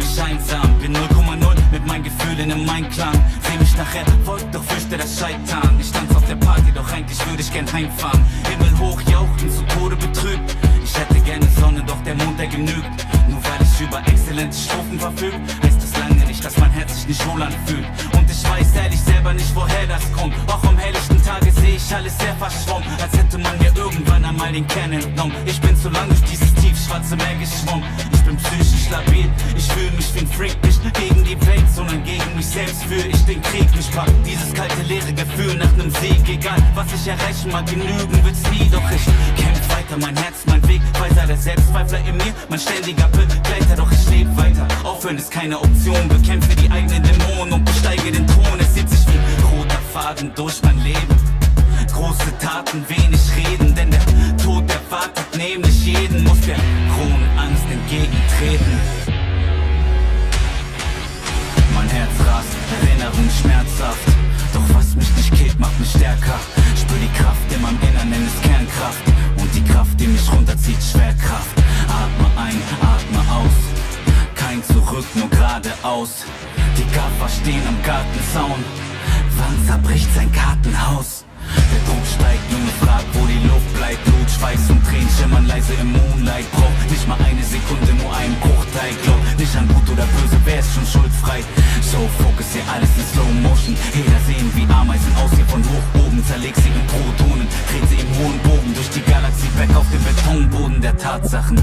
mich einsam. Bin 0,0 mit meinen Gefühlen im Einklang. Seh mich nachher verfolgt, doch fürchte das Scheitern. Ich tanz auf der Party, doch eigentlich würde ich gern heimfahren. Himmel hoch, jauchzen, zu Tode betrübt. Ich hätte gerne Sonne, doch der Mond, der genügt. Nur weil ich über exzellente Strophen verfüge, heißt das lange nicht, dass mein Herz sich nicht wohl anfühlt. Und ich weiß ehrlich selber nicht, woher das kommt. Auch am helllichten Tage sehe ich alles sehr verschwommen, als hätte man mir irgendwann einmal den Kern entnommen. Ich bin zu lang durch dieses tiefschwarze Meer geschwommen. Ich bin psychisch labil, ich fühle mich wie ein Freak. Nicht gegen die Welt, sondern gegen mich selbst fühle ich den Krieg. Mich packt dieses kalte, leere Gefühl nach nem Sieg. Egal, was ich erreichen mag, genügen wird's nie. Doch ich kämpf weiter, mein Herz, mein Weg. Weiser der Selbstzweifler in mir, mein ständiger Begleiter. Doch ich lebe weiter, aufhören ist keine Option. Bekämpfe die eigenen Dämonen und besteige den Thron. Es zieht sich wie ein roter Faden durch mein Leben. Große Taten, wenig reden, denn der Tod erwartet nämlich jeden. Muss der Kronenangst entgegentreten. Mein Herz rast, Erinnerung schmerzhaft. Doch was mich nicht killt, macht mich stärker. Spür die Kraft in meinem Innern, nenn es Kernkraft. Und die Kraft, die mich runterzieht, Schwerkraft. Atme ein, atme aus. Kein Zurück, nur geradeaus. Die Gaffer stehen am Gartenzaun. Wann zerbricht sein Kartenhaus? Der Druck steigt, Junge, fragt, wo die Luft bleibt. Blut, Schweiß und Tränen schimmern leise im Moonlight. Braucht nicht mal eine Sekunde, nur einen Bruchteil. Glaub nicht an gut oder böse, wer ist schon schuldfrei? So fokussier alles in Slow Motion. Jeder sehen wie Ameisen aus hier von hoch oben. Zerleg sie in Protonen, dreht sie im hohen Bogen durch die Galaxie weg auf den Betonboden der Tatsachen.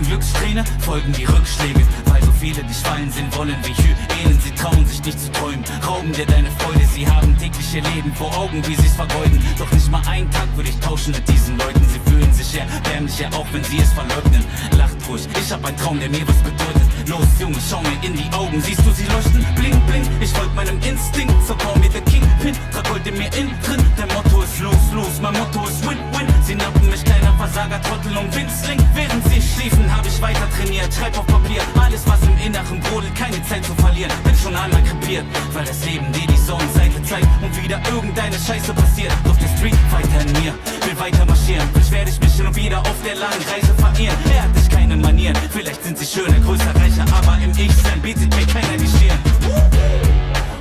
Glückssträhne folgen die Rückschläge, weil so viele dich fallen sehen wollen wie Hyänen. Sie trauen sich nicht zu träumen, rauben dir deine Freude. Sie haben täglich ihr Leben vor Augen, wie sie's vergeuden. Doch nicht mal einen Tag würde ich tauschen mit diesen Leuten. Sie fühlen sich erbärmlicher, auch wenn sie es verleugnen. Lacht ruhig, ich hab einen Traum, der mir was bedeutet. Los Junge, schau mir in die Augen, siehst du sie leuchten? Bling bling, ich folg meinem Instinkt. So call me the Kingpin, trag heute mir innen drin. Der Motto ist lose, lose, mein Motto ist win, win. Sie nappen mich, kleiner Versager, Trottel und Winzling. Während sie schliefen, hab ich weiter trainiert. Schreib auf Papier, alles was im Inneren brodelt, keine Zeit zu verlieren. Bin schon einmal krepiert, weil das Leben dir die Sonnenseite zeigt und wieder irgendeine Scheiße passiert. Doch der Street Fighter in mir will weiter marschieren. Vielleicht werde ich mich hin und wieder auf der langen Reise verirren. Er hat nicht keine Manieren, vielleicht sind sie schöner, größer, reicher, aber im Ich-Sein bietet mir keiner die Stirn.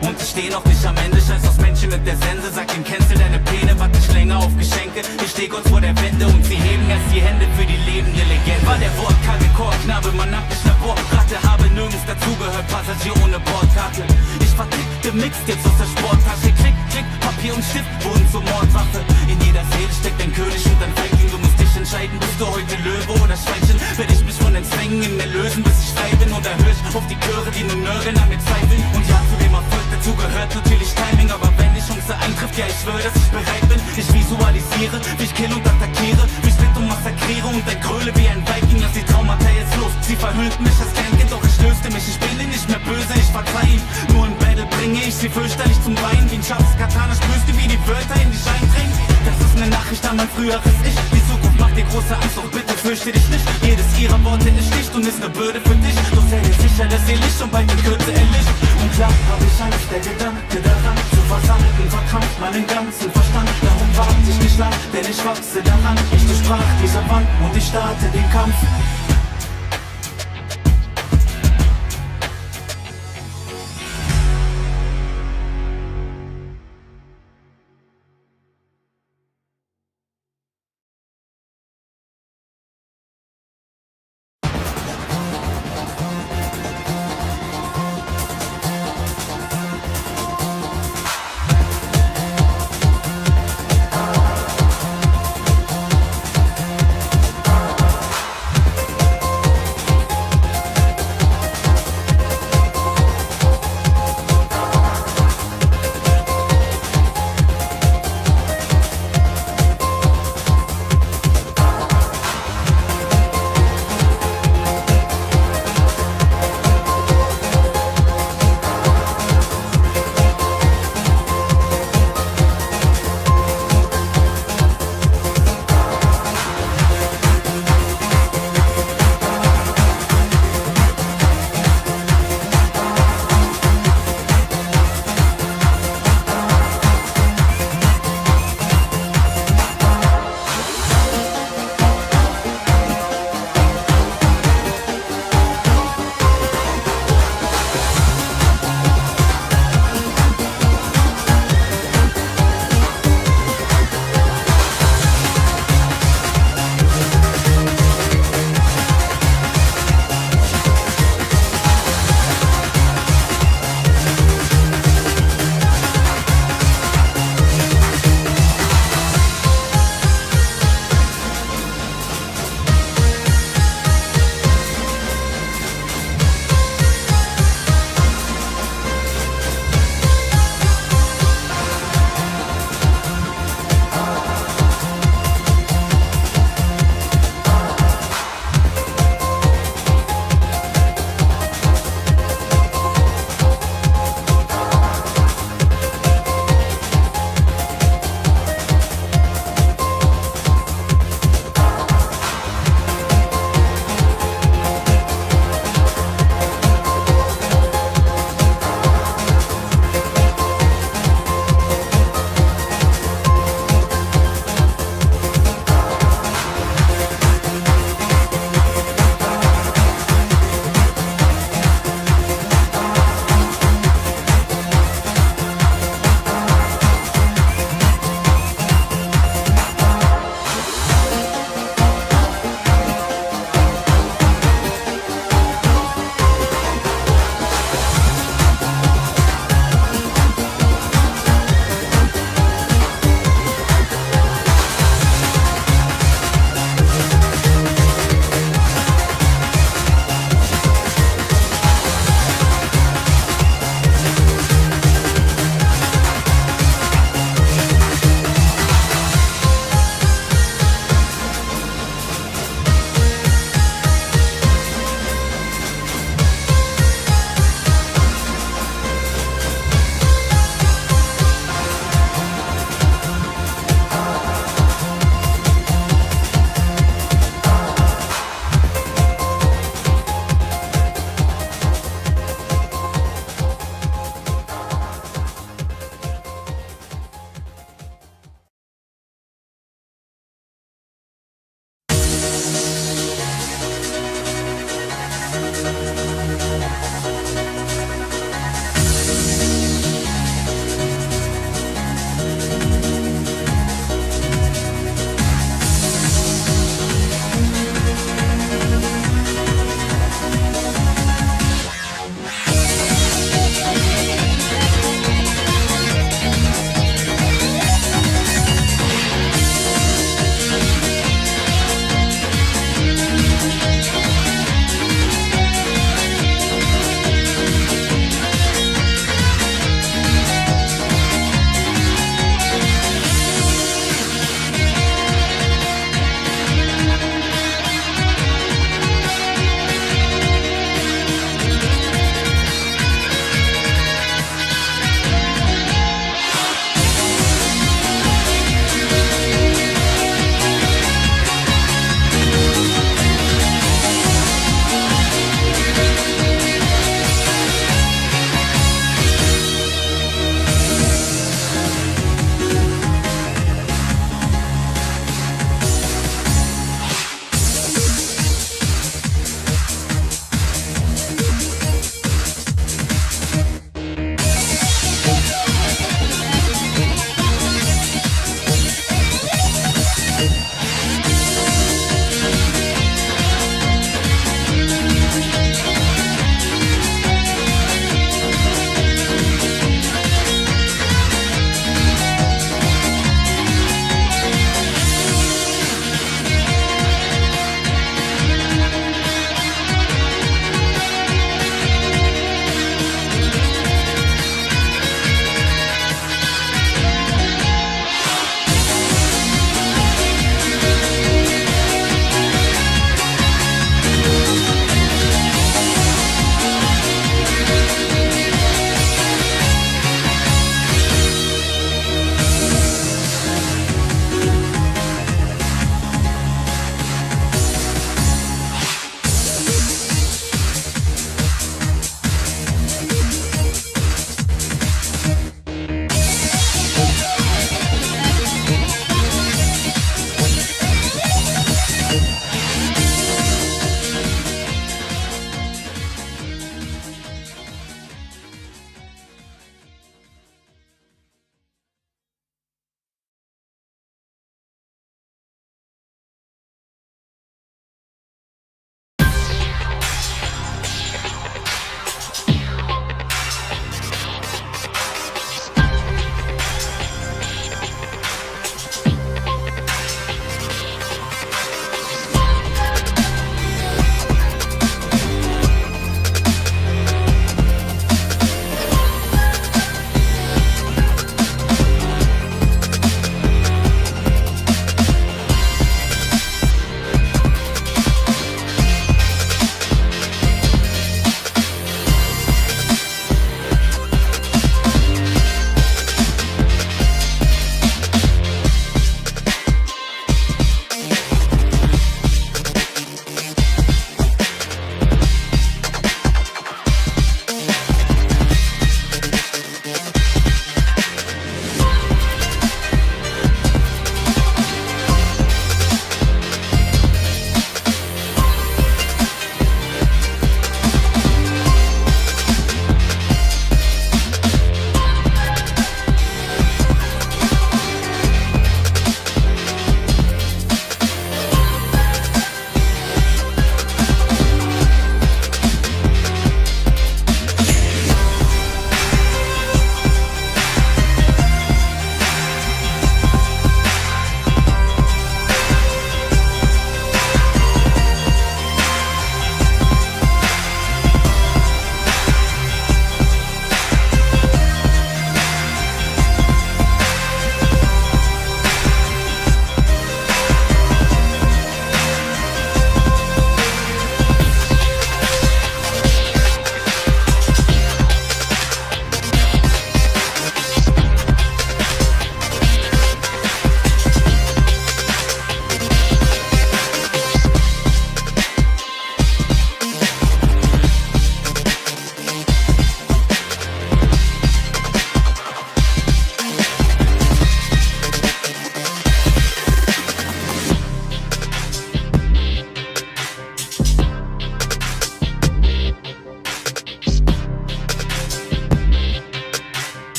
Und ich steh noch nicht am Ende, scheiß aus Menschen mit der Sense. Sag ihm, cancel deine Pläne, warte nicht länger auf Geschenke. Ich steh kurz vor der Wende und sie heben erst die Hände für die lebende Legende. War der wortkarge Chorknabe, man hat mich nach Ratte, habe nirgends dazugehört, Passagier ohne Bordkarte. Ich vertickte Mix jetzt aus der Sporttasche. Klick, klick, Papier und Stift wurden zur Mordwaffe. In jeder Seele steckt ein König und ein Feigling. Du musst dich entscheiden, bist du heute Löwe oder Schweinchen. Will ich mich von den Zwängen in mir lösen, bis ich frei bin? Oder hör ich auf die Chöre, die nur nörgeln an mir zweifeln? Und ja, zu dem Erfolg dazu gehört natürlich Timing. Aber wenn die Chance eintrifft, ja ich schwöre, dass ich bereit bin. Ich visualisiere, wie ich kill und attackiere, wie ich split und massakriere und ein Gröle wie ein Viking. Lass die Traumata jetzt los, sie verhüllt mich als Kleinkind, doch ich löste mich. Ich bin nicht mehr böse, ich verzeih ihm. Nur im Battle bringe ich sie fürchterlich zum Weinen. Wie ein scharfes Katana spürst du, wie die Wörter in die Schein drängen. Das ist eine Nachricht an mein früheres Ich. Die Zukunft macht dir große Angst, doch bitte fürchte dich nicht. Jedes ihrer Worte ist Sticht und ist eine Bürde für dich. Doch sei dir sicher, dass ihr Licht und bald in Kürze erlischt. Und klar hab ich Angst, der Gedanke daran zu versanken, verkrampft meinen ganzen Verstand. Darum warte ich nicht lang, denn ich wachse daran. Ich durchbrach diese Wand und ich starte den Kampf.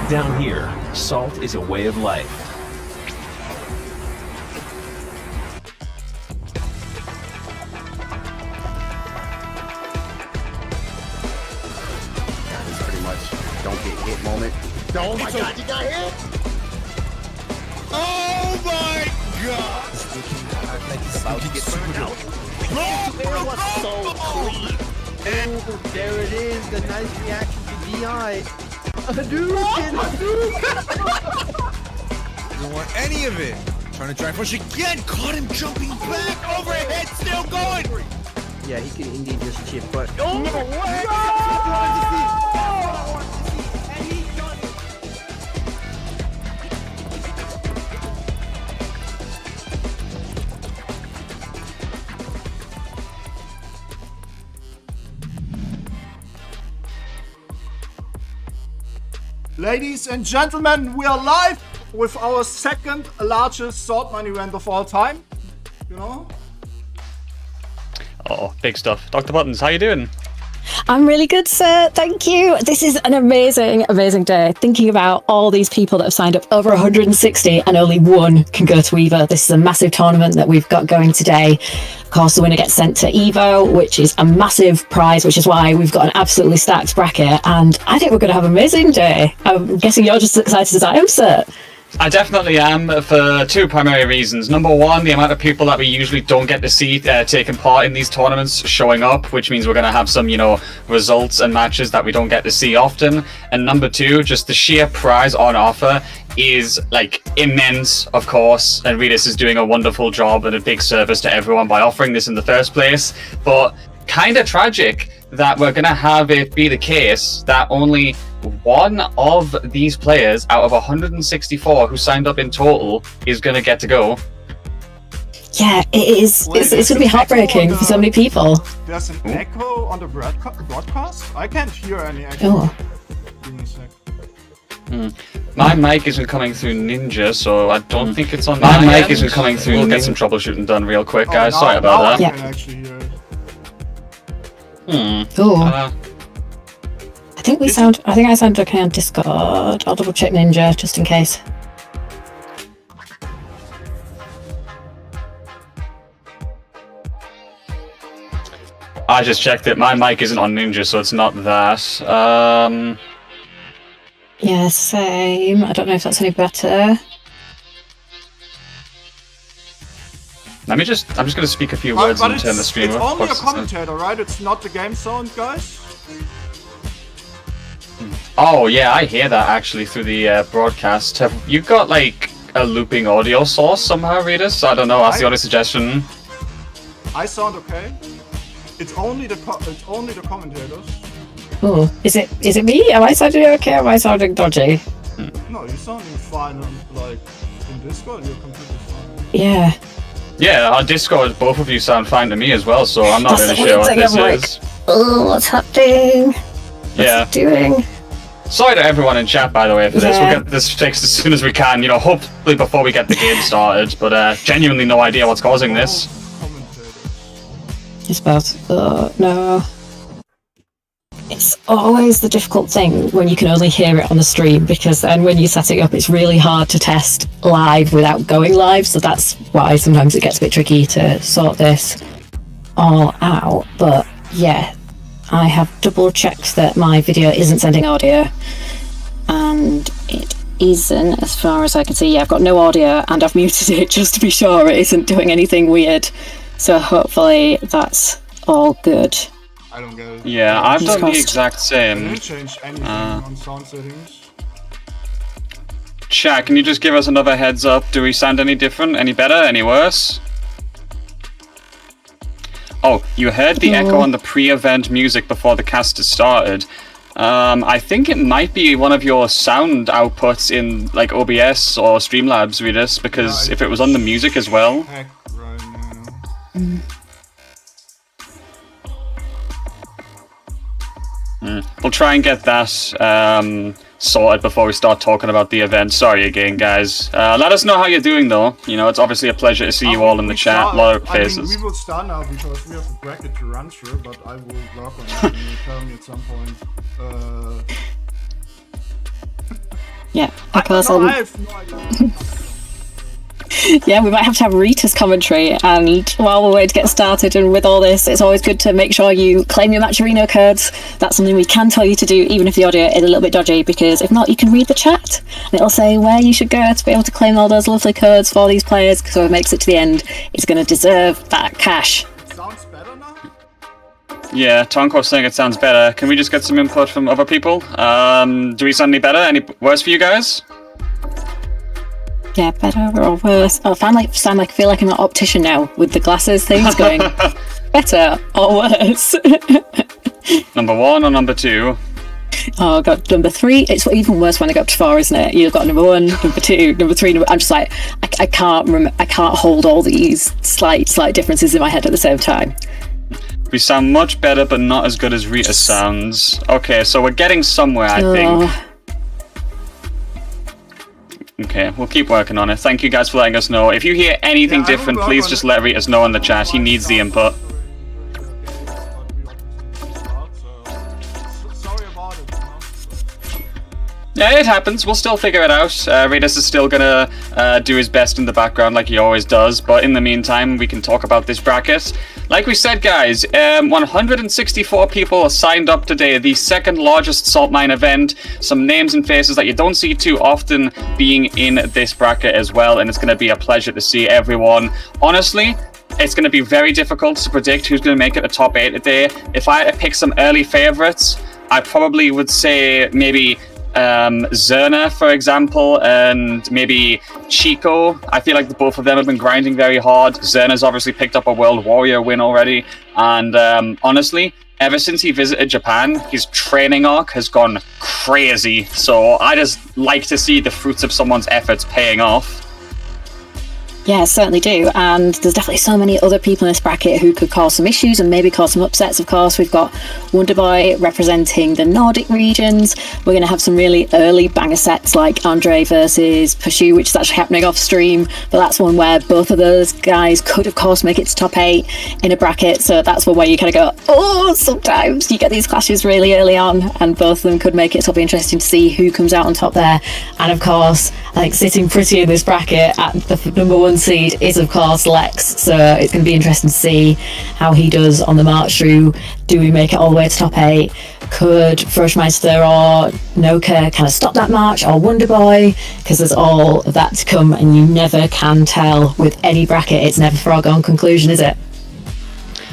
Down here, salt is a way of life. That is pretty much don't get hit moment. Oh my god, you got hit! Oh my god! About to get burned out. There was so clean. And there it is, the nice reaction to DI. Hadouken! Don't want any of it. Trying to try and push again. Caught him jumping back. Overhead, still going. Yeah, he could indeed just chip, but oh no way! And he done it. Ladies and gentlemen, we are live with our second largest Saltmine event of all time. You know? Oh, big stuff. Dr. Buttons, how you doing? I'm really good, sir. Thank you. This is an amazing, amazing day. Thinking about all these people that have signed up, over 160, and only one can go to EVO. This is a massive tournament that we've got going today. Of course, the winner gets sent to EVO, which is a massive prize, which is why we've got an absolutely stacked bracket. And I think we're going to have an amazing day. I'm guessing you're just as excited as I am, sir. I definitely am, for two primary reasons. Number one, the amount of people that we usually don't get to see taking part in these tournaments showing up, which means we're going to have some, you know, results and matches that we don't get to see often. And number two, just the sheer prize on offer is, like, immense, of course. And Redis is doing a wonderful job and a big service to everyone by offering this in the first place. But kind of tragic that we're going to have it be the case that only one of these players out of 164 who signed up in total is going to get to go. Yeah, it is. It's going to be heartbreaking for so many people. There's an echo on the broadcast? I can't hear any echo. Oh. Give me a sec. My mic isn't coming through Ninja, so I don't think it's on my mic isn't coming through. We'll get some troubleshooting done real quick, guys. Now- Sorry now about I that. can actually hear it. Oh. I think I sound okay on Discord. I'll double check Ninja just in case. I just checked it. My mic isn't on Ninja, so it's not that. Yeah, same. I don't know if that's any better. I'm just gonna speak a few words and turn the stream it's off. only a commentator, right? It's not the game sound, guys? Oh yeah, I hear that actually through the broadcast. Have you got like a looping audio source somehow, Redis? I don't know. That's the only suggestion. I sound okay. It's only the commentators. Oh, is it me? Am I sounding okay? Or am I sounding dodgy? No, you're sounding fine. Like in Discord, you're completely fine. Yeah. Yeah, on Discord, both of you sound fine to me as well, so I'm not really sure what this is. Oh, what's happening? Yeah. What's it doing? Sorry to everyone in chat, by the way, for this. We'll get this fixed as soon as we can, you know, hopefully before we get the game started, but genuinely no idea what's causing this. Just about. Oh, no. It's always the difficult thing when you can only hear it on the stream, because then when you set it up, it's really hard to test live without going live, so that's why sometimes it gets a bit tricky to sort this all out. But yeah, I have double checked that my video isn't sending audio, and it isn't as far as I can see. Yeah, I've got no audio and I've muted it just to be sure it isn't doing anything weird, so hopefully that's all good. I don't get it. Yeah, I've done the exact I same. didn't change anything on sound settings. Chat, can you just give us another heads up? Do we sound any different? Any better? Any worse? Oh, you heard the echo on the pre-event music before the cast has started. I think it might be one of your sound outputs in like OBS or Streamlabs, Redis, because if it was on the music as well. Heck, right now. We'll try and get that sorted before we start talking about the event. Sorry again, guys. Let us know how you're doing, though. You know, it's obviously a pleasure to see you all in the chat. A lot of faces. I mean, we will start now because we have a bracket to run through, but I will work on it and you'll tell me at some point. Yeah, I of course. don't know, I have no idea. Yeah, we might have to have Rita's commentary. And while we're waiting to get started, and with all this, it's always good to make sure you claim your Matcherino codes. That's something we can tell you to do, even if the audio is a little bit dodgy, because if not, you can read the chat. And it'll say where you should go to be able to claim all those lovely codes for these players, because whoever makes it to the end is going to deserve that cash. Sounds better now? Yeah, Tonko's saying it sounds better. Can we just get some input from other people? Do we sound any better? Any worse for you guys? Yeah, better or worse? Oh, I feel like I'm an optician now with the glasses things going better or worse. Number 1 or number 2? Oh, God, number 3. It's even worse when I go up to 4, isn't it? You've got number 1, number 2, number 3. I'm just like, I can't hold all these slight differences in my head at the same time. We sound much better, but not as good as Rita sounds. Okay, so we're getting somewhere, I think. Okay, we'll keep working on it. Thank you guys for letting us know. If you hear anything different, please just let Rita know in the chat. He needs the input. Yeah, it happens. We'll still figure it out. Radis is still gonna do his best in the background like he always does, but in the meantime, we can talk about this bracket. Like we said, guys, 164 people are signed up today, the second largest Saltmine event. Some names and faces that you don't see too often being in this bracket as well, and it's gonna be a pleasure to see everyone. Honestly, it's going to be very difficult to predict who's going to make it the top 8 today. If I had to pick some early favorites, I probably would say maybe Zerna, for example, and maybe Chico. I feel like the both of them have been grinding very hard. Zerna's obviously picked up a World Warrior win already, and honestly, ever since he visited Japan, his training arc has gone crazy. So I just like to see the fruits of someone's efforts paying off. Yeah, certainly do. And there's definitely so many other people in this bracket who could cause some issues and maybe cause some upsets, of course. We've got Wonderboy representing the Nordic regions. We're going to have some really early banger sets like Andre versus Pushu, which is actually happening off stream. But that's one where both of those guys could, of course, make it to top 8 in a bracket. So that's one where you kind of go, oh, sometimes you get these clashes really early on and both of them could make it. So it'll be interesting to see who comes out on top there. And of course, I think sitting pretty in this bracket at the number 1 seed is of course Lex, so it's going to be interesting to see how he does on the march through. Do we make it all the way to top 8? Could Froschmeister or Noka kind of stop that march, or Wonderboy? Because there's all of that to come and you never can tell with any bracket. It's never foregone conclusion, is it?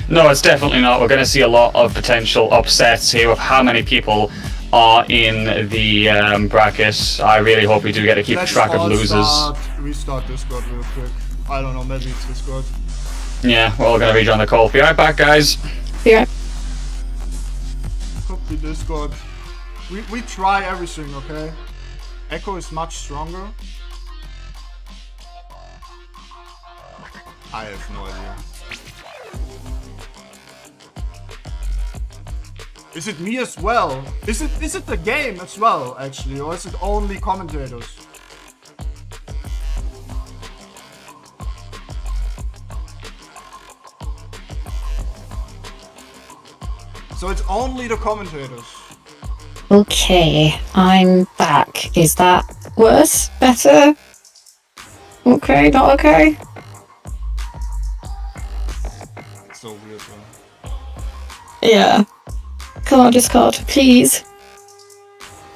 No, it's definitely not. We're going to see a lot of potential upsets here with how many people are in the bracket. I really hope we do get to keep track of losers. Restart Discord real quick. I don't know, maybe it's Discord. Yeah, we're all going to rejoin the call. Be right back, guys. Be right. Could be Discord. We try everything, okay? Echo is much stronger. I have no idea. Is it me as well? Is it the game as well, actually, or is it only commentators? So it's only the commentators. Okay, I'm back. Is that worse? Better? Okay, not okay? It's so weird, man. Yeah. Come on, Discord, please.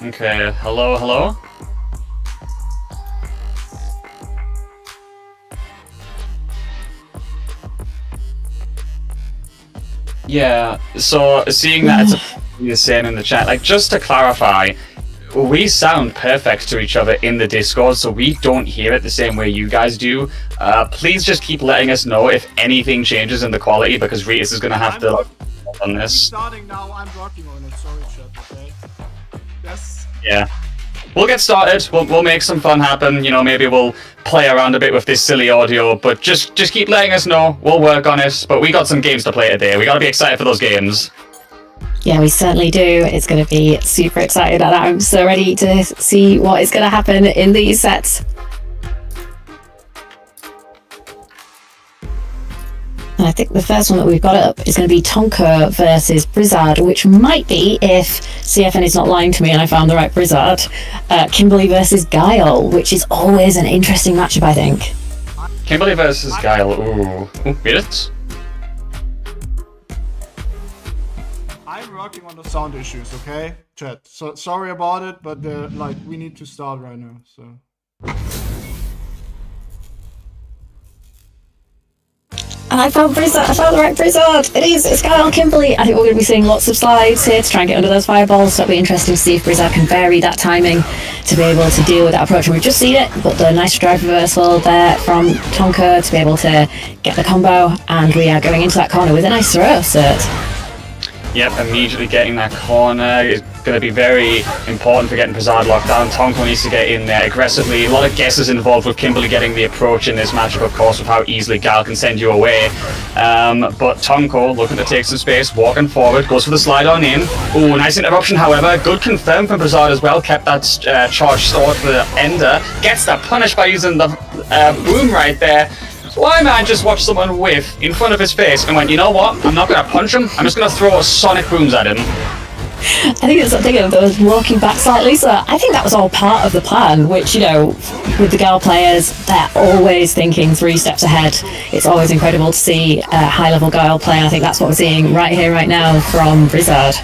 Okay, hello? Yeah, so seeing that you're saying in the chat, like, just to clarify, we sound perfect to each other in the Discord, so we don't hear it the same way you guys do. Please just keep letting us know if anything changes in the quality, because Ritas is going to have to work on this. Starting now, I'm working on it, sorry chat, okay? Yes. Yeah. We'll get started. We'll make some fun happen. You know, maybe we'll play around a bit with this silly audio, but just keep letting us know. We'll work on it. But we got some games to play today. We got to be excited for those games. Yeah, we certainly do. It's going to be super excited, and I'm so ready to see what is going to happen in these sets. I think the first one that we've got up is going to be Tonko versus Blizzard, which might be, if CFN is not lying to me and I found the right Blizzard, Kimberly versus Guile, which is always an interesting matchup, I think. Kimberly versus Guile. Ooh, minutes. I'm working on the sound issues, okay, chat. So sorry about it, but like we need to start right now. So. And I found Blizzard. I found the right Blizzard. It's Guile Kimberly. I think we're going to be seeing lots of slides here to try and get under those fireballs. So it'll be interesting to see if Blizzard can vary that timing to be able to deal with that approach. And we've just seen it, but the nice drive reversal there from Tonko to be able to get the combo. And we are going into that corner with a nice throw, Cert. Yep, immediately getting that corner is going to be very important for getting Blizzard locked down. Tonko needs to get in there aggressively. A lot of guesses involved with Kimberly getting the approach in this matchup, of course, with how easily Guile can send you away. But Tonko looking to take some space, walking forward, goes for the slide on in. Ooh, nice interruption, however. Good confirm from Blizzard as well. Kept that charge stored for the ender. Gets that punished by using the boom right there. Why man just watched someone whiff in front of his face and went, you know what, I'm not going to punch him, I'm just going to throw sonic booms at him. I think it's something of those walking back slightly, so I think that was all part of the plan, which, you know, with the Guile players, they're always thinking 3 steps ahead. It's always incredible to see a high-level Guile play, and I think that's what we're seeing right here, right now from Blizzard.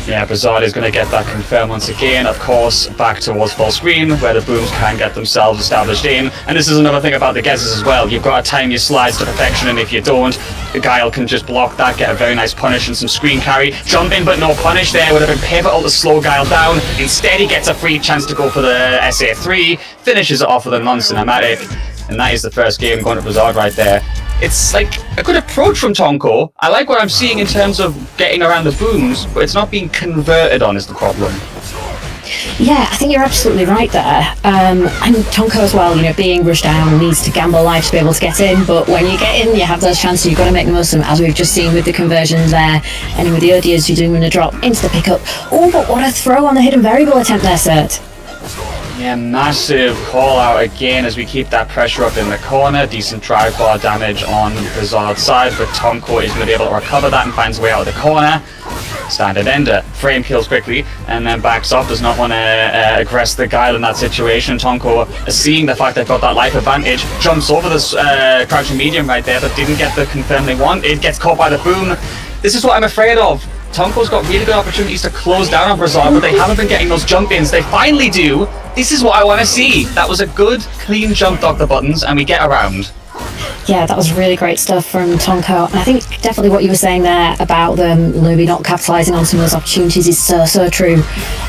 Yeah, Blizzard is going to get that confirmed once again, of course, back towards full screen, where the booms can get themselves established in. And this is another thing about the guesses as well. You've got to time your slides to perfection, and if you don't, the Guile can just block that, get a very nice punish and some screen carry. Jump in but no punish there would have been pivotal to slow Guile down. Instead, he gets a free chance to go for the SA3, finishes it off with a non-cinematic, and that is the first game going to Blizzard right there. It's like a good approach from Tonko. I like what I'm seeing in terms of getting around the booms, but it's not being converted on is the problem. Yeah, I think you're absolutely right there. And Tonko as well, you know, being rushed down, needs to gamble life to be able to get in, but when you get in, you have those chances, you've got to make the most of them, as we've just seen with the conversions there. And with the Odias, you're doing a drop into the pickup. Oh, but what a throw on the hidden variable attempt there, Cert. Yeah, massive call out again as we keep that pressure up in the corner. Decent drive bar damage on Blizzard's side, but Tonko is going to be able to recover that and finds a way out of the corner. Standard ender. Frame kills quickly and then backs off. Does not want to aggress the Guile in that situation. Tonko, seeing the fact they've got that life advantage, jumps over this crouching medium right there, but didn't get the confirm they want. It gets caught by the boom. This is what I'm afraid of. Tonko's got really good opportunities to close down on Blizzard, but they haven't been getting those jump-ins. They finally do. This is what I want to see. That was a good, clean jump, Dr. Buttons, and we get around. Yeah, that was really great stuff from Tonko. And I think definitely what you were saying there about them maybe not capitalising on some of those opportunities is so true.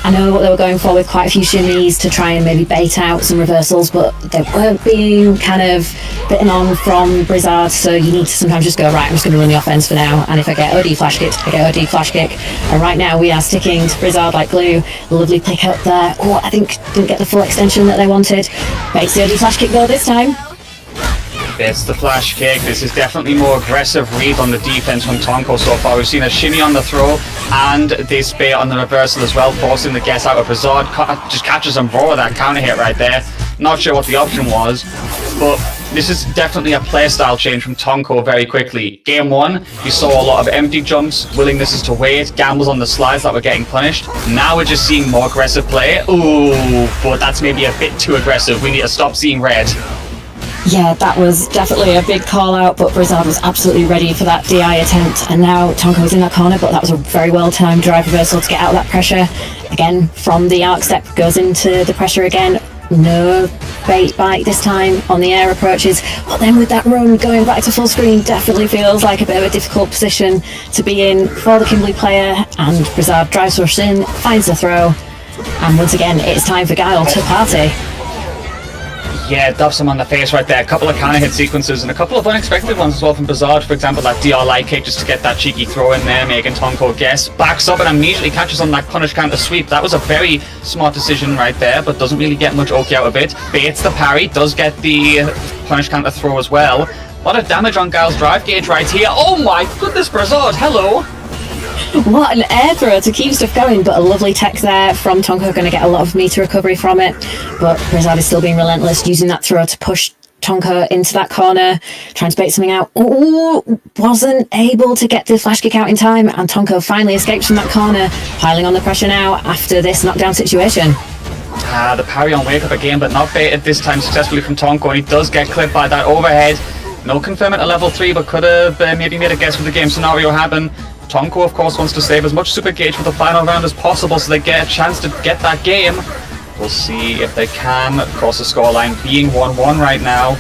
I know what they were going for with quite a few shimmies to try and maybe bait out some reversals, but they weren't being kind of bitten on from Blizzard, so you need to sometimes just go, right, I'm just going to run the offense for now, and if I get OD flash kick, I get OD flash kick. And right now we are sticking to Blizzard like glue. Lovely pick up there. Oh, I think didn't get the full extension that they wanted. Baits the OD flash kick though this time. It's the flash kick. This is definitely more aggressive read on the defense from Tonko so far. We've seen a shimmy on the throw and this bait on the reversal as well, forcing the guess out of Blizzard. Just catches and raw with that counter hit right there. Not sure what the option was, but this is definitely a playstyle change from Tonko very quickly. Game 1, you saw a lot of empty jumps, willingness to wait, gambles on the slides that were getting punished. Now we're just seeing more aggressive play. Ooh, but that's maybe a bit too aggressive. We need to stop seeing red. Yeah, that was definitely a big call out, but Blizzard was absolutely ready for that DI attempt, and now Tonko was in that corner, but that was a very well timed drive reversal to get out of that pressure. Again, from the arc step, goes into the pressure again. No bait bite this time on the air approaches, but then with that run going back to full screen definitely feels like a bit of a difficult position to be in for the Kimberly player, and Blizzard drives rush in, finds the throw, and once again it's time for Guile to party. Yeah, dubs him on the face right there. A couple of counter hit sequences and a couple of unexpected ones as well from Blizzard. For example, that DR light kick just to get that cheeky throw in there, making Tonko guess. Backs up and immediately catches on that punish counter sweep. That was a very smart decision right there, but doesn't really get much Oki out of it. Baits the parry, does get the punish counter throw as well. A lot of damage on Guile's drive gauge right here. Oh my goodness, Blizzard, hello! What an air throw to keep stuff going, but a lovely tech there from Tonko, going to get a lot of meter recovery from it, but Blizzard is still being relentless, using that throw to push Tonka into that corner, trying to bait something out. Ooh, wasn't able to get the flash kick out in time, and Tonka finally escapes from that corner, piling on the pressure now after this knockdown situation. The parry on wake up again, but not baited this time successfully from Tonko, and he does get clipped by that overhead. No confirming to level 3, but could have maybe made a guess with the game scenario happen. Tonko, of course, wants to save as much super gauge for the final round as possible so they get a chance to get that game. We'll see if they can cross the scoreline, being 1-1 right now.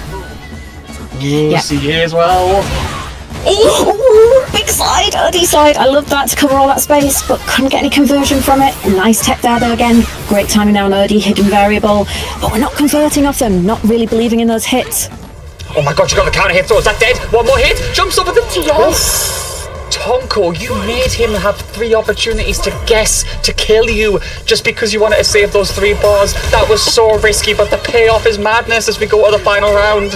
Ooh, CA as well. Ooh, big slide, early slide. I love that to cover all that space, but couldn't get any conversion from it. Nice tech there though again. Great timing now on Erdi, hidden variable. But we're not converting off them, not really believing in those hits. Oh my god, you got the counter hit, so is that dead? One more hit, jumps over the yes! Tonko, you made him have 3 opportunities to guess to kill you just because you wanted to save those 3 bars. That was so risky, but the payoff is madness as we go to the final round.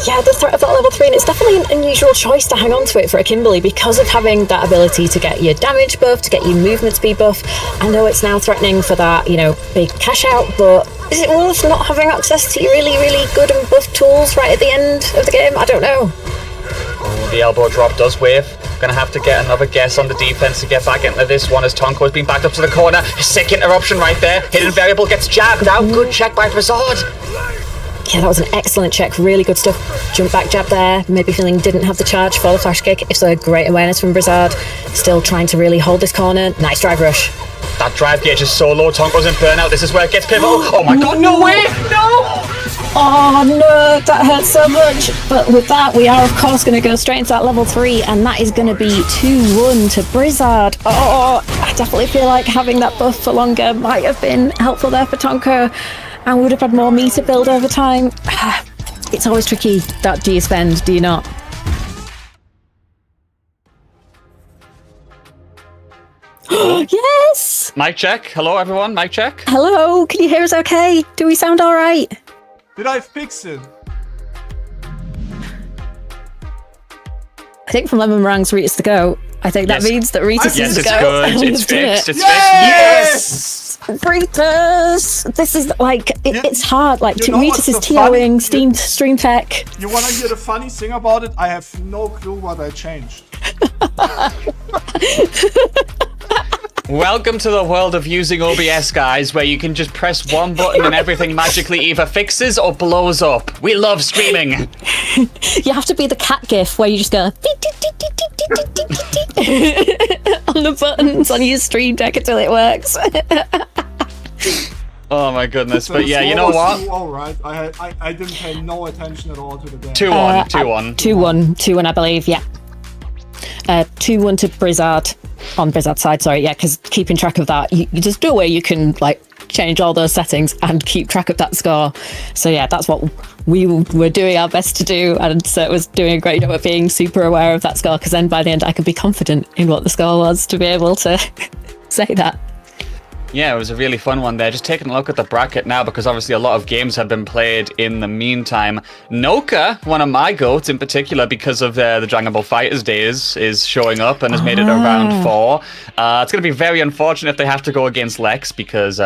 Yeah, the threat of that level 3, and it's definitely an unusual choice to hang on to it for a Kimberly because of having that ability to get your damage buff, to get your movement speed buff. I know it's now threatening for that, you know, big cash out, but is it worth not having access to your really, really good and buff tools right at the end of the game? I don't know. Oh, the elbow drop does wave. Gonna have to get another guess on the defense to get back into this one as Tonko has been backed up to the corner. Sick interruption right there. Hidden variable gets jabbed out. Good check by Brizard. Yeah, that was an excellent check. Really good stuff. Jump back jab there. Maybe feeling didn't have the charge for the flash kick. If so, great awareness from Brizard. Still trying to really hold this corner. Nice drive rush. That drive gauge is so low. Tonko's in burnout. This is where it gets pivotal. Oh my god, no way! No! Oh no, that hurts so much. But with that, we are of course going to go straight into that level 3, and that is going to be 2-1 to Brizard. Oh, I definitely feel like having that buff for longer might have been helpful there for Tonko, and would have had more meter build over time. It's always tricky, that do you spend, do you not? Yes! Mic check. Hello everyone, mic check. Hello, can you hear us okay? Do we sound alright? Did I fix it? I think from Lemon Meringue's Ritas to go. I think that means that Ritas Yes, is it's to go. good. It's fixed. It's Yes! fixed. Ritas! This is like, it's hard. Like, You know what's Ritas is the funny- TOing Steam Stream Tech. You wanna hear the funny thing about it? I have no clue what I changed. Welcome to the world of using OBS, guys, where you can just press one button and everything magically either fixes or blows up. We love streaming. You have to be the cat gif where you just go on the buttons on your Stream Deck until it works. Oh my goodness, So but the yeah, you score know was what? 2-0, right? I didn't pay no attention at all to the game. 2-1, 2-1. 2-1, I believe, yeah. 2-1 to Brizard. On Brizard's side, sorry, yeah, because keeping track of that, you just do a way you can like change all those settings and keep track of that score. So yeah, that's what we were doing our best to do, and so it was doing a great job of being super aware of that score, because then by the end I could be confident in what the score was to be able to say that. Yeah, it was a really fun one there. Just taking a look at the bracket now, because obviously a lot of games have been played in the meantime. Noka, one of my goats in particular, because of the Dragon Ball FighterZ days, is showing up and has made it to round 4. It's going to be very unfortunate if they have to go against Lex, because,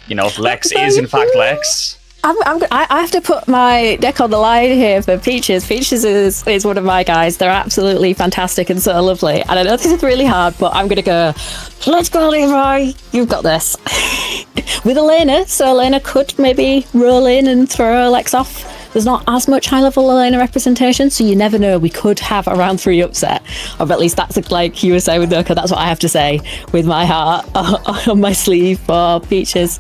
you know, Lex is in fact Lex. I have to put my neck on the line here for Peaches. Peaches is one of my guys. They're absolutely fantastic and so lovely. And I know this is really hard, but I'm going to go, let's go, Leroy. You've got this. With Elena, so Elena could maybe roll in and throw Lex off. There's not as much high-level Elena representation, so you never know. We could have a round 3 upset. Or at least that's like you were saying with Noka. That's what I have to say with my heart on my sleeve for Peaches.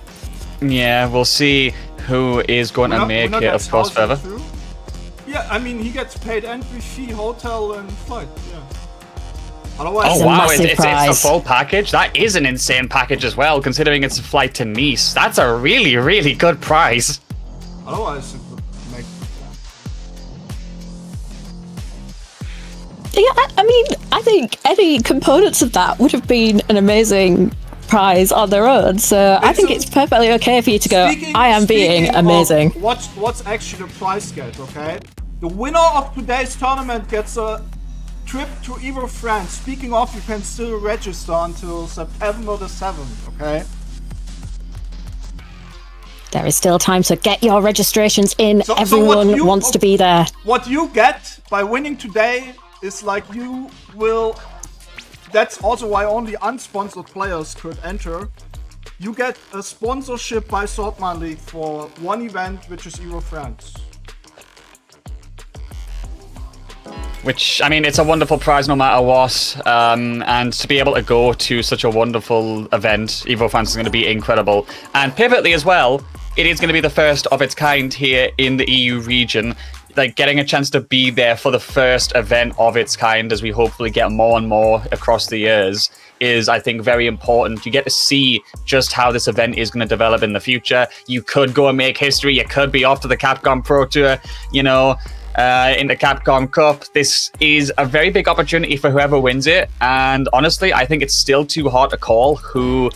Yeah, we'll see who is going to make it, of course, further. Yeah, I mean, he gets paid entry fee, hotel, and flight. Yeah. Otherwise, Oh wow, massive it's the prize. full package? That is an insane package as well, considering it's a flight to Nice. That's a really, really good price. otherwise it would make. Yeah, I mean, I think any components of that would have been an amazing prize on their own. So I think it's perfectly okay for you to go, I am being speaking amazing. of What's actually the prize get? Okay, the winner of today's tournament gets a trip to EVO France. Speaking of, you can still register until September the 7th. Okay. There is still time, so get your registrations in. So Everyone wants to be there. What you get by winning today is like you will... That's also why only unsponsored players could enter. You get a sponsorship by Saltmine League for one event, which is EVO France. Which, I mean, it's a wonderful prize no matter what, and to be able to go to such a wonderful event, EVO France is going to be incredible. And pivotally as well, it is going to be the first of its kind here in the EU region. Like, getting a chance to be there for the first event of its kind, as we hopefully get more and more across the years, is, I think, very important. You get to see just how this event is going to develop in the future. You could go and make history. You could be off to the Capcom Pro Tour, you know, in the Capcom Cup. This is a very big opportunity for whoever wins it. And honestly, I think it's still too hard to call who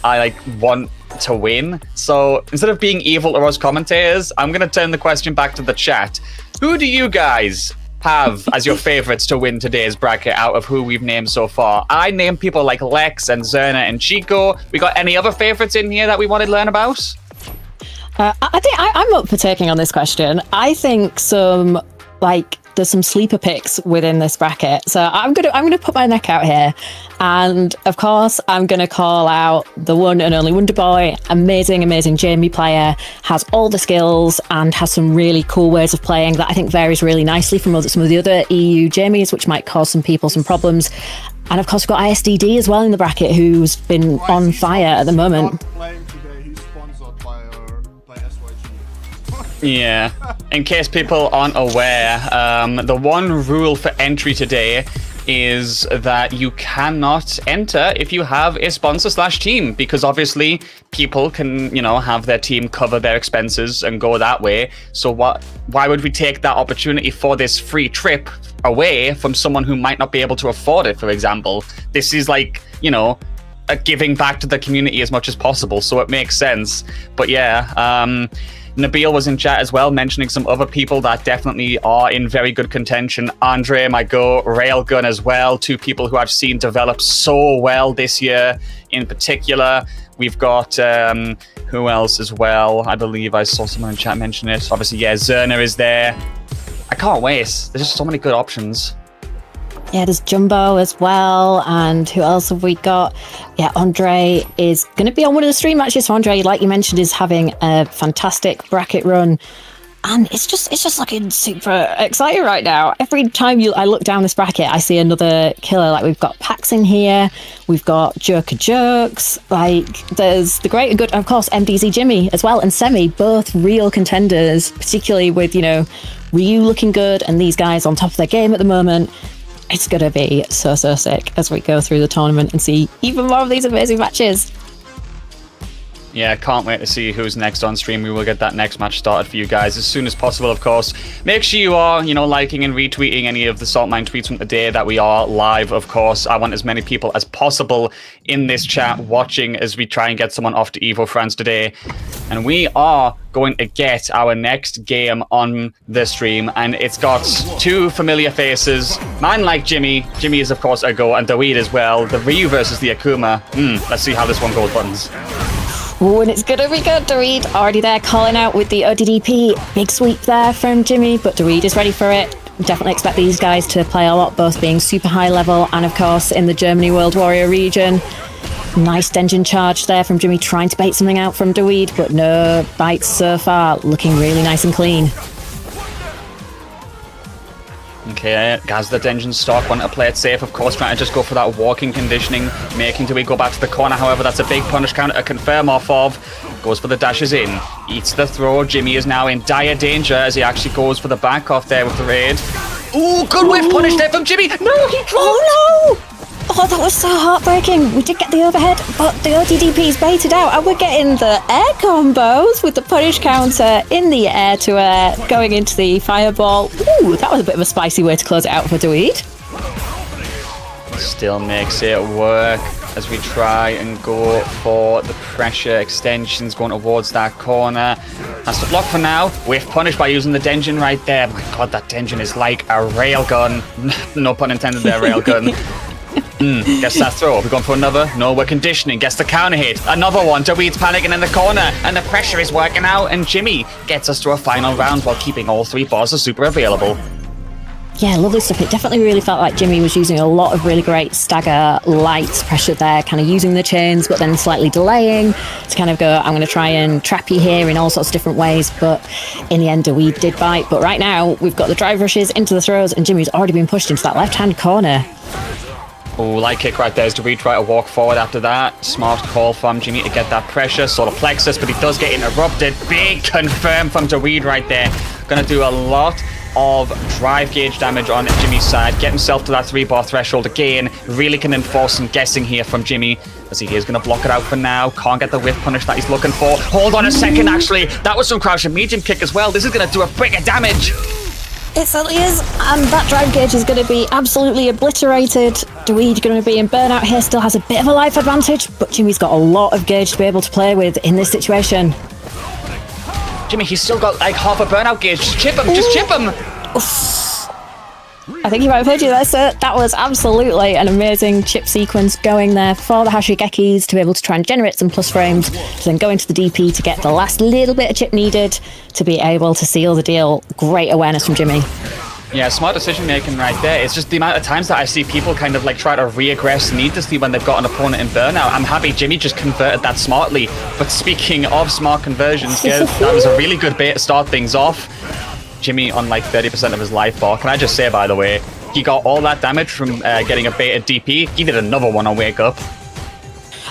I want to win. So instead of being evil to us commentators, I'm going to turn the question back to the chat. Who do you guys have as your favorites to win today's bracket out of who we've named so far? I named people like Lex and Zerna and Chico. We got any other favorites in here that we want to learn about? I think I'm up for taking on this question. I think there's some sleeper picks within this bracket. So I'm gonna put my neck out here, and of course I'm gonna call out the one and only Wonder Boy. Amazing Jamie player, has all the skills and has some really cool ways of playing that I think varies really nicely from some of the other EU Jamies, which might cause some people some problems. And of course we've got ISDD as well in the bracket, who's been on fire at the moment. Playing today, he's sponsored by SYG. Yeah, in case people aren't aware, the one rule for entry today is that you cannot enter if you have a sponsor/team, because obviously people can, have their team cover their expenses and go that way. So why would we take that opportunity for this free trip away from someone who might not be able to afford it, for example? This is like, a giving back to the community as much as possible, so it makes sense. But yeah, Nabil was in chat as well, mentioning some other people that definitely are in very good contention. Andre, my go, Railgun as well. Two people who I've seen develop so well this year in particular. We've got, who else as well? I believe I saw someone in chat mention it. Obviously, yeah, Zerna is there. I can't wait. There's just so many good options. Yeah, there's Jumbo as well, and who else have we got? Yeah, Andre is going to be on one of the stream matches. So Andre, like you mentioned, is having a fantastic bracket run, and it's just looking super exciting right now. Every time I look down this bracket, I see another killer. Like, we've got Pax in here, we've got Jerker Jerks, like there's the great and good, of course, MDZ Jimmy as well, and Semi, both real contenders, particularly with Ryu looking good and these guys on top of their game at the moment. It's going to be so sick as we go through the tournament and see even more of these amazing matches. Yeah, can't wait to see who's next on stream. We will get that next match started for you guys as soon as possible, of course. Make sure you are, liking and retweeting any of the Saltmine tweets from the day that we are live, of course. I want as many people as possible in this chat watching as we try and get someone off to EVO France today. And we are going to get our next game on the stream, and it's got two familiar faces. Man like Jimmy. Jimmy is, of course, a go, and Daweed as well. The Ryu versus the Akuma. Let's see how this one goes, Buttons. Oh, and it's going to be good. Daweed already there calling out with the ODDP. Big sweep there from Jimmy, but Daweed is ready for it. Definitely expect these guys to play a lot, both being super high level and, of course, in the Germany World Warrior region. Nice Denjin charge there from Jimmy, trying to bait something out from Daweed, but no bites so far. Looking really nice and clean. Okay, Gaz the Denjin stock, wanting to play it safe, of course, trying to just go for that walking conditioning, making Daweed go back to the corner. However, that's a big punish counter to confirm off of. Goes for the dashes in, eats the throw. Jimmy is now in dire danger as he actually goes for the back off there with the raid. Ooh, good whiff punish there from Jimmy. No, he dropped. Oh no! Oh, that was so heartbreaking. We did get the overhead, but the ODDP's baited out, and we're getting the air combos with the punish counter in the air to air, going into the fireball. Ooh, that was a bit of a spicy way to close it out for Daweed. Still makes it work as we try and go for the pressure extensions going towards that corner. Has to block for now. Whiff punish by using the Denjin right there. My god, that Denjin is like a railgun. No pun intended there, railgun. Gets that throw. We're going for another. No, we're conditioning. Gets the counter hit. Another one. Daweed's panicking in the corner, and the pressure is working out. And Jimmy gets us to a final round while keeping all 3 bars of super available. Yeah, lovely stuff. It definitely really felt like Jimmy was using a lot of really great stagger light pressure there, kind of using the chains, but then slightly delaying to kind of go, I'm going to try and trap you here in all sorts of different ways. But in the end, we did bite. But right now, we've got the drive rushes into the throws, and Jimmy's already been pushed into that left-hand corner. Oh, light kick right there as Juri try to walk forward after that. Smart call from Jimmy to get that pressure. Solar plexus, but he does get interrupted. Big confirm from Juri right there. Gonna do a lot of drive gauge damage on Jimmy's side. Get himself to that 3-bar threshold again. Really can enforce some guessing here from Jimmy, as he is going to block it out for now. Can't get the whiff punish that he's looking for. Hold on a second, actually. That was some crouch and medium kick as well. This is going to do a bigger damage. It certainly is, and that drive gauge is going to be absolutely obliterated. Daweed going to be in burnout here, still has a bit of a life advantage, but Jimmy's got a lot of gauge to be able to play with in this situation. Jimmy, he's still got like half a burnout gauge. Just chip him, just chip him! I think you might have heard you there, sir. That was absolutely an amazing chip sequence going there for the Hashigekis to be able to try and generate some plus frames, to then go into the DP to get the last little bit of chip needed to be able to seal the deal. Great awareness from Jimmy. Yeah, smart decision making right there. It's just the amount of times that I see people kind of like try to re-aggress needlessly when they've got an opponent in burnout. I'm happy Jimmy just converted that smartly. But speaking of smart conversions, yeah, that was a really good bait to start things off. Jimmy on like 30% of his life bar. Can I just say, by the way, he got all that damage from getting a baited DP. He did another one on Wake Up.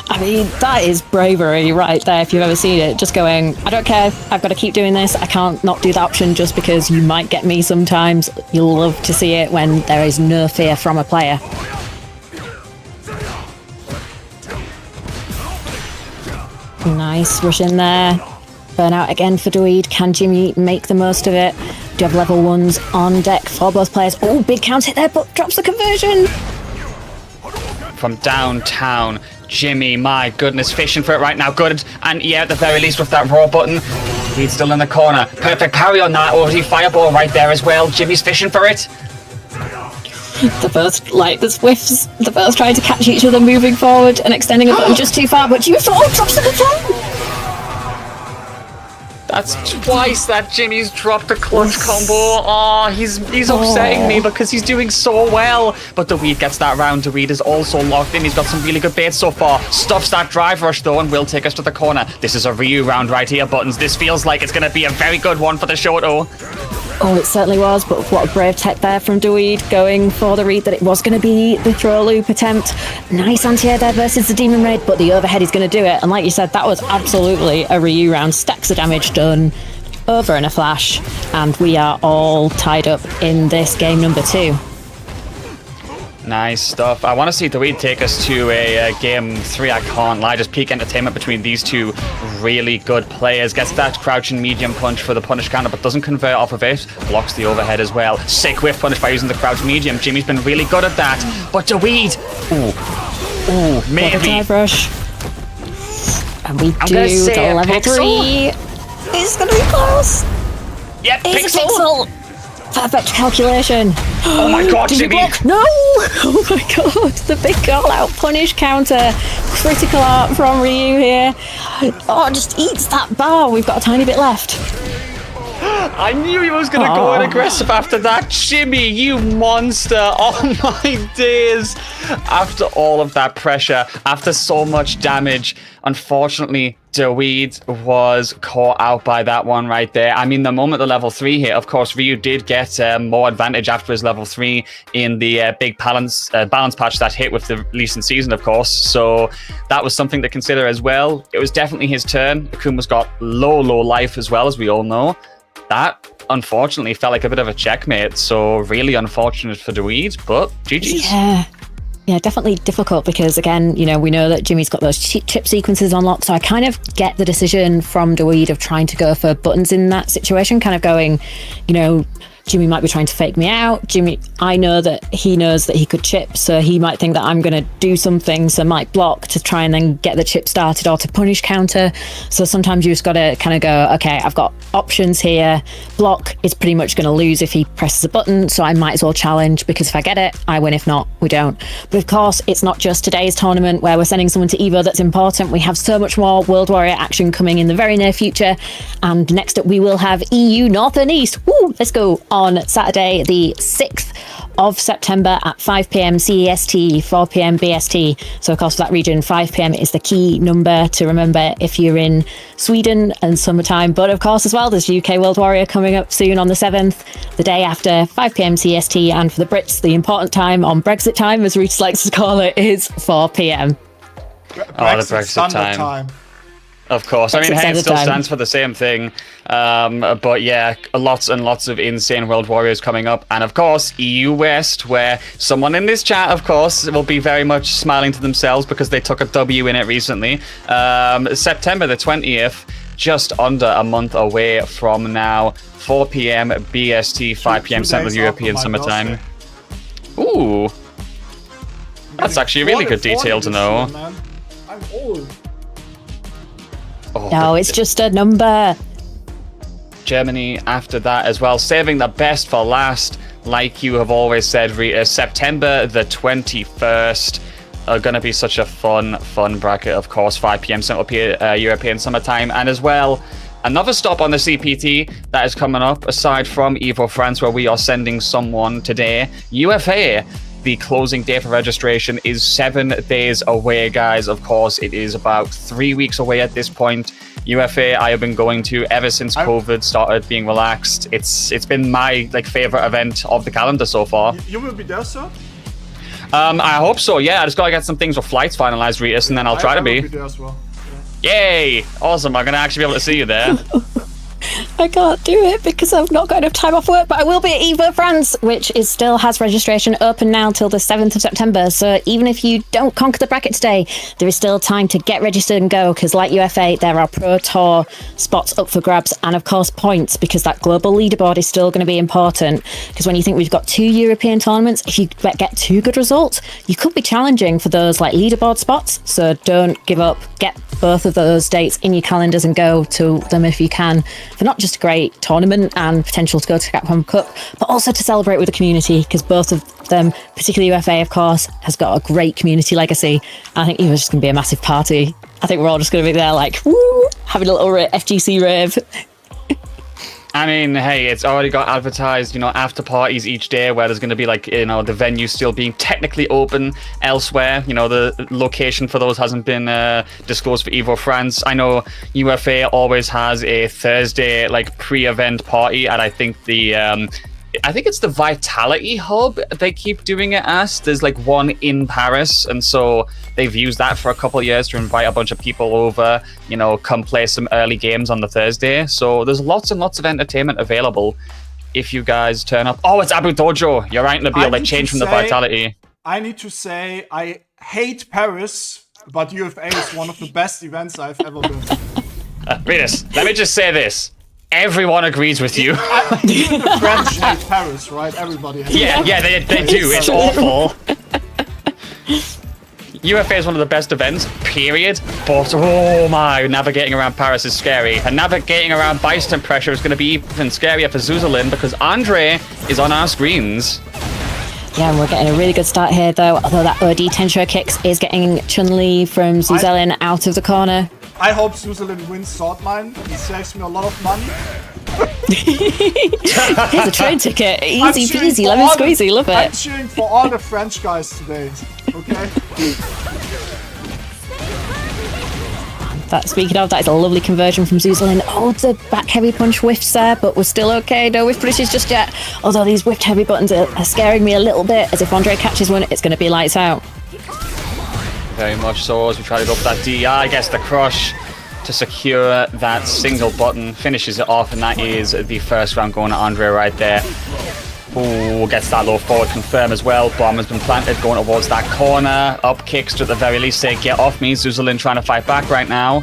I mean, that is bravery right there if you've ever seen it. Just going, I don't care, I've got to keep doing this. I can't not do the option just because you might get me sometimes. You'll love to see it when there is no fear from a player. Nice rush in there. Burnout again for Daweed. Can Jimmy make the most of it? Do you have level 1s on deck for both players? Oh, big count hit there, but drops the conversion. From downtown, Jimmy, my goodness, fishing for it right now. Good, and yeah, at the very least with that raw button. He's still in the corner. Perfect parry on that. Already fireball right there as well. Jimmy's fishing for it. The both, like, the Swifts, the both trying to catch each other moving forward and extending a button just too far, but Jimmy drops to the front. That's twice that Jimmy's dropped a clutch combo. Oh, he's upsetting me because he's doing so well. But Daweed gets that round. Daweed is also locked in. He's got some really good baits so far. Stuffs that drive rush though and will take us to the corner. This is a Ryu round right here, Buttons. This feels like it's going to be a very good one for the Shoto. Oh, it certainly was, but what a brave tech there from Daweed, going for the read that it was going to be the throw loop attempt. Nice anti-air there versus the Demon Raid, but the overhead is going to do it. And like you said, that was absolutely a Ryu round. Stacks of damage done, over in a flash, and we are all tied up in this game number 2. Nice stuff. I want to see Daweed take us to a game 3. I can't lie. Just peak entertainment between these two really good players. Gets that crouching medium punch for the punish counter, but doesn't convert off of it. Blocks the overhead as well. Sick whiff punish by using the crouch medium. Jimmy's been really good at that. But Daweed, ooh, maybe. Dive rush. And we do the level 3. It's going to be close. Yep, it's pixel. Perfect calculation. Oh my god, Jimmy! No! Oh my god, the big call-out punish counter. Critical art from Ryu here. Oh, just eats that bar. We've got a tiny bit left. I knew he was going to go in aggressive after that. Jimmy, you monster. Oh my days. After all of that pressure, after so much damage, unfortunately, Daweed was caught out by that one right there. I mean, the moment the level 3 hit, of course, Ryu did get more advantage after his level 3 in the big balance patch that hit with the recent season, of course. So that was something to consider as well. It was definitely his turn. Akuma's got low life as well, as we all know. That, unfortunately, felt like a bit of a checkmate. So really unfortunate for Daweed, but GG's. Yeah, definitely difficult because, again, you know, we know that Jimmy's got those chip sequences unlocked, so I kind of get the decision from Daweed of trying to go for buttons in that situation, kind of going, you know, Jimmy might be trying to fake me out. I know that he knows that he could chip, so he might think that I'm going to do something, so might block to try and then get the chip started or to punish counter. So sometimes you just got to kind of go, okay, I've got options here. Block is pretty much going to lose if he presses a button, so I might as well challenge, because if I get it, I win. If not, we don't. But of course, it's not just today's tournament where we're sending someone to EVO that's important. We have so much more World Warrior action coming in the very near future. And next up, we will have EU North and East. Woo, let's go. On Saturday, the 6th of September at 5 p.m. CEST, 4 p.m. BST. So, of course, for that region, 5 p.m. is the key number to remember if you're in Sweden and summertime. But, of course, as well, there's UK World Warrior coming up soon on the 7th, the day after, 5 p.m. CST. And for the Brits, the important time on Brexit time, as Reach likes to call it, is 4 p.m. The Brexit time. Of course. I mean, hey, it still stands for the same thing. But yeah, lots and lots of insane World Warriors coming up. And of course, EU West, where someone in this chat, of course, will be very much smiling to themselves because they took a W in it recently. September the 20th, just under a month away from now. 4 p.m. BST, 5 p.m. Central European Summertime. Ooh. That's actually a really good detail to know. Man. I'm old. Oh, No, it's just a number. Germany after that as well, saving the best for last, like you have always said, Rita. September the 21st are going to be such a fun bracket, of course. 5 p.m. Central European Summertime, and as well, another stop on the CPT that is coming up, aside from EVO France, where we are sending someone today. UFA. The closing day for registration is 7 days away, guys. Of course, it is about 3 weeks away at this point. UFA, I have been going to ever since COVID started being relaxed. It's been my favorite event of the calendar so far. You will be there, sir? I hope so. Yeah, I just gotta get some things with flights finalized, Ritus, and then I'll try to be. I will be there as well. Yeah. Yay! Awesome. I'm gonna actually be able to see you there. I can't do it because I've not got enough time off work, but I will be at EVO France, which still has registration open now till the 7th of September. So even if you don't conquer the bracket today, there is still time to get registered and go, because like UFA, there are Pro Tour spots up for grabs, and of course points, because that global leaderboard is still going to be important. Because when you think we've got 2 European tournaments, if you get 2 good results, you could be challenging for those leaderboard spots. So don't give up. Get both of those dates in your calendars and go to them if you can, for not just a great tournament and potential to go to Capcom Cup, but also to celebrate with the community, because both of them, particularly UFA, of course, has got a great community legacy. I think it was just going to be a massive party. I think we're all just going to be there woo, having a little FGC rave. I mean, hey, it's already got advertised, after parties each day where there's going to be the venue still being technically open elsewhere. The location for those hasn't been disclosed for EVO France. I know UFA always has a Thursday pre-event party, and I think it's the Vitality Hub they keep doing it as. There's one in Paris, and so they've used that for a couple of years to invite a bunch of people over, come play some early games on the Thursday. So there's lots and lots of entertainment available if you guys turn up. Oh, it's Abu Dojo. You're right, Nabil. They changed from the Vitality. I need to say, I hate Paris, but UFA is one of the best events I've ever been to. Venus, let me just say this. Everyone agrees with you. Even the French hate Paris, right? Everybody hates Paris. Yeah, they do. It's awful. UFA is one of the best events, period. But, oh my, navigating around Paris is scary. And navigating around Bison pressure is going to be even scarier for Zuzalin, because Andre is on our screens. Yeah, and we're getting a really good start here, though. Although that OD Tensho kicks is getting Chun-Li from Zuzalin out of the corner. I hope Zuzalin wins Saltmine. He saves me a lot of money. Here's a train ticket. Easy peasy, lemon squeezy. Love it. I'm cheering for all the French guys today. Okay? Speaking of, that is a lovely conversion from Zuzalin. Oh, the back heavy punch whiffs there, but we're still okay. No whiff punishes just yet. Although these whiffed heavy buttons are scaring me a little bit, as if Andre catches one, it's going to be lights out. Very much so, as we try to go for that DI, gets the crush to secure that single button, finishes it off, and that is the first round going to Andre right there. Ooh, gets that low forward confirm as well. Bomb has been planted, going towards that corner. Up kicks to at the very least say, get off me. Zuzalin trying to fight back right now.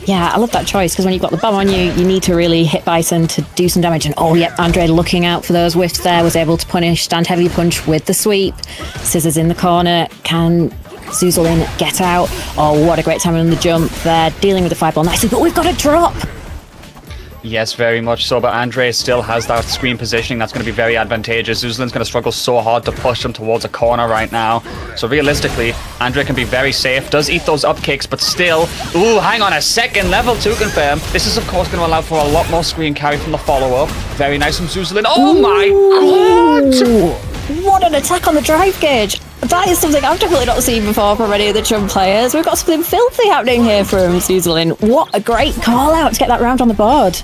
Yeah, I love that choice because when you've got the bomb on you, you need to really hit Bison to do some damage. And oh, yep, Andre looking out for those whiffs there, was able to punish stand heavy punch with the sweep. Scissors in the corner. Can Zuzulin get out? Oh, what a great time on the jump there, dealing with the fireball nicely. But we've got a drop. Yes, very much so, but Andre still has that screen positioning that's going to be very advantageous. Zuzulin's going to struggle so hard to push him towards a corner right now. So realistically, Andre can be very safe, does eat those up kicks, but still... Ooh, hang on a second, level 2 confirm. This is, of course, going to allow for a lot more screen carry from the follow-up. Very nice from Zuzulin. Oh my god! What an attack on the drive gauge. That is something I've definitely not seen before from any of the Chun players. We've got something filthy happening here from Zuzulin. What a great call-out to get that round on the board.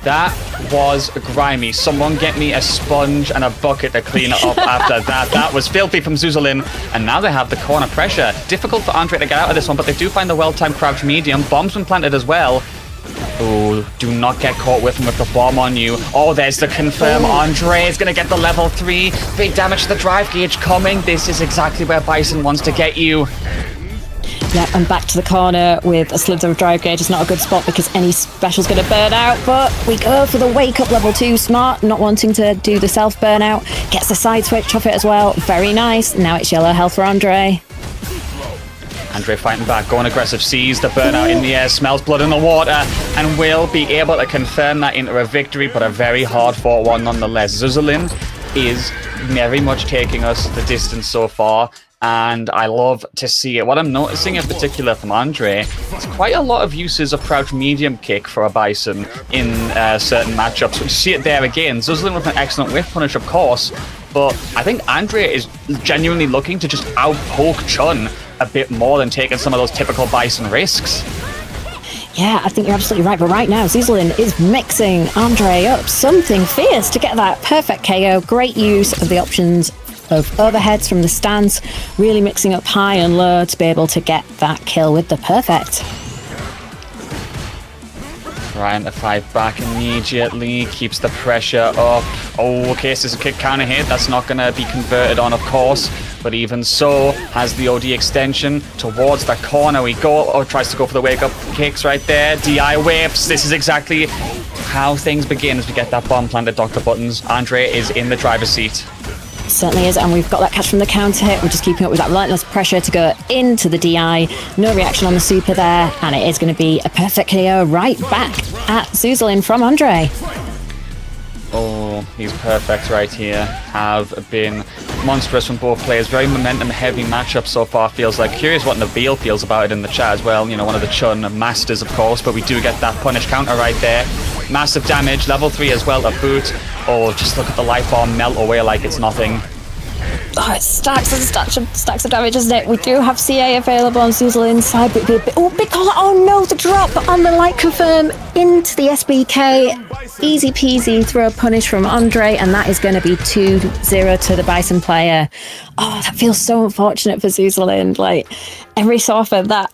That was grimy. Someone get me a sponge and a bucket to clean it up after that. That was filthy from Zuzulin. And now they have the corner pressure. Difficult for Andre to get out of this one, but they do find the well-timed crouch medium. Bomb's been planted as well. Oh, do not get caught with him with the bomb on you. Oh, there's the confirm. Andre is going to get the level 3. Big damage to the drive gauge coming. This is exactly where Bison wants to get you. Yep, and back to the corner with a slither of drive gauge. It's not a good spot because any special's going to burn out, but we go for the wake up level 2. Smart, not wanting to do the self burnout. Gets the side switch off it as well. Very nice. Now it's yellow health for Andre. Andre fighting back, going aggressive, sees the burnout in the air, smells blood in the water, and will be able to confirm that into a victory, but a very hard-fought one nonetheless. Zuzulin is very much taking us the distance so far, and I love to see it. What I'm noticing in particular from Andre is quite a lot of uses of crouch medium kick for a Bison in certain matchups. We see it there again. Zuzulin with an excellent whiff punish, of course, but I think Andre is genuinely looking to just out-poke Chun a bit more than taking some of those typical Bison risks. Yeah, I think you're absolutely right, but right now Zuzulin is mixing Andre up something fierce to get that perfect KO. Great use of the options of overheads from the stance, really mixing up high and low to be able to get that kill with the perfect. Trying to fight back immediately, keeps the pressure up. Oh, okay, so there's a kick counter hit. That's not going to be converted on, of course. But even so, has the OD extension towards the corner. We go, or tries to go for the wake-up kicks right there. DI whips. This is exactly how things begin as we get that bomb planted, Dr. Buttons. Andre is in the driver's seat. Certainly is, and we've got that catch from the counter hit. We're just keeping up with that relentless pressure to go into the DI. No reaction on the super there, and it is going to be a perfect KO right back at Zuzulin from Andre. Oh, he's perfect right here. Have been monstrous from both players. Very momentum-heavy matchup so far, feels like. Curious what Nabil feels about it in the chat as well. You know, one of the Chun masters, of course, but we do get that punish counter right there. Massive damage, level 3 as well to boot. Oh, just look at the life bar melt away like it's nothing. Oh, it's stacks and stacks of damage, isn't it? We do have CA available on Zuzulin's side, but big call. Oh no, the drop on the light confirm into the SBK. Easy peasy throw punish from Andre, and that is going to be 2-0 to the Bison player. Oh, that feels so unfortunate for Zuzulin. Like, every so often that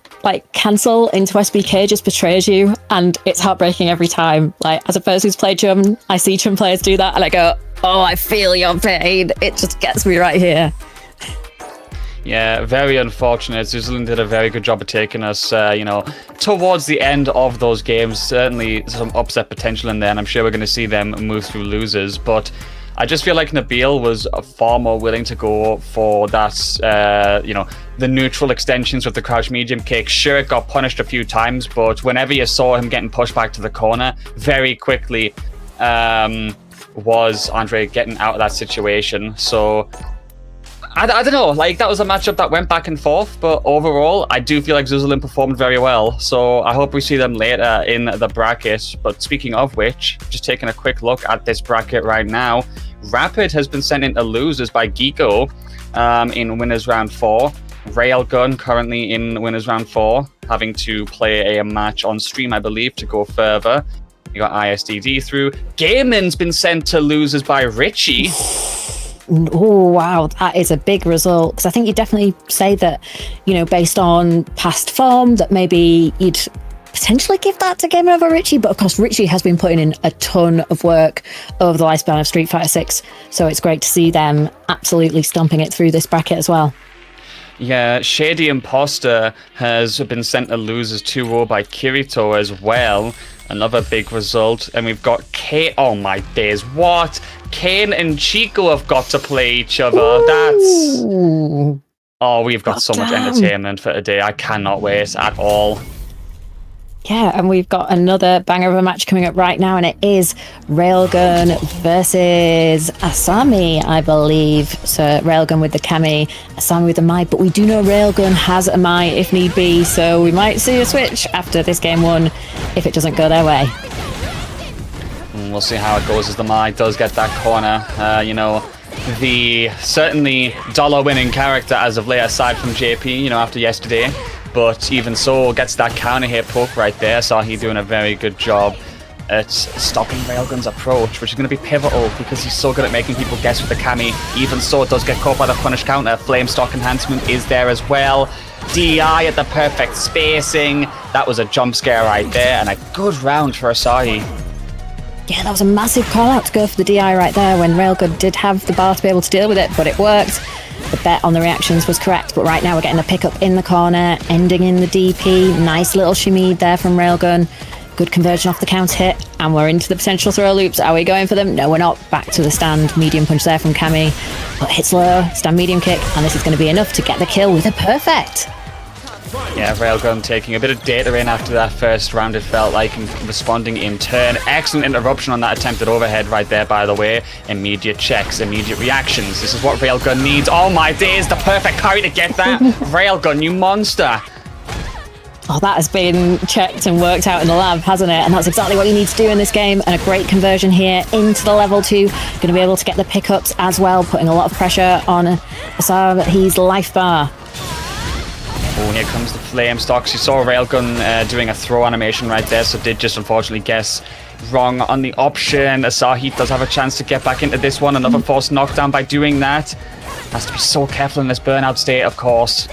cancel into SBK just betrays you, and it's heartbreaking every time. Like, as a person who's played Chun, I see Chun players do that, and I go, oh, I feel your pain. It just gets me right here. Yeah, very unfortunate. Zuzulin did a very good job of taking us, towards the end of those games. Certainly some upset potential in there, and I'm sure we're going to see them move through losers. But I just feel like Nabil was far more willing to go for that, the neutral extensions with the crouch medium kick. Sure, it got punished a few times, but whenever you saw him getting pushed back to the corner, very quickly was Andre getting out of that situation. So I don't know, that was a matchup that went back and forth, but overall I do feel like Zuzulin performed very well, so I hope we see them later in the bracket. But speaking of which, just taking a quick look at this bracket right now, Rapid has been sent into losers by Geeko in winners round 4. Railgun currently in winners round 4, having to play a match on stream, I believe, to go further. You got ISDD through. Gaiman's been sent to losers by Richie. Oh, wow, that is a big result. Because I think you'd definitely say that, based on past form, that maybe you'd potentially give that to Gaiman over Richie. But of course, Richie has been putting in a ton of work over the lifespan of Street Fighter 6. So it's great to see them absolutely stomping it through this bracket as well. Yeah, Shady Imposter has been sent to losers 2-0 by Kirito as well. Another big result. And we've got Kane. Oh my days, what? Kane and Chico have got to play each other. Ooh. Oh, we've got so much entertainment for today. I cannot wait at all. Yeah, and we've got another banger of a match coming up right now, and it is Railgun versus Asami, I believe. So Railgun with the Cammy, Asami with the Mai, but we do know Railgun has a Mai if need be, so we might see a switch after this game 1 if it doesn't go their way. We'll see how it goes as the Mai does get that corner. You know, the certainly dollar-winning character as of late, aside from JP, you know, after yesterday. But even so, gets that counter hit poke right there. Saw he doing a very good job at stopping Railgun's approach, which is going to be pivotal because he's so good at making people guess with the Cammy. Even so, it does get caught by the punish counter. Flame stock enhancement is there as well. DI at the perfect spacing. That was a jump scare right there, and a good round for Asahi. Yeah, that was a massive call out to go for the DI right there when Railgun did have the bar to be able to deal with it, but it worked. The bet on the reactions was correct, but right now we're getting a pickup in the corner, ending in the DP. Nice little shimmy there from Railgun. Good conversion off the counter hit, and we're into the potential throw loops. Are we going for them? No, we're not. Back to the stand. Medium punch there from Cammy, but hits low, stand medium kick, and this is going to be enough to get the kill with a perfect. Yeah, Railgun taking a bit of data in after that first round, it felt like, and responding in turn. Excellent interruption on that attempted overhead right there, by the way. Immediate checks, immediate reactions. This is what Railgun needs. Oh my days, the perfect parry to get that. Railgun, you monster. Oh, that has been checked and worked out in the lab, hasn't it? And that's exactly what you need to do in this game. And a great conversion here into the level 2. Going to be able to get the pickups as well, putting a lot of pressure on Asahi's life bar. Oh, here comes the flame stocks. You saw Railgun doing a throw animation right there, so did just unfortunately guess wrong on the option. Asahi does have a chance to get back into this one. Another forced knockdown by doing that. Has to be so careful in this burnout state, of course.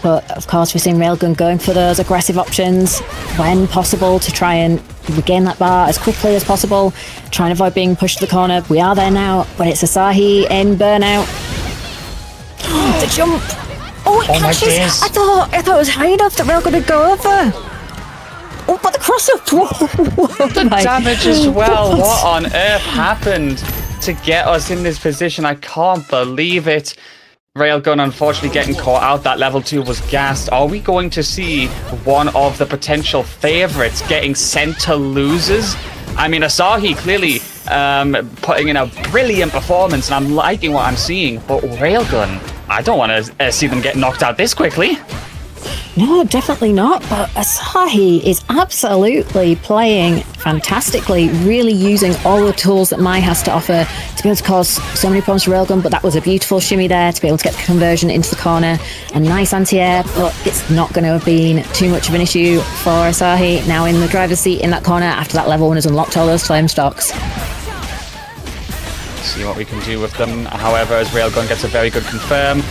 But of course, we've seen Railgun going for those aggressive options when possible to try and regain that bar as quickly as possible. Try and avoid being pushed to the corner. We are there now, but it's Asahi in burnout. The jump. Oh, it catches. I thought it was high enough that Railgun would go over. Oh, but the cross-up. The damage as well. What on earth happened to get us in this position? I can't believe it. Railgun unfortunately getting caught out. That level 2 was gassed. Are we going to see one of the potential favorites getting sent to losers? I mean, Asahi clearly putting in a brilliant performance, and I'm liking what I'm seeing, but Railgun, I don't want to see them get knocked out this quickly. No, definitely not. But Asahi is absolutely playing fantastically, really using all the tools that Mai has to offer to be able to cause so many problems for Railgun. But that was a beautiful shimmy there to be able to get the conversion into the corner. A nice anti-air, but it's not going to have been too much of an issue for Asahi. Now in the driver's seat in that corner after that level 1 has unlocked all those flame stocks. See what we can do with them. However, as Railgun gets a very good confirm,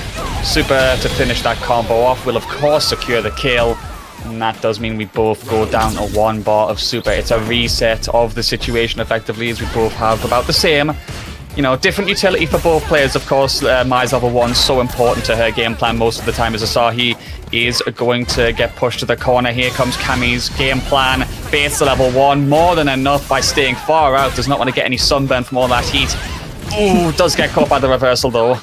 Super to finish that combo off will of course secure the kill, and that does mean we both go down to 1 bar of Super. It's a reset of the situation effectively, as we both have about the same. You know, different utility for both players, of course. Mai's level 1 so important to her game plan most of the time, as Asahi is going to get pushed to the corner. Here comes Cammy's game plan. Baits the level 1 more than enough by staying far out. Does not want to get any sunburn from all that heat. Ooh, does get caught by the reversal though.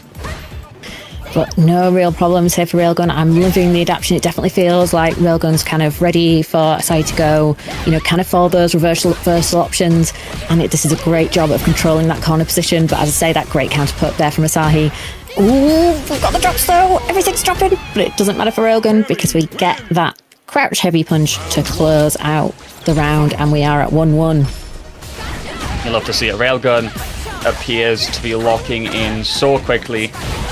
But no real problems here for Railgun. I'm loving the adaptation. It definitely feels like Railgun's kind of ready for Asahi to go, you know, kind of follow those reversal options. And this is a great job of controlling that corner position. But as I say, that great counter put there from Asahi. Ooh, we've got the drops though. Everything's dropping. But it doesn't matter for Railgun because we get that crouch heavy punch to close out the round. And we are at 1-1. You love to see it. Railgun appears to be locking in so quickly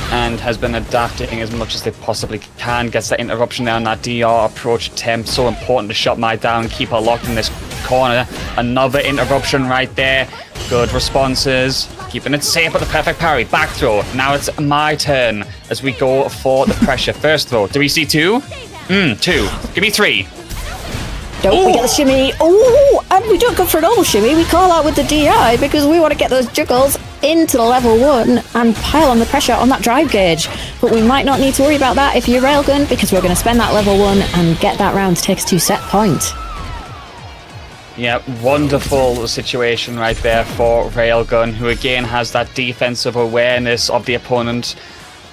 and has been adapting as much as they possibly can. Gets that interruption there on that DR approach attempt. So important to shut Mai down, keep her locked in this corner. Another interruption right there. Good responses, keeping it safe with the perfect parry. Back throw. Now it's my turn as we go for the pressure. First throw. Do we see 2? 2. Give me 3. Don't we get the shimmy? Oh, and we don't go for a normal shimmy. We call out with the DI because we want to get those juggles into the level 1 and pile on the pressure on that drive gauge. But we might not need to worry about that if you're Railgun, because we're going to spend that level 1 and get that round to take us to set point. Yeah, wonderful situation right there for Railgun, who again has that defensive awareness of the opponent.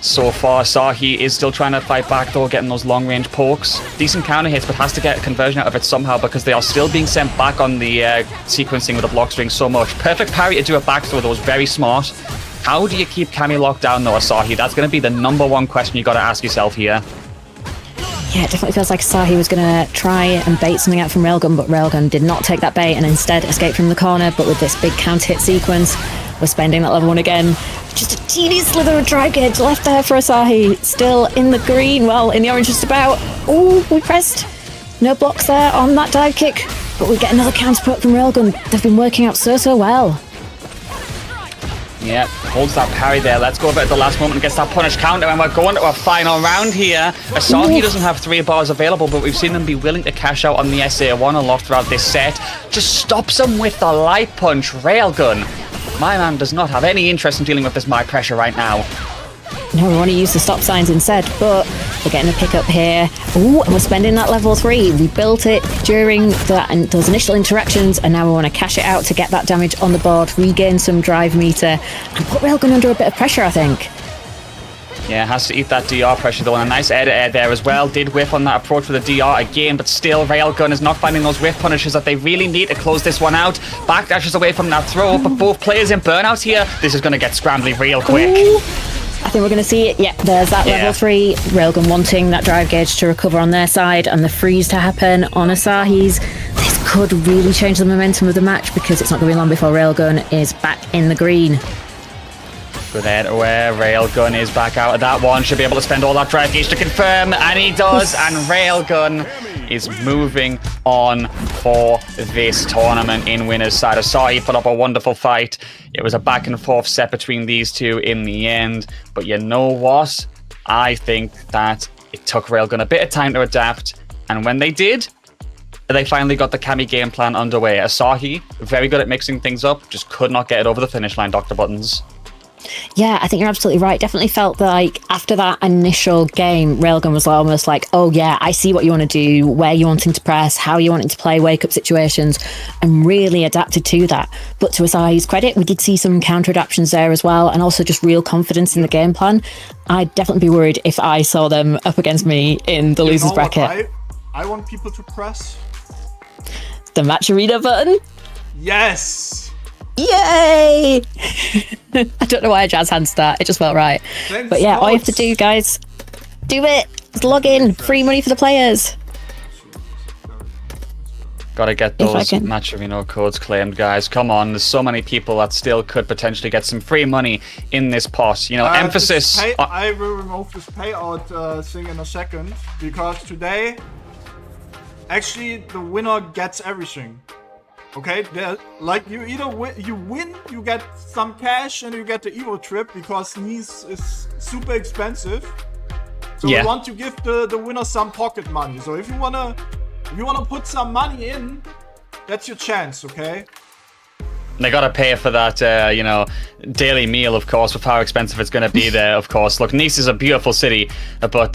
So far, Sahi is still trying to fight back though, getting those long-range pokes. Decent counter hits, but has to get conversion out of it somehow because they are still being sent back on the sequencing with the block string so much. Perfect parry to do a back throw, though, was very smart. How do you keep Cammy locked down though, Asahi? That's going to be the #1 question you got to ask yourself here. Yeah, it definitely feels like Asahi was going to try and bait something out from Railgun, but Railgun did not take that bait and instead escaped from the corner. But with this big counter hit sequence, we're spending that level 1 again. Just a teeny slither of drive gauge left there for Asahi. Still in the green, well, in the orange just about. Oh, we pressed. No blocks there on that dive kick, but we get another counter poke from Railgun. They've been working out so well. Yeah, holds that parry there. Let's go over at the last moment and gets that punish counter, and we're going to a final round here. Asahi doesn't have 3 bars available, but we've seen them be willing to cash out on the SA1 a lot throughout this set. Just stops him with the light punch. Railgun, my man does not have any interest in dealing with this my pressure right now. No, we want to use the stop signs instead, but we're getting a pick up here. Ooh, and we're spending that level 3. We built it during those initial interactions, and now we want to cash it out to get that damage on the board, regain some drive meter, and put Railgun under a bit of pressure, I think. Yeah, has to eat that DR pressure though, and a nice air there as well. Did whiff on that approach with the DR again, but still Railgun is not finding those whiff punishes that they really need to close this one out. Backdashes away from that throw, but both players in burnout here. This is going to get scrambly real quick. Ooh. I think we're going to see it. Yeah, there's that level 3. Railgun wanting that drive gauge to recover on their side and the freeze to happen on Asahi's. This could really change the momentum of the match because it's not going to be long before Railgun is back in the green. Good head where Railgun is back out of that one. Should be able to spend all that drive gauge to confirm, and he does. And Railgun is moving on for this tournament in winner's side. Asahi put up a wonderful fight. It was a back and forth set between these two in the end. But you know what? I think that it took Railgun a bit of time to adapt. And when they did, they finally got the Cammy game plan underway. Asahi, very good at mixing things up, just could not get it over the finish line, Dr. Buttons. Yeah, I think you're absolutely right. Definitely felt like after that initial game, Railgun was almost like, oh yeah, I see what you want to do, where you're wanting to press, how you're wanting to play wake-up situations, and really adapted to that. But to Asahi's credit, we did see some counter-adaptions there as well, and also just real confidence in the game plan. I'd definitely be worried if I saw them up against me in the losers bracket. I want people to press the match arena button. Yes! Yay! I don't know why I jazz hands that. It just felt right. But yeah, all you have to do, guys, do it. Just log in. Free money for the players. Gotta get those match arena codes claimed, guys. Come on, there's so many people that still could potentially get some free money in this pot. You know, emphasis. I will remove this payout thing in a second because today, actually, the winner gets everything. Okay, like you either win, you get some cash, and you get the EVO trip because Nice is super expensive. So we want to give the winner some pocket money. So if you wanna put some money in, that's your chance. Okay. They gotta pay for that, you know, daily meal, of course, with how expensive it's gonna be there, of course. Look, Nice is a beautiful city, but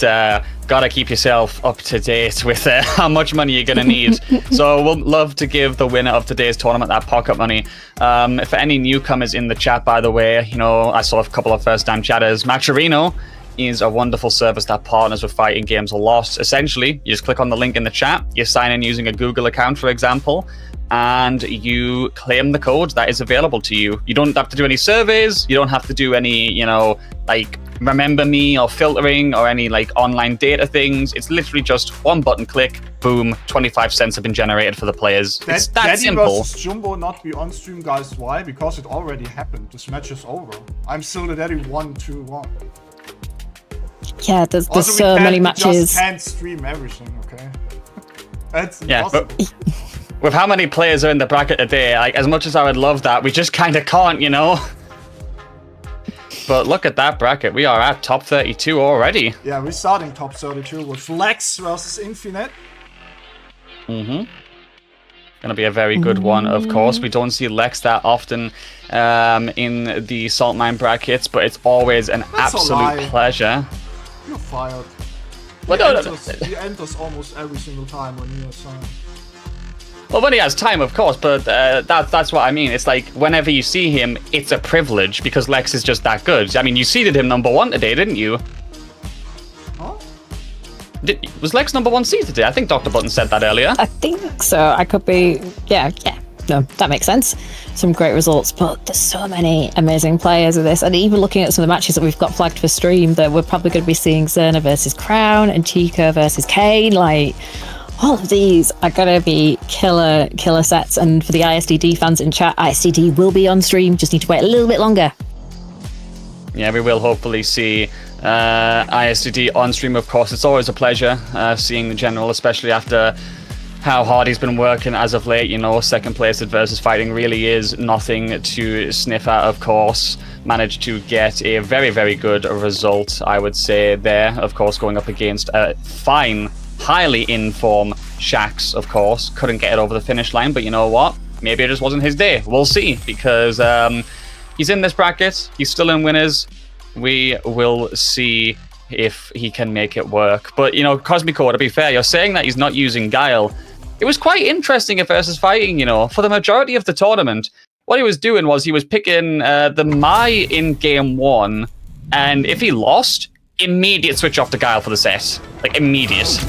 gotta keep yourself up to date with how much money you're gonna need. So we'll love to give the winner of today's tournament that pocket money. For any newcomers in the chat, by the way, you know, I saw a couple of first-time chatters. Matcherino is a wonderful service that partners with fighting games a lot. Essentially, you just click on the link in the chat, you sign in using a Google account, for example, and you claim the code that is available to you. You don't have to do any surveys. You don't have to do any, you know, like remember me or filtering or any like online data things. It's literally just one button click, boom, 25 cents have been generated for the players. It's that Daddy simple. versus Jumbo not be on stream, guys. Why? Because it already happened. This match is over. I'm still the Daddy 1-2-1. Yeah, there's Also, so many matches. We just can't stream everything, okay? That's impossible. But with how many players are in the bracket today, like, as much as I would love that, we just kind of can't, you know? But look at that bracket. We are at top 32 already. Yeah, we're starting top 32 with Lex versus Infinite. Gonna be a very good one, of course. We don't see Lex that often in the Saltmine brackets, but it's always an That's a absolute lie. pleasure. You're fired. Well, He enters almost every single time when he has time. Well, when he has time, of course, but that's what I mean. It's like, whenever you see him, it's a privilege, because Lex is just that good. I mean, you seeded him number 1 today, didn't you? Huh? Was Lex number 1 seed today? I think Dr. Button said that earlier. I think so. I could be. Yeah. No, that makes sense. Some great results, but there's so many amazing players of this. And even looking at some of the matches that we've got flagged for stream, that we're probably going to be seeing Zerna versus Crown and Chica versus Kane. Like, all of these are going to be killer sets. And for the ISDD fans in chat, ISDD will be on stream. Just need to wait a little bit longer. Yeah, we will hopefully see ISDD on stream, of course. It's always a pleasure seeing the General, especially after how hard he's been working as of late. You know, second place at Versus Fighting really is nothing to sniff at, of course. Managed to get a very, very good result, I would say, there. Of course, going up against a fine, highly in form Shax, of course. Couldn't get it over the finish line, but you know what? Maybe it just wasn't his day. We'll see, because he's in this bracket. He's still in winners. We will see if he can make it work. But, you know, Cosmico, to be fair, you're saying that he's not using Guile. It was quite interesting at Versus Fighting, you know. For the majority of the tournament, what he was doing was he was picking the Mai in game 1, and if he lost, immediate switch off to Guile for the set. Like, immediate.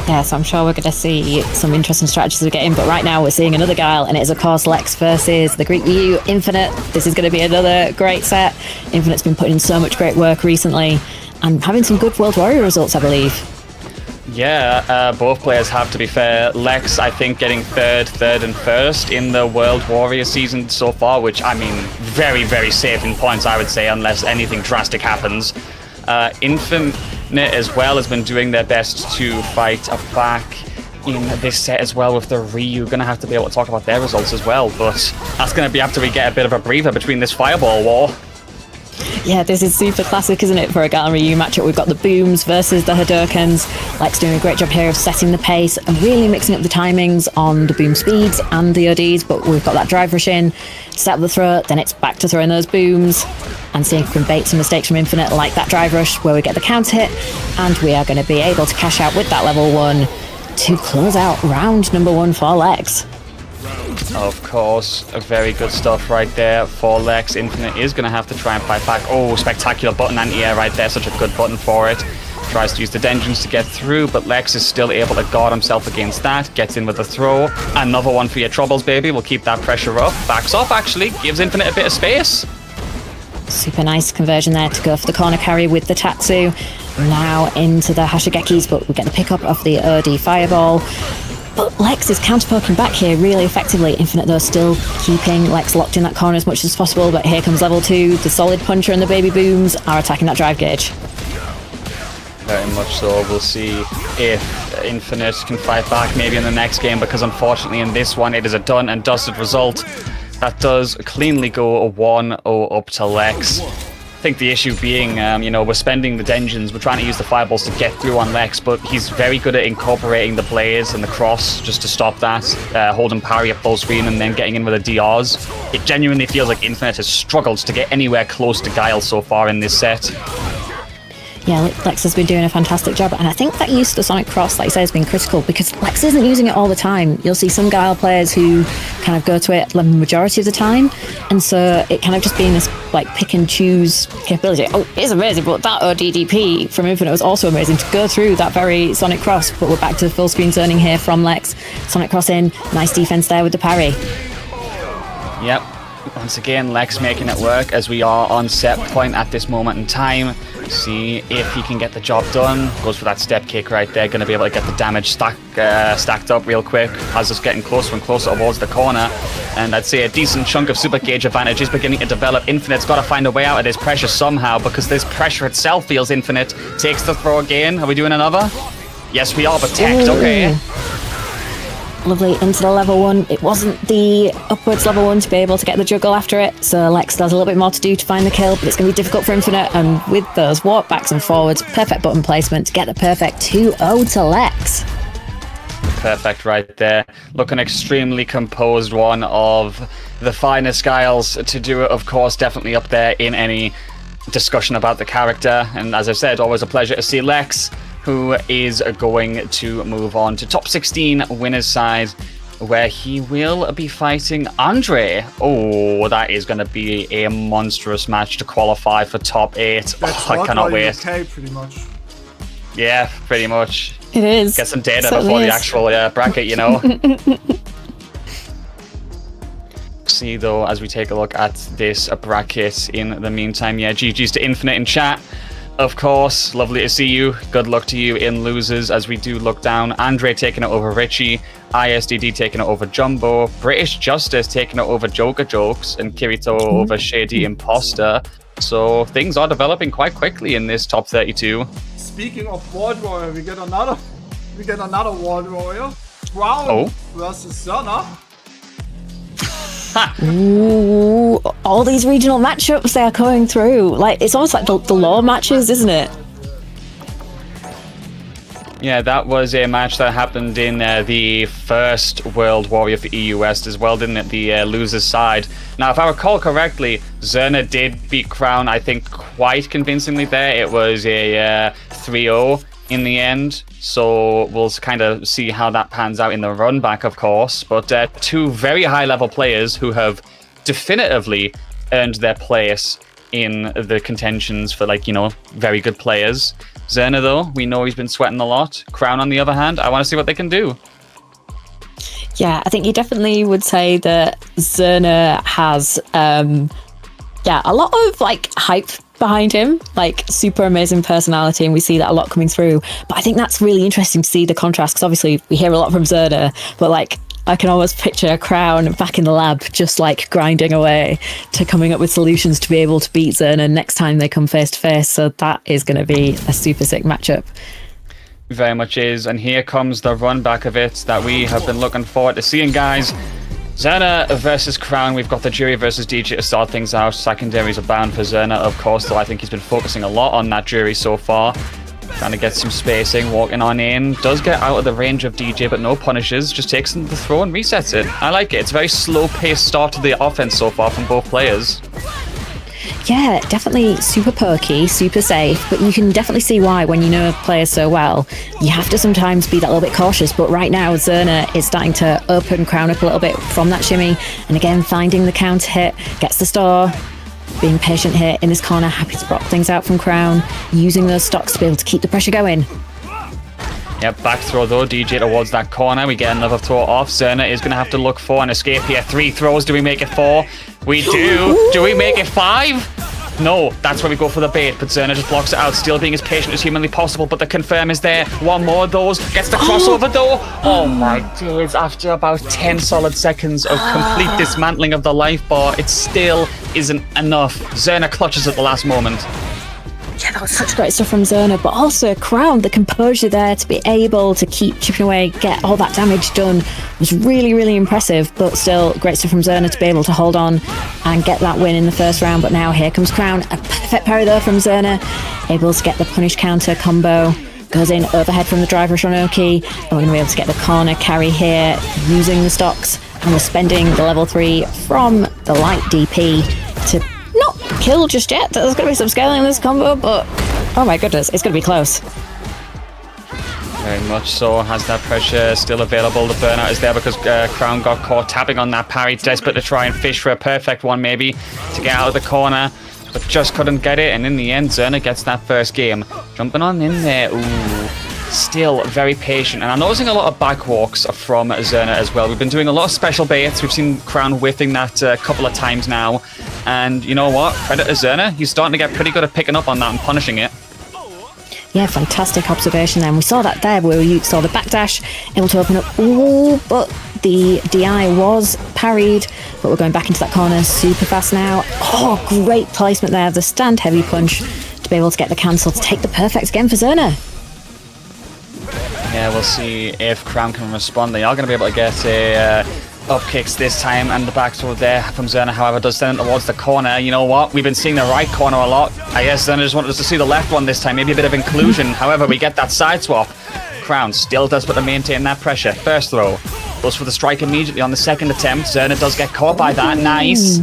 Yeah, so I'm sure we're going to see some interesting strategies we get in, but right now we're seeing another Guile, and it is, of course, Lex versus the Greek EU Infinite. This is going to be another great set. Infinite's been putting in so much great work recently, and having some good World Warrior results, I believe. Yeah, both players have, to be fair. Lex, I think, getting third and first in the World Warrior season so far, which, I mean, very, very safe in points, I would say, unless anything drastic happens. Infinite as well has been doing their best to fight back in this set as well with the Ryu. Gonna have to be able to talk about their results as well, but that's gonna be after we get a bit of a breather between this fireball war. Yeah, this is super classic, isn't it, for a Guile Ryu matchup? We've got the booms versus the Hadokens. Lex doing a great job here of setting the pace and really mixing up the timings on the boom speeds and the ODs, but we've got that drive rush in, set up the throw, then it's back to throwing those booms and seeing if we can bait some mistakes from Infinite, like that drive rush where we get the counter hit, and we are going to be able to cash out with that level 1 to close out round number 1 for Lex. Of course, very good stuff right there for Lex. Infinite is going to have to try and fight back. Oh, spectacular button anti-air right there. Such a good button for it. Tries to use the Densions to get through, but Lex is still able to guard himself against that. Gets in with a throw. Another one for your troubles, baby. We'll keep that pressure up. Backs off, actually. Gives Infinite a bit of space. Super nice conversion there to go for the corner carry with the Tatsu. Now into the Hashigekis, but we get the pickup of the OD Fireball. But Lex is counter-poking back here really effectively. Infinite, though, still keeping Lex locked in that corner as much as possible. But here comes level 2. The Solid Puncher and the Baby Booms are attacking that drive gauge. Very much so. We'll see if Infinite can fight back maybe in the next game, because unfortunately in this one it is a done and dusted result. That does cleanly go 1-0 up to Lex. I think the issue being, you know, we're spending the Densions, we're trying to use the Fireballs to get through on Lex, but he's very good at incorporating the Blaze and the Cross just to stop that, holding parry at full screen and then getting in with the DRs. It genuinely feels like Infinite has struggled to get anywhere close to Guile so far in this set. Yeah, Lex has been doing a fantastic job, and I think that use of the Sonic Cross, like you say, has been critical, because Lex isn't using it all the time. You'll see some Guile players who kind of go to it the majority of the time, and so it kind of just being this like pick and choose capability. Oh, it's amazing, but that ODDP from Infinite was also amazing to go through that very Sonic Cross. But we're back to full screen zoning here from Lex. Sonic Cross in, nice defense there with the parry. Yep. Once again, Lex making it work as we are on set point at this moment in time. See if he can get the job done. Goes for that step kick right there. Going to be able to get the damage stacked up real quick. Has us getting closer and closer towards the corner. And I'd say a decent chunk of super gauge advantage is beginning to develop. Infinite's got to find a way out of this pressure somehow, because this pressure itself feels Infinite. Takes the throw again. Are we doing another? Yes, we are, but teched. Okay. Lovely into the level 1. It wasn't the upwards level 1 to be able to get the juggle after it, so Lex does a little bit more to do to find the kill, but it's going to be difficult for Infinite, and with those walk backs and forwards, perfect button placement to get the perfect 2-0 to Lex. perfect right there. Looking extremely composed, one of the finest Guiles to do it, of course, definitely up there in any discussion about the character. And as I said, always a pleasure to see Lex, who is going to move on to top 16 winners side, where he will be fighting Andre. Oh, that is going to be a monstrous match to qualify for top 8. Oh, I cannot wait. Okay, pretty much. Yeah, pretty much. It is. Get some data So before it the is. actual bracket, you know. See, though, as we take a look at this bracket in the meantime, yeah, GG's to Infinite in chat. Of course, lovely to see you. Good luck to you in losers as we do look down. Andre taking it over Richie, ISDD taking it over Jumbo, British Justice taking it over Joker Jokes, and Kirito over Shady Imposter. So things are developing quite quickly in this top 32. Speaking of World Warrior, we get another World Warrior. Brown versus Zerna. Ooh, all these regional matchups they are coming through. Like, it's almost like the law matches, isn't it? Yeah, that was a match that happened in the first World Warrior for EU West as well, didn't it? The losers side. Now, if I recall correctly, Zerna did beat Crown, I think, quite convincingly there. It was a 3-0 in the end. So we'll kind of see how that pans out in the run back, of course. But two very high-level players who have definitively earned their place in the contentions for, like, you know, very good players. Zerna, though, we know he's been sweating a lot. Crown, on the other hand, I want to see what they can do. Yeah, I think you definitely would say that Zerna has, a lot of, like, hype behind him, like super amazing personality, and we see that a lot coming through. But I think that's really interesting to see the contrast, because obviously we hear a lot from Zerna, but like I can almost picture Crown back in the lab just like grinding away to coming up with solutions to be able to beat Zerna next time they come face to face. So that is going to be a super sick matchup. Very much is, and here comes the run back of it that we have been looking forward to seeing, guys. Zerna versus Crown. We've got the Juri versus DJ to start things out. Secondaries are bound for Zerna, of course, though I think he's been focusing a lot on that Juri so far. Trying to get some spacing, walking on in. Does get out of the range of DJ, but no punishes. Just takes the throw and resets it. I like it. It's a very slow-paced start to the offense so far from both players. Yeah, definitely super perky, super safe, but you can definitely see why when you know players so well, you have to sometimes be that little bit cautious. But right now, Zerna is starting to open Crown up a little bit from that shimmy, and again, finding the counter hit, gets the star, being patient here in this corner, happy to block things out from Crown, using those stocks to be able to keep the pressure going. Yep, back throw though, DJ towards that corner. We get another throw off. Zerna is going to have to look for an escape here. 3 throws. Do we make it 4? We do. Do we make it 5? No, that's where we go for the bait, but Zerna just blocks it out, still being as patient as humanly possible, but the confirm is there. One more of those. Gets the crossover though. Oh my days, after about 10 solid seconds of complete dismantling of the life bar, it still isn't enough. Zerna clutches at the last moment. Yeah, that was such great stuff from Zerna, but also Crown, the composure there to be able to keep chipping away, get all that damage done was really, really impressive, but still great stuff from Zerna to be able to hold on and get that win in the first round. But now here comes Crown, a perfect parry there from Zerna, able to get the punish counter combo, goes in overhead from the driver Shonoki, and we're going to be able to get the corner carry here using the stocks, and we're spending the level 3 from the light DP to not kill just yet. There's going to be some scaling in this combo, but oh my goodness, it's going to be close. Very much so. Has that pressure still available? The burnout is there because Crown got caught tapping on that parry, desperate to try and fish for a perfect one maybe to get out of the corner, but just couldn't get it, and in the end Zerna gets that first game. Jumping on in there. Ooh. Still very patient, and I'm noticing a lot of backwalks from Zerna as well. We've been doing a lot of special baits. We've seen Crown whiffing that a couple of times now, and you know what? Credit to Zerna. He's starting to get pretty good at picking up on that and punishing it. Yeah, fantastic observation there. And we saw that there where you saw the backdash, able to open up. Ooh, but the DI was parried, but we're going back into that corner super fast now. Oh, great placement there of the stand heavy punch to be able to get the cancel to take the perfect again for Zerna. Yeah, we'll see if Crown can respond. They are going to be able to get a up kicks this time, and the back throw there from Zerna, however, does send it towards the corner. You know what? We've been seeing the right corner a lot. I guess Zerna just wanted us to see the left one this time, maybe a bit of inclusion. However, we get that side swap. Crown. Still desperate to maintain that pressure. First throw. Goes for the strike immediately on the second attempt. Zerna does get caught by that. Nice.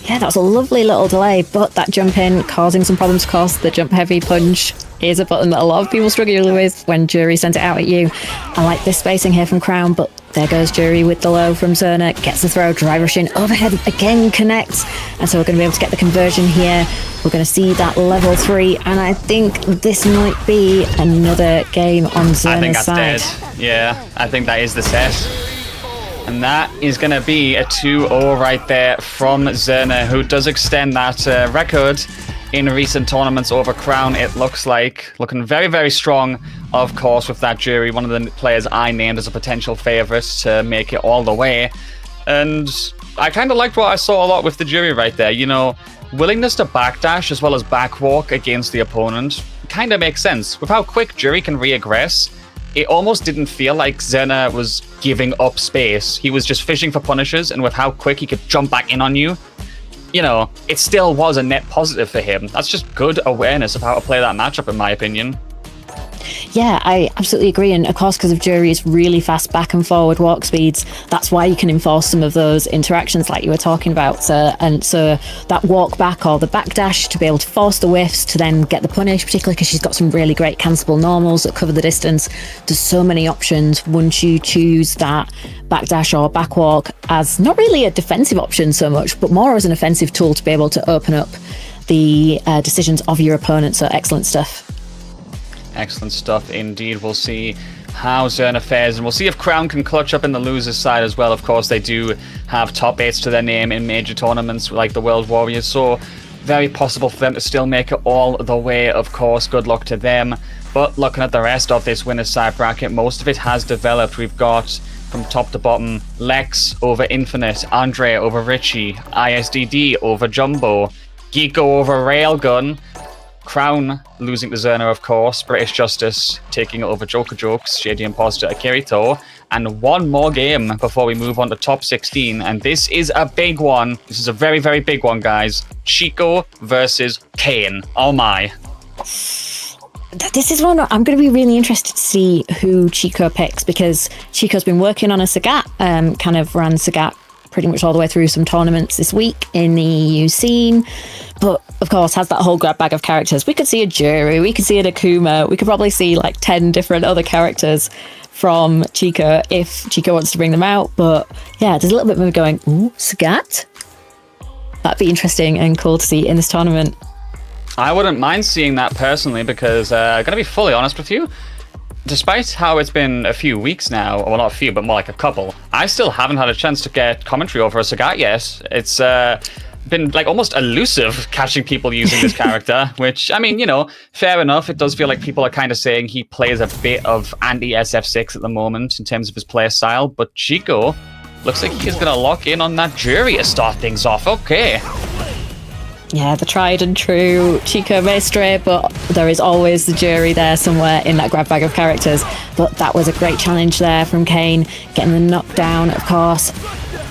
Yeah, that was a lovely little delay, but that jump in causing some problems, of course. The jump heavy punch is a button that a lot of people struggle with when Juri sends it out at you. I like this spacing here from Crown, but there goes Juri with the low from Zerna. Gets the throw, drive rush in, overhead again connects. And so we're going to be able to get the conversion here. We're going to see that level 3, and I think this might be another game on Zerna's side. I think that's dead. Yeah, I think that is the set. And that is going to be a 2-0 right there from Zerna, who does extend that record in recent tournaments over Crown, it looks like. Looking very, very strong, of course, with that Juri, one of the players I named as a potential favourite to make it all the way. And I kind of liked what I saw a lot with the Juri right there. You know, willingness to backdash as well as backwalk against the opponent kind of makes sense. With how quick Juri can reaggress, it almost didn't feel like Zerna was giving up space. He was just fishing for punishes, and with how quick he could jump back in on you, you know, it still was a net positive for him. That's just good awareness of how to play that matchup, in my opinion. Yeah, I absolutely agree. And of course, because of Juri's really fast back and forward walk speeds, that's why you can enforce some of those interactions like you were talking about. And so that walk back or the backdash to be able to force the whiffs to then get the punish, particularly because she's got some really great cancelable normals that cover the distance. There's so many options once you choose that backdash or backwalk as not really a defensive option so much, but more as an offensive tool to be able to open up the decisions of your opponent. So excellent stuff. Excellent stuff indeed. We'll see how Zerna fares, and we'll see if Crown can clutch up in the losers side as well. Of course, they do have top 8s to their name in major tournaments like the World Warriors, so very possible for them to still make it all the way, of course. Good luck to them. But looking at the rest of this winner's side bracket, most of it has developed. We've got, from top to bottom, Lex over Infinite, Andre over Richie, ISDD over Jumbo, Geeko over Railgun, Crown losing to Zerna, of course, British Justice taking it over Joker Jokes, Shady Imposter, Akirito, and one more game before we move on to top 16, and this is a big one. This is a very, very big one, guys. Chico versus Kane. Oh my. This is one I'm going to be really interested to see who Chico picks, because Chico's been working on a Sagat, kind of ran Sagat pretty much all the way through some tournaments this week in the EU scene, but of course has that whole grab bag of characters. We could see a Juri, we could see an Akuma, we could probably see like 10 different other characters from Chico if Chico wants to bring them out. But yeah, there's a little bit of me going, ooh, Sagat? That'd be interesting and cool to see in this tournament. I wouldn't mind seeing that personally, because gonna be fully honest with you, despite how it's been a few weeks now, well, not a few, but more like a couple, I still haven't had a chance to get commentary over a Sagat yet. It's been like almost elusive catching people using this character, which, I mean, you know, fair enough. It does feel like people are kind of saying he plays a bit of anti-SF6 at the moment in terms of his play style, but Chico looks like he's going to lock in on that Juri to start things off. Okay. Yeah, the tried and true Chico may stray, but there is always the Juri there somewhere in that grab bag of characters. But that was a great challenge there from Kane, getting the knockdown, of course,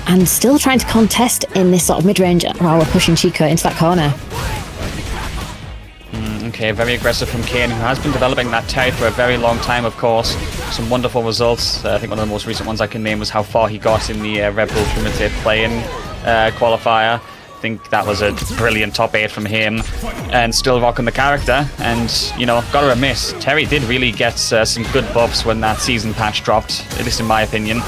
and still trying to contest in this sort of mid-range while we're pushing Chico into that corner. Okay, very aggressive from Kane, who has been developing that Terry for a very long time, of course. Some wonderful results. I think one of the most recent ones I can name was how far he got in the Red Bull Primitive play-in qualifier. I think that was a brilliant top 8 from him, and still rocking the character. And, you know, gotta admit, Terry did really get some good buffs when that season patch dropped, at least in my opinion.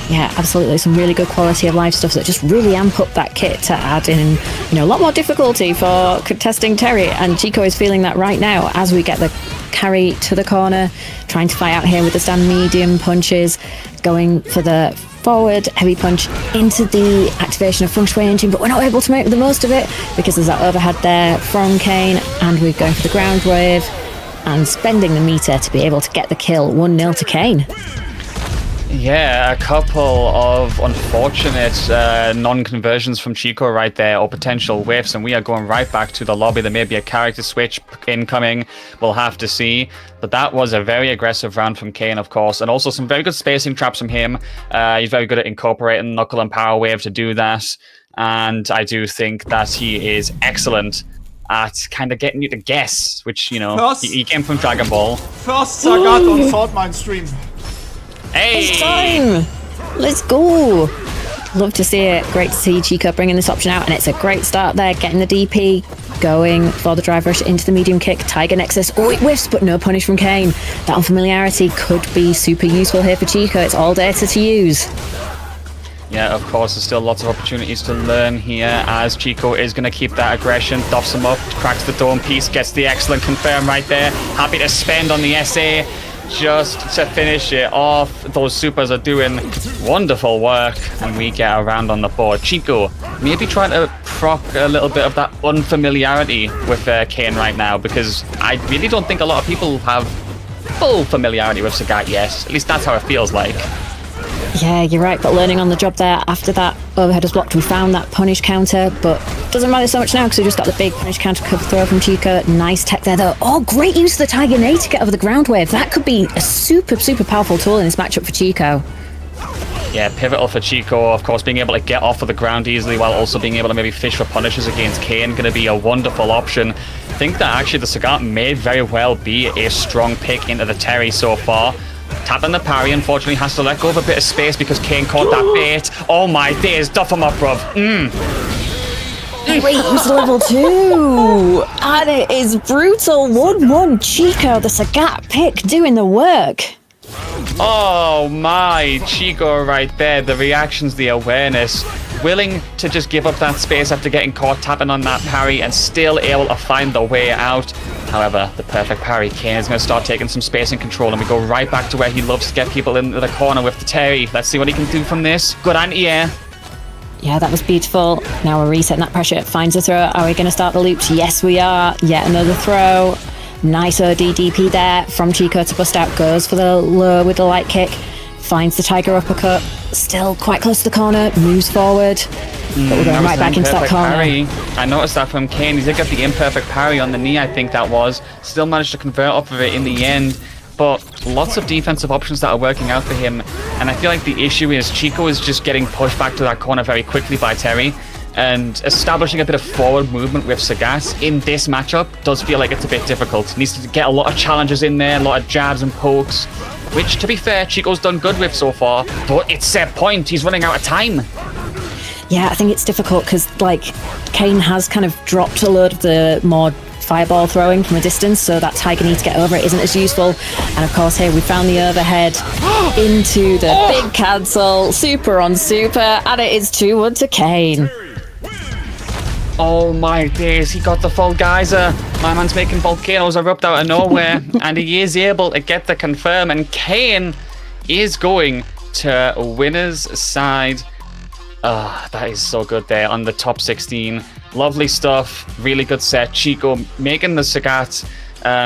Yeah, absolutely. Some really good quality of life stuff that just really amp up that kit to add in, you know, a lot more difficulty for contesting Terry. And Chico is feeling that right now as we get the carry to the corner, trying to fight out here with the stand medium punches, going for the forward heavy punch into the activation of Feng Shui engine, but we're not able to make the most of it because there's that overhead there from Kane, and we're going for the ground wave and spending the meter to be able to get the kill. 1-0 to Kane. Yeah, a couple of unfortunate non-conversions from Chico right there, or potential whiffs, and we are going right back to the lobby. There may be a character switch incoming, we'll have to see. But that was a very aggressive round from Kane, of course, and also some very good spacing traps from him. He's very good at incorporating Knuckle and Power Wave to do that, and I do think that he is excellent at kind of getting you to guess, which, you know, First- he came from Dragon Ball. First Sagat on Saltmine stream. Hey! It's time! Let's go! Love to see it. Great to see Chico bringing this option out, and it's a great start there, getting the DP, going for the drive rush into the medium kick. Tiger Nexus. Oh, it whiffs, but no punish from Kane. That unfamiliarity could be super useful here for Chico. It's all data to use. Yeah, of course, there's still lots of opportunities to learn here, as Chico is going to keep that aggression, doffs him up, cracks the dome piece, gets the excellent confirm right there. Happy to spend on the SA just to finish it off. Those supers are doing wonderful work, and we get a round on the board. Chico maybe trying to proc a little bit of that unfamiliarity with Kane right now, because I really don't think a lot of people have full familiarity with Sagat yet. At least that's how it feels like. Yeah, you're right, but learning on the job there. After that overhead was blocked, we found that punish counter, but doesn't matter so much now because we just got the big punish counter cover throw from Chico. Nice tech there though. Oh, great use of the Tiger Nade to get over the ground wave. That could be a super powerful tool in this matchup for Chico. Yeah, pivotal for Chico, of course, being able to get off of the ground easily while also being able to maybe fish for punishes against Kane, going to be a wonderful option. I think that actually the Sagat may very well be a strong pick into the Terry so far. Tapping the parry, unfortunately, has to let go of a bit of space because Kane caught that bait. Oh my days, duff him up, bruv. Great use of level 2! And it is brutal. 1-1 Chico, the Sagat pick, doing the work. Oh my, Chico right there. The reactions, the awareness. Willing to just give up that space after getting caught tapping on that parry and still able to find the way out. However, the perfect parry. Kane is going to start taking some space and control, and we go right back to where he loves to get people into the corner with the Terry. Let's see what he can do from this. Good anti-air. Yeah, that was beautiful. Now we're resetting that pressure. Finds a throw. Are we going to start the loops? Yes, we are. Yet another throw. Nice OD DP there from Chico to bust out. Goes for the low with the light kick. Finds the Tiger uppercut. Still quite close to the corner. Moves forward. But we're going right back into that corner. Parry. I noticed that from Kane. He did get the imperfect parry on the knee, I think that was. Still managed to convert off of it in the end. But lots of defensive options that are working out for him. And I feel like the issue is Chico is just getting pushed back to that corner very quickly by Terry. And establishing a bit of forward movement with Sagat in this matchup does feel like it's a bit difficult. Needs to get a lot of challenges in there, a lot of jabs and pokes. Which, to be fair, Chico's done good with so far. But it's set point. He's running out of time. Yeah, I think it's difficult because, like, Kane has kind of dropped a load of the more fireball throwing from a distance, so that Tiger need to get over it isn't as useful. And of course, here we found the overhead into the big cancel, super on super, and it is 2-1 to Kane. Oh my days, he got the full geyser. My man's making volcanoes erupt out of nowhere, and he is able to get the confirm, and Kane is going to winner's side. That is so good there on the top 16. Lovely stuff. Really good set. Chico making the Sagat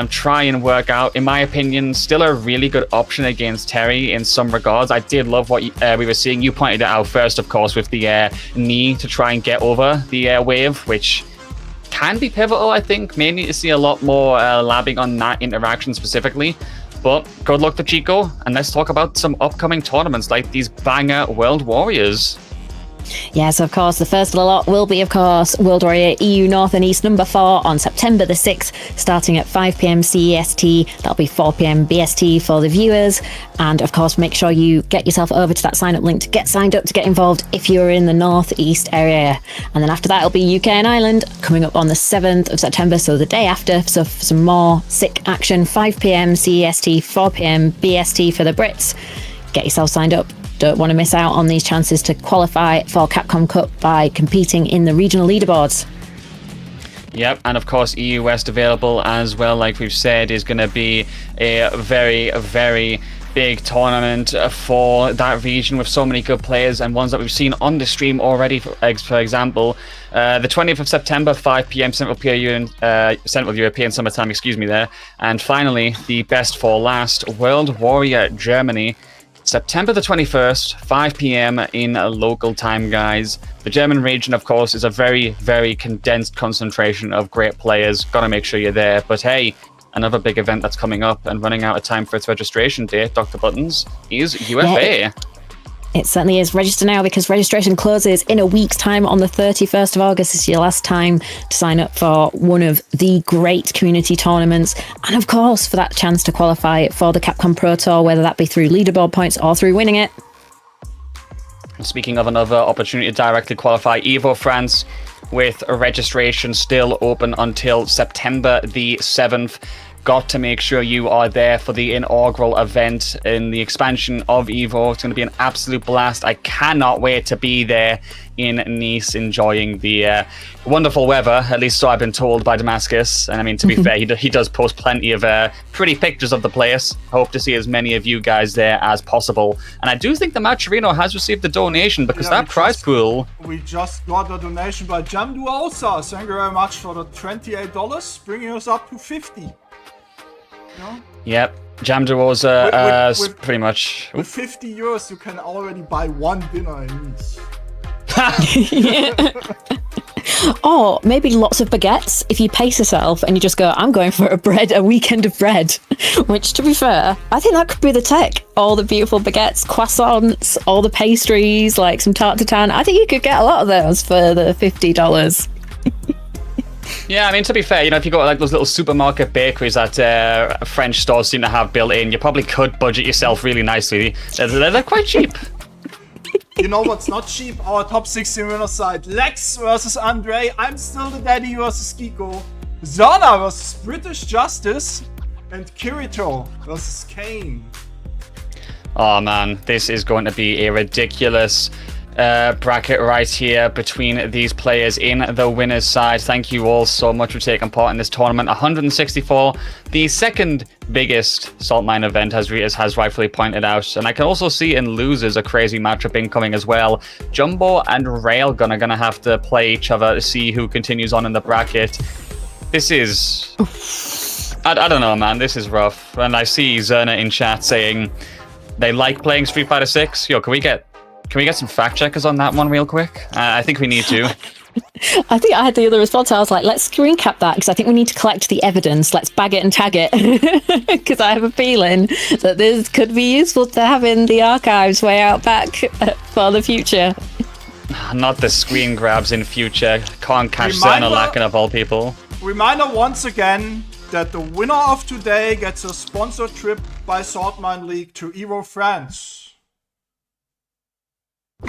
try and work out. In my opinion, still a really good option against Terry in some regards. I did love what we were seeing. You pointed it out first, of course, with the knee to try and get over the wave, which can be pivotal, I think. May need to see a lot more labbing on that interaction specifically. But good luck to Chico, and let's talk about some upcoming tournaments like these banger World Warriors. Yes, of course, the first of the lot will be, of course, World Warrior EU North and East number 4 on September the 6th, starting at 5 p.m. CEST. That'll be 4 p.m. BST for the viewers. And, of course, make sure you get yourself over to that sign-up link to get signed up to get involved if you're in the North-East area. And then after that, it'll be UK and Ireland coming up on the 7th of September, so the day after. So for some more sick action, 5 p.m. CEST, 4 p.m. BST for the Brits. Get yourself signed up. Don't want to miss out on these chances to qualify for Capcom Cup by competing in the regional leaderboards. Yep, and of course EU West available as well, like we've said, is going to be a very, very big tournament for that region with so many good players and ones that we've seen on the stream already. For example, the 20th of September, 5 p.m. Central European Summertime, there. And finally, the best for last, World Warrior Germany. September the 21st, 5 p.m. in local time, guys. The German region, of course, is a very, very condensed concentration of great players. Gotta make sure you're there. But hey, another big event that's coming up and running out of time for its registration date, Dr. Buttons, is UFA. It certainly is. Register now because registration closes in a week's time on the 31st of August. This is your last time to sign up for one of the great community tournaments. And of course, for that chance to qualify for the Capcom Pro Tour, whether that be through leaderboard points or through winning it. Speaking of another opportunity to directly qualify, EVO France, with registration still open until September the 7th. Got to make sure you are there for the inaugural event in the expansion of EVO. It's going to be an absolute blast. I cannot wait to be there in Nice, enjoying the wonderful weather, at least so I've been told by Damascus. And I mean, to be fair, he does post plenty of pretty pictures of the place. Hope to see as many of you guys there as possible. And I do think the Matcherino has received a donation, because that prize pool... We just got a donation by Jam Duosa. Thank you very much for the $28, bringing us up to 50. No? Yep, Jam Duosa pretty much... With 50 euros, you can already buy one dinner in Nice. Or maybe lots of baguettes if you pace yourself and you just go, I'm going for a weekend of bread. Which, to be fair, I think that could be the tech. All the beautiful baguettes, croissants, all the pastries, like some tarte tatin. I think you could get a lot of those for the $50. Yeah, I mean, to be fair, you know, if you go to like those little supermarket bakeries that French stores seem to have built in, you probably could budget yourself really nicely. They're quite cheap. You know what's not cheap? Our top 16 winner side. Lex versus Andre. I'm still the daddy versus Kiko. Zona versus British Justice. And Kirito versus Kane. Oh man, this is going to be a ridiculous bracket right here between these players in the winner's side. Thank you all so much for taking part in this tournament. 164, the second biggest Saltmine event, as has rightfully pointed out. And I can also see in losers a crazy matchup incoming as well. Jumbo and Railgun are going to have to play each other to see who continues on in the bracket. This is... I don't know, man. This is rough. And I see Zerna in chat saying they like playing Street Fighter 6. Yo, can we get some fact checkers on that one real quick? I think we need to. I think I had the other response. I was like, let's screen cap that because I think we need to collect the evidence. Let's bag it and tag it because I have a feeling that this could be useful to have in the archives way out back for the future. Not the screen grabs in future. Can't catch Zerna lacking of all people. Reminder once again that the winner of today gets a sponsored trip by Saltmine League to EVO France.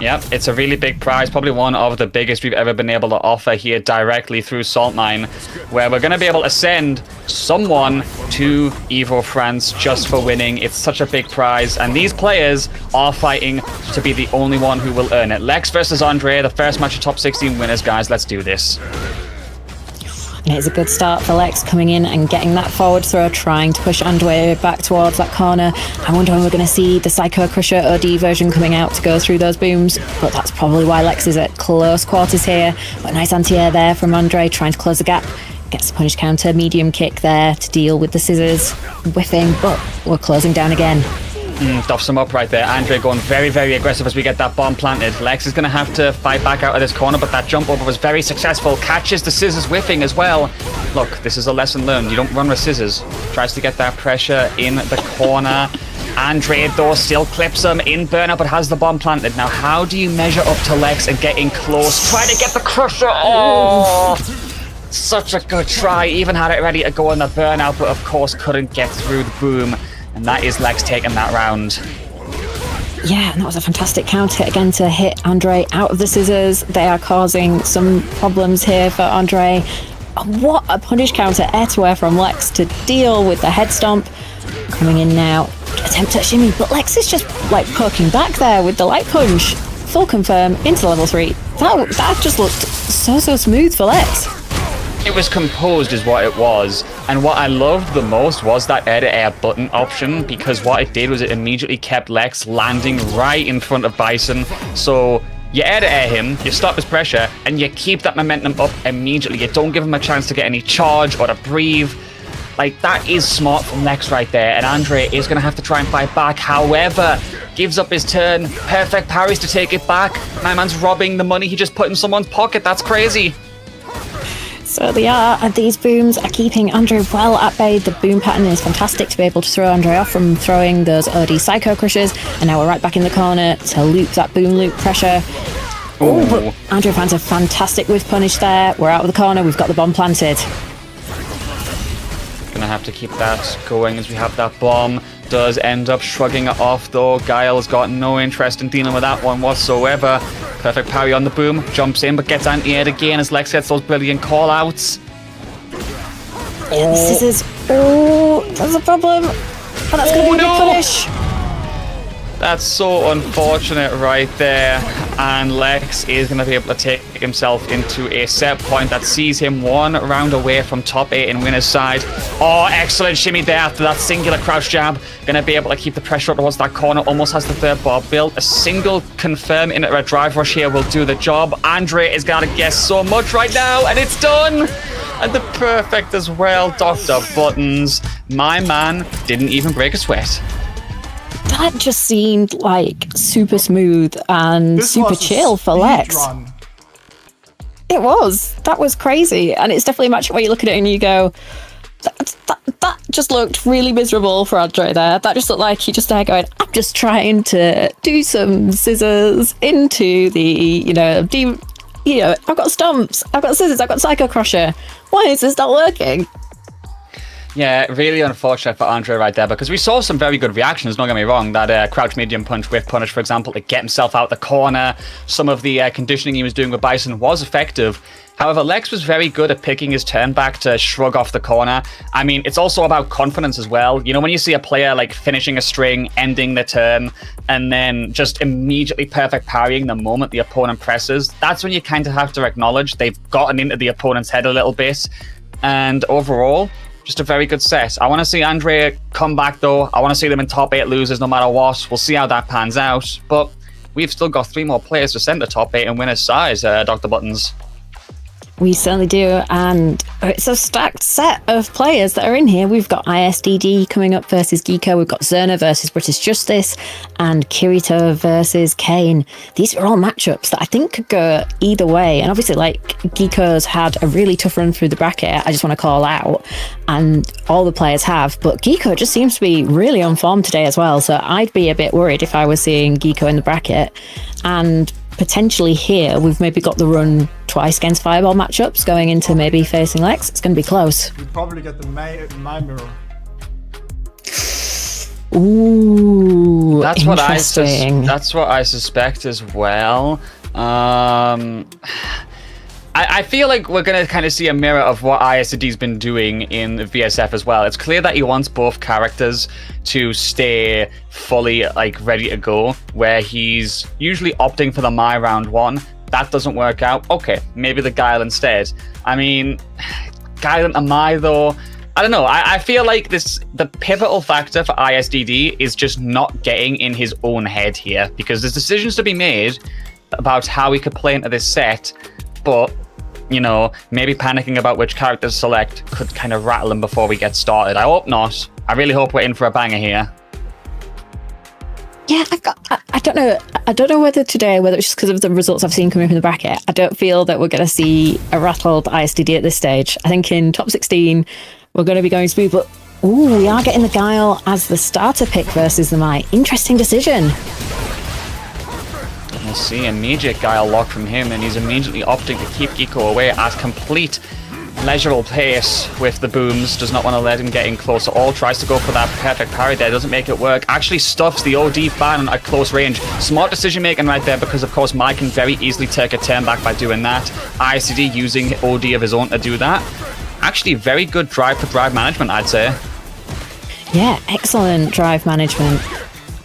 Yep, it's a really big prize, probably one of the biggest we've ever been able to offer here directly through Saltmine, where we're going to be able to send someone to EVO France just for winning. It's such a big prize, and these players are fighting to be the only one who will earn it. Lex versus Andre, the first match of top 16 winners, guys. Let's do this. And it's a good start for Lex coming in and getting that forward throw, trying to push Andre back towards that corner. I wonder when we're going to see the Psycho Crusher OD version coming out to go through those booms, but that's probably why Lex is at close quarters here. But nice anti-air there from Andre, trying to close the gap. Gets the punish counter, medium kick there to deal with the scissors. Whiffing, but we're closing down again. Doffs him up right there. Andre going very, very aggressive as we get that bomb planted. Lex is going to have to fight back out of this corner, but that jump over was very successful. Catches the scissors whiffing as well. Look, this is a lesson learned. You don't run with scissors. Tries to get that pressure in the corner. Andre, though, still clips him in burnout, but has the bomb planted. Now, how do you measure up to Lex and get in close? Try to get the crusher. Oh! Such a good try. Even had it ready to go on the burnout, but of course couldn't get through the boom. And that is Lex taking that round. Yeah, and that was a fantastic counter again to hit Andre out of the scissors. They are causing some problems here for Andre. What a punish counter air to air from Lex to deal with the head stomp. Coming in now, attempt at shimmy, but Lex is just like poking back there with the light punch. Full confirm into level 3. That just looked so smooth for Lex. It was composed is what it was, and what I loved the most was that air-to-air button option, because what it did was it immediately kept Lex landing right in front of Bison. So you air-to-air him, you stop his pressure, and you keep that momentum up immediately. You don't give him a chance to get any charge or to breathe. Like, that is smart from Lex right there, and Andre is going to have to try and fight back. However, gives up his turn, perfect parries to take it back. My man's robbing the money he just put in someone's pocket. That's crazy. So they are, and these booms are keeping Andre well at bay. The boom pattern is fantastic to be able to throw Andre off from throwing those OD Psycho Crushers, and now we're right back in the corner to loop that boom loop pressure. Oh, but Andre finds a fantastic whiff punish there. We're out of the corner, we've got the bomb planted. Gonna have to keep that going as we have that bomb. Does end up shrugging it off though. Guile's got no interest in dealing with that one whatsoever. Perfect parry on the boom. Jumps in but gets anti-aired again as Lex gets those brilliant call-outs. Yeah, the scissors. Oh, that's a problem. Oh, that's going to be a big punish. That's so unfortunate right there. And Lex is going to be able to take himself into a set point that sees him one round away from top 8 in winner's side. Oh, excellent shimmy there after that singular crouch jab. Going to be able to keep the pressure up towards that corner. Almost has the third bar built. A single confirm in a drive rush here will do the job. Andre is going to guess so much right now, and it's done. And the perfect as well. Dr. Buttons, my man, didn't even break a sweat. That just seemed like super smooth and super chill for Lex. Run. It was. That was crazy. And it's definitely a match where you look at it and you go, that just looked really miserable for Andre there. That just looked like he just there going, I'm just trying to do some scissors into the, I've got stumps, I've got scissors, I've got Psycho Crusher. Why is this not working? Yeah, really unfortunate for Andre right there, because we saw some very good reactions, don't get me wrong. That crouch medium punch with punish, for example, to get himself out the corner. Some of the conditioning he was doing with Bison was effective. However, Lex was very good at picking his turn back to shrug off the corner. I mean, it's also about confidence as well. You know, when you see a player like finishing a string, ending the turn, and then just immediately perfect parrying the moment the opponent presses, that's when you kind of have to acknowledge they've gotten into the opponent's head a little bit. And overall, just a very good set. I want to see Andre come back though. I want to see them in top 8 losers no matter what. We'll see how that pans out. But we've still got 3 more players to send the top 8 and winners' size, Dr. Buttons. We certainly do, and it's a stacked set of players that are in here. We've got ISDD coming up versus Geeko, we've got Zerna versus British Justice, and Kirito versus Kane. These are all matchups that I think could go either way, and obviously, like, Geeko's had a really tough run through the bracket, I just want to call out, and all the players have, but Geeko just seems to be really on form today as well, so I'd be a bit worried if I was seeing Geeko in the bracket, and potentially here we've maybe got the run twice against Fireball matchups going into maybe facing Lex. It's going to be close. We'll probably get the my mirror. Ooh, that's what interesting. what I suspect as well. I feel like we're going to kind of see a mirror of what ISD's been doing in VSF as well. It's clear that he wants both characters to stay fully like ready to go, where he's usually opting for the Mai round 1. That doesn't work out. Okay, maybe the Guile instead. I mean, Guile into Mai though, I don't know. I feel like the pivotal factor for ISDD is just not getting in his own head here, because there's decisions to be made about how he could play into this set, but you know, maybe panicking about which character to select could kind of rattle him before we get started. I hope not. I really hope we're in for a banger here. Yeah, I don't know. I don't know whether it's just because of the results I've seen coming up in the bracket. I don't feel that we're going to see a rattled ISDD at this stage. I think in top 16, we're going to be going smooth, but ooh, we are getting the Guile as the starter pick versus the Mai. Interesting decision. We'll see immediate Guile lock from him, and he's immediately opting to keep Geeko away at complete leisurable pace with the booms. Does not want to let him get in close at all. Tries to go for that perfect parry there. Doesn't make it work. Actually stuffs the OD fan at close range. Smart decision making right there, because of course Mai can very easily take a turn back by doing that. ISD using OD of his own to do that. Actually very good drive for drive management, I'd say. Yeah, excellent drive management.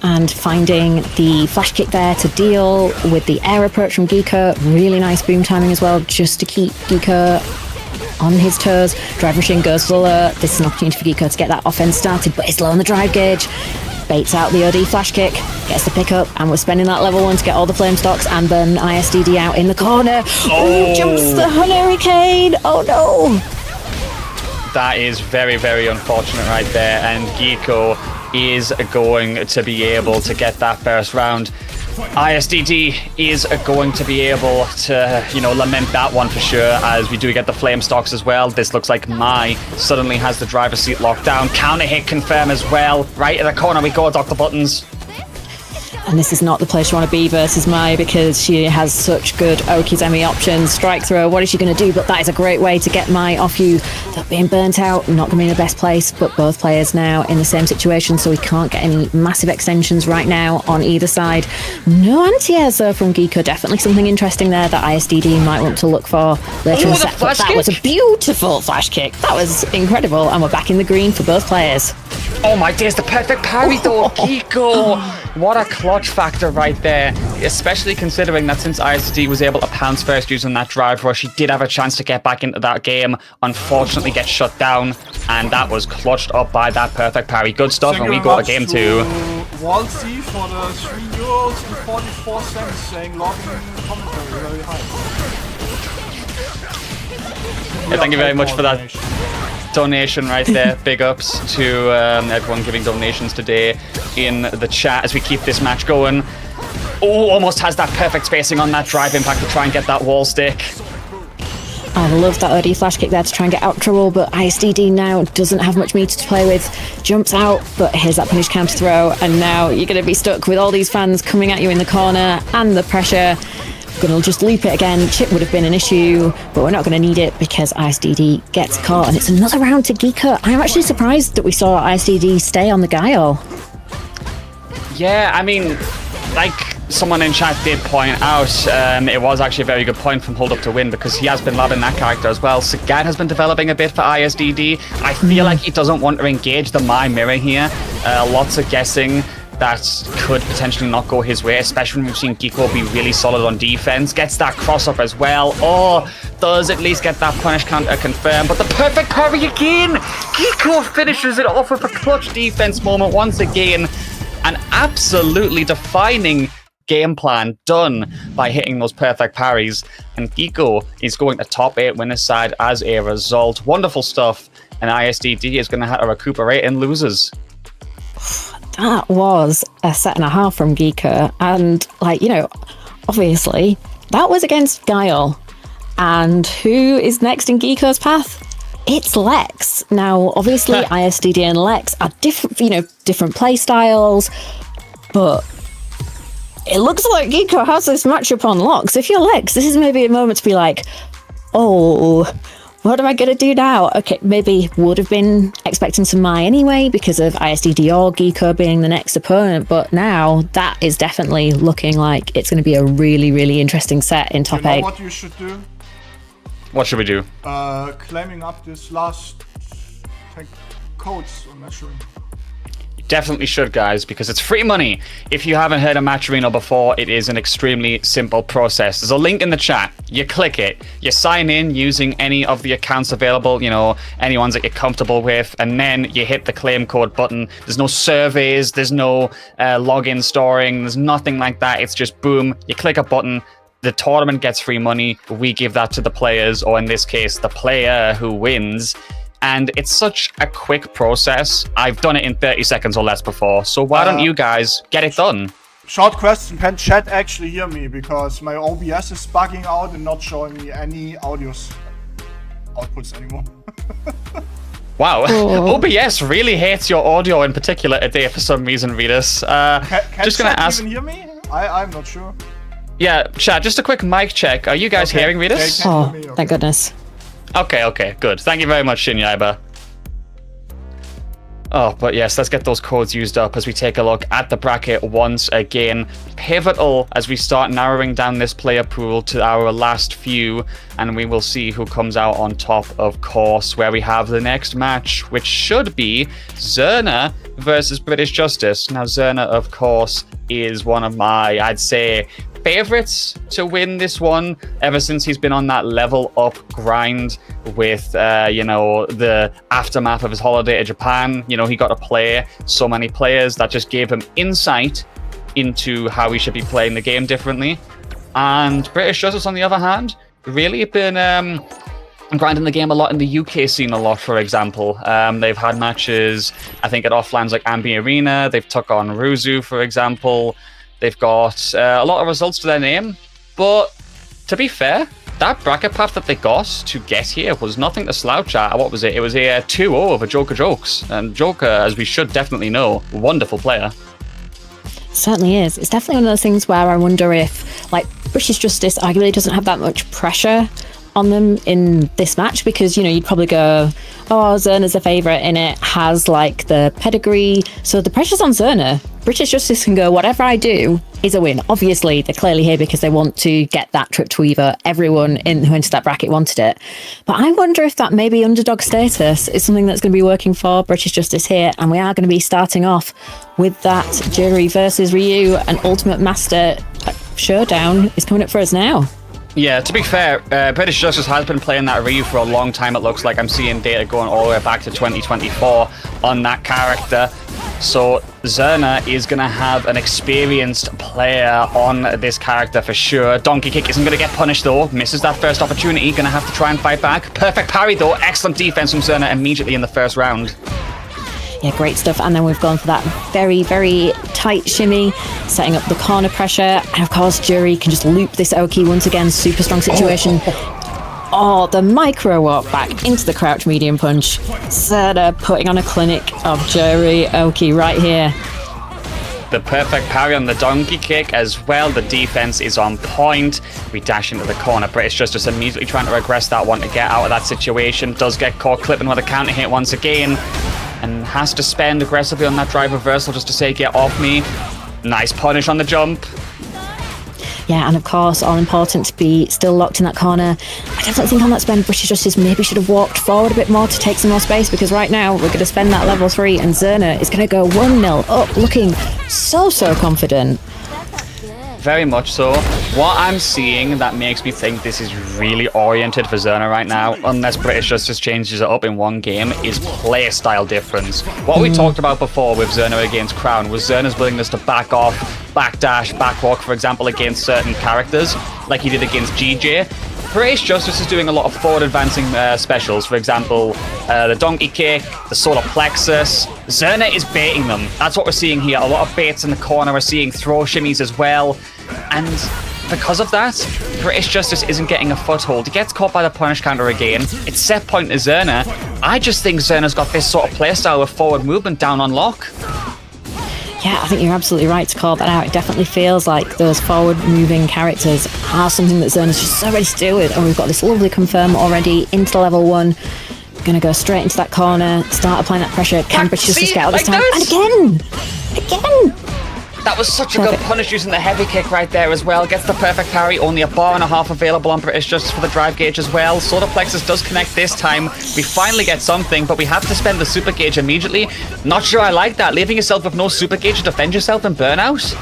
And finding the flash kick there to deal with the air approach from Geeko. Really nice boom timing as well, just to keep Geeko on his toes. Drive rushing goes for alert. This is an opportunity for Geeko to get that offense started, but it's low on the drive gauge. Baits out the OD flash kick, gets the pickup, and we're spending that level 1 to get all the flame stocks, and then ISDD out in the corner. Oh, jumps the hurricane. Oh no. That is very, very unfortunate right there, and Geeko is going to be able to get that first round. ISDD is going to be able to, lament that one for sure, as we do get the flame stocks as well. This looks like Mai suddenly has the driver's seat locked down. Counter hit confirm as well. Right in the corner we go, Dr. Buttons. And this is not the place you want to be versus Mai, because she has such good Okizemi options. Strike throw, what is she going to do? But that is a great way to get Mai off you. They're being burnt out, not going to be in the best place, but both players now in the same situation, so we can't get any massive extensions right now on either side. No anti-airs though from Geeko. Definitely something interesting there that ISDD might want to look for later in the set. But that was a beautiful flash kick. That was incredible, and we're back in the green for both players. Oh my days, the perfect parry though, Geeko! What a clutch factor right there, especially considering that since ISD was able to pounce first using that drive rush, he did have a chance to get back into that game, unfortunately gets shut down, and that was clutched up by that perfect parry. Good stuff, and we go to game 2. Walsey for the €3.44 saying logging commentary very high. Yeah, thank you very much for that donation right there. Big ups to everyone giving donations today in the chat as we keep this match going. Oh, almost has that perfect spacing on that drive impact to try and get that wall stick. I love that OD flash kick there to try and get out of trouble, but ISDD now doesn't have much meter to play with. Jumps out, but here's that punish counter throw, and now you're going to be stuck with all these fans coming at you in the corner and the pressure. Gonna just loop it again. Chip would have been an issue, but we're not going to need it because ISDD gets caught, and it's another round to Geeko. I'm actually surprised that we saw ISDD stay on the Guile. Yeah, I mean, like someone in chat did point out, it was actually a very good point from Hold Up to Win, because he has been loving that character as well. Sagat has been developing a bit for ISDD. I feel like he doesn't want to engage the Mai mirror here. Lots of guessing that could potentially not go his way, especially when we've seen Geeko be really solid on defense. Gets that cross up as well. Oh, does at least get that punish counter confirmed, but the perfect parry again! Geeko finishes it off with a clutch defense moment once again. An absolutely defining game plan done by hitting those perfect parries, and Geeko is going to top 8 winners side as a result. Wonderful stuff, and ISDD is going to have to recuperate in losers. That was a set and a half from Geeko, and obviously that was against Guile. And who is next in Geeko's path? It's Lex. Now, obviously, ISDD and Lex are different play styles, but it looks like Geeko has this matchup on lock. So if you're Lex, this is maybe a moment to be like, oh, what am I going to do now? Okay, maybe would have been expecting some Mai anyway because of ISDD or Geeko being the next opponent, but now that is definitely looking like it's going to be a really, really interesting set in top 8. You know what you should do? What should we do? Claiming up this last codes on Match Arena. You definitely should, guys, because it's free money. If you haven't heard of Match Arena before, it is an extremely simple process. There's a link in the chat. You click it. You sign in using any of the accounts available, any ones that you're comfortable with, and then you hit the claim code button. There's no surveys, there's no login storing, there's nothing like that. It's just boom, you click a button. The tournament gets free money, we give that to the players, or in this case, the player who wins. And it's such a quick process. I've done it in 30 seconds or less before, so why don't you guys get it done? Short question, can chat actually hear me? Because my OBS is bugging out and not showing me any outputs anymore. Wow, OBS really hates your audio in particular today for some reason, Vetus. Can just gonna chat ask. even hear me? I'm not sure. Yeah, chat, just a quick mic check. Are you guys hearing Vetus? Oh, thank goodness. Okay, good. Thank you very much, Shinyaiba. Oh, but yes, let's get those codes used up as we take a look at the bracket once again. Pivotal as we start narrowing down this player pool to our last few, and we will see who comes out on top, of course, where we have the next match, which should be Zerna versus British Justice. Now, Zerna, of course, is one of my, I'd say, favorites to win this one ever since he's been on that level up grind with the aftermath of his holiday to Japan. He got to play so many players that just gave him insight into how he should be playing the game differently. And British Justice, on the other hand, really been grinding the game a lot in the UK scene a lot, for example. They've had matches, I think, at offlines like Ambi Arena. They've took on Ruzu, for example. They've got a lot of results to their name, but to be fair, that bracket path that they got to get here was nothing to slouch at. What was it? It was a 2-0 over Joker Jokes. And Joker, as we should definitely know, wonderful player. Certainly is. It's definitely one of those things where I wonder if, like, British Justice arguably doesn't have that much pressure on them in this match, because, you know, you'd probably go, oh, Zerna's a favourite in it, has like the pedigree, so the pressure's on Zerna. British Justice can go, whatever I do is a win. Obviously, they're clearly here because they want to get that trip to EVO. Everyone who entered that bracket wanted it. But I wonder if that maybe underdog status is something that's going to be working for British Justice here, and we are going to be starting off with that Juri versus Ryu, an Ultimate Master showdown is coming up for us now. Yeah, to be fair, British Justice has been playing that Ryu for a long time, it looks like. I'm seeing data going all the way back to 2024 on that character. So Zerna is going to have an experienced player on this character for sure. Donkey Kick isn't going to get punished though. Misses that first opportunity. Going to have to try and fight back. Perfect parry though. Excellent defense from Zerna immediately in the first round. Yeah, great stuff. And then we've gone for that very, very tight shimmy, setting up the corner pressure. And of course, Juri can just loop this Oki once again. Super strong situation. Oh, the micro walk back into the crouch medium punch. Zerna putting on a clinic of Juri Oki right here. The perfect parry on the donkey kick as well. The defense is on point. We dash into the corner. British Justice immediately trying to regress that one to get out of that situation. Does get caught clipping with a counter hit once again. And has to spend aggressively on that drive reversal just to say, get off me. Nice punish on the jump. Yeah, and of course, all important to be still locked in that corner. I definitely think on that spend, British Justice maybe should have walked forward a bit more to take some more space, because right now we're going to spend that level 3 and Zerna is going to go 1-0 up, looking so confident. Very much so. What I'm seeing that makes me think this is really oriented for Zerna right now, unless British Justice changes it up in one game, is play style difference. What we talked about before with Zerna against Crown was Zerna's willingness to back off, backdash, backwalk, for example, against certain characters, like he did against GJ. British Justice is doing a lot of forward advancing specials, for example, the donkey kick, the solar plexus. Zerna is baiting them. That's what we're seeing here. A lot of baits in the corner. We're seeing throw shimmies as well. And because of that, British Justice isn't getting a foothold. He gets caught by the punish counter again. It's set point to Zerna. I just think Zerna's got this sort of playstyle with forward movement down on lock. Yeah, I think you're absolutely right to call that out. It definitely feels like those forward-moving characters are something that Zerna's just so ready to deal with. And we've got this lovely confirm already into level 1. Going to go straight into that corner, start applying that pressure. Can British Justice get out this time? And again! That was such a good punish using the heavy kick right there as well. Gets the perfect parry. Only a bar and a half available on British Justice for the drive gauge as well. Solar plexus does connect this time. We finally get something, but we have to spend the super gauge immediately. Not sure I like that. Leaving yourself with no super gauge to defend yourself in burnout.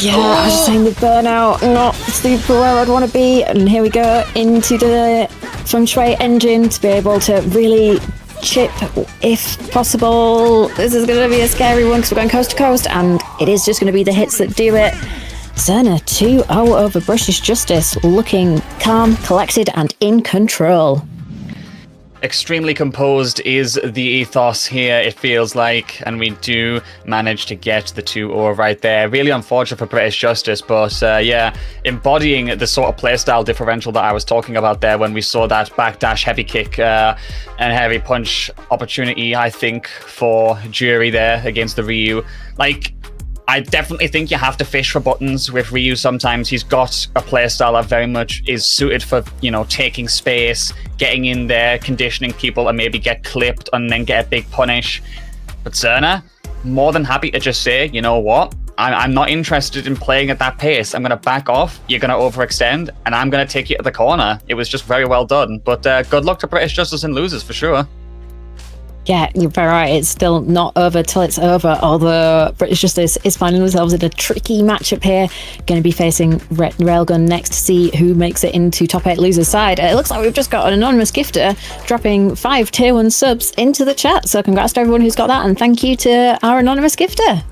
Yeah, I was just saying with burnout, not super where I'd want to be. And here we go into the feng shui engine to be able to really chip if possible. This is going to be a scary one because we're going coast to coast, and it is just going to be the hits that do it. Zerna 2-0 over British Justice, looking calm, collected, and in control. Extremely composed is the ethos here, it feels like, and we do manage to get the 2-0 right there. Really unfortunate for British Justice, but yeah, embodying the sort of playstyle differential that I was talking about there when we saw that backdash heavy kick and heavy punch opportunity, I think, for Juri there against the Ryu. Like, I definitely think you have to fish for buttons with Ryu sometimes. He's got a playstyle that very much is suited for, you know, taking space, getting in there, conditioning people and maybe get clipped and then get a big punish. But Zerna, more than happy to just say, you know what? I'm not interested in playing at that pace. I'm going to back off. You're going to overextend and I'm going to take you to the corner. It was just very well done. But good luck to British Justice and losers for sure. Yeah, you're very right. It's still not over till it's over, although British Justice is finding themselves in a tricky matchup here. Going to be facing Railgun next to see who makes it into top 8 losers side. It looks like we've just got an anonymous gifter dropping 5 tier 1 subs into the chat. So congrats to everyone who's got that, and thank you to our anonymous gifter.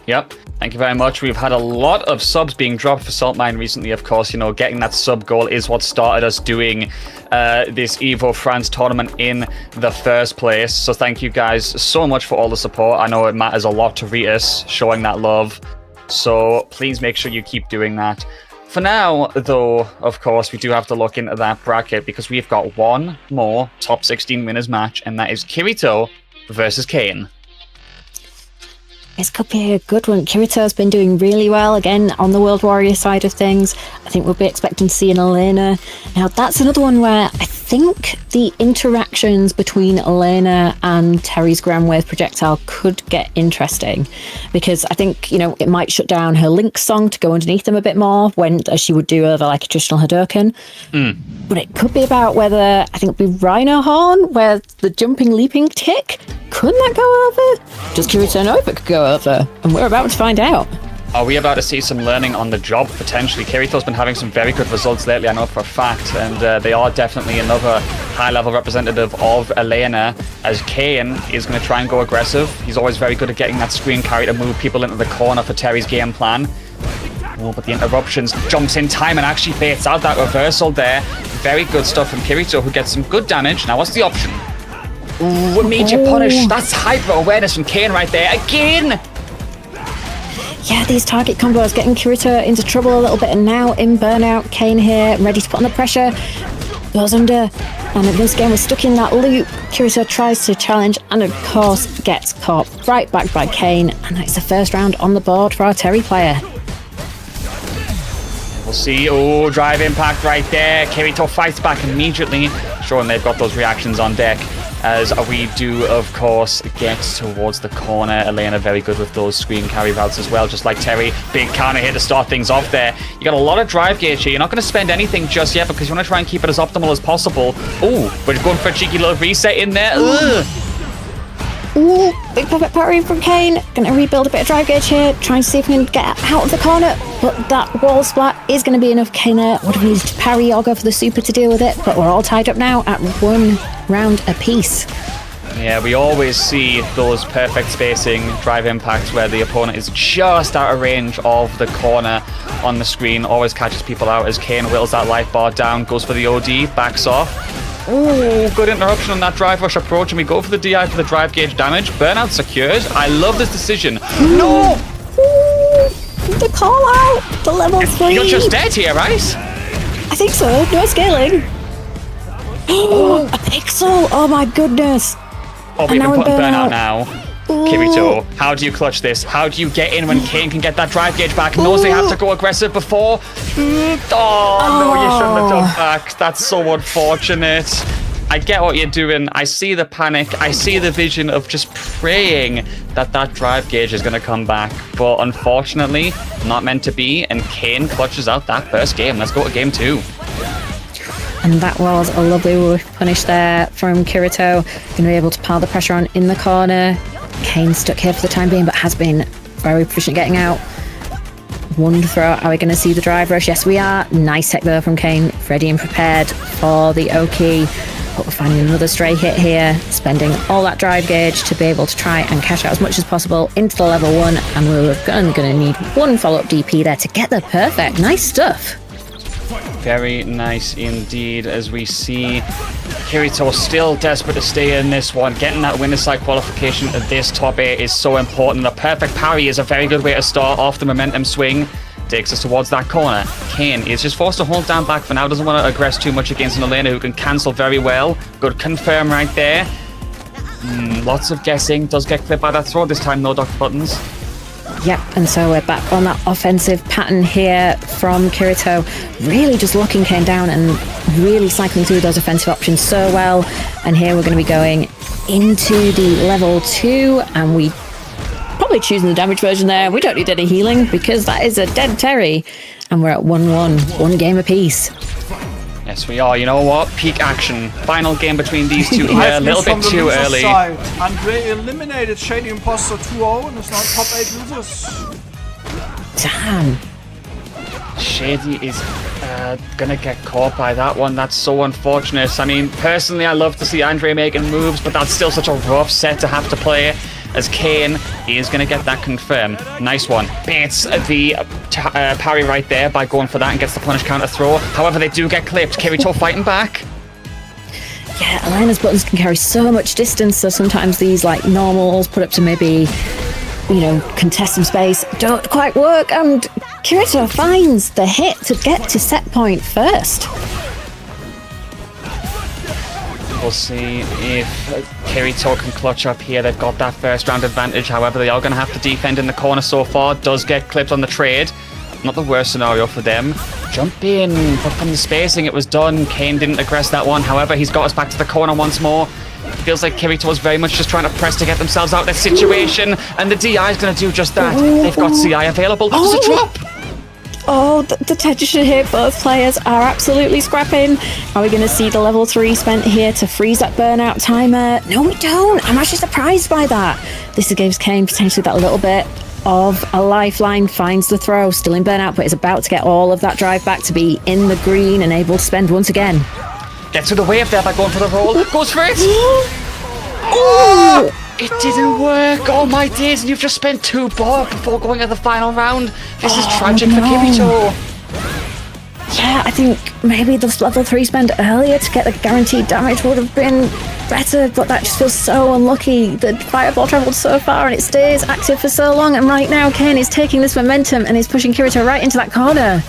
Yep. Thank you very much. We've had a lot of subs being dropped for Saltmine recently, of course. You know, getting that sub goal is what started us doing this EVO France tournament in the first place. So thank you guys so much for all the support. I know it matters a lot to Ritus showing that love. So please make sure you keep doing that. For now, though, of course, we do have to look into that bracket because we've got one more top 16 winners match, and that is Kirito versus Kane. This could be a good one. Kirito's been doing really well, again, on the World Warrior side of things. I think we'll be expecting to see an Elena. Now, that's another one where I think the interactions between Elena and Terry's ground wave projectile could get interesting. Because I think, you know, it might shut down her Link song to go underneath them a bit more, as she would do over, like, a traditional Hadouken. But it could be about whether, I think it'll be Rhino Horn, where the jumping, leaping tick, could that go over? Does Kirito know if it could go over? And we're about to find out. Are we about to see some learning on the job, potentially? Kirito's been having some very good results lately, I know for a fact, and they are definitely another high-level representative of Elena, as Kane is going to try and go aggressive. He's always very good at getting that screen carry to move people into the corner for Terry's game plan. Oh, but the interruptions, jumps in time and actually baits out that reversal there. Very good stuff from Kirito, who gets some good damage. Now, what's the option? Ooh, immediate punish. That's hyper-awareness from Kane right there. Again! Yeah, these target combos getting Kirito into trouble a little bit, and now in burnout, Kane here, ready to put on the pressure. Goes under, and once again we're stuck in that loop. Kirito tries to challenge, and of course gets caught right back by Kane, and that's the first round on the board for our Terry player. We'll see. Oh, drive impact right there. Kirito fights back immediately, showing they've got those reactions on deck. As we do, of course, get towards the corner. Elena very good with those screen carry routes as well, just like Terry. Big counter here to start things off there. You got a lot of drive gauge here. You're not going to spend anything just yet because you want to try and keep it as optimal as possible. Oh, we're going for a cheeky little reset in there. Ugh. Ooh, big perfect parry from Kane. Gonna rebuild a bit of drive gauge here, trying to see if we can get out of the corner. But that wall splat is going to be enough. Kane would have needed to parry or go for the super to deal with it. But we're all tied up now at 1 round apiece. Yeah, we always see those perfect spacing drive impacts where the opponent is just out of range of the corner on the screen. Always catches people out as Kane whittles that life bar down, goes for the OD, backs off. Ooh, good interruption on that drive rush approach, and we go for the DI for the drive gauge damage. Burnout secured. I love this decision. No! Ooh, the call out! The level 3! You're just dead here, right? I think so. No scaling. Oh, a pixel! Oh my goodness! Oh, we've been putting burnout now. Kirito, how do you clutch this? How do you get in when Kane can get that drive gauge back? Knows they have to go aggressive before. Oh, no, you shouldn't have done back. That's so unfortunate. I get what you're doing. I see the panic. I see the vision of just praying that that drive gauge is going to come back. But unfortunately, not meant to be. And Kane clutches out that first game. Let's go to game 2. And that was a lovely punish there from Kirito. Going to be able to pile the pressure on in the corner. Kane stuck here for the time being, but has been very proficient getting out. One throw. Are we going to see the drive rush? Yes, we are. Nice tech though from Kane. Ready and prepared for the Oki. But we're finding another stray hit here. Spending all that drive gauge to be able to try and cash out as much as possible into the level 1. And we're going to need one follow-up DP there to get the perfect. Nice stuff. Very nice indeed, as we see Kirito still desperate to stay in this one. Getting that winner side qualification at this top 8 is so important. The perfect parry is a very good way to start off the momentum swing. Takes us towards that corner. Kane is just forced to hold down back for now. Doesn't want to aggress too much against an Elena who can cancel very well. Good confirm right there. Lots of guessing. Does get clipped by that throw this time, no Dr. Buttons. Yep, and so we're back on that offensive pattern here from Kirito. Really just locking Kane down and really cycling through those offensive options so well. And here we're going to be going into the level 2, and we probably choosing the damage version there. We don't need any healing because that is a dead Terry. And we're at 1-1, 1 game apiece. Yes, we are. You know what? Peak action. Final game between these two here. A little bit too early. Andre eliminated Shady Imposter 2-0 and is now top 8 losers. Damn. Shady is gonna get caught by that one. That's so unfortunate. I mean, personally, I love to see Andre making moves, but that's still such a rough set to have to play. As Kane is going to get that confirmed. Nice one. Baits the parry right there by going for that and gets the punish counter throw. However, they do get clipped. Kirito fighting back. Yeah, Elena's buttons can carry so much distance, so sometimes these like normals put up to maybe you know, contest some space don't quite work, and Kirito finds the hit to get to set point first. We'll see if Kirito can clutch up here. They've got that first round advantage. However, they are going to have to defend in the corner so far. Does get clipped on the trade. Not the worst scenario for them. Jump in, but from the spacing it was done. Kane didn't aggress that one. However, he's got us back to the corner once more. Feels like Kirito is very much just trying to press to get themselves out of that situation. And the DI is going to do just that. They've got CI available. There's a drop! Oh, the tension here, both players are absolutely scrapping. Are we going to see the level 3 spent here to freeze that burnout timer? No, we don't. I'm actually surprised by that. This gives Kane potentially that little bit of a lifeline. Finds the throw, still in burnout, but is about to get all of that drive back to be in the green and able to spend once again. Gets to the wave there by going for the roll. Goes for it! Oh! It didn't work! Oh my days, and you've just spent 2 bar before going to the final round. This is tragic for Kirito. Yeah, I think maybe the level 3 spend earlier to get the guaranteed damage would have been better, but that just feels so unlucky. The fireball travelled so far and it stays active for so long, and right now Kane is taking this momentum and is pushing Kirito right into that corner.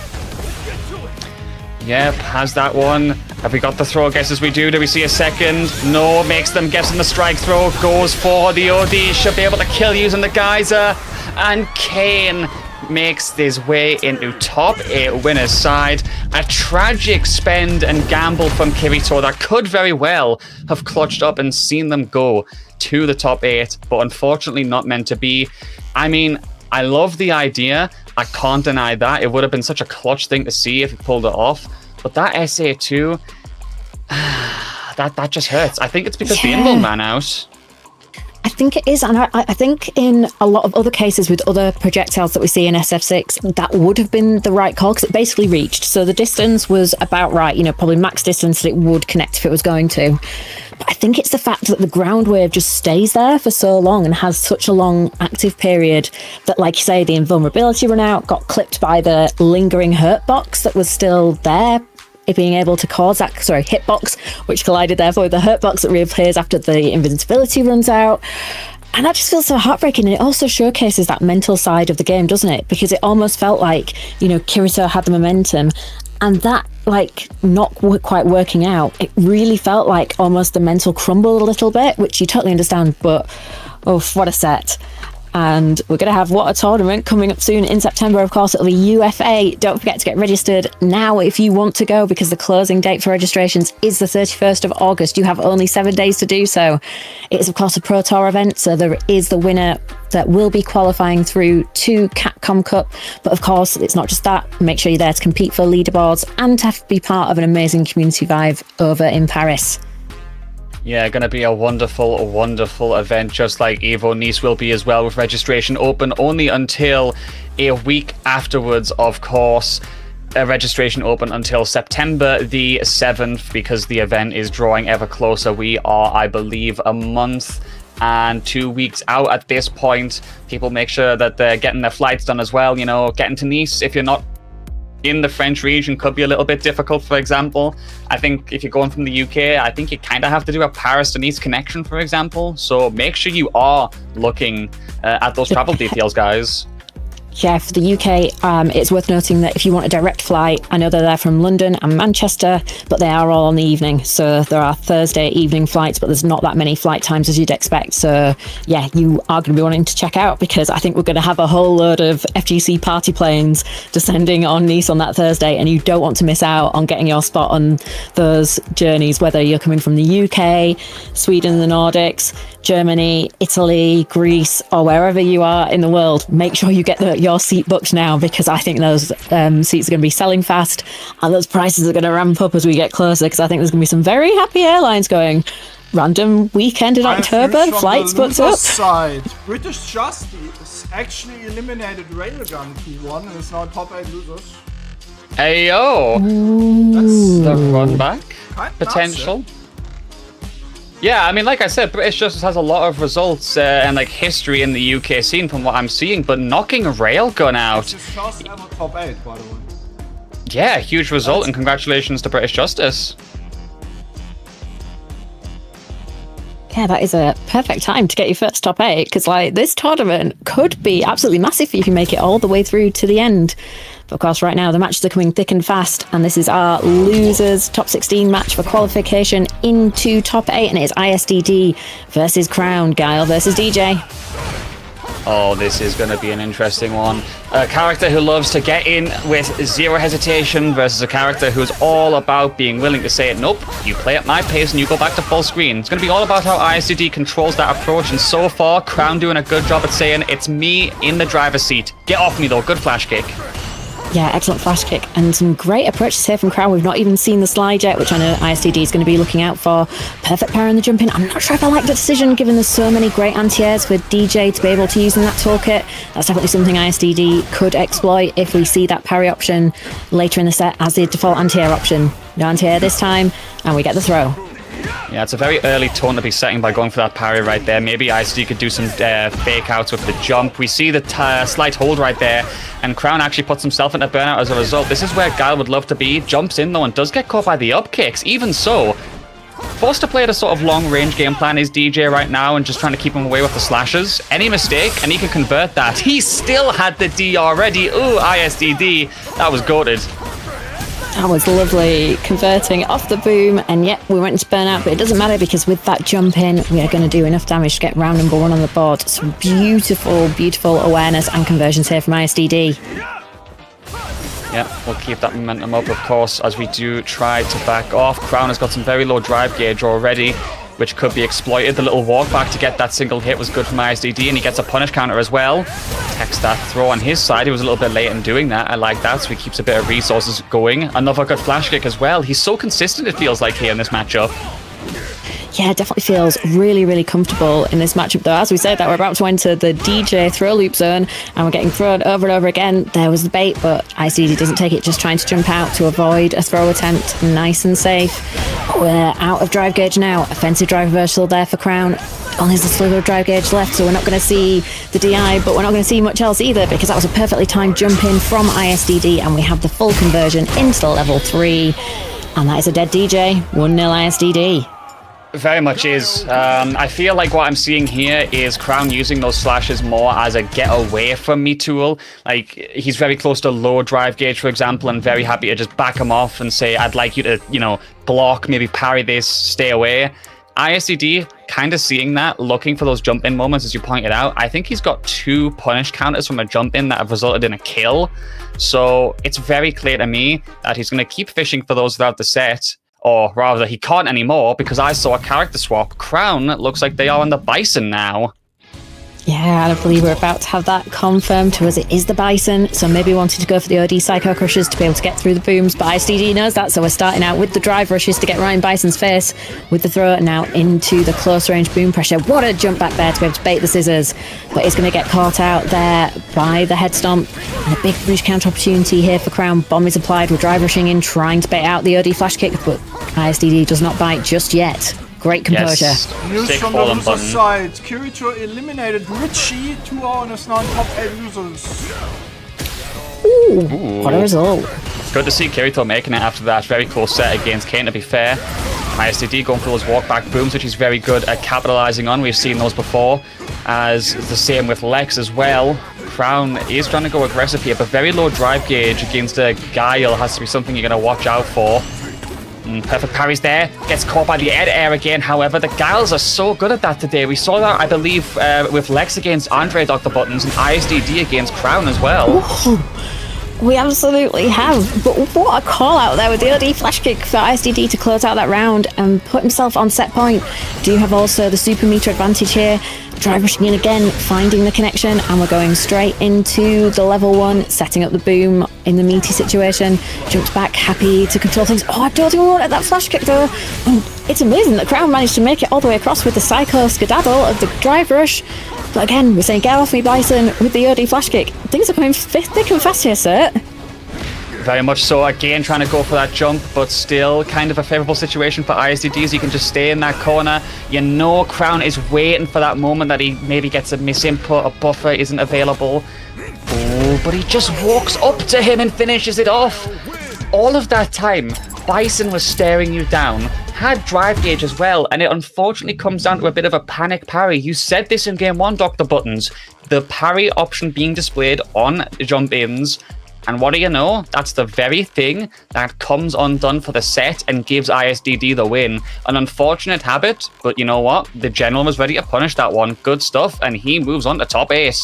Yep, has that one. Have we got the throw guesses? We do. Do we see a second? No, makes them guessing the strike throw. Goes for the OD. Should be able to kill using the geyser. And Kane makes his way into top 8 winner's side. A tragic spend and gamble from Kirito that could very well have clutched up and seen them go to the top 8, but unfortunately not meant to be. I mean, I love the idea. I can't deny that. It would have been such a clutch thing to see if he pulled it off. But that SA2, that just hurts. I think it's because the Invul ran out. I think it is, and I think in a lot of other cases with other projectiles that we see in SF6, that would have been the right call because it basically reached. So the distance was about right, you know, probably max distance that it would connect if it was going to. But I think it's the fact that the ground wave just stays there for so long and has such a long active period that, like you say, the invulnerability run out, got clipped by the lingering hurt box that was still there, it being able to cause that, hitbox, which collided therefore with the hurt box that reappears after the invincibility runs out. And that just feels so heartbreaking. And it also showcases that mental side of the game, doesn't it? Because it almost felt like, you know, Kirito had the momentum, and that, like, not quite working out, it really felt like almost the mental crumbled a little bit, which you totally understand, but oh, what a set. And we're going to have what a tournament coming up soon in September. Of course, it'll be UFA. Don't forget to get registered now if you want to go, because the closing date for registrations is the 31st of August. You have only 7 days to do so. It is, of course, a Pro Tour event, so there is the winner that will be qualifying through to Capcom Cup. But of course, it's not just that. Make sure you're there to compete for leaderboards and to be part of an amazing community vibe over in Paris. Yeah, going to be a wonderful, wonderful event, just like EVO Nice will be as well, with registration open only until a week afterwards, of course. Registration open until September the 7th, because the event is drawing ever closer. We are, I believe, a month and 2 weeks out at this point. People make sure that they're getting their flights done as well. You know, getting to Nice, if you're not in the French region, could be a little bit difficult. For example, I think if you're going from the UK, I think you kind of have to do a Paris to Nice connection, for example. So make sure you are looking at those travel details, guys. Yeah, for the UK, it's worth noting that if you want a direct flight, I know they're there from London and Manchester, but they are all on the evening. So there are Thursday evening flights, but there's not that many flight times as you'd expect. So yeah, you are going to be wanting to check out, because I think we're going to have a whole load of FGC party planes descending on Nice on that Thursday, and you don't want to miss out on getting your spot on those journeys, whether you're coming from the UK, Sweden, the Nordics, Germany, Italy, Greece, or wherever you are in the world. Make sure you get your seat booked now, because I think those seats are going to be selling fast, and those prices are going to ramp up as we get closer, because I think there's going to be some very happy airlines going random weekend in October, flights booked up. Side, British Justice actually eliminated Railgun P1 and is now top 8 losers. Ayo! That's The run back kind potential. Yeah, I mean, like I said, British Justice has a lot of results and like history in the UK scene from what I'm seeing, but knocking a Railgun out. It's his first ever top 8, by the way. Yeah, huge result, and congratulations to British Justice. Yeah, that is a perfect time to get your first top 8 because, like, this tournament could be absolutely massive if you make it all the way through to the end. But of course, right now the matches are coming thick and fast, and this is our losers top 16 match for qualification into top 8, and it is ISDD versus Crown, Guile versus DJ. Oh, this is going to be an interesting one. A character who loves to get in with zero hesitation versus a character who's all about being willing to say, nope, you play at my pace and you go back to full screen. It's going to be all about how ISDD controls that approach, and so far, Crown doing a good job at saying, it's me in the driver's seat. Get off me though, good flash kick. Yeah, excellent flash kick and some great approaches here from Crown. We've not even seen the slide yet, which I know ISDD is going to be looking out for. Perfect power in the jump in. I'm not sure if I like the decision, given there's so many great anti-airs for DJ to be able to use in that toolkit. That's definitely something ISDD could exploit if we see that parry option later in the set as the default anti-air option. No anti-air this time, and we get the throw. Yeah, it's a very early tone to be setting by going for that parry right there. Maybe ISD could do some fake outs with the jump. We see the slight hold right there, and Crown actually puts himself into burnout as a result. This is where Guile would love to be. Jumps in though and does get caught by the up kicks. Even so, forced to play at a sort of long-range game plan is DJ right now and just trying to keep him away with the slashes. Any mistake, and he can convert that. He still had the D already. Ooh, ISDD. That was goated. That was lovely, converting off the boom, and yet we went into burnout, but it doesn't matter because with that jump in, we are going to do enough damage to get round number 1 on the board. Some beautiful, beautiful awareness and conversions here from ISDD. Yeah, we'll keep that momentum up, of course, as we do try to back off. Crown has got some very low drive gauge already, which could be exploited. The little walk back to get that single hit was good from ISDD, and he gets a punish counter as well. Text that throw on his side. He was a little bit late in doing that. I like that, so he keeps a bit of resources going. Another good flash kick as well. He's so consistent, it feels like, here in this matchup. Yeah, definitely feels really, really comfortable in this matchup, though. As we said, that we're about to enter the DJ throw loop zone, and we're getting thrown over and over again. There was the bait, but ICD doesn't take it, just trying to jump out to avoid a throw attempt. Nice and safe. We're out of drive gauge now. Offensive drive reversal there for Crown. Only has a sliver of drive gauge left, so we're not going to see the DI, but we're not going to see much else either, because that was a perfectly timed jump in from ISDD, and we have the full conversion into the level 3. And that is a dead DJ. 1-0 ISDD. Very much is. I feel like what I'm seeing here is Crown using those slashes more as a get away from me tool. Like, he's very close to low drive gauge, for example, and very happy to just back him off and say, I'd like you to, you know, block, maybe parry this, stay away. ISDD kind of seeing that, looking for those jump in moments, as you pointed out. I think he's got 2 punish counters from a jump in that have resulted in a kill. So it's very clear to me that he's going to keep fishing for those throughout the set. Or rather, he can't anymore because I saw a character swap. Crown looks like they are on the Bison now. Yeah, I believe we're about to have that confirmed to us. It is the Bison, so maybe wanted to go for the OD Psycho Crushers to be able to get through the booms, but ISDD knows that, so we're starting out with the drive rushes to get Ryan Bison's face with the throw, and now into the close range boom pressure. What a jump back there to be able to bait the scissors, but he's going to get caught out there by the head stomp, and a big bridge counter opportunity here for Crown. Bomb is applied, we're drive rushing in, trying to bait out the OD flash kick, but ISDD does not bite just yet. Great composure. Yes. News Sick from the fallen loser button. side. Kirito eliminated Richie. 2 hours and is now in top 8 losers. Ooh, what a result. Good to see Kirito making it after that very close set against Kane, to be fair. ISDD going for those walk-back booms, which he's very good at capitalizing on. We've seen those before, as the same with Lex as well. Crown is trying to go aggressive here, but very low drive gauge against a Guile has to be something you're going to watch out for. Perfect parries there. Gets caught by the air again. However, the Guiles are so good at that today. We saw that, I believe, with Lex against Andre Dr. Buttons and ISDD against Crown as well. Ooh, we absolutely have. But what a call out there with the OD flash kick for ISDD to close out that round and put himself on set point. Do have also the super meter advantage here. Drive rushing in again, finding the connection, and we're going straight into the level 1, setting up the boom in the meaty situation. Jumps back, happy to control things. Oh, I don't even want that flash kick though. And it's amazing that Crown managed to make it all the way across with the psycho skedaddle of the drive rush. But again, we're saying, get off me, Bison, with the OD flash kick. Things are coming thick and fast here, sir. Very much so. Again, trying to go for that jump, but still kind of a favourable situation for ISDD, as he can just stay in that corner. You know Crown is waiting for that moment that he maybe gets a misinput, a buffer isn't available. Oh, but he just walks up to him and finishes it off. All of that time, Bison was staring you down, had drive gauge as well, and it unfortunately comes down to a bit of a panic parry. You said this in game 1, Dr. Buttons. The parry option being displayed on jump ins. And what do you know? That's the very thing that comes undone for the set and gives ISDD the win. An unfortunate habit, but you know what? The general was ready to punish that one. Good stuff, and he moves on to top 8.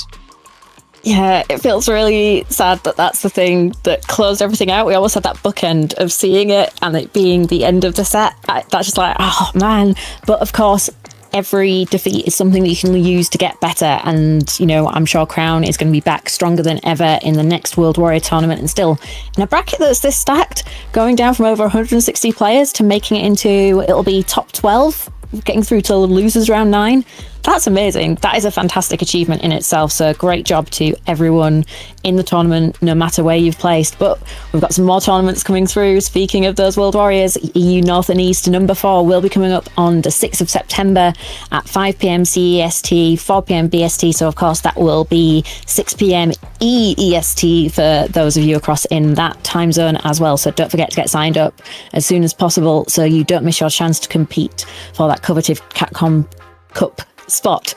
Yeah, it feels really sad that that's the thing that closed everything out. We almost had that bookend of seeing it and it being the end of the set. That's just like, oh man. But of course, every defeat is something that you can use to get better. And, you know, I'm sure Crown is going to be back stronger than ever in the next World Warrior tournament. And still, in a bracket that's this stacked, going down from over 160 players to making it into, it'll be top 12, getting through to losers round 9. That's amazing. That is a fantastic achievement in itself. So great job to everyone in the tournament, no matter where you've placed. But we've got some more tournaments coming through. Speaking of those World Warriors, EU North and East number 4 will be coming up on the 6th of September at 5 p.m. CEST, 4 p.m. BST. So of course that will be 6 p.m. EEST for those of you across in that time zone as well. So don't forget to get signed up as soon as possible so you don't miss your chance to compete for that coveted Capcom Cup spot.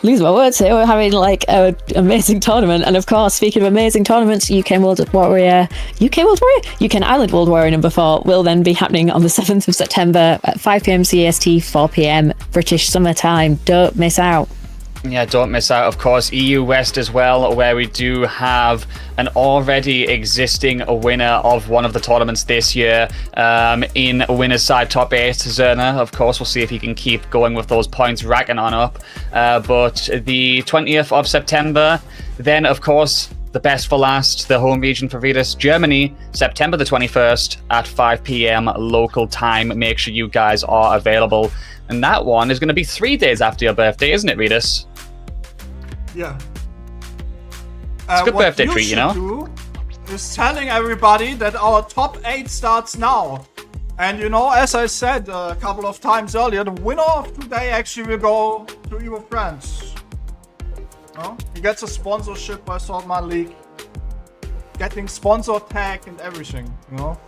Lose my words here. We're having like an amazing tournament, and of course, speaking of amazing tournaments, UK Island World Warrior number 4 will then be happening on the 7th of September at 5 p.m. CEST, 4 p.m. British Summer Time. Don't miss out. Yeah, don't miss out, of course. EU West as well, where we do have an already existing winner of one of the tournaments this year in winner's side top 8, Zerna. Of course, we'll see if he can keep going with those points racking on up. But the 20th of September, then, of course, the best for last, the home region for Vitas, Germany, September the 21st at 5 p.m. local time. Make sure you guys are available. And that one is going to be 3 days after your birthday, isn't it, Ritas? Yeah. It's a good birthday treat, you know? Do is telling everybody that our top 8 starts now. And you know, as I said a couple of times earlier, the winner of today actually will go to EVO France. No? He gets a sponsorship by Saltmine League. Getting sponsor tag and everything, you know?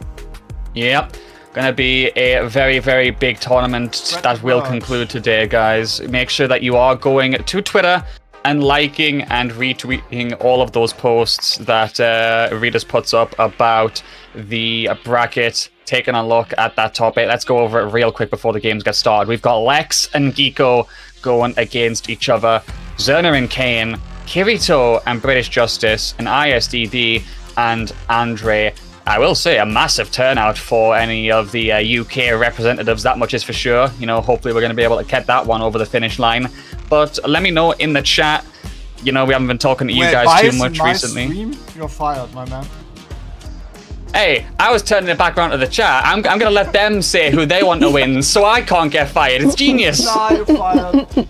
Yep. Gonna be a very, very big tournament that will conclude today, guys. Make sure that you are going to Twitter and liking and retweeting all of those posts that Ritas puts up about the bracket, taking a look at that top 8. Let's go over it real quick before the games get started. We've got Lex and Geeko going against each other, Zerna and Kane, Kirito and British Justice, and ISDD and Andre. I will say a massive turnout for any of the UK representatives, that much is for sure. You know, hopefully we're going to be able to get that one over the finish line. But let me know in the chat. You know, we haven't been talking to you guys Bison, too much recently. Stream? You're fired, my man. Hey, I was turning it back around to the chat. I'm going to let them say who they want to win, so I can't get fired. It's genius. Nah, you're fired.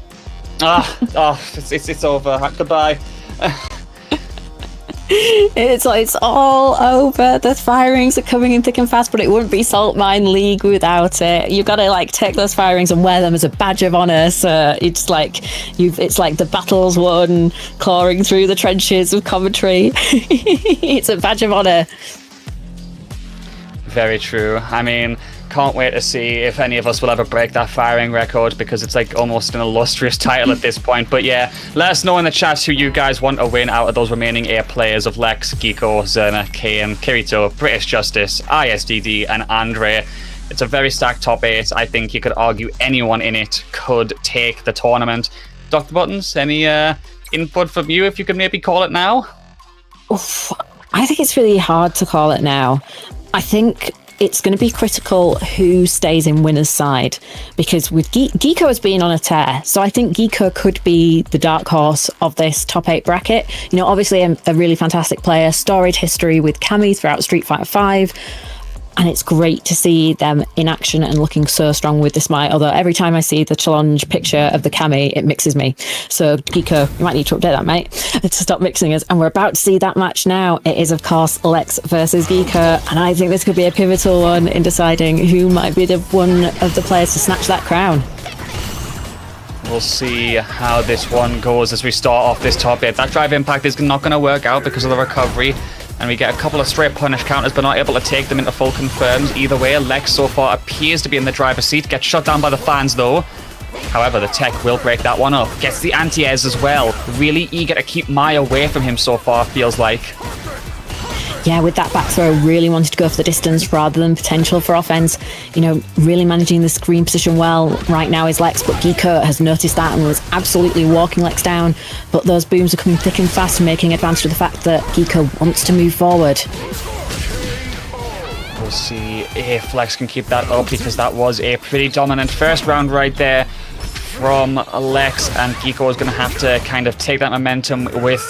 It's over. Goodbye. It's all over. The firings are coming in thick and fast, but it wouldn't be Saltmine League without it. You've got to like take those firings and wear them as a badge of honor. So it's like the battles won, clawing through the trenches of commentary. It's a badge of honor. Very true. I mean, can't wait to see if any of us will ever break that firing record, because it's like almost an illustrious title at this point. But yeah, let us know in the chat who you guys want to win out of those remaining 8 players of Lex, Geeko, Zerna, Kane, Kirito, British Justice, ISDD, and Andre. It's a very stacked top 8. I think you could argue anyone in it could take the tournament. Dr. Buttons, any input from you, if you could maybe call it now? Oof, I think it's really hard to call it now. I think it's going to be critical who stays in winner's side, because with Geeko has been on a tear, so I think Geeko could be the dark horse of this top 8 bracket. You know, obviously a really fantastic player, storied history with Cammy throughout Street Fighter 5, and it's great to see them in action and looking so strong with the Smite, although every time I see the challenge picture of the Cammy, it mixes me. So Geeko, you might need to update that, mate, to stop mixing us. And we're about to see that match now. It is, of course, Lex versus Geeko, and I think this could be a pivotal one in deciding who might be the one of the players to snatch that crown. We'll see how this one goes as we start off this top 8. That drive impact is not going to work out because of the recovery. And we get a couple of straight punish counters, but not able to take them into full confirms. Either way, Lex so far appears to be in the driver's seat. Gets shut down by the fans, though. However, the tech will break that one up. Gets the anti-airs as well. Really eager to keep Mai away from him so far, feels like. Yeah, with that back throw, really wanted to go for the distance rather than potential for offense. You know, really managing the screen position well right now is Lex, but Geeko has noticed that and was absolutely walking Lex down. But those booms are coming thick and fast, making advantage of the fact that Geeko wants to move forward. We'll see if Lex can keep that up, because that was a pretty dominant first round right there from Lex, and Geeko is going to have to kind of take that momentum with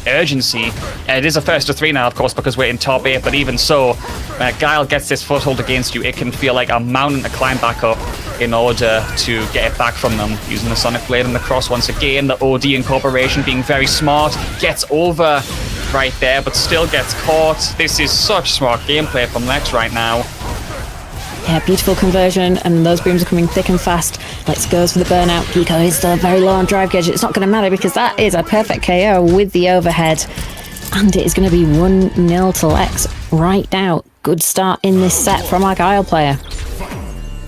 urgency. It is a first to 3 now, of course, because we're in top 8, but even so, when Guile gets this foothold against you, it can feel like a mountain to climb back up in order to get it back from them. Using the Sonic Blade and the cross once again, the OD incorporation being very smart, gets over right there, but still gets caught. This is such smart gameplay from Lex right now. Yeah, beautiful conversion, and those booms are coming thick and fast. Lex goes for the burnout. Geeko is still very low on drive gauge. It's not going to matter because that is a perfect KO with the overhead. And it is going to be 1-0 to Lex right now. Good start in this set from our Guile player.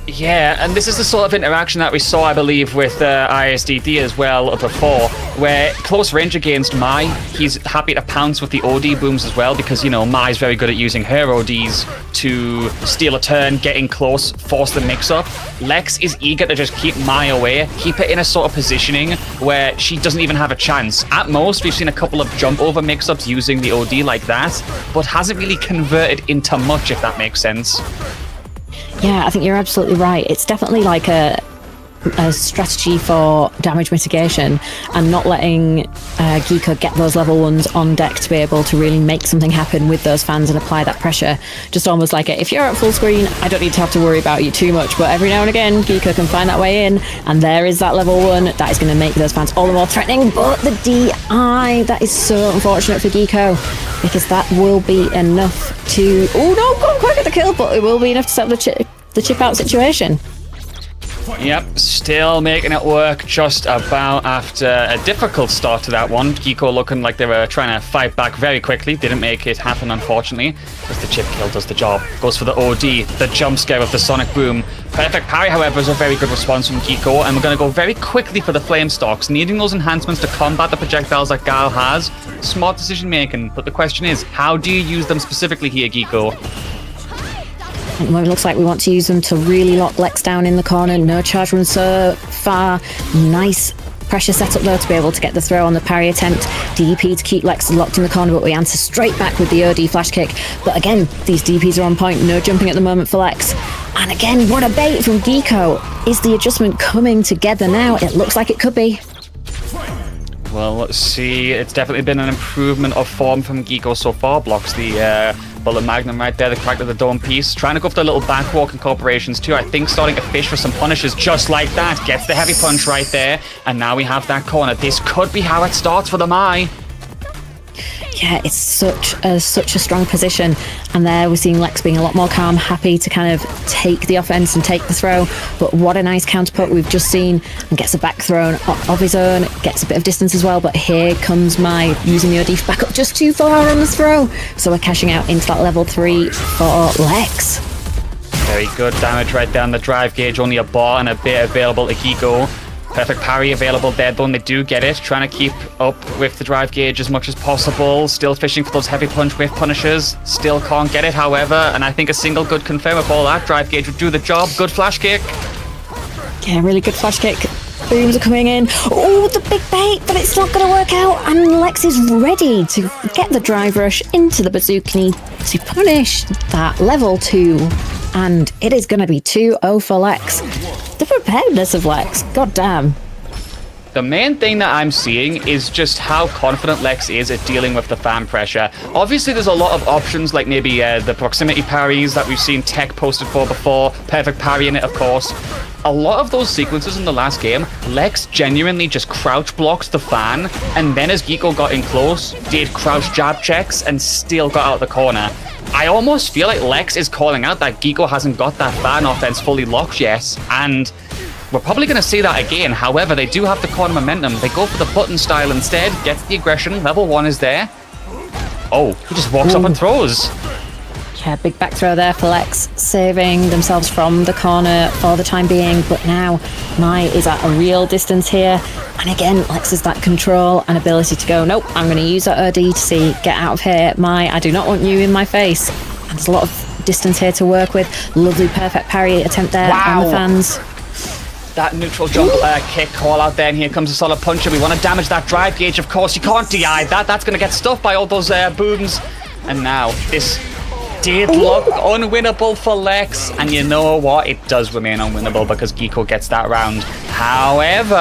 Yeah, and this is the sort of interaction that we saw, I believe, with ISDD as well before, where close range against Mai, he's happy to pounce with the OD booms as well, because, you know, Mai's very good at using her ODs to steal a turn, get in close, force the mix-up. Lex is eager to just keep Mai away, keep her in a sort of positioning where she doesn't even have a chance. At most, we've seen a couple of jump-over mix-ups using the OD like that, but hasn't really converted into much, if that makes sense. Yeah, I think you're absolutely right. It's definitely like a strategy for damage mitigation and not letting Geeko get those level 1s on deck to be able to really make something happen with those fans and apply that pressure. Just almost like if you're at full screen, I don't need to have to worry about you too much, but every now and again Geeko can find that way in, and there is that level 1 that is going to make those fans all the more threatening. But the DI, that is so unfortunate for Geeko, because that will be enough to... Oh no, can't quite get the kill, but it will be enough to set the chip out situation. Yep, still making it work just about after a difficult start to that one. Geeko looking like they were trying to fight back very quickly. Didn't make it happen, unfortunately, as the chip kill does the job. Goes for the OD, the jump scare of the Sonic Boom. Perfect parry, however, is a very good response from Geeko, and we're going to go very quickly for the Flame Stalks, needing those enhancements to combat the projectiles that Guile has. Smart decision making, but the question is, how do you use them specifically here, Geeko? It looks like we want to use them to really lock Lex down in the corner. No charge run so far. Nice pressure setup though to be able to get the throw on the parry attempt. DP to keep Lex locked in the corner, but we answer straight back with the OD flash kick. But again, these DPs are on point. No jumping at the moment for Lex. And again, what a bait from Geeko. Is the adjustment coming together now? It looks like it could be. Well, let's see. It's definitely been an improvement of form from Geeko so far. Blocks the bullet magnum right there, the crack of the dome piece. Trying to go for the little backwalk incorporations too. I think starting to fish for some punishes just like that. Gets the heavy punch right there. And now we have that corner. This could be how it starts for the Mai. Yeah, it's such a strong position, and there we're seeing Lex being a lot more calm, happy to kind of take the offense and take the throw. But what a nice counterput we've just seen, and gets a back thrown of his own, gets a bit of distance as well. But here comes Mai using the OD back up just too far on the throw, so we're cashing out into that level 3 for Lex. Very good damage right down the drive gauge, only a bar and a bit available to Geeko. Perfect parry available there, though, and they do get it. Trying to keep up with the drive gauge as much as possible. Still fishing for those heavy punch whiff punishes. Still can't get it, however, and I think a single good confirm of all that. Drive gauge would do the job. Good flash kick. Yeah, really good flash kick. Booms are coming in. Oh, the big bait, but it's not going to work out. And Lex is ready to get the drive rush into the bazooka to punish that level 2. And it is going to be 2-0 for Lex. The preparedness of Lex, god damn. The main thing that I'm seeing is just how confident Lex is at dealing with the fan pressure. Obviously, there's a lot of options, like maybe the proximity parries that we've seen Tech posted for before. Perfect parry in it, of course. A lot of those sequences in the last game, Lex genuinely just crouch blocked the fan, and then as Geeko got in close, did crouch jab checks and still got out of the corner. I almost feel like Lex is calling out that Geeko hasn't got that fan offense fully locked yet, and we're probably going to see that again. However, they do have the corner momentum. They go for the button style instead, gets the aggression, level 1 is there. Oh, he just walks up and throws. Yeah, big back throw there for Lex, saving themselves from the corner for the time being. But now Mai is at a real distance here. And again, Lex has that control and ability to go, nope, I'm going to use that OD to see, get out of here. Mai, I do not want you in my face. And there's a lot of distance here to work with. Lovely, perfect parry attempt there on the fans. That neutral jump kick call out there, and here comes a solid puncher. We want to damage that drive gauge, of course. You can't DI that. That's going to get stuffed by all those booms. And now this did look unwinnable for Lex, and you know what? It does remain unwinnable because Geeko gets that round. However,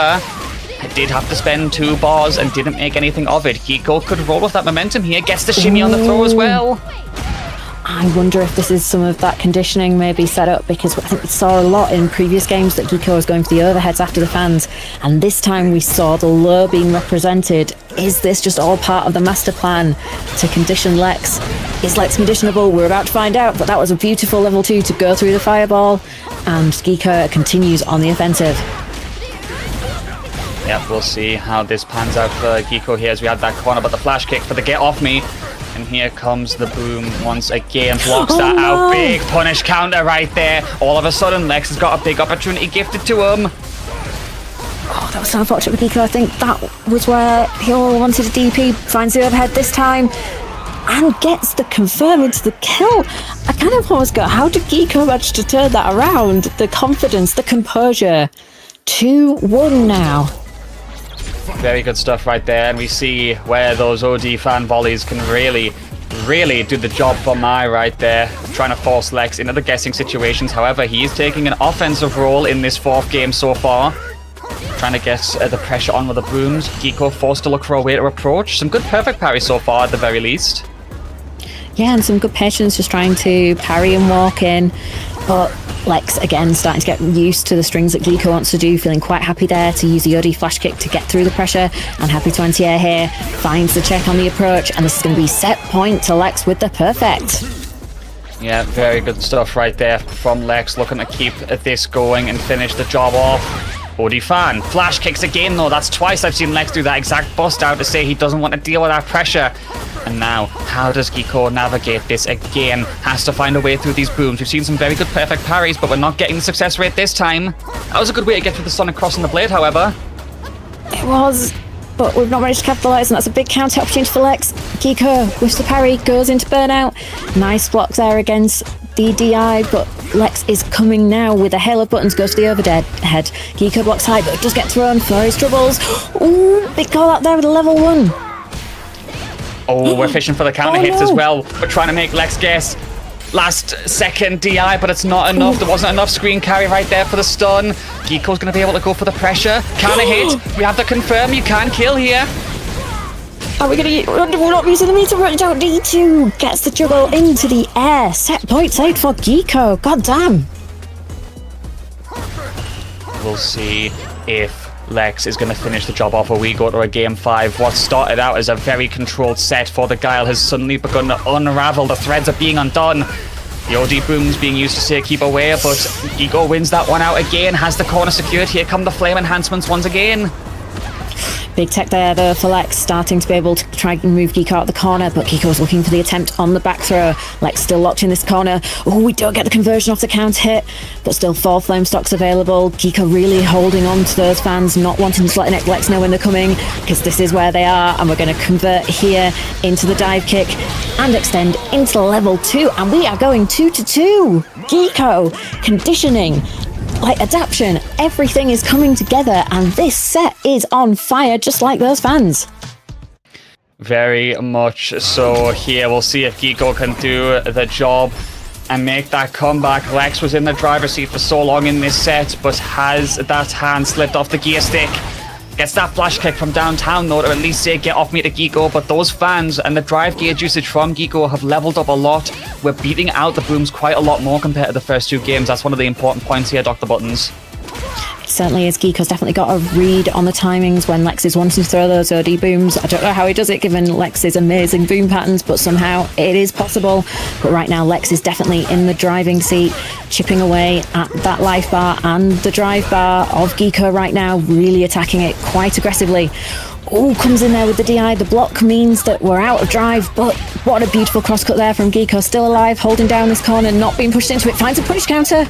I did have to spend 2 bars and didn't make anything of it. Geeko could roll with that momentum here, gets the shimmy on the throw as well. I wonder if this is some of that conditioning maybe set up, because I think we saw a lot in previous games that Geeko was going for the overheads after the fans, and this time we saw the low being represented. Is this just all part of the master plan to condition Lex? Is Lex conditionable? We're about to find out, but that was a beautiful level 2 to go through the fireball, and Geeko continues on the offensive. Yeah, we'll see how this pans out for Geeko here as we had that corner, but the flash kick for the get off me. And here comes the boom once again, blocks that out. Big punish counter right there. All of a sudden, Lex has got a big opportunity gifted to him. Oh, that was so unfortunate with Geeko. I think that was where he all wanted a DP. Finds the overhead this time and gets the confirm into the kill. I kind of almost go, how did Geeko manage to turn that around? The confidence, the composure. 2-1 now. Very good stuff right there, and we see where those OD fan volleys can really do the job for Mai right there, trying to force Lex into the guessing situations. However, he is taking an offensive role in this 4th game so far, trying to get the pressure on with the booms. Geeko forced to look for a way to approach. Some good perfect parry so far at the very least. Yeah, and some good patience just trying to parry and walk in. But Lex, again, starting to get used to the strings that Geeko wants to do, feeling quite happy there to use the OD flash kick to get through the pressure. And happy to anti-air here, finds the check on the approach, and this is going to be set point to Lex with the perfect. Yeah, very good stuff right there from Lex, looking to keep this going and finish the job off. OD fan, flash kicks again though. That's twice I've seen Lex do that exact bust out to say he doesn't want to deal with that pressure. And now, how does Geeko navigate this again? Has to find a way through these booms. We've seen some very good perfect parries, but we're not getting the success rate this time. That was a good way to get through the Sonic Cross on the blade, however. It was, but we've not managed to capitalise, and that's a big counter opportunity for Lex. Geeko with the parry, goes into burnout. Nice block there against the DI, but Lex is coming now with a hail of buttons, goes for the overhead. Geeko blocks high, but does get thrown for his troubles. Ooh, big call out there with a level 1. Oh, we're fishing for the counter hits as well. We're trying to make Lex guess. Last second DI, but it's not enough. There wasn't enough screen carry right there for the stun. Geeko's going to be able to go for the pressure. Counter hit. We have to confirm you can kill here. Are we going to... We're not using the meter, but don't need to. Gets the juggle into the air. Set point saved for Geeko. God damn. We'll see if Lex is going to finish the job off or we go to a game 5. What started out as a very controlled set for the Guile has suddenly begun to unravel. The threads are being undone. The OD boom's being used to say keep away, but Geeko wins that one out again, has the corner secured. Here come the flame enhancements once again. Big tech there though for Lex, starting to be able to try and move Geeko out of the corner, but Geeko's looking for the attempt on the back throw. Lex still locked in this corner. Oh, we don't get the conversion off the counter hit, but still 4 flame stocks available. Geeko really holding on to those fans, not wanting to let Lex know when they're coming, because this is where they are, and we're going to convert here into the dive kick and extend into level 2, and we are going 2-2. Geeko conditioning, like adaptation, everything is coming together, and this set is on fire just like those fans. Very much so. Here we'll see if Geeko can do the job and make that comeback. Lex was in the driver's seat for so long in this set, but has that hand slipped off the gear stick. Gets that flash kick from downtown though to at least say get off me to Geeko, but those fans and the drive gauge usage from Geeko have leveled up a lot. We're beating out the booms quite a lot more compared to the first 2 games. That's one of the important points here, Dr. Buttons. It certainly is. Geeko's definitely got a read on the timings when Lex is wanting to throw those OD booms. I don't know how he does it given Lex's amazing boom patterns, but somehow it is possible. But right now Lex is definitely in the driving seat, chipping away at that life bar and the drive bar of Geeko right now, really attacking it quite aggressively. Oh, comes in there with the DI. The block means that we're out of drive, but what a beautiful crosscut there from Geeko. Still alive, holding down this corner, not being pushed into it. Finds a punish counter.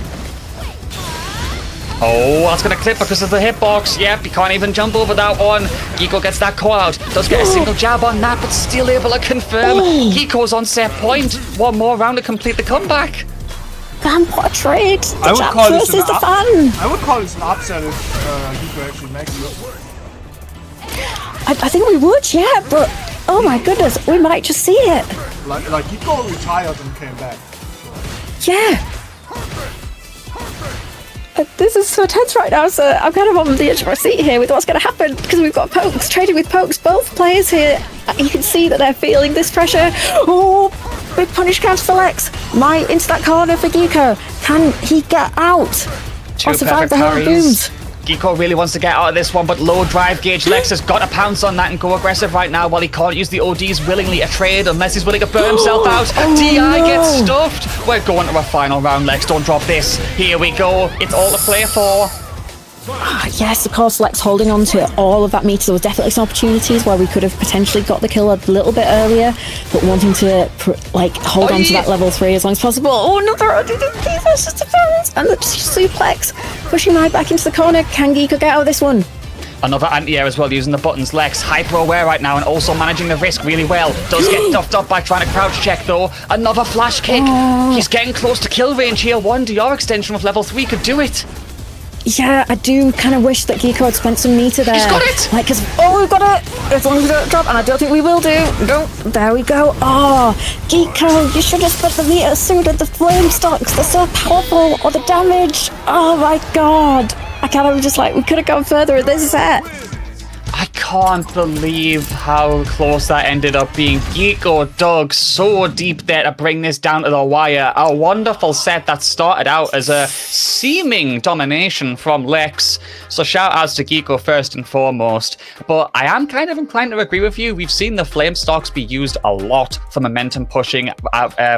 Oh, that's going to clip because of the hitbox. Yep, he can't even jump over that one. Geeko gets that call out. Does get a single jab on that, but still able to confirm. Geeko's on set point. One more round to complete the comeback. Man, what a trade. I would call this versus the fan. I would call this an upset if Geeko actually makes it. I think we would, yeah, but oh my goodness, we might just see it. Like Geeko retired and came back. Yeah. This is so tense right now, so I'm kind of on the edge of my seat here with what's going to happen because we've got Pokes trading with Pokes. Both players here, you can see that they're feeling this pressure. Oh, big punish counter for Lex. Right into that corner for Geeko. Can he get out or survive the whole booms? Geeko really wants to get out of this one, but low drive gauge. Lex has got to pounce on that and go aggressive right now while he can't use the ODs willingly to trade unless he's willing to burn himself out. DI gets stuffed. We're going to a final round, Lex. Don't drop this. Here we go. It's all to play for. Yes, of course, Lex holding on to all of that meter. There was definitely some opportunities where we could have potentially got the kill a little bit earlier, but wanting to hold on to that level 3 as long as possible. Oh, another ODD versus defense and the suplex pushing Mai back into the corner. Can Geeko get out of this one? Another anti-air as well, using the buttons. Lex hyper aware right now and also managing the risk really well. Does get duffed up by trying to crouch check though. Another flash kick. He's getting close to kill range here. One DR extension of level 3 could do it. Yeah, I do kind of wish that Geeko had spent some meter there. He's got it! Like, we got it! As long as we don't drop, and I don't think we will do. No, there we go. Oh, Geeko, you should have spent the meter sooner. The flame stocks, they're so powerful. Or the damage. Oh my god. I kind of just like, we could have gone further in this set. I can't believe how close that ended up being. Geeko dug so deep there to bring this down to the wire. A wonderful set that started out as a seeming domination from Lex. So shout outs to Geeko first and foremost. But I am kind of inclined to agree with you. We've seen the flame stocks be used a lot for momentum pushing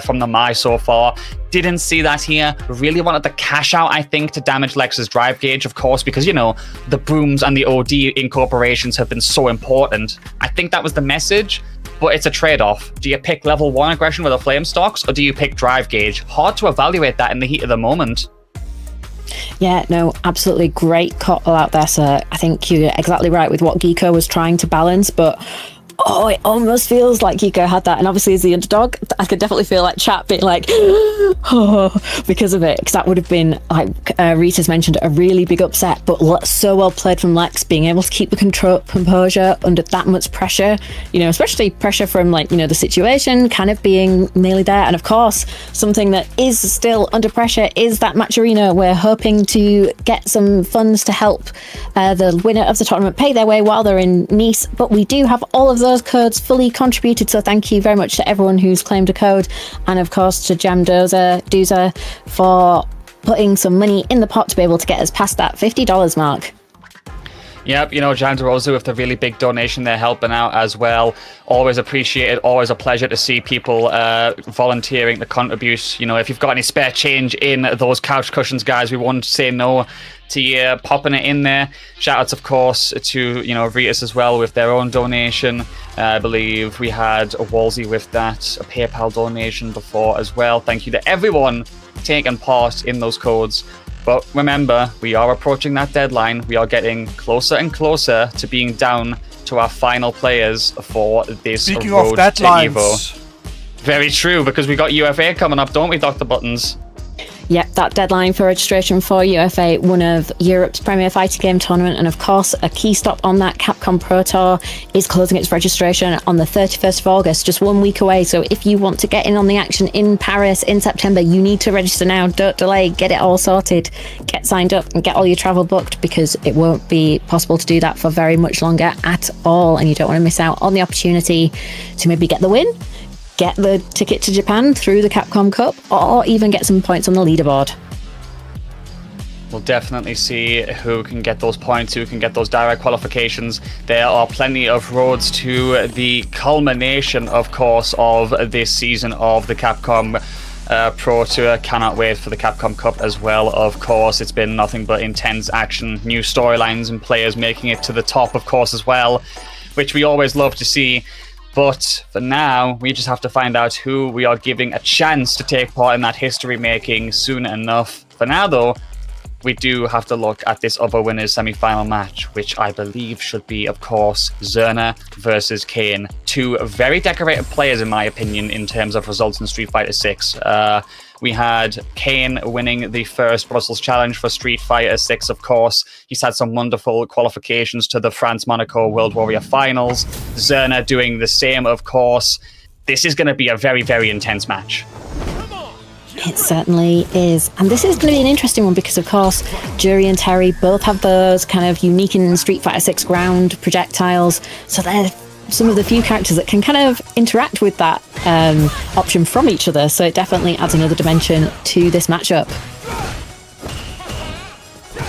from the Mai so far. Didn't see that here. Really wanted the cash out, I think, to damage Lex's drive gauge, of course, because, you know, the brooms and the OD incorporations have been so important. I think that was the message, but it's a trade-off. Do you pick level 1 aggression with the flame stocks, or do you pick drive gauge? Hard to evaluate that in the heat of the moment. Yeah, no, absolutely great call out there, sir. I think you're exactly right with what Geeko was trying to balance, but oh, it almost feels like Geeko had that. And obviously as the underdog, I could definitely feel like chat being like, oh, because of it. Because that would have been, like Rita's mentioned, a really big upset. But so well played from Lex, being able to keep the composure under that much pressure. You know, especially pressure from, like, you know, the situation kind of being nearly there. And of course, something that is still under pressure is that match arena. We're hoping to get some funds to help the winner of the tournament pay their way while they're in Nice. But we do have all of those codes fully contributed, so thank you very much to everyone who's claimed a code, and of course to Jam Dozer for putting some money in the pot to be able to get us past that $50 mark. Yep, you know, Jam Dozer with the really big donation there helping out as well. Always appreciated, always a pleasure to see people volunteering to contribute. You know, if you've got any spare change in those couch cushions, guys, we won't say no to you popping it in there. Shout outs, of course, to, you know, Ritas as well with their own donation. I believe we had a Wolsey with that, a PayPal donation before as well. Thank you to everyone taking part in those codes. But remember, we are approaching that deadline. We are getting closer and closer to being down to our final players for this Speaking road of deadlines, to EVO. Very true, because we got UFA coming up, don't we, Dr. Buttons? Yep, that deadline for registration for UFA, one of Europe's premier fighting game tournament, and of course a key stop on that Capcom Pro Tour is closing its registration on the 31st of August, just 1 week away. So if you want to get in on the action in Paris in September, you need to register now. Don't delay, get it all sorted, get signed up and get all your travel booked, because it won't be possible to do that for very much longer at all, and you don't want to miss out on the opportunity to maybe get the win, get the ticket to Japan through the Capcom Cup, or even get some points on the leaderboard. We'll definitely see who can get those points, who can get those direct qualifications. There are plenty of roads to the culmination, of course, of this season of the Capcom Pro Tour. Cannot wait for the Capcom Cup as well, of course. It's been nothing but intense action, new storylines and players making it to the top, of course, as well. which we always love to see. But for now, we just have to find out who we are giving a chance to take part in that history-making soon enough. For now, though, we do have to look at this other winners semi-final match, which I believe should be, of course, Zerna versus Kane. Two very decorated players, in my opinion, in terms of results in Street Fighter 6. We had Kane winning the first Brussels Challenge for Street Fighter 6, of course. He's had some wonderful qualifications to the France-Monaco World Warrior Finals. Zerna doing the same, of course. This is going to be a very, very intense match. It certainly is. And this is going to be an interesting one because, of course, Juri and Terry both have those kind of unique in Street Fighter 6 ground projectiles. So they're some of the few characters that can kind of interact with that option from each other. So it definitely adds another dimension to this matchup.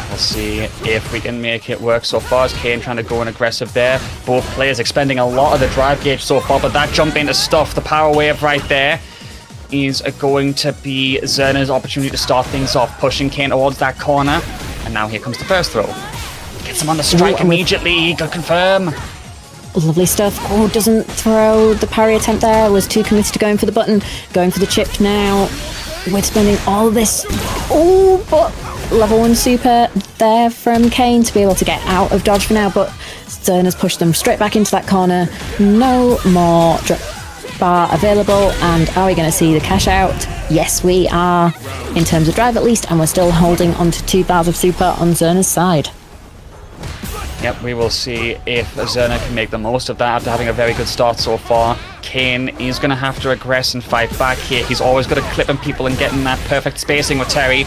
We'll see if we can make it work so far. As Kane trying to go in aggressive there. Both players expending a lot of the drive gauge so far, but that jump into stuff, the power wave right there, is going to be Zerna's opportunity to start things off, pushing Kane towards that corner. And now here comes the first throw. Gets him on the strike immediately. Good confirm. Lovely stuff. Oh, doesn't throw the parry attempt there. Was too committed to going for the button. Going for the chip now. With spending all this. Oh, but level 1 super there from Kane to be able to get out of dodge for now. But Zerna's pushed them straight back into that corner. No more bar available. And are we going to see the cash out? Yes, we are. In terms of drive at least. And we're still holding onto 2 bars of super on Zerna's side. Yep, we will see if Zerna can make the most of that after having a very good start so far. Kane is going to have to aggress and fight back here. He's always good at clipping people and getting that perfect spacing with Terry.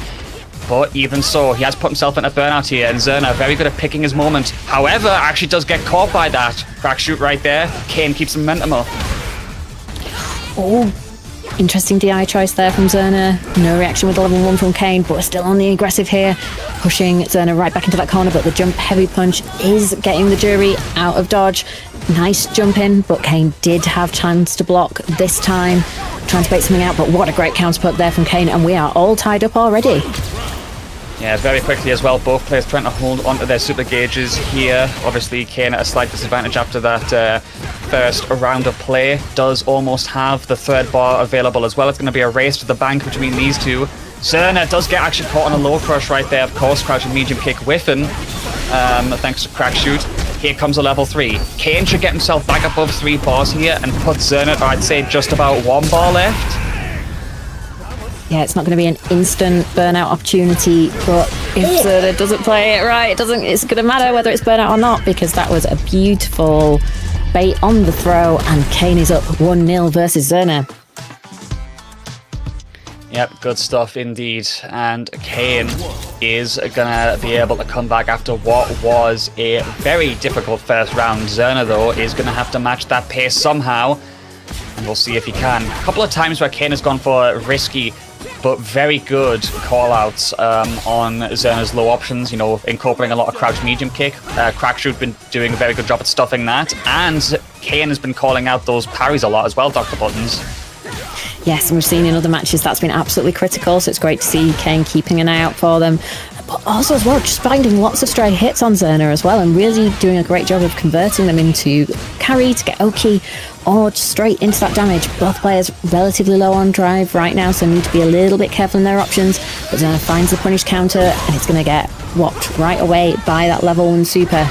But even so, he has put himself into burnout here, and Zerna very good at picking his moment. However, actually does get caught by that. Crack shoot right there. Kane keeps momentum up. Oh, interesting DI choice there from Zerna. No reaction with the level 1 from Kane, but we're still on the aggressive here. Pushing Zerna right back into that corner, but the jump heavy punch is getting the Juri out of dodge. Nice jump in, but Kane did have chance to block this time. Trying to bait something out, but what a great counter put there from Kane, and we are all tied up already. Yeah, very quickly as well, both players trying to hold onto their super gauges here. Obviously, Kane at a slight disadvantage after that first round of play. Does almost have the third bar available as well. It's going to be a race to the bank between these two. Zerna does get actually caught on a low crush right there, of course. Crouching medium kick whiffing, thanks to crack shoot. Here comes a level 3. Kane should get himself back above 3 bars here and put Zerna, I'd say, just about 1 bar left. Yeah, it's not going to be an instant burnout opportunity, but if Zerna doesn't play it right, it's going to matter whether it's burnout or not, because that was a beautiful bait on the throw, and Kane is up 1-0 versus Zerna. Yep, good stuff indeed. And Kane is gonna be able to come back after what was a very difficult first round. Zerna, though, is gonna have to match that pace somehow, and we'll see if he can. A couple of times where Kane has gone for risky but very good call-outs on Zerna's low options, you know, incorporating a lot of crouch medium kick. Crackshoot been doing a very good job at stuffing that, and Kane has been calling out those parries a lot as well, Dr. Buttons. Yes, and we've seen in other matches that's been absolutely critical, so it's great to see Kane keeping an eye out for them. But also as well, just finding lots of stray hits on Zerna as well, and really doing a great job of converting them into carry to get Oki, or just straight into that damage. Both players relatively low on drive right now, so need to be a little bit careful in their options. But Zerna finds the punish counter, and it's going to get whopped right away by that level 1 super.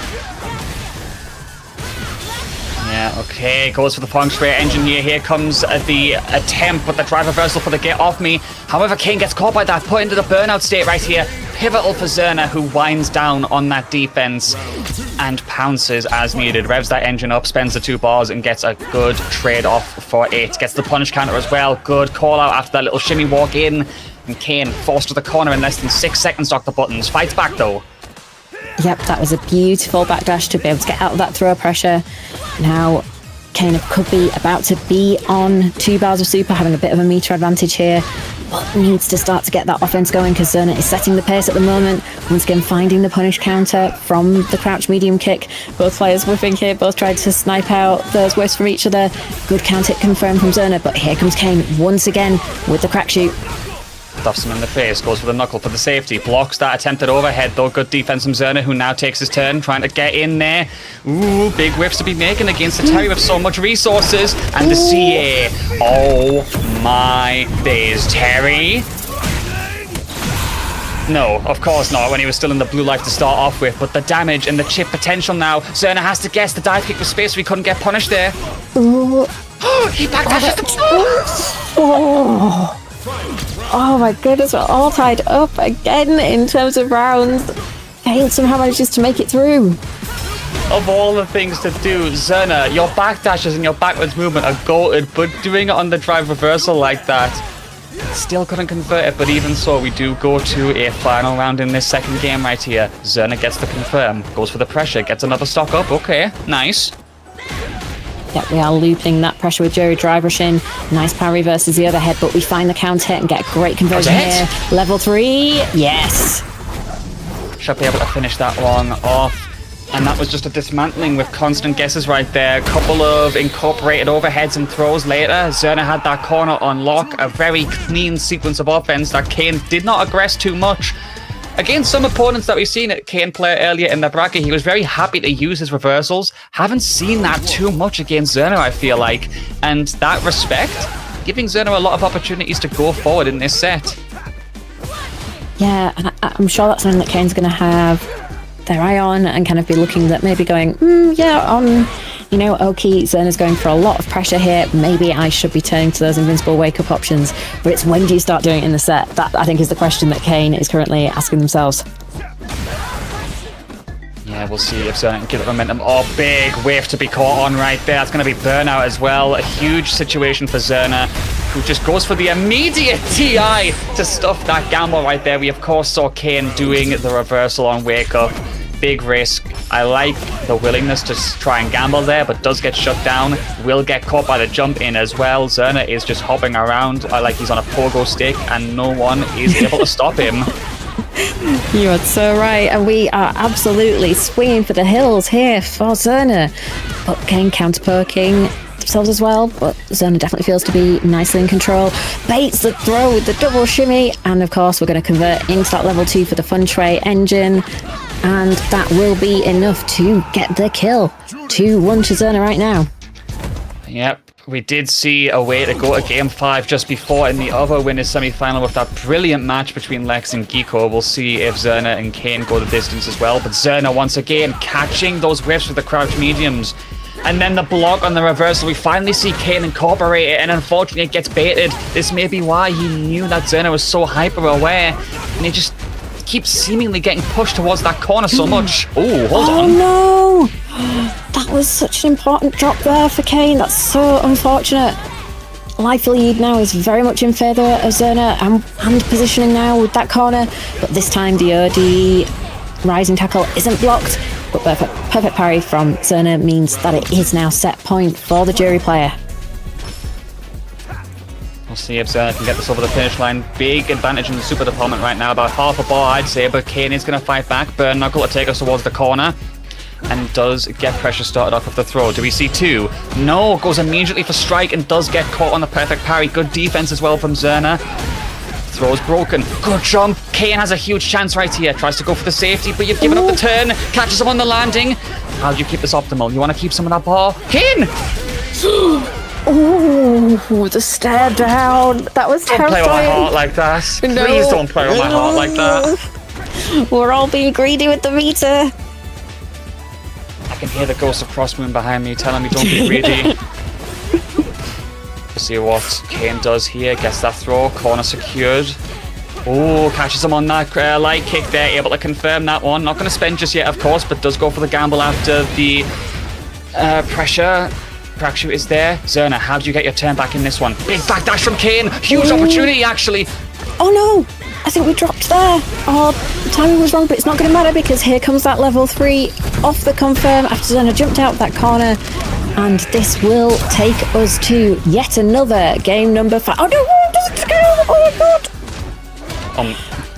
Yeah, okay, goes for the Pong Spray engine here. Here comes the attempt with the drive reversal for the get off me. However, Kane gets caught by that, put into the burnout state right here. Pivotal for Zerna, who winds down on that defense and pounces as needed. Revs that engine up, spends the 2 bars, and gets a good trade-off for it. Gets the punish counter as well. Good call-out after that little shimmy walk in. And Kane forced to the corner in less than 6 seconds, Dr. Buttons. Fights back, though. Yep, that was a beautiful backdash to be able to get out of that throw pressure. Now, Kane could be about to be on 2 bars of super, having a bit of a meter advantage here, but needs to start to get that offense going because Zerna is setting the pace at the moment. Once again, finding the punish counter from the crouch medium kick. Both players whiffing here, both tried to snipe out those whiffs from each other. Good counter hit confirmed from Zerna, but here comes Kane once again with the crack shoot. Stuffs him in the face, goes for the knuckle for the safety, blocks that attempted overhead though. Good defense from Zerna, who now takes his turn, trying to get in there. Ooh, big whiffs to be making against the Terry with so much resources. And the CA. Oh my days, Terry. No, of course not, when he was still in the blue life to start off with. But the damage and the chip potential now. Zerna has to guess. The dive kick was space, so he couldn't get punished there. Ooh. He backdashes the Oh my goodness, we're all tied up again in terms of rounds. Kane somehow manages to make it through. Of all the things to do, Zerna, your backdashes and your backwards movement are goated, but doing it on the drive reversal like that, still couldn't convert it. But even so, we do go to a final round in this second game right here. Zerna gets the confirm, goes for the pressure, gets another stock up. Okay, nice. Yep, we are looping that pressure with Juri drive rush in. Nice parry versus the other head, but we find the counter hit and get a great conversion here. Level 3, yes. Should be able to finish that one off. And that was just a dismantling with constant guesses right there. A couple of incorporated overheads and throws later. Zerna had that corner on lock. A very clean sequence of offense that Kane did not aggress too much. Against some opponents that we've seen at Kane play earlier in the bracket, he was very happy to use his reversals. Haven't seen that too much against Zerna, I feel like. And that respect, giving Zerna a lot of opportunities to go forward in this set. Yeah, and I'm sure that's something that Kane's going to have their eye on and kind of be looking at maybe going, you know, okay, Zerna's going for a lot of pressure here. Maybe I should be turning to those invincible wake-up options. But it's when do you start doing it in the set? That, I think, is the question that Kane is currently asking themselves. Yeah, we'll see if Zerna can give it momentum. Oh, big whiff to be caught on right there. That's going to be burnout as well. A huge situation for Zerna, who just goes for the immediate TI to stuff that gamble right there. We, of course, saw Kane doing the reversal on wake-up. Big risk. I like the willingness to try and gamble there, but does get shut down. Will get caught by the jump in as well. Zerna is just hopping around like he's on a pogo stick, and no one is able to stop him. You are so right, and we are absolutely swinging for the hills here for Zerna. But Kane counter-poking themselves as well, but Zerna definitely feels to be nicely in control. Baits the throw with the double shimmy, and of course we're going to convert into that level 2 for the fun tray engine. And that will be enough to get the kill. 2-1 to Zerna right now. Yep, we did see a way to go to Game 5 just before in the other winners semi-final with that brilliant match between Lex and Geeko. We'll see if Zerna and Kane go the distance as well. But Zerna, once again, catching those whiffs with the crouch mediums. And then the block on the reversal, we finally see Kane incorporate it, and unfortunately it gets baited. This may be why he knew that Zerna was so hyper-aware, and he just keeps seemingly getting pushed towards that corner so much. Oh, hold on. Oh no! That was such an important drop there for Kane. That's so unfortunate. Life lead now is very much in favour of Zerna, and positioning now with that corner. But this time the OD rising tackle isn't blocked. But perfect parry from Zerna means that it is now set point for the Juri player. We'll see if Zerna can get this over the finish line. Big advantage in the super department right now. About half a bar, I'd say, but Kane is going to fight back. Burn Knuckle to take us towards the corner. And does get pressure started off of the throw. Do we see 2? No, goes immediately for strike and does get caught on the perfect parry. Good defense as well from Zerna. Throw's broken. Good jump. Kane has a huge chance right here. Tries to go for the safety, but you've given up the turn. Catches him on the landing. How do you keep this optimal? You want to keep some of that bar? Kane! Oh, the stare down. That was terrifying. Don't play with my heart like that. No. Please don't play with my heart like that. We're all being greedy with the meter. I can hear the ghost of Crossmoon behind me telling me don't be greedy. We'll see what Kane does here. Gets that throw. Corner secured. Oh, catches him on that light kick there. Able to confirm that one. Not going to spend just yet, of course, but does go for the gamble after the pressure. Crack shoot is there. Zerna, how do you get your turn back in this one? Big backdash from Kane. Huge opportunity, actually. Oh no! I think we dropped there. Oh, the timing was wrong, but it's not going to matter because here comes that level 3 off the confirm after Zerna jumped out of that corner. And this will take us to yet another game number 5. Oh no! Does it go? Oh my god!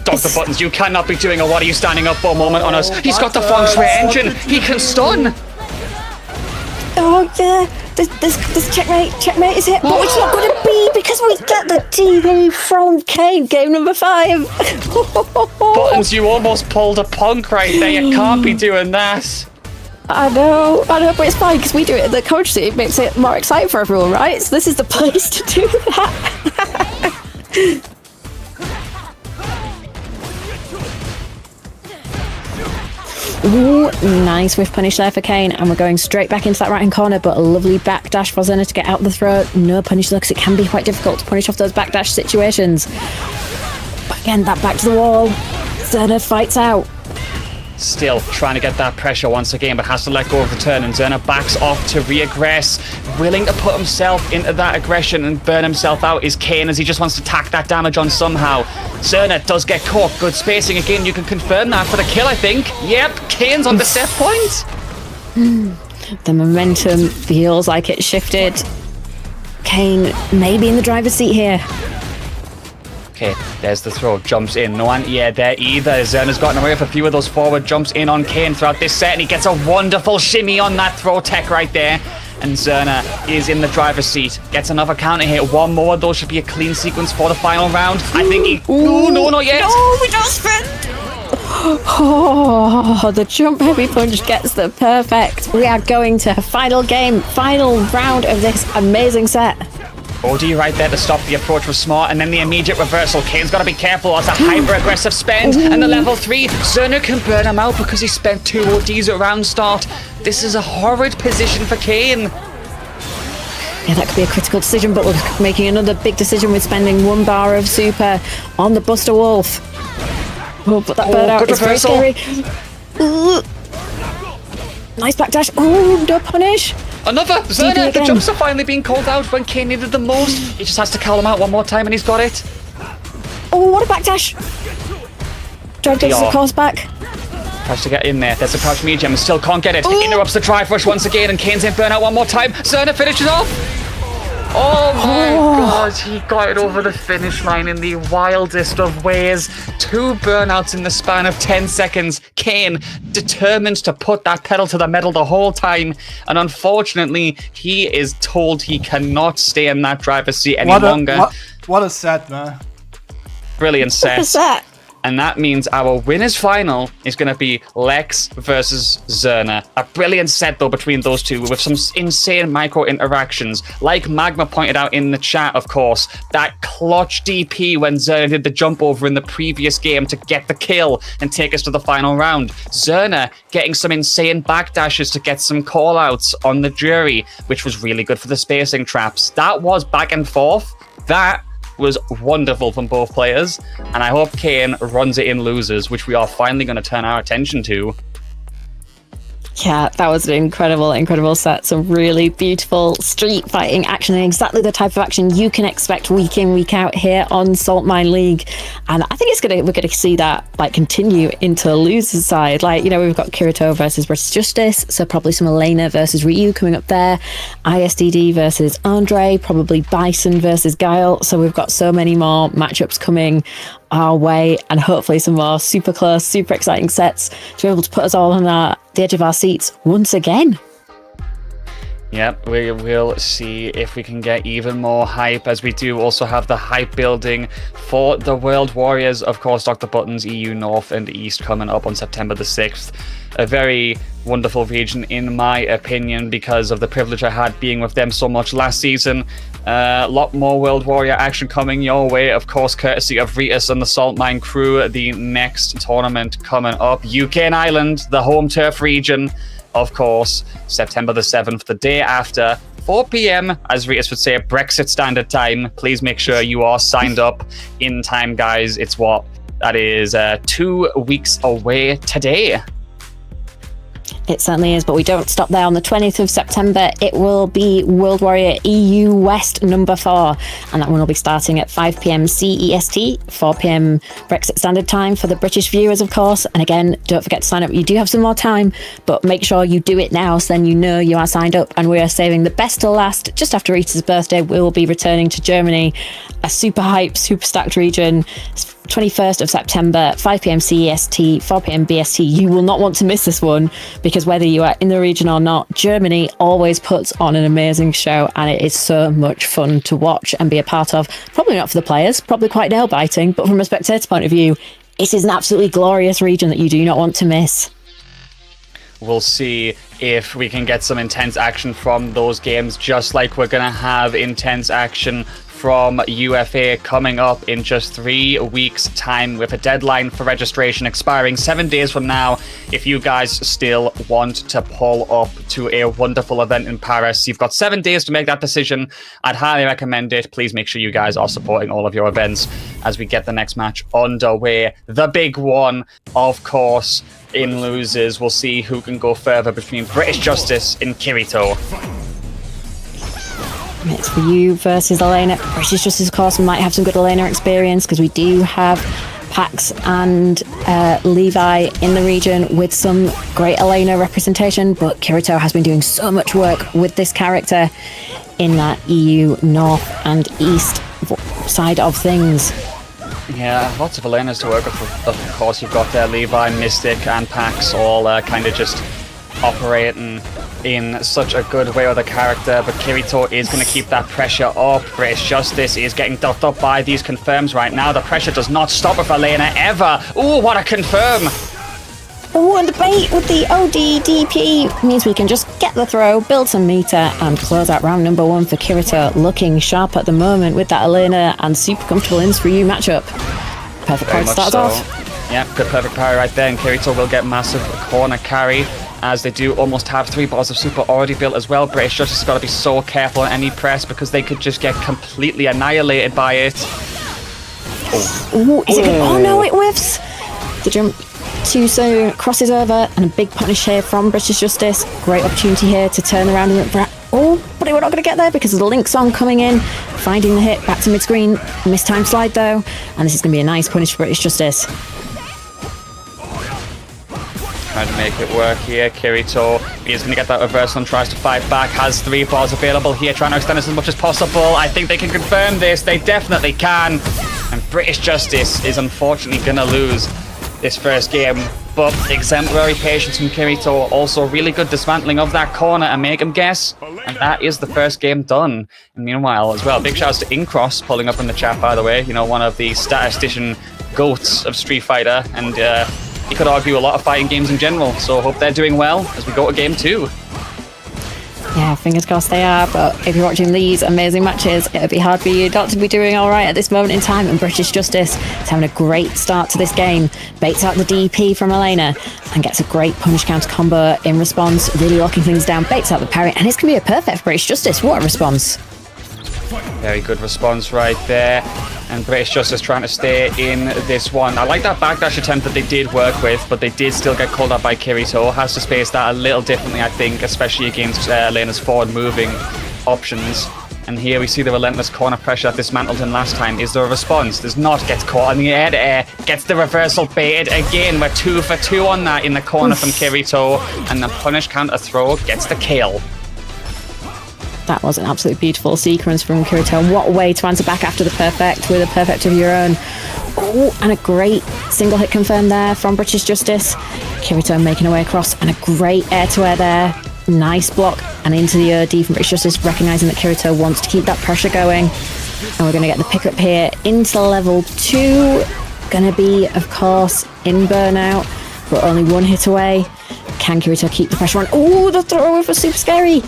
Dog the buttons. You cannot be doing a what are you standing up for moment on us. He's got the feng shui engine. He can stun. Oh yeah! This checkmate is hit, but it's not going to be because because we get the TV from Kane, game number 5. Buttons, you almost pulled a punk right there. You can't be doing that. I know, but it's fine because we do it in the coach seat. It makes it more exciting for everyone, right? So this is the place to do that. Ooh, nice whiff punish there for Kane, and we're going straight back into that right-hand corner, but a lovely backdash for Zerna to get out the throat. No punish though, because it can be quite difficult to punish off those backdash situations. But again, that back to the wall. Zerna fights out. Still trying to get that pressure once again, but has to let go of the turn, and Zerna backs off to reaggress. Willing to put himself into that aggression and burn himself out is Kane, as he just wants to tack that damage on somehow. Zerna does get caught. Good spacing again. You can confirm that for the kill, I think. Yep, Kane's on the set point. The momentum feels like it's shifted. Kane maybe in the driver's seat here. Okay, there's the throw. Jumps in. No anti-air there either. Zerna's gotten away with a few of those forward jumps in on Kane throughout this set, and he gets a wonderful shimmy on that throw tech right there. And Zerna is in the driver's seat. Gets another counter hit. One more, though, should be a clean sequence for the final round. I think he... Ooh, no, not yet. No, we just spent. Oh, the jump heavy punch gets the perfect. We are going to final game, final round of this amazing set. OD right there to stop. The approach was smart, and then the immediate reversal. Kane's got to be careful. It's a hyper-aggressive spend, and the level 3. Zerna can burn him out because he spent 2 ODs at round start. This is a horrid position for Kane. Yeah, that could be a critical decision, but we're making another big decision with spending 1 bar of super on the Buster Wolf. Oh, but that bird out is very scary. Ooh. Nice backdash. Oh, no punish. Another! Zerna, the jumps are finally being called out when Kane needed them most. He just has to call him out one more time and he's got it. Oh, what a backdash! Drag takes the course back. Tries to get in there. There's a crouch medium and still can't get it. Ooh. Interrupts the drive rush once again, and Kane's in burnout one more time. Zerna finishes off. Oh my god, he got it over the finish line in the wildest of ways. 2 burnouts in the span of 10 seconds. Kane determined to put that pedal to the metal the whole time, and unfortunately, he is told he cannot stay in that driver's seat any longer. What a set, man. Brilliant set. What a set. And that means our winners final is going to be Lex versus Zerna. A brilliant set, though, between those two, with some insane micro interactions. Like Magma pointed out in the chat, of course, that clutch DP when Zerna did the jump over in the previous game to get the kill and take us to the final round. Zerna getting some insane backdashes to get some callouts on the Juri, which was really good for the spacing traps. That was back and forth. That was wonderful from both players, and I hope Kane runs it in losers, which we are finally going to turn our attention to. Yeah, that was an incredible set. Some really beautiful street fighting action, and exactly the type of action you can expect week in, week out here on Saltmine League. And I think we're gonna see that like continue into the losers side. Like, you know, we've got Kirito versus British Justice, so probably some Elena versus Ryu coming up there. ISDD versus Andre, probably Bison versus Guile. So we've got so many more matchups coming our way, and hopefully some more super close, super exciting sets to be able to put us all on the edge of our seats once again. Yep, we will see if we can get even more hype, as we do also have the hype building for the World Warriors. Of course, Dr. Button's EU North and East coming up on September the 6th. A very wonderful region, in my opinion, because of the privilege I had being with them so much last season. A lot more World Warrior action coming your way, of course, courtesy of Ritus and the Saltmine crew. The next tournament coming up, UK and Ireland, the home turf region. Of course, September the 7th, the day after, 4 p.m, as Ritus would say, Brexit Standard Time. Please make sure you are signed up in time, guys. It's that is 2 weeks away today. It certainly is, but we don't stop there. On the 20th of September, it will be World Warrior EU West number 4, and that one will be starting at 5 p.m. CEST, 4 p.m. Brexit Standard Time for the British viewers, of course. And again, don't forget to sign up. You do have some more time, but make sure you do it now, so then you know you are signed up. And we are saving the best till last. Just after Rita's birthday, we will be returning to Germany, a super hype, super stacked region. It's 21st of September, 5 p.m. CEST, 4 p.m. BST. You will not want to miss this one because whether you are in the region or not, Germany always puts on an amazing show and it is so much fun to watch and be a part of. Probably not for the players, probably quite nail-biting, but from a spectator point of view, it is an absolutely glorious region that you do not want to miss. We'll see if we can get some intense action from those games, just like we're going to have intense action from UFA coming up in just 3 weeks' time, with a deadline for registration expiring 7 days from now. If you guys still want to pull up to a wonderful event in Paris, you've got 7 days to make that decision. I'd highly recommend it. Please make sure you guys are supporting all of your events as we get the next match underway. The big one, of course, in losers. We'll see who can go further between British Justice and Kirito. It's for you versus Elena. British Justice, of course, might have some good Elena experience because we do have Pax and Levi in the region with some great Elena representation, but Kirito has been doing so much work with this character in that EU North and East side of things. Yeah, lots of Elenas to work with. Of course, you've got Levi, Mystic, and Pax all kind of just operating in such a good way with the character, but Kirito is going to keep that pressure up. British Justice is getting duffed up by these confirms right now. The pressure does not stop with Elena ever. Ooh, what a confirm! Oh, and the bait with the ODDP means we can just get the throw, build some meter, and close out round number 1 for Kirito. Looking sharp at the moment with that Elena and super comfortable ins for you matchup. Perfect card starts off. Yeah, good perfect parry right there, and Kirito will get massive corner carry, as they do almost have 3 bars of super already built as well. British Justice has got to be so careful on any press because they could just get completely annihilated by it. Oh, is it good? Oh no, it whiffs! The jump too soon, crosses over, and a big punish here from British Justice. Great opportunity here to turn around and but we're not going to get there because of the Link song coming in, finding the hit, back to mid-screen, mistime slide though, and this is going to be a nice punish for British Justice. Trying to make it work here. Kirito is going to get that reversal and tries to fight back. Has 3 bars available here, trying to extend this as much as possible. I think they can confirm this. They definitely can. And British Justice is unfortunately going to lose this first game. But exemplary patience from Kirito. Also really good dismantling of that corner and make him guess. And that is the first game done. And meanwhile as well, big shouts to Incross pulling up in the chat, by the way. You know, one of the statistician goats of Street Fighter. And you could argue a lot of fighting games in general, so hope they're doing well as we go to game 2. Yeah, fingers crossed they are, but if you're watching these amazing matches, it'll be hard for you not to be doing alright at this moment in time, and British Justice is having a great start to this game. Baits out the DP from Elena and gets a great punish counter combo in response, really locking things down, baits out the parry, and it's going to be a perfect for British Justice. What a response. Very good response right there. And British Justice trying to stay in this one. I like that backdash attempt that they did work with, but they did still get called out by Kirito. Has to space that a little differently, I think, especially against Elena's forward-moving options. And here we see the relentless corner pressure that dismantled him last time. Is there a response? There's not. Gets caught in the air-to-air. Gets the reversal baited again. We're 2 for 2 on that in the corner from Kirito. And the punish counter throw gets the kill. That was an absolutely beautiful sequence from Kirito. And what a way to answer back after the perfect with a perfect of your own. Oh, and a great single hit confirmed there from British Justice. Kirito making her way across and a great air-to-air there. Nice block and into the OD from British Justice, recognising that Kirito wants to keep that pressure going. And we're going to get the pick up here into level 2. Going to be, of course, in burnout, but only 1 hit away. Can Kirito keep the pressure on? Oh, the throw was super scary.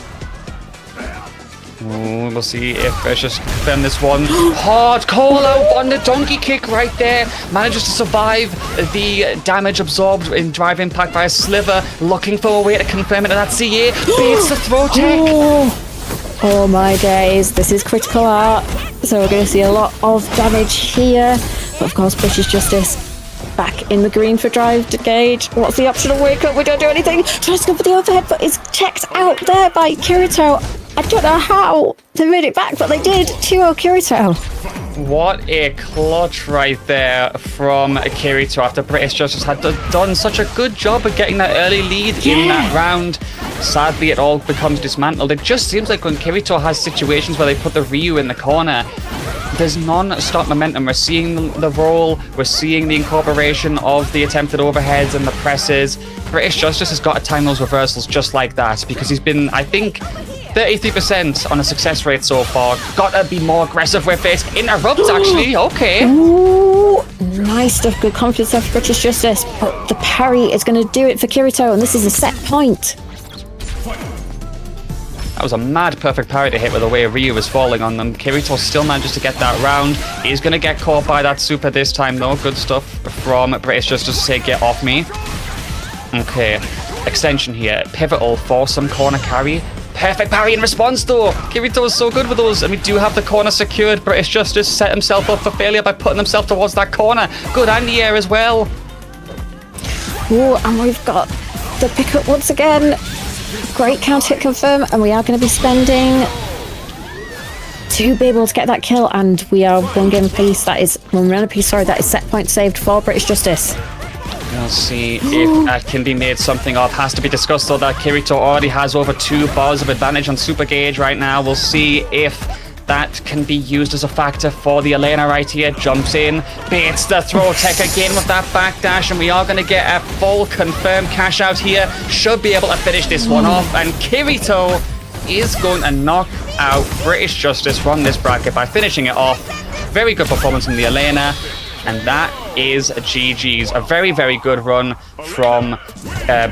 Ooh, we'll see if Precious can confirm this one. Hard call out on the donkey kick right there. Manages to survive the damage absorbed in drive impact by a sliver. Looking for a way to confirm it, and that's CA. Beats the throw tech. Oh my days, this is critical art. So we're going to see a lot of damage here. But of course, British Justice back in the green for drive to gauge. What's the optional wake up? We don't do anything. Tries to go for the overhead, but it's checked out there by Kirito. I don't know how they made it back, but they did. 2-0 Kirito. What a clutch right there from Kirito after British Justice had done such a good job of getting that early lead in that round. Sadly, it all becomes dismantled. It just seems like when Kirito has situations where they put the Ryu in the corner, there's non-stop momentum. We're seeing the roll, we're seeing the incorporation of the attempted overheads and the presses. British Justice has got to time those reversals just like that, because he's been, I think, 33% on a success rate so far. Gotta be more aggressive with it. Interrupts, actually. Okay. Ooh, nice stuff. Good confidence of British Justice. But the parry is going to do it for Kirito, and this is a set point. That was a mad perfect parry to hit with the way Ryu was falling on them. Kirito still manages to get that round. He's going to get caught by that super this time, though. Good stuff from British Justice to say, get off me. Okay. Extension here. Pivotal for some corner carry. Perfect parry in response, though. Kirito is so good with those, and we do have the corner secured. British Justice set himself up for failure by putting himself towards that corner. Good anti-air as well. Ooh, and we've got the pickup once again. Great counter hit confirm, and we are going to be spending to be able to get that kill, and we are one round apiece. Sorry, that is set point saved for British Justice. We'll see if that can be made something of. Has to be discussed, though, that Kirito already has over 2 bars of advantage on Super Gauge right now. We'll see if that can be used as a factor for the Elena right here. Jumps in, baits the throw tech again with that backdash, and we are going to get a full confirmed cash out here. Should be able to finish this one off, and Kirito is going to knock out British Justice from this bracket by finishing it off. Very good performance from the Elena. And that is GG's. A very, very good run from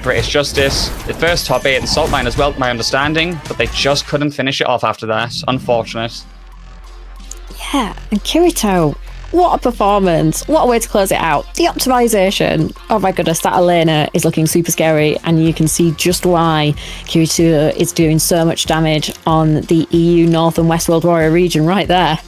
British Justice. The first top 8 in Saltmine as well, my understanding, but they just couldn't finish it off after that. Unfortunate. Yeah, and Kirito, what a performance. What a way to close it out. The optimization. Oh my goodness, that Elena is looking super scary, and you can see just why Kirito is doing so much damage on the EU North and West World Warrior region right there.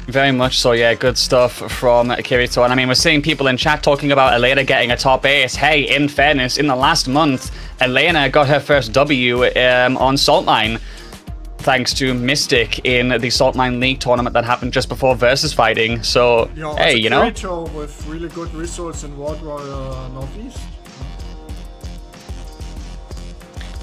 Very much so, yeah. Good stuff from Kirito. And I mean, we're seeing people in chat talking about Elena getting a top 8. Hey, in fairness, in the last month, Elena got her first W on Saltmine, thanks to Mystic in the Saltmine League tournament that happened just before Versus fighting. So, hey, you know. Kirito with really good results in World Warrior Northeast.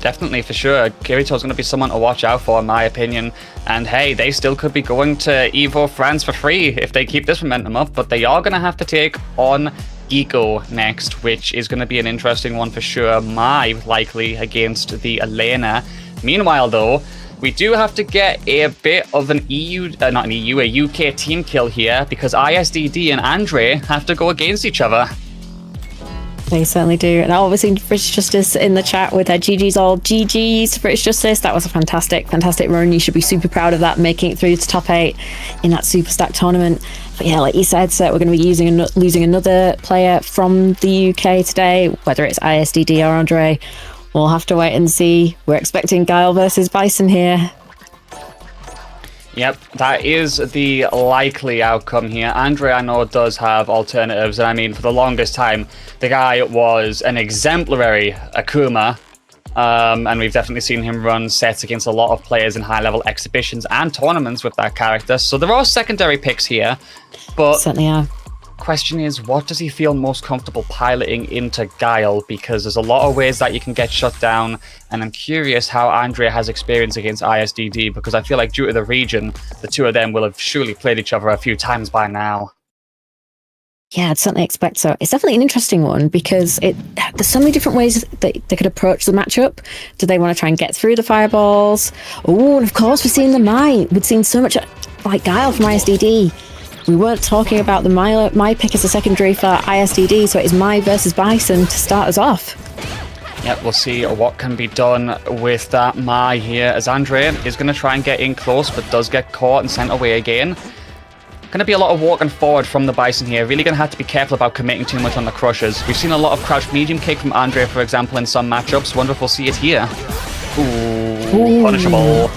Definitely, for sure. Kirito's going to be someone to watch out for, in my opinion. And hey, they still could be going to EVO France for free if they keep this momentum up, but they are going to have to take on Eco next, which is going to be an interesting one for sure. My likely against the Elena. Meanwhile, though, we do have to get a bit of an a UK team kill here, because ISDD and Andre have to go against each other. They certainly do. And obviously British Justice in the chat with their GG's all. GG's British Justice. That was a fantastic run. You should be super proud of that, making it through to top 8 in that Super Stack tournament. But yeah, like you said, so we're going to be losing another player from the UK today, whether it's ISDD or Andre. We'll have to wait and see. We're expecting Guile versus Bison here. Yep, that is the likely outcome here. Andre, I know, does have alternatives, and I mean, for the longest time, the guy was an exemplary Akuma, and we've definitely seen him run sets against a lot of players in high-level exhibitions and tournaments with that character. So there are secondary picks here, but certainly are. Question is, what does he feel most comfortable piloting into Guile? Because there's a lot of ways that you can get shut down, and I'm curious how Andrea has experience against ISDD, because I feel like due to the region, the two of them will have surely played each other a few times by now. Yeah, I'd certainly expect so. It's definitely an interesting one, because there's so many different ways that they could approach the matchup. Do they want to try and get through the fireballs? Oh, and of course we've seen the Mai. We've seen so much like Guile from ISDD. We weren't talking about the my pick as a secondary for ISDD, so it is Mai versus Bison to start us off. Yep, we'll see what can be done with that Mai here, as Andre is going to try and get in close, but does get caught and sent away again. Going to be a lot of walking forward from the Bison here. Really going to have to be careful about committing too much on the crushers. We've seen a lot of crouch medium kick from Andre, for example, in some matchups. Wonderful to see it here. Ooh. Punishable.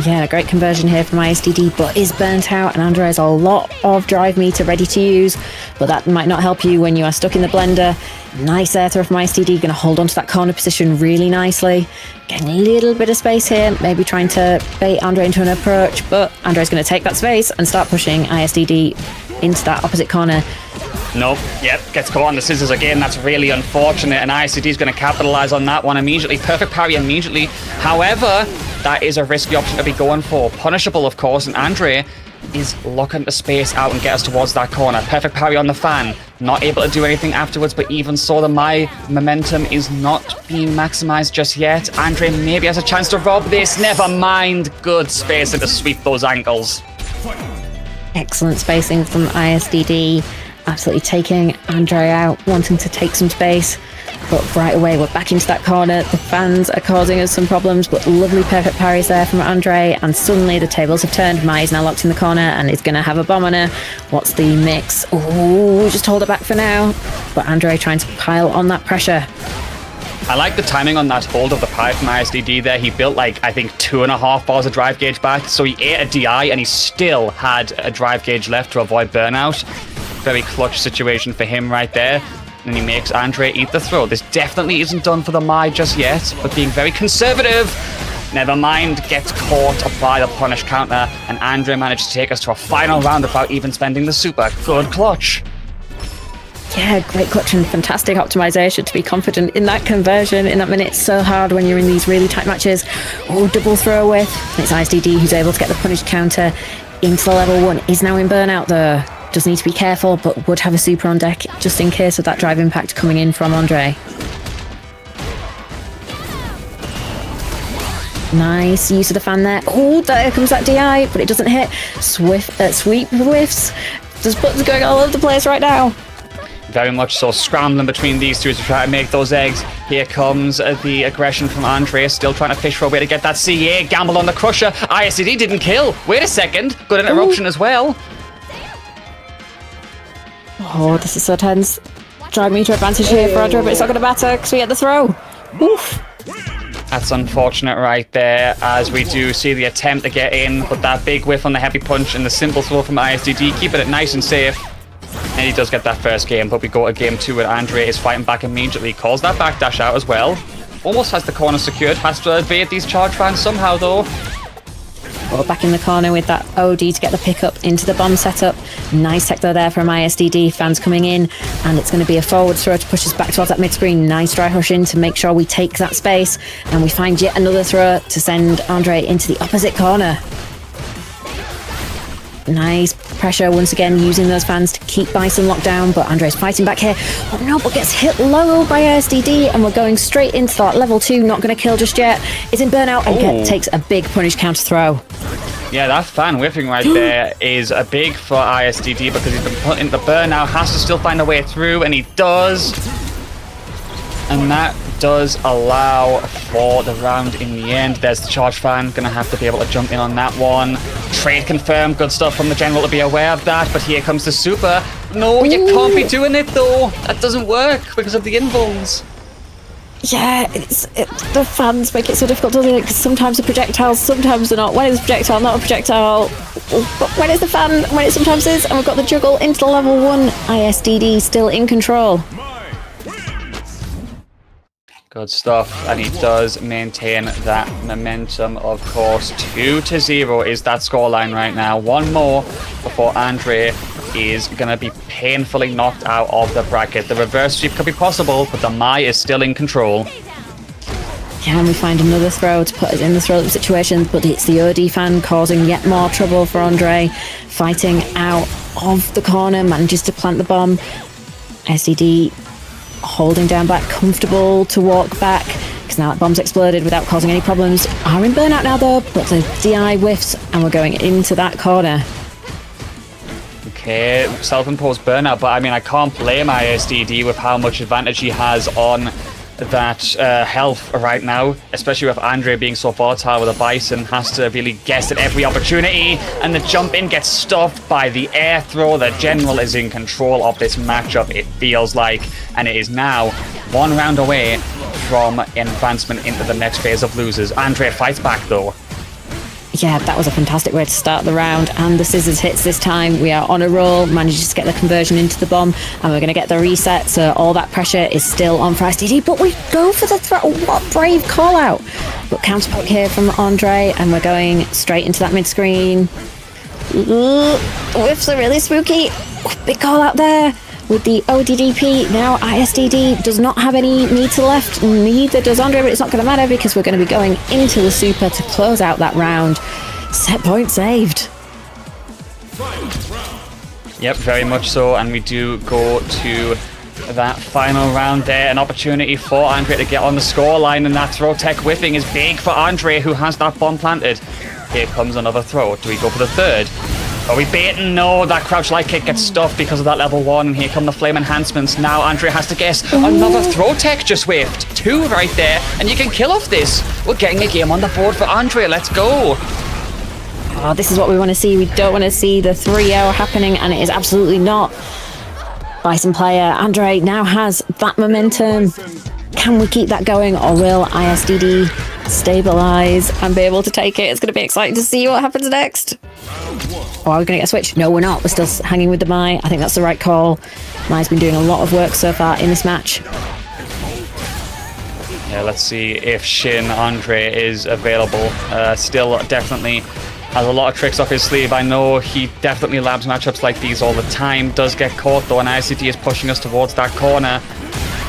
Yeah, a great conversion here from ISDD, but is burnt out, and Andre has a lot of drive meter ready to use, but that might not help you when you are stuck in the blender. Nice air throw from ISDD, going to hold on to that corner position really nicely. Getting a little bit of space here, maybe trying to bait Andre into an approach, but Andre's going to take that space and start pushing ISDD into that opposite corner. Nope, yep, gets caught on the scissors again. That's really unfortunate, and ISDD is going to capitalize on that one immediately. Perfect parry immediately. However, that is a risky option to be going for. Punishable, of course, and Andre is looking to space out and get us towards that corner. Perfect parry on the fan. Not able to do anything afterwards, but even so, the Mai momentum is not being maximized just yet. Andre maybe has a chance to rob this. Never mind. Good spacing to sweep those ankles. Excellent spacing from ISDD. Absolutely taking Andre out, wanting to take some space. But right away, we're back into that corner. The fans are causing us some problems, but lovely perfect parries there from Andre. And suddenly the tables have turned. Mai is now locked in the corner and is going to have a bomb on her. What's the mix? Oh, just hold it back for now. But Andre trying to pile on that pressure. I like the timing on that hold of the pie from ISDD there. He built like, I think, 2.5 bars of drive gauge back. So he ate a DI and he still had a drive gauge left to avoid burnout. Very clutch situation for him right there. And he makes Andre eat the throw. This definitely isn't done for the Mai just yet, but being very conservative. Never mind, gets caught by the punish counter, and Andre managed to take us to a final round without even spending the super. Good clutch. Yeah, great clutch and fantastic optimization to be confident in that conversion in that minute. It's so hard when you're in these really tight matches. Oh, double throw with. It's ISDD who's able to get the punish counter into the level 1. Is now in burnout though. Does need to be careful, but would have a super on deck just in case of that drive impact coming in from Andre. Nice use of the fan there. Oh, there comes that DI, but it doesn't hit. Sweep whiffs. There's buttons going all over the place right now. Very much so, scrambling between these two to try to make those eggs. Here comes the aggression from Andre, still trying to fish for a way to get that CA. Gamble on the crusher. ISDD didn't kill. Wait a second. Good interruption as well. Oh, this is so tense. Drag meter advantage here for Andre, but it's not going to matter because we get the throw. Oof. That's unfortunate right there, as we do see the attempt to get in, but that big whiff on the heavy punch and the simple throw from ISDD, keeping it nice and safe. And he does get that first game, but we go to game 2 where Andre is fighting back immediately, calls that backdash out as well. Almost has the corner secured, has to evade these charge fans somehow though. Well, back in the corner with that OD to get the pickup into the bomb setup. Nice tech though there from ISDD. Fans coming in, and it's going to be a forward throw to push us back towards that mid screen. Nice dry hush in to make sure we take that space, and we find yet another throw to send Andre into the opposite corner. Nice pressure once again, using those fans to keep Bison locked down, but Andre's fighting back here. Oh no, but gets hit low by ISDD, and we're going straight into that level 2, not going to kill just yet. Is in burnout and takes a big punish counter throw. Yeah, that fan whiffing right there is a big for ISDD because he's been put into the burnout, has to still find a way through, and he does. And that does allow for the round in the end. There's the charge fan, gonna have to be able to jump in on that one. Trade confirmed, good stuff from the general to be aware of that, but here comes the super. No, you can't be doing it though. That doesn't work because of the invulns. Yeah, the fans make it so difficult, doesn't it? Because sometimes the projectiles, sometimes they're not. When is the projectile not a projectile? But when is the fan? When it sometimes is. And we've got the juggle into the level 1. ISDD still in control. Good stuff, and he does maintain that momentum, of course. 2-0 is that scoreline right now. One more before Andre is going to be painfully knocked out of the bracket. The reverse sweep could be possible, but the Mai is still in control. Can we find another throw to put us in the throw situation? But it's the OD fan causing yet more trouble for Andre. Fighting out of the corner, manages to plant the bomb. SDD holding down back, comfortable to walk back, because now that bomb's exploded without causing any problems. Are in burnout now though, but the DI whiffs, and we're going into that corner. Okay, self-imposed burnout, but I mean, I can't blame ISDD with how much advantage he has on that health right now, especially with Andre being so volatile with a Bison. Has to really guess at every opportunity, and the jump in gets stuffed by the air throw. The general is in control of this matchup, it feels like, and it is now one round away from advancement into the next phase of losers. Andre fights back though. Yeah, that was a fantastic way to start the round, and the scissors hits this time. We are on a roll, manages to get the conversion into the bomb, and we're going to get the reset, so all that pressure is still on for SDD, but we go for the throw. What brave call out. But counter poke here from Andre, and we're going straight into that mid-screen. Whiffs are really spooky. Big call out there. with the ODDP. Now ISDD does not have any meter left, neither does Andre, but it's not going to matter because we're going to be going into the super to close out that round. Set point saved. Yep, very much so, and we do go to that final round there. An opportunity for Andre to get on the scoreline, and that throw tech whiffing is big for Andre, who has that bomb planted. Here comes another throw. Do we go for the third? Are we baiting? No, that crouch light kick gets stuffed because of that level 1, and here come the flame enhancements. Now Andre has to guess. Another throw tech just whiffed. 2 right there, and you can kill off this. We're getting a game on the board for Andre. Let's go. Oh, this is what we want to see. We don't want to see the 3-0 happening, and it is absolutely not. Bison player Andre now has that momentum. Can we keep that going, or will ISDD stabilize and be able to take it? It's going to be exciting to see what happens next. Or are we going to get a switch? No, we're not. We're still hanging with the Mai. I think that's the right call. Mai's been doing a lot of work so far in this match. Yeah, let's see if Shin Andre is available. Still definitely has a lot of tricks up his sleeve. I know he definitely labs matchups like these all the time. Does get caught though, and ICD is pushing us towards that corner.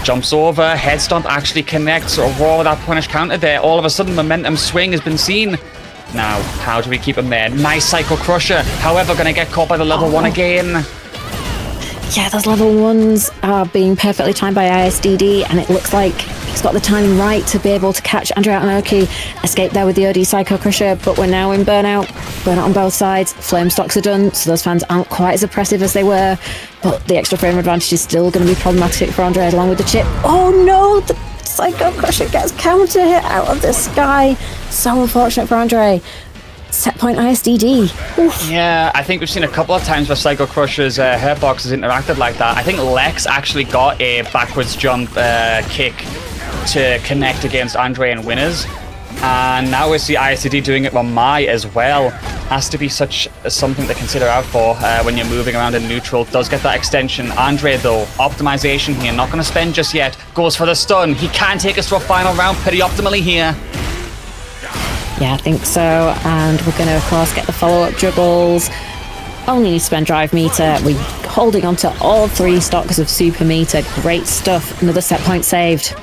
Jumps over, head stomp actually connects. Raw with that punish counter there. All of a sudden, momentum swing has been seen. Now, how do we keep him there? Nice Psycho Crusher. However, going to get caught by the level 1 again. Yeah, those level 1s are being perfectly timed by ISDD, and it looks like he's got the timing right to be able to catch Andre Aonoki. Escape there with the OD Psycho Crusher, but we're now in burnout. Burnout on both sides. Flame stocks are done, so those fans aren't quite as oppressive as they were, but the extra frame advantage is still going to be problematic for Andre along with the chip. Oh no, the Psycho Crusher gets counter hit out of the sky. So unfortunate for Andre. Set point ISDD. Oof. Yeah, I think we've seen a couple of times where Psycho Crusher's hurtbox has interacted like that. I think Lex actually got a backwards jump kick to connect against Andre and winners. And now we see ISDD doing it on Mai as well. Has to be something to consider out for when you're moving around in neutral. Does get that extension. Andre though, optimization here, not going to spend just yet. Goes for the stun. He can take us to a final round pretty optimally here. Yeah, I think so. And we're going to, of course, get the follow-up juggles. Only need to spend drive meter. We're holding on to all 3 stocks of super meter. Great stuff. Another set point saved.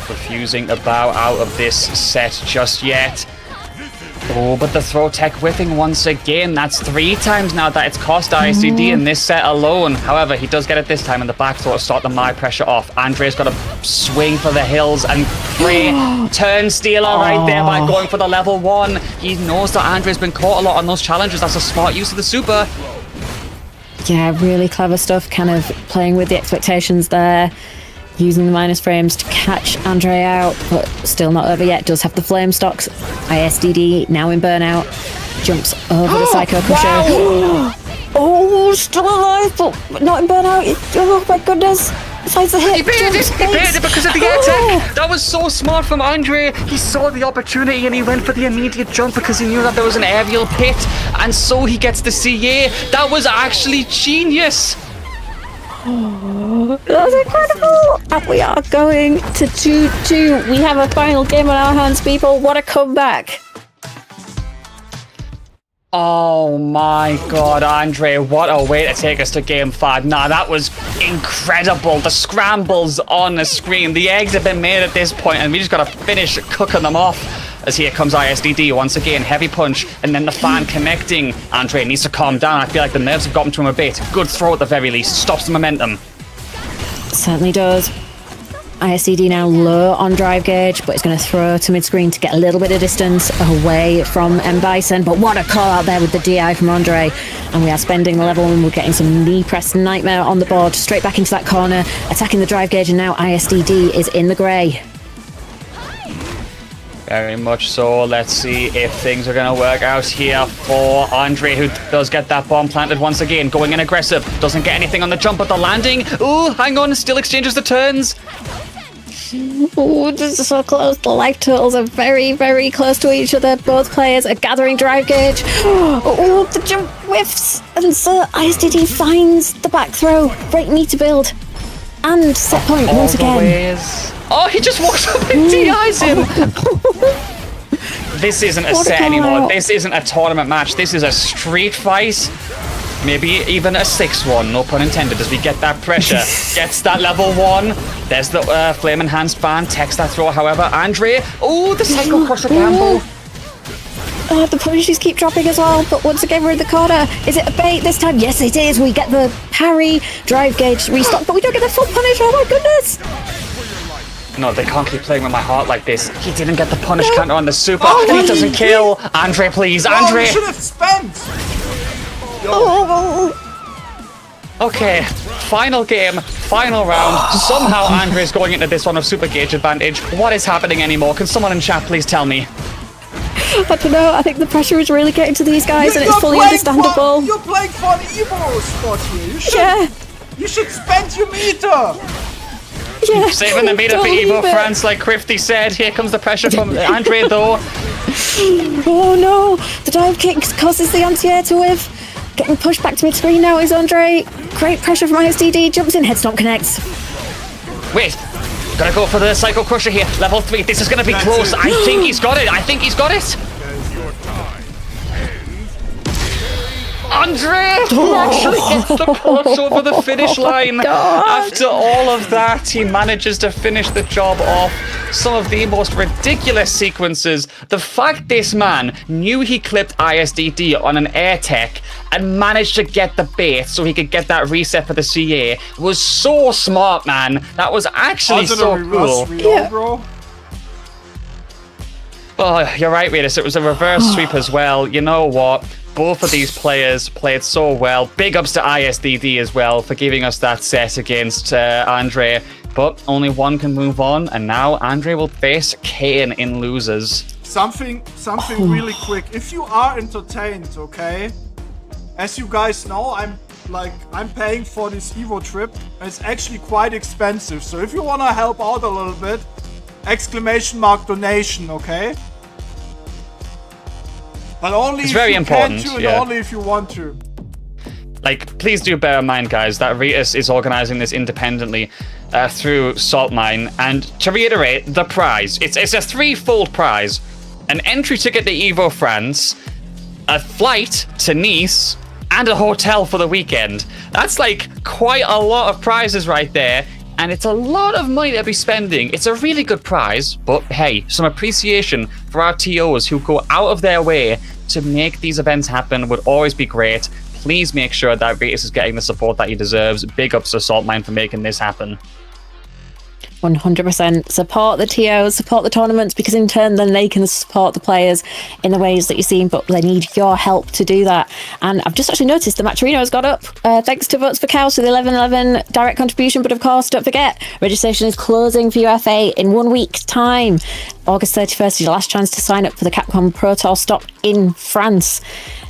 Refusing to bow out of this set just yet. Oh, but the throw tech whipping once again. That's 3 times now that it's cost ISDD in this set alone. However, he does get it this time in the back throw to start the Mai pressure off. Andre's got to swing for the hills and free turn stealer right there by going for the level 1. He knows that Andre's been caught a lot on those challenges. That's a smart use of the super. Yeah, really clever stuff. Kind of playing with the expectations there. Using the minus frames to catch Andre out, but still not over yet. Does have the flame stocks. ISDD now in burnout. Jumps over the Psycho Crusher. Wow. Oh, still alive, but not in burnout. Oh my goodness. Besides the hit. He baited it because of the air tech. That was so smart from Andre. He saw the opportunity and he went for the immediate jump because he knew that there was an aerial pit, and so he gets the CA. That was actually genius. Oh, that was incredible! And we are going to 2-2. We have a final game on our hands, people. What a comeback! Oh my god, Andre, what a way to take us to game 5. Nah, that was incredible. The scrambles on the screen. The eggs have been made at this point, and we just gotta finish cooking them off. As here comes ISDD once again, heavy punch, and then the fan connecting. Andre needs to calm down. I feel like the nerves have gotten to him a bit. Good throw at the very least. Stops the momentum. Certainly does. ISDD now low on drive gauge, but it's going to throw to mid-screen to get a little bit of distance away from Bison. But what a call out there with the DI from Andre. And we are spending the level, and we're getting some knee press nightmare on the board. Straight back into that corner, attacking the drive gauge, and now ISDD is in the grey. Very much so. Let's see if things are going to work out here for Andre, who does get that bomb planted once again. Going in aggressive. Doesn't get anything on the jump, but the landing. Ooh, hang on. Still exchanges the turns. Ooh, this is so close. The life totals are very, very close to each other. Both players are gathering drive gauge. Oh, the jump whiffs. And so ISDD finds the back throw. Great meter build. And set point once again. Oh, he just walks up and DIs him. This isn't a set anymore. This isn't a tournament match. This is a street fight. maybe even a 6-1, no pun intended, as we get that pressure. Gets that level 1. There's the flame enhanced ban, takes that throw, however. Andre, oh, the Psycho Crusher gamble. The punishes keep dropping as well, but once again we're in the corner. Is it a bait this time? Yes, it is. We get the parry, drive gauge restock, but we don't get the full punish. Oh my goodness! No, they can't keep playing with my heart like this. He didn't get the punish counter on the super, and he doesn't kill. Andre, please, Andre! Oh, you should have spent! Okay, final game, final round. Somehow Andre's going into this one with super gauge advantage. What is happening anymore? Can someone in chat please tell me? I don't know, I think the pressure is really getting to these guys and it's fully understandable. You're playing for an EVO spot here. You should spend your meter. Yeah, saving the meter for EVO France, like Crifty said. Here comes the pressure from Andre though. Oh no, the dive kick causes the anti-air to whiff. Getting pushed back to mid-screen now is Andre. Great pressure from ISDD, jumps in, headstomp connects. Wait, gotta go for the Psycho Crusher here, level 3. This is gonna be close. I think he's got it. Andre actually gets the push over the finish line. After all of that, he manages to finish the job off. Some of the most ridiculous sequences. The fact this man knew he clipped ISDD on an air tech and managed to get the bait so he could get that reset for the CA was so smart, man. That was actually so cool. Bro. Oh, you're right, Radis. It was a reverse sweep as well. You know what? Both of these players played so well. Big ups to ISDD as well for giving us that set against Andre. But only one can move on, and now Andre will face Kane in losers. Something really quick. If you are entertained, okay? As you guys know, I'm paying for this EVO trip. It's actually quite expensive. So if you wanna help out a little bit, !donation, okay? But only it's if very you important, can to, and yeah. only if you want to. Like, please do bear in mind, guys, that Ritus is organizing this independently through Saltmine. And to reiterate, the prize, it's a threefold prize. An entry ticket to EVO France, a flight to Nice, and a hotel for the weekend. That's like quite a lot of prizes right there. And it's a lot of money to be spending. It's a really good prize, but hey, some appreciation for our TOs who go out of their way to make these events happen would always be great. Please make sure that Ritus is getting the support that he deserves. Big ups to Saltmine for making this happen. 100%. Support the TOs, support the tournaments, because in turn then they can support the players in the ways that you've seen, but they need your help to do that. And I've just actually noticed the Matcherino has got up thanks to Votes for Cows for the 11/11 direct contribution. But of course, don't forget, registration is closing for UFA in 1 week's time. August 31st is your last chance to sign up for the Capcom Pro Tour stop in France.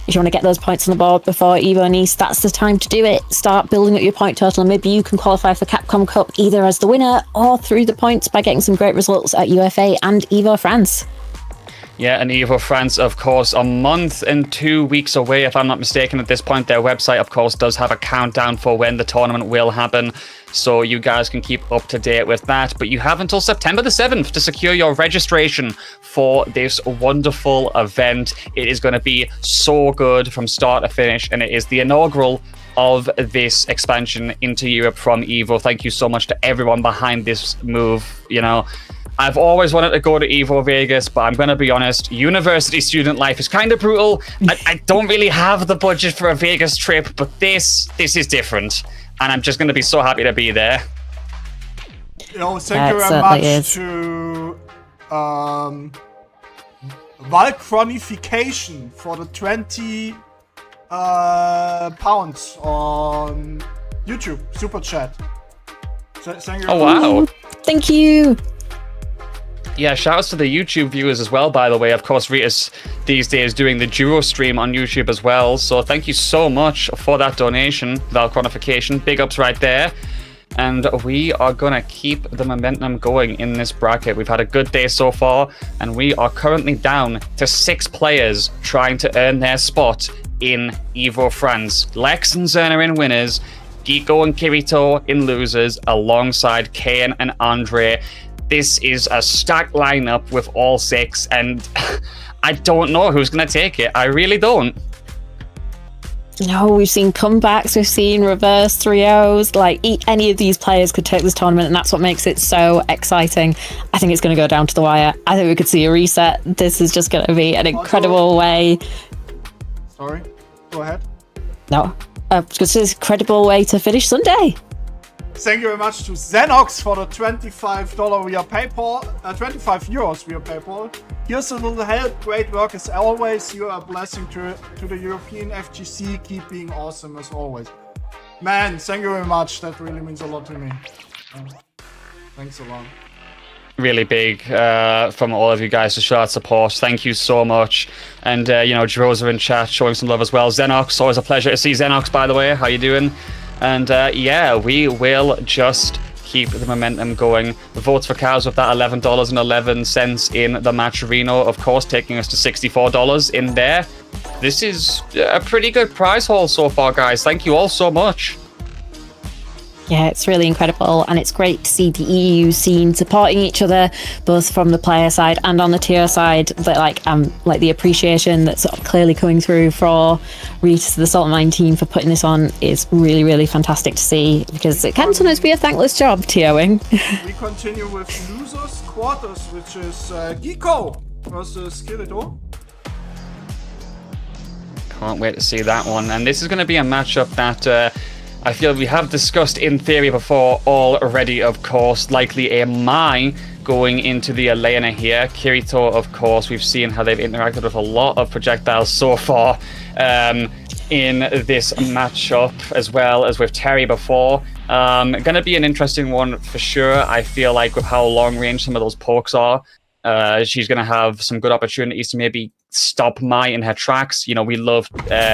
If you want to get those points on the board before EVO Nice, that's the time to do it. Start building up your point total, and maybe you can qualify for Capcom Cup either as the winner or through the points by getting some great results at UFA and EVO France. Yeah, and EVO France, of course, a month and 2 weeks away, if I'm not mistaken at this point. Their website, of course, does have a countdown for when the tournament will happen, so you guys can keep up to date with that. But you have until September the 7th to secure your registration for this wonderful event. It is going to be so good from start to finish, and it is the inaugural of this expansion into Europe from EVO. Thank you so much to everyone behind this move. You know, I've always wanted to go to EVO Vegas, but I'm going to be honest, university student life is kind of brutal. I don't really have the budget for a Vegas trip, but this is different. And I'm just going to be so happy to be there. You know, thank you very much to Valcronification for the 20 pounds on YouTube super chat. Thank you. Oh wow! Thank you. Yeah, shoutouts to the YouTube viewers as well, by the way. Of course, Ritus these days doing the Juro stream on YouTube as well. So thank you so much for that donation, Valcronification. Big ups right there. And we are going to keep the momentum going in this bracket. We've had a good day so far, and we are currently down to 6 players trying to earn their spot in EVO France. Lex and Zerna are in winners, Giko and Kirito in losers, alongside Kane and Andre. This is a stacked lineup with all 6, and I don't know who's going to take it. I really don't. No, we've seen comebacks, we've seen reverse 3-0s. Like, any of these players could take this tournament, and that's what makes it so exciting. I think it's going to go down to the wire. I think we could see a reset. This is just going to be an incredible way. Sorry, go ahead. No, it's an incredible way to finish Sunday. Thank you very much to Xenox for the $25 via PayPal, 25 euros via PayPal. Here's a little help. Great work as always. You are a blessing to the European FGC. Keep being awesome as always. Man, thank you very much. That really means a lot to me. Thanks a lot. Really big from all of you guys to show that support. Thank you so much. And, Jero's in chat showing some love as well. Xenox, always a pleasure to see Xenox, by the way. How you doing? And we will just keep the momentum going. The votes for cows with that $11.11 in the match arena, of course, taking us to $64 in there. This is a pretty good prize haul so far, guys. Thank you all so much. Yeah, it's really incredible, and it's great to see the EU scene supporting each other, both from the player side and on the tier side. But like the appreciation that's sort of clearly coming through for Rita, the Saltmine team, for putting this on is really, really fantastic to see, because it can sometimes be a thankless job, TOing. We continue with losers quarters, which is Giko versus Kirito. Can't wait to see that one. And this is going to be a matchup that I feel we have discussed in theory before already, of course. Likely a Mai going into the Elena here. Kirito, of course, we've seen how they've interacted with a lot of projectiles so far in this matchup, as well as with Terry before. Going to be an interesting one for sure. I feel like with how long range some of those pokes are, she's going to have some good opportunities to maybe stop Mai in her tracks. You know, we love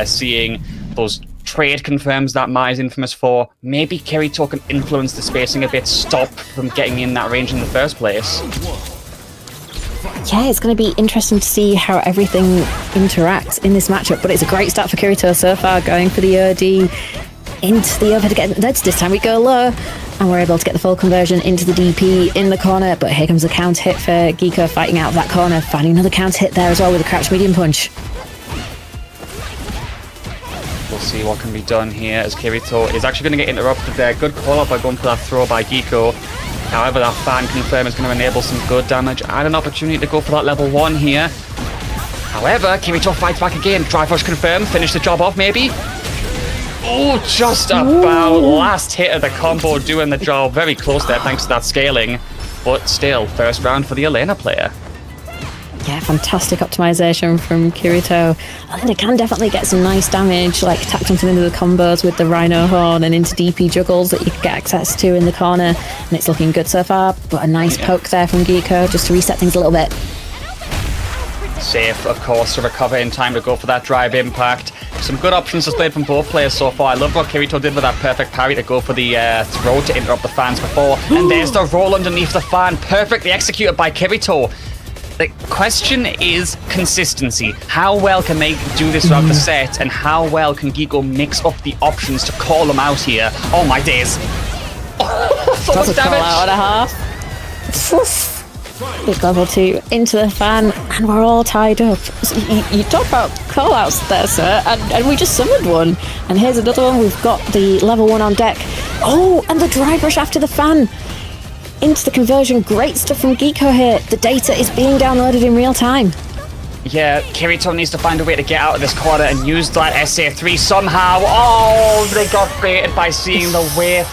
seeing those trade confirms that Mai is infamous for. Maybe Kirito can influence the spacing a bit, stop them getting in that range in the first place. Yeah, it's going to be interesting to see how everything interacts in this matchup, but it's a great start for Kirito so far, going for the OD into the overhead again. This time we go low, and we're able to get the full conversion into the DP in the corner, but here comes a counter hit for Giko, fighting out of that corner, finding another counter hit there as well with a crouch medium punch. We'll see what can be done here, as Kirito is actually going to get interrupted there. Good call up by going for that throw by Giko. However, that fan confirm is going to enable some good damage and an opportunity to go for that level 1 here. However, Kirito fights back again. Drive rush confirmed. Finish the job off, maybe. Oh, just about. Last hit of the combo doing the job. Very close there, thanks to that scaling. But still, first round for the Elena player. Yeah, fantastic optimization from Kirito. And it can definitely get some nice damage, like tap something into the combos with the Rhino Horn and into DP juggles that you can get access to in the corner. And it's looking good so far, but a nice poke there from Giko just to reset things a little bit. Safe, of course, to recover in time to go for that drive impact. Some good options displayed from both players so far. I love what Kirito did with that perfect parry to go for the throw to interrupt the fans before. And there's the roll underneath the fan, perfectly executed by Kirito. The question is consistency. How well can they do this throughout the set, and how well can Giko mix up the options to call them out here? Oh my days. So much damage. Out and a half. Big level 2 into the fan, and we're all tied up. So you talk about call-outs there, sir, and we just summoned one. And here's another one. We've got the level 1 on deck. Oh, and the drive rush after the fan. Into the conversion. Great stuff from Giko here. The data is being downloaded in real time. Yeah, Kirito needs to find a way to get out of this corner and use that SA3 somehow. Oh, they got baited by seeing the wave.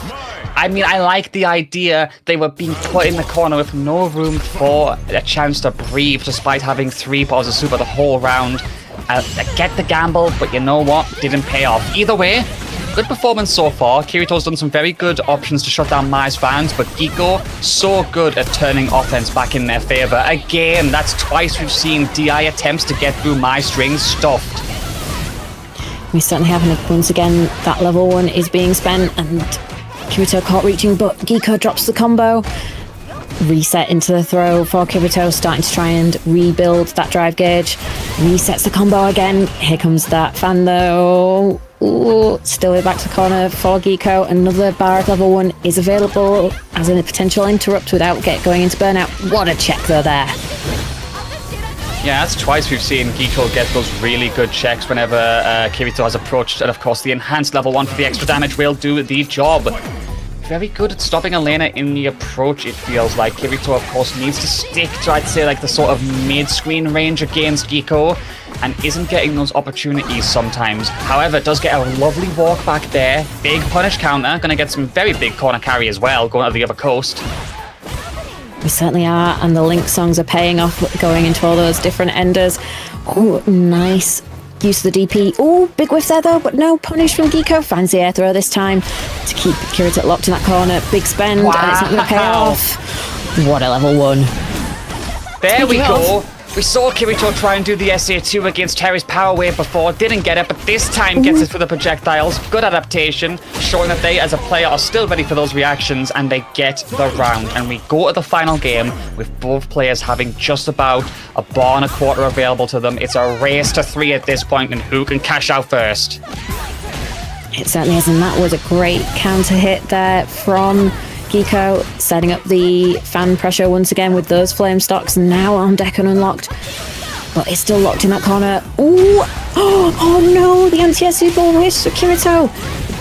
I mean, I like the idea they were being put in the corner with no room for a chance to breathe, despite having 3 balls of super the whole round. I get the gamble, but you know what? Didn't pay off. Either way, good performance so far. Kirito's done some very good options to shut down Mai's fans, but Giko, so good at turning offense back in their favor. Again, that's twice we've seen DI attempts to get through Mai strings stuffed. We certainly haven't. Once again, that level 1 is being spent, and Kirito caught reaching, but Giko drops the combo. Reset into the throw for Kirito, starting to try and rebuild that drive gauge. Resets the combo again. Here comes that fan though. Ooh, still way back to the corner for Giko. Another bar of level 1 is available as in a potential interrupt without going into burnout. What a check though there. Yeah, that's twice we've seen Guile get those really good checks whenever Kirito has approached, and of course the enhanced level 1 for the extra damage will do the job. Very good at stopping Elena in the approach, it feels like. Kirito, of course, needs to stick to, I'd say, like the sort of mid-screen range against Guile, and isn't getting those opportunities sometimes. However, does get a lovely walk back there. Big punish counter, gonna get some very big corner carry as well, going to the other coast. We certainly are, and the Link songs are paying off going into all those different enders. Oh, nice use of the DP. Oh, big whiff there though, but no punish from Guile. Finds the air throw this time to keep Kirito locked in that corner. Big spend, and it's not going to pay off. What a level 1. There we go. We saw Kirito try and do the SA2 against Terry's Power Wave before, didn't get it, but this time gets it through the projectiles. Good adaptation, showing that they as a player are still ready for those reactions, and they get the round. And we go to the final game with both players having just about a bar and a quarter available to them. It's a race to 3 at this point, and who can cash out first? It certainly is, and that was a great counter hit there from Guile, setting up the fan pressure once again with those flame stocks now on deck and unlocked. But it's still locked in that corner. Ooh. Oh no, the anti-air super whiffs for Kirito.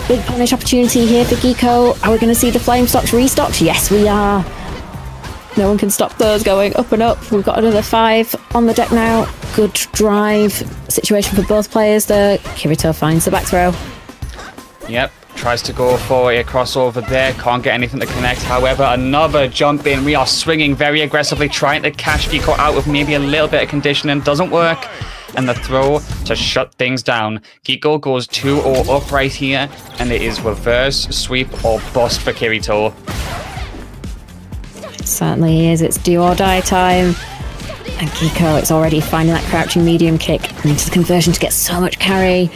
Big punish opportunity here for Guile. Are we going to see the flame stocks restocked? Yes, we are. No one can stop those going up and up. We've got another 5 on the deck now. Good drive situation for both players there. Kirito finds the back throw. Yep. Tries to go for a crossover there, can't get anything to connect. However, another jump in. We are swinging very aggressively, trying to catch Guile out with maybe a little bit of conditioning. Doesn't work. And the throw to shut things down. Guile goes 2-0 up right here, and it is reverse sweep or bust for Kirito. It certainly is. It's do or die time. And Guile is already finding that crouching medium kick into the conversion to get so much carry.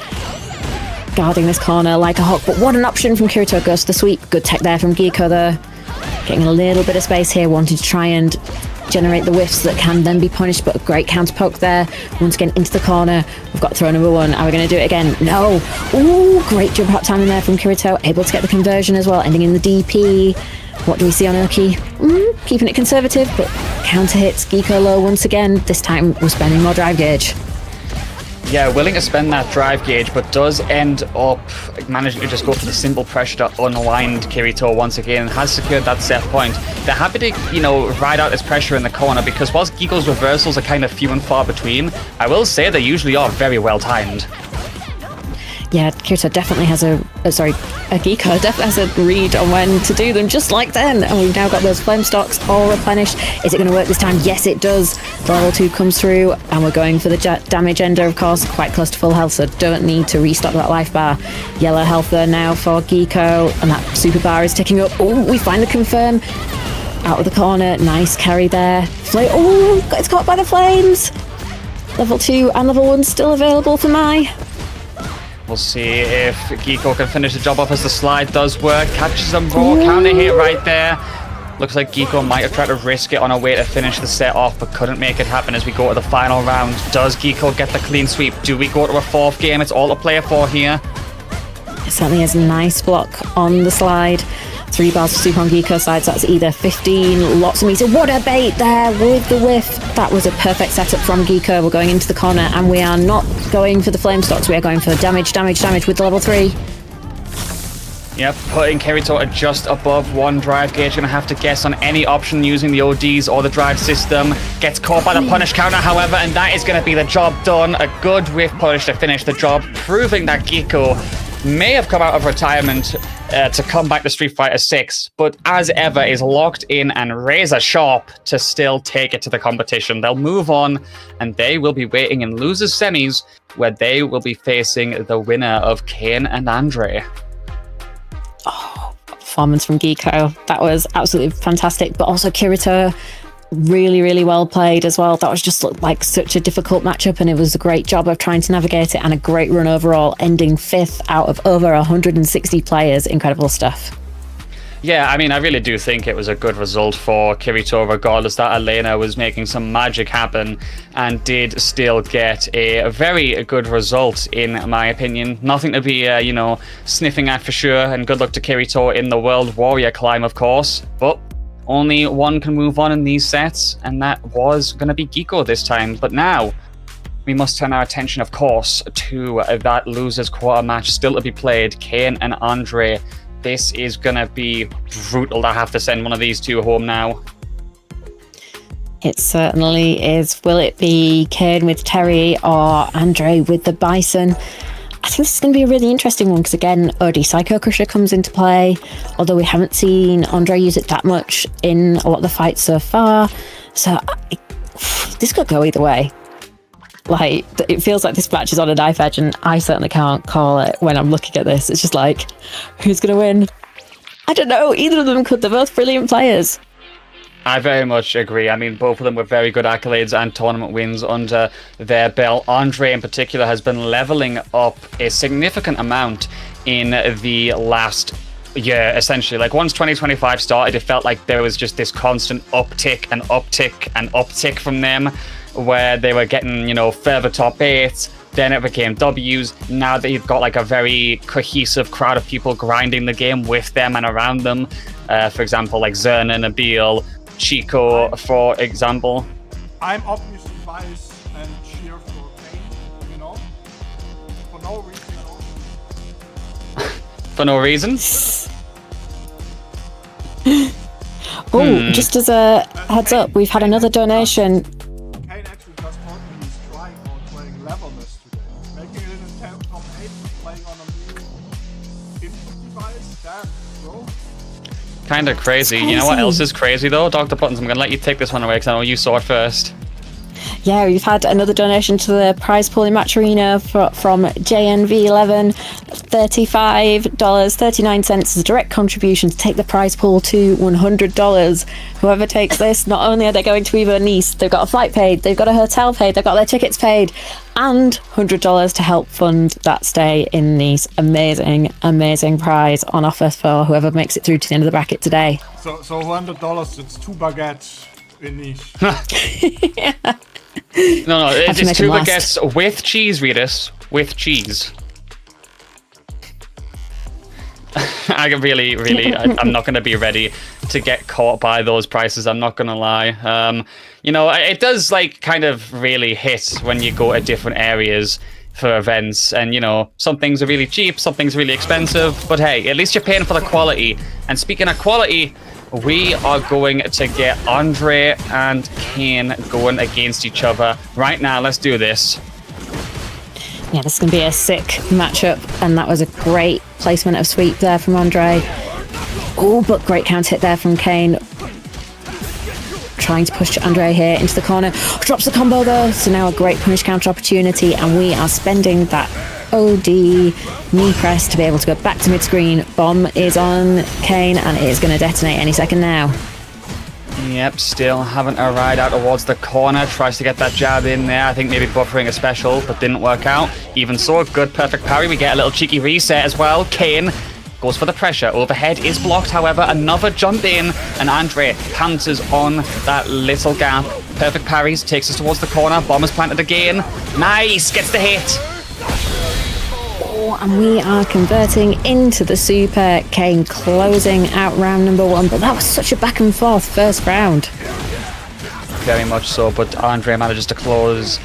Guarding this corner like a hawk, but what an option from Kirito. Goes to the sweep. Good tech there from Guile though. Getting a little bit of space here, wanting to try and generate the whiffs that can then be punished, but a great counter poke there. Once again into the corner. We've got throw number 1. Are we going to do it again? No. Ooh, great jump out timing there from Kirito. Able to get the conversion as well, ending in the DP. What do we see on Uki? Keeping it conservative, but counter hits Guile low once again. This time we're spending more drive gauge. Yeah, willing to spend that drive gauge, but does end up managing to just go for the simple pressure to unwind Kirito once again, and has secured that set point. They're happy to, ride out this pressure in the corner, because whilst Guile's reversals are kind of few and far between, I will say they usually are very well timed. Yeah, Kirito definitely has Guile definitely has a read on when to do them, just like then. And we've now got those flame stocks all replenished. Is it going to work this time? Yes, it does. The level 2 comes through, and we're going for the damage ender, of course, quite close to full health, so don't need to restock that life bar. Yellow health there now for Guile, and that super bar is ticking up. Oh, we find the confirm. Out of the corner, nice carry there. It's caught by the flames. Level 2 and level 1 still available for Mai. We'll see if Guile can finish the job off as the slide does work. Catches them raw, counter hit right there. Looks like Guile might have tried to risk it on a way to finish the set off, but couldn't make it happen as we go to the final round. Does Guile get the clean sweep? Do we go to a 4th game? It's all to play for here. It certainly is a nice block on the slide. 3 bars for super on Guile's side, so that's either 15, lots of meter. What a bait there with the whiff. That was a perfect setup from Guile. We're going into the corner, and we are not going for the flame stocks. We are going for damage with the level 3. Yep, putting Kirito at just above 1 drive gauge. Gonna have to guess on any option using the ODs or the drive system. Gets caught by the punish counter, however, and that is gonna be the job done. A good whiff punish to finish the job, proving that Guile may have come out of retirement to come back to Street Fighter 6, but as ever is locked in and razor sharp to still take it to the competition. They'll move on, and they will be waiting in losers semis, where they will be facing the winner of Kane and Andre. Performance from Guile. That was absolutely fantastic, but also Kirito, really, really well played as well. That was just like such a difficult matchup, and it was a great job of trying to navigate it, and a great run overall, ending 5th out of over 160 players. Incredible stuff. Yeah, I mean, I really do think it was a good result for Kirito, regardless that Elena was making some magic happen and did still get a very good result, in my opinion. Nothing to be, sniffing at for sure, and good luck to Kirito in the World Warrior climb, of course. But only one can move on in these sets, and that was going to be Geeko this time. But now, we must turn our attention, of course, to that losers quarter match still to be played, Kane and Andre. This is going to be brutal to have to send one of these two home now. It certainly is. Will it be Kane with Terry or Andre with the Bison? I think this is going to be a really interesting one because, again, OD Psycho Crusher comes into play, although we haven't seen Andre use it that much in a lot of the fights so far. So this could go either way. Like, it feels like this match is on a knife edge, and I certainly can't call it when I'm looking at this. It's just like, who's going to win? I don't know. Either of them could. They're both brilliant players. I very much agree. I mean, both of them with very good accolades and tournament wins under their belt. Andre, in particular, has been leveling up a significant amount in the last year, essentially. Like, once 2025 started, it felt like there was just this constant uptick and uptick and uptick from them, where they were getting, you know, further top 8, then it became W's. Now they've got like a very cohesive crowd of people grinding the game with them and around them. For example, like Zerna, Nabil, Chico, for example. I'm obviously biased and cheer for Kane, you know? For no reason. For no reason? Just as a heads up, we've had another donation. Kane actually just told me he's trying on playing Levelness today. Making it in the top 8, playing on a new input device. That, bro. Kind of crazy. You know what else is crazy though? Dr. Buttons, I'm going to let you take this one away because I know you saw it first. Yeah, we've had another donation to the prize pool in Match Arena from JNV11. $35.39 is a direct contribution to take the prize pool to $100. Whoever takes this, not only are they going to EVO Nice, they've got a flight paid, they've got a hotel paid, they've got their tickets paid, and $100 to help fund that stay in Nice. Amazing, amazing prize on offer for whoever makes it through to the end of the bracket today. So $100, it's 2 baguettes in Nice. No, it's make 2 them last. baguettes with cheese, Reedus. With cheese. I can really, I'm not going to be ready to get caught by those prices. I'm not going to lie. You know, it does like kind of really hit when you go to different areas for events, and you know, some things are really cheap, some things are really expensive, but hey, at least you're paying for the quality. And speaking of quality, we are going to get Andre and Kane going against each other right now. Let's do this. Yeah, this is going to be a sick matchup, and that was a great placement of sweep there from Andre. Oh, but great counter hit there from Kane. Trying to push Andre here into the corner. Drops the combo though, so now a great punish counter opportunity, and we are spending that OD knee press to be able to go back to mid-screen. Bomb is on Kane, and it is going to detonate any second now. Yep, still having a ride out towards the corner. Tries to get that jab in there. I think maybe buffering a special, but didn't work out. Even so, good perfect parry. We get a little cheeky reset as well. Kane goes for the pressure. Overhead is blocked, however. Another jump in, and Andre pounces on that little gap. Perfect parries, takes us towards the corner. Bomb is planted again. Nice, gets the hit. And we are converting into the super. Kane closing out round number 1, but that was such a back and forth first round. Very much so, but Andre manages to close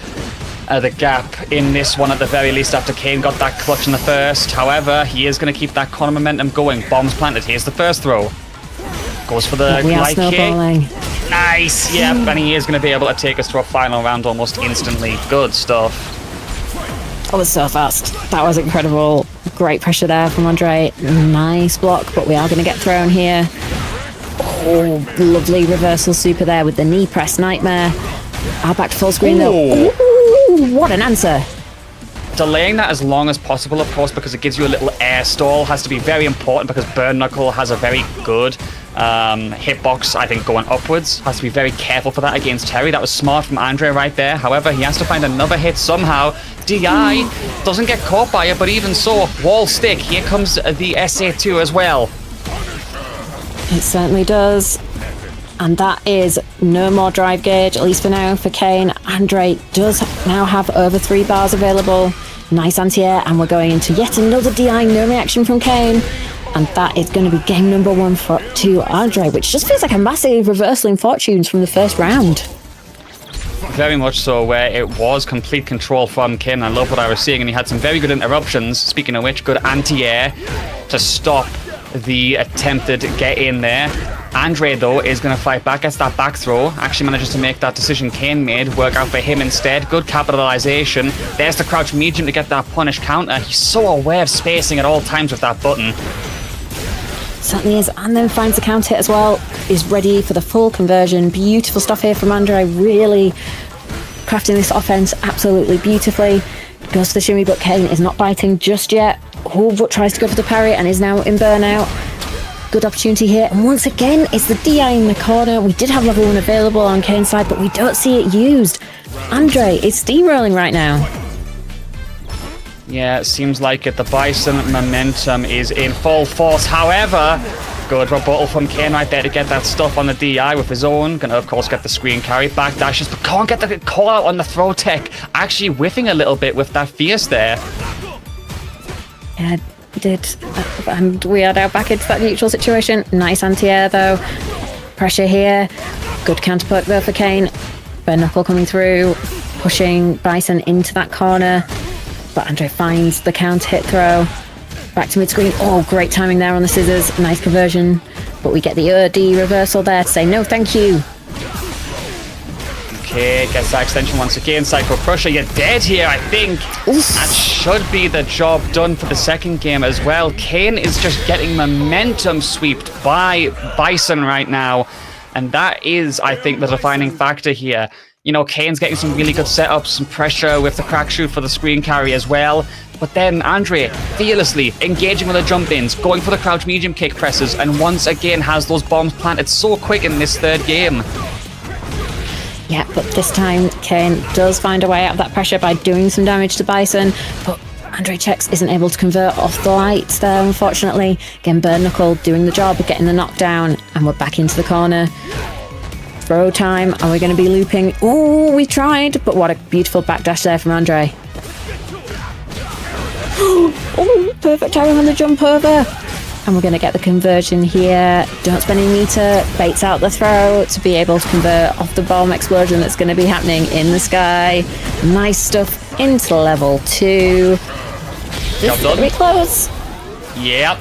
the gap in this one at the very least after Kane got that clutch in the first. However, he is going to keep that corner momentum going. Bombs planted. Here's the first throw. Goes for the We are light kick. snowballing. Nice, yep, and he is going to be able to take us to a final round almost instantly. Good stuff. That was so fast. That was incredible. Great pressure there from Andre. Nice block, but we are going to get thrown here. Oh, lovely reversal super there with the knee press nightmare. Back to full screen though. Ooh, what an answer. Delaying that as long as possible, of course, because it gives you a little air stall, has to be very important because Burn Knuckle has a very good hitbox, I think, going upwards. Has to be very careful for that against Terry. That was smart from Andre right there. However, he has to find another hit somehow. DI doesn't get caught by it, but even so, wall stick. Here comes the SA2 as well. It certainly does. And that is no more drive gauge, at least for now, for Kane. Andre does now have over 3 bars available. Nice anti-air, and we're going into yet another DI, no reaction from Kane. And that is going to be game number 1 to Andre, which just feels like a massive reversal in fortunes from the first round. Very much so, where it was complete control from Kim. I love what I was seeing, and he had some very good interruptions. Speaking of which, good anti-air to stop the attempted get in there. Andre, though, is going to fight back, gets that back throw, actually manages to make that decision Kane made work out for him instead. Good capitalization. There's the crouch medium to get that punish counter. He's so aware of spacing at all times with that button. Certainly is, and then finds the counter hit as well. Is ready for the full conversion. Beautiful stuff here from Andre, really crafting this offense absolutely beautifully. Goes to the shimmy, but Kane is not biting just yet. Oh, but tries to go for the parry and is now in burnout. Good opportunity here, and once again it's the DI in the corner. We did have level 1 available on Kane's side, but we don't see it used. Andre is steamrolling right now. Yeah, it seems like it. The Bison momentum is in full force. However, good rebuttal from Kane right there to get that stuff on the DI with his own. Gonna, of course, get the screen carry. Back dashes, but can't get the call out on the throw tech. Actually whiffing a little bit with that fierce there. Yeah, did. And we are now back into that neutral situation. Nice anti-air, though. Pressure here. Good counter poke, though, for Kane. Bare knuckle coming through, pushing Bison into that corner. But Andre finds the counter hit throw. Back to mid-screen. Oh, great timing there on the scissors. Nice conversion. But we get the D reversal there to say no thank you. Okay, gets that extension once again. Psycho Crusher, you're dead here, I think. Oof. That should be the job done for the second game as well. Kane is just getting momentum swept by Bison right now. And that is, I think, the defining factor here. You know, Kane's getting some really good setups, some pressure with the crack shoot for the screen carry as well. But then Andre, fearlessly engaging with the jump-ins, going for the crouch medium kick presses, and once again has those bombs planted so quick in this third game. Yeah, but this time Kane does find a way out of that pressure by doing some damage to Bison. But Andre checks isn't able to convert off the lights there, unfortunately. Again, Bare Knuckle doing the job of getting the knockdown, and we're back into the corner. Throw time. Are we going to be looping? Oh, we tried, but what a beautiful backdash there from Andre. Oh, perfect timing on the jump over. And we're going to get the conversion here. Don't spend any meter. Baits out the throw to be able to convert off the bomb explosion that's going to be happening in the sky. Nice stuff into level 2. This is going to be close. Yep.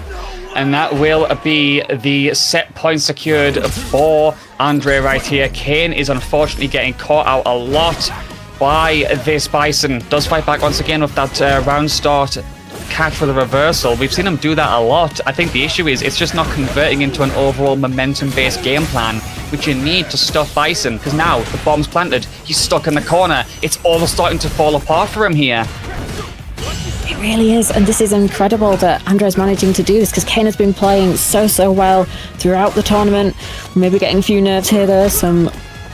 And that will be the set point secured for Andre right here. Kane is unfortunately getting caught out a lot by this Bison. Does fight back once again with that round start catch for the reversal. We've seen him do that a lot. I think the issue is it's just not converting into an overall momentum-based game plan, which you need to stuff Bison, because now the bomb's planted. He's stuck in the corner. It's all starting to fall apart for him here. It really is, and this is incredible that Andre's managing to do this, because Kane has been playing so well throughout the tournament. Maybe getting a few nerves here, though. Some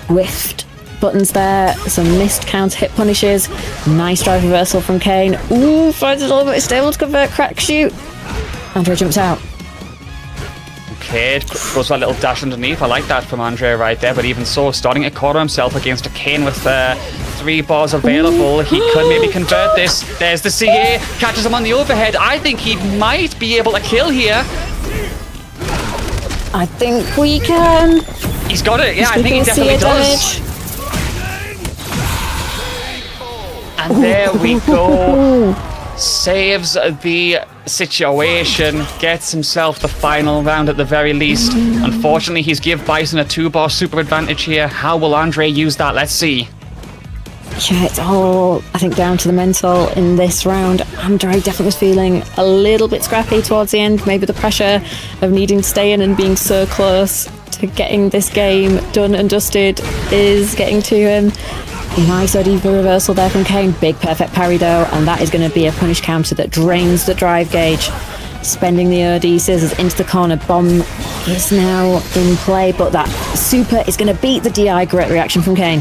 whiffed buttons there, some missed counter hit punishes. Nice drive reversal from Kane. Ooh, finds it a little bit stable to convert crack shoot. Andre jumps out. Okay, it goes for a little dash underneath. I like that from Andre right there, but even so, starting to corner himself against a Kane with 3 bars available. He could maybe convert this. There's the CA, catches him on the overhead. I think he might be able to kill here. I think we can. He's got it, yeah, I think he definitely does. And there we go. Saves the situation, gets himself the final round at the very least. Unfortunately, he's give Bison a 2-bar super advantage here. How will Andre use that? Let's see. Yeah, it's all, I think, down to the mental in this round. Andre definitely was feeling a little bit scrappy towards the end. Maybe the pressure of needing to stay in and being so close to getting this game done and dusted is getting to him. Nice OD reversal there from Kane. Big perfect parry though, and that is going to be a punish counter that drains the drive gauge. Spending the OD scissors into the corner. Bomb is now in play, but that super is going to beat the DI. Great reaction from Kane.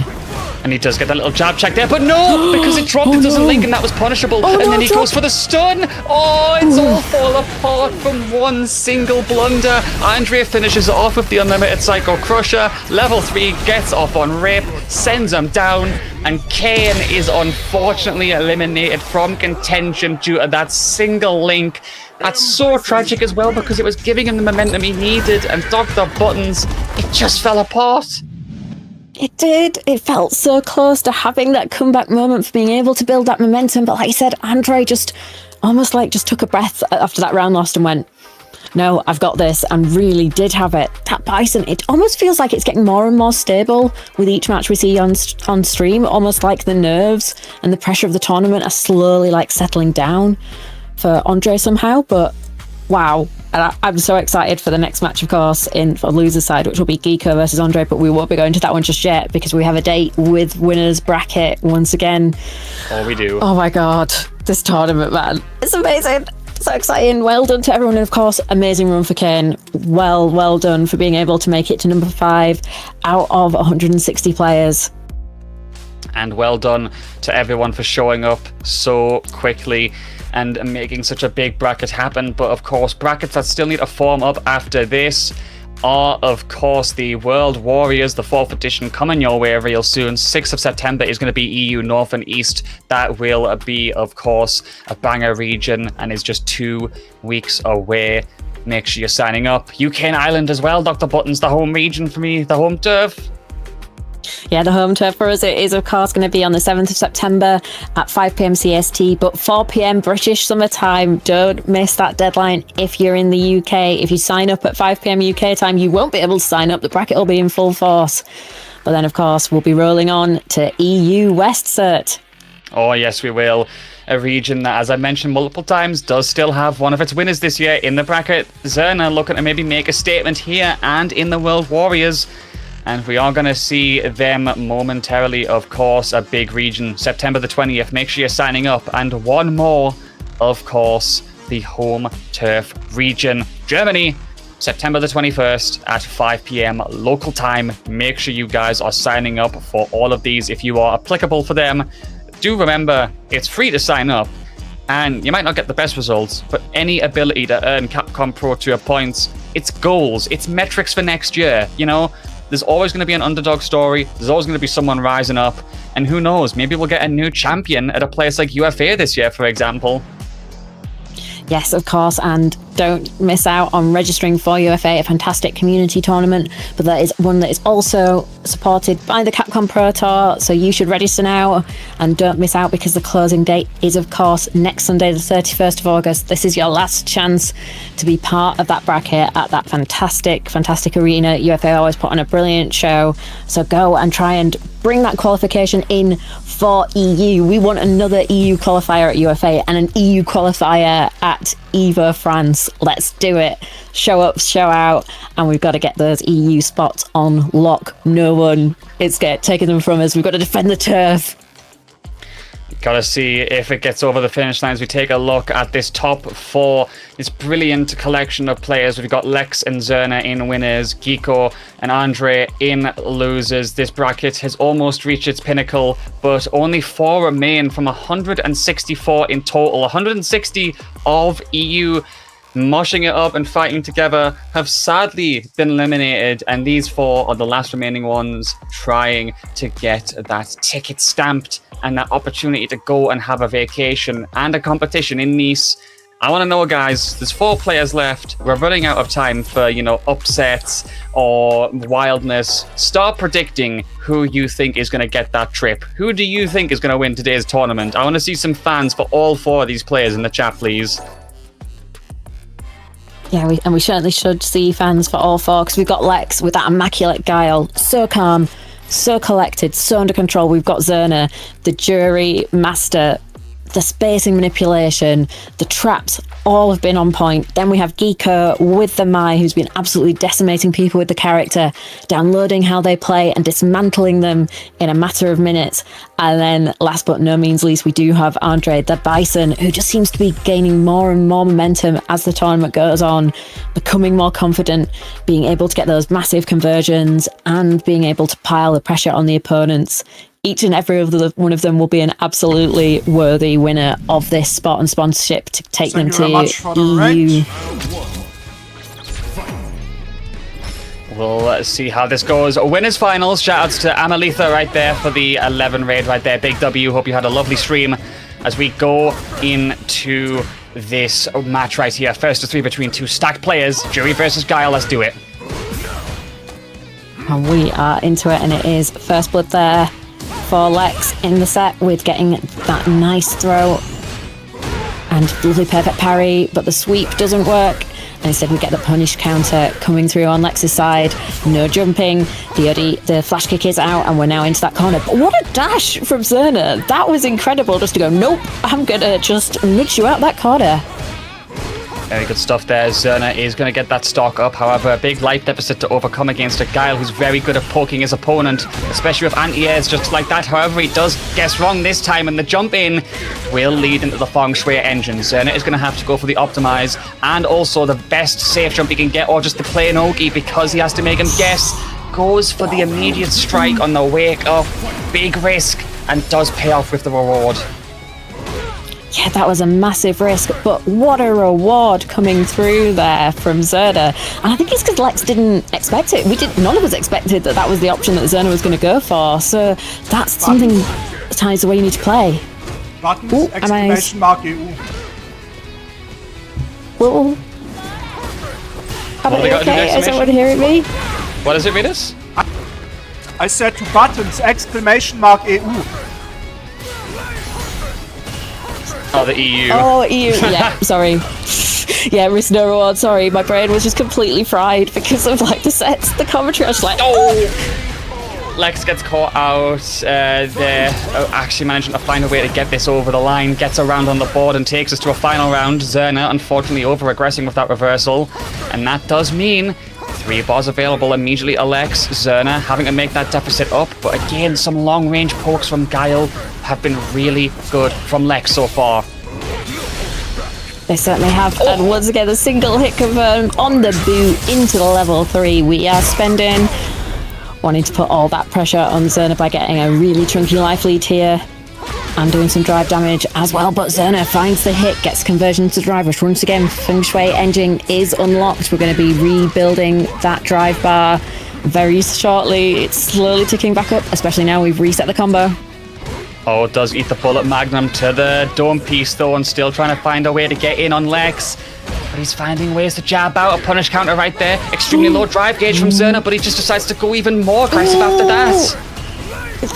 And he does get that little jab check there, but no, because it dropped, it doesn't link, and that was punishable. And then he goes for the stun. Oh, it's all fall apart from one single blunder. Andre finishes it off with the unlimited Psycho Crusher. Level 3 gets off on Rip, sends him down, and Kane is unfortunately eliminated from contention due to that single link. That's so tragic as well, because it was giving him the momentum he needed, and Dr. Buttons, it just fell apart. It did. It felt so close to having that comeback moment, for being able to build that momentum. But like I said, Andre just almost just took a breath after that round lost and went, no, I've got this, and really did have it. That Bison, it almost feels like it's getting more and more stable with each match we see on stream, almost like the nerves and the pressure of the tournament are slowly settling down for Andre somehow. But wow, and I'm so excited for the next match, of course, for loser's side, which will be Geeko versus Andre, but we won't be going to that one just yet because we have a date with winners bracket once again. Oh, we do. Oh my god, this tournament, man, it's amazing. So exciting. Well done to everyone, and of course, amazing run for Kane. Well done for being able to make it to number 5 out of 160 players. And well done to everyone for showing up so quickly and making such a big bracket happen. But of course, brackets that still need to form up after this are, of course, the World Warriors, the 4th edition, coming your way real soon. 6th of September is going to be EU North and East. That will be, of course, a banger region and is just 2 weeks away. Make sure you're signing up. UK and Ireland as well. Dr. Buttons, the home region for me, the home turf. Yeah, the home turf for us is, of course, going to be on the 7th of September at 5 p.m. CST, but 4 p.m. British summer time. Don't miss that deadline if you're in the UK. If you sign up at 5 p.m. UK time, you won't be able to sign up. The bracket will be in full force. But then, of course, we'll be rolling on to EU West Cert. Oh, yes, we will. A region that, as I mentioned multiple times, does still have one of its winners this year in the bracket. Zerna looking to maybe make a statement here and in the World Warriors. And we are going to see them momentarily, of course, a big region, September the 20th. Make sure you're signing up. And one more, of course, the home turf region, Germany, September the 21st at 5 p.m. local time. Make sure you guys are signing up for all of these if you are applicable for them. Do remember, it's free to sign up. And you might not get the best results, but any ability to earn Capcom Pro Tour points, it's goals, it's metrics for next year, you know? There's always going to be an underdog story. There's always going to be someone rising up. And who knows, maybe we'll get a new champion at a place like UFA this year, for example. Yes, of course, and don't miss out on registering for UFA, a fantastic community tournament, but that is one that is also supported by the Capcom Pro Tour, so you should register now, and don't miss out because the closing date is, of course, next Sunday, the 31st of August. This is your last chance to be part of that bracket at that fantastic arena. UFA always put on a brilliant show, so go and try and bring that qualification in for EU. We want another EU qualifier at UFA and an EU qualifier at EVO France. Let's do it. Show up, show out, and we've got to get those EU spots on lock. No one is taking them from us. We've got to defend the turf. Gotta see if it gets over the finish line as we take a look at this top 4. This brilliant collection of players. We've got Lex and Zerna in winners, Geeko and Andre in losers. This bracket has almost reached its pinnacle, but only 4 remain from 164 in total. 160 of EU moshing it up and fighting together have sadly been eliminated, and these 4 are the last remaining ones trying to get that ticket stamped and that opportunity to go and have a vacation and a competition in Nice. I want to know, guys, there's 4 players left. We're running out of time for, upsets or wildness. Start predicting who you think is going to get that trip. Who do you think is going to win today's tournament? I want to see some fans for all 4 of these players in the chat, please. Yeah, we certainly should see fans for all 4, because we've got Lex with that immaculate Guile, so calm, so collected, so under control. We've got Zerna, the Juri master, the spacing manipulation, the traps, all have been on point. Then we have Geeko with the Mai, who's been absolutely decimating people with the character, downloading how they play and dismantling them in a matter of minutes. And then last but no means least, we do have Andre, the Bison, who just seems to be gaining more and more momentum as the tournament goes on, becoming more confident, being able to get those massive conversions and being able to pile the pressure on the opponents each and every one of them will be an absolutely worthy winner of this spot and sponsorship to take them Thank you very to much for the EU. We'll see how this goes. Winners finals. Shoutouts to Amelitha right there for the 11 raid right there. Big W. Hope you had a lovely stream as we go into this match right here. First of 3 between 2 stacked players. Juri versus Guile. Let's do it. And we are into it, and it is first blood there for Lex in the set with getting that nice throw and lovely perfect parry, but the sweep doesn't work. And instead we get the punish counter coming through on Lex's side. No jumping. The flash kick is out, and we're now into that corner. But what a dash from Zerna. That was incredible, just to go, nope, I'm going to just nudge you out that corner. Very good stuff there. Zerna is going to get that stock up. However, a big life deficit to overcome against a Guile who's very good at poking his opponent, especially with anti-airs just like that. However, he does guess wrong this time, and the jump in will lead into the Feng Shui engine. Zerna is going to have to go for the optimize and also the best safe jump he can get, or just the plain Oki, because he has to make him guess. Goes for the immediate strike on the wake up. Big risk, and does pay off with the reward. Yeah, that was a massive risk, but what a reward coming through there from Zerna. And I think it's because Lex didn't expect it. None of us expected that was the option that Zerna was going to go for. So that's something sometimes the way you need to play. Buttons, Ooh, exclamation mark EU. Whoa. Are you okay? Is everyone hearing me? What is it, Venus? I said to buttons, exclamation mark EU. Oh, the EU. Oh, EU. Yeah, sorry. Yeah, risk no reward. Sorry, my brain was just completely fried because of like the sets, the commentary. I was like, oh. Lex gets caught out there, actually managing to find a way to get this over the line, gets around on the board and takes us to a final round. Zerna unfortunately over-aggressing with that reversal, and that does mean 3 bars available immediately to Lex. Zerna having to make that deficit up, but again, some long-range pokes from Guile have been really good from Lex so far. They certainly have, and once again, the single hit confirmed on the boot into the level 3. We are spending, wanting to put all that pressure on Zerna by getting a really chunky life lead here and doing some drive damage as well. But Zerna finds the hit, gets conversion to drive rush. Once again, Feng Shui engine is unlocked. We're going to be rebuilding that drive bar very shortly. It's slowly ticking back up, especially now we've reset the combo. Oh, does eat the bullet magnum to the dome piece though, and still trying to find a way to get in on Lex. But he's finding ways to jab out. A punish counter right there. Extremely low drive gauge from Zerna, but he just decides to go even more aggressive after that.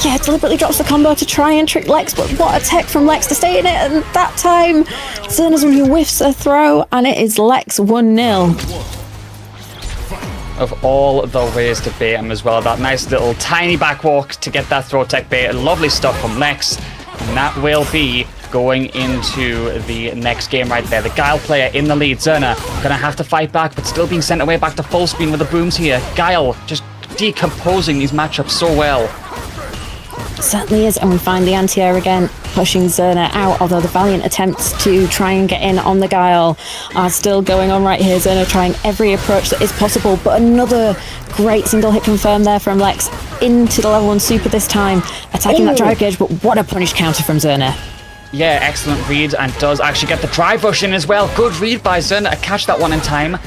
Yeah, deliberately drops the combo to try and trick Lex, but what a tech from Lex to stay in it, and that time Zerna's one who whiffs a throw, and it is Lex 1-0. Of all the ways to bait him as well. That nice little tiny backwalk to get that throw tech bait. Lovely stuff from Lex. And that will be going into the next game right there. The Guile player in the lead. Zerna gonna have to fight back, but still being sent away back to full screen with the booms here. Guile just decomposing these matchups so well. Certainly is, and we find the anti-air again, pushing Zerna out, although the valiant attempts to try and get in on the Guile are still going on right here. Zerna trying every approach that is possible, but another great single hit confirmed there from Lex into the level 1 super this time, attacking that drive gauge, but what a punish counter from Zerna. Yeah, excellent read, and does actually get the drive rush in as well. Good read by Zerna to catch that one in time.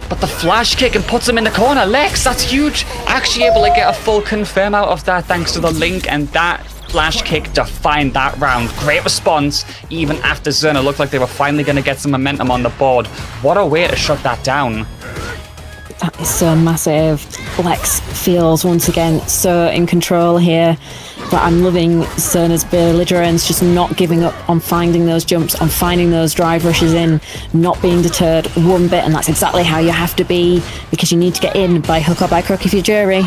But the flash kick and puts him in the corner. Lex, that's huge. Actually able to get a full confirm out of that thanks to the link, and that flash kick defined that round. Great response, even after Zerna looked like they were finally going to get some momentum on the board. What a way to shut that down. That is so massive. Lex feels once again so in control here. But I'm loving Zerna's belligerence, just not giving up on finding those jumps, on finding those drive rushes in, not being deterred one bit, and that's exactly how you have to be, because you need to get in by hook or by crook if you're Juri.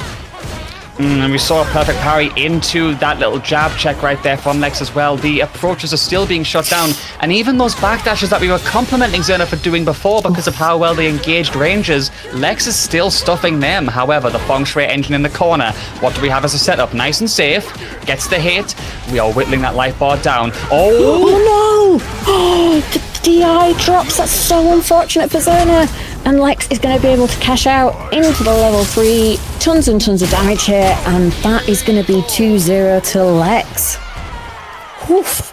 And we saw a perfect parry into that little jab check right there from Lex as well. The approaches are still being shut down, and even those backdashes that we were complimenting Zerna for doing before because of how well they engaged ranges, Lex is still stuffing them. However, the Feng Shui engine in the corner, what do we have as a setup? Nice and safe, gets the hit, we are whittling that life bar down. Oh no! Oh, the DI drops, that's so unfortunate for Zerna. And Lex is going to be able to cash out into the level 3 tons and tons of damage here, and that is going to be 2-0 to Lex. Oof.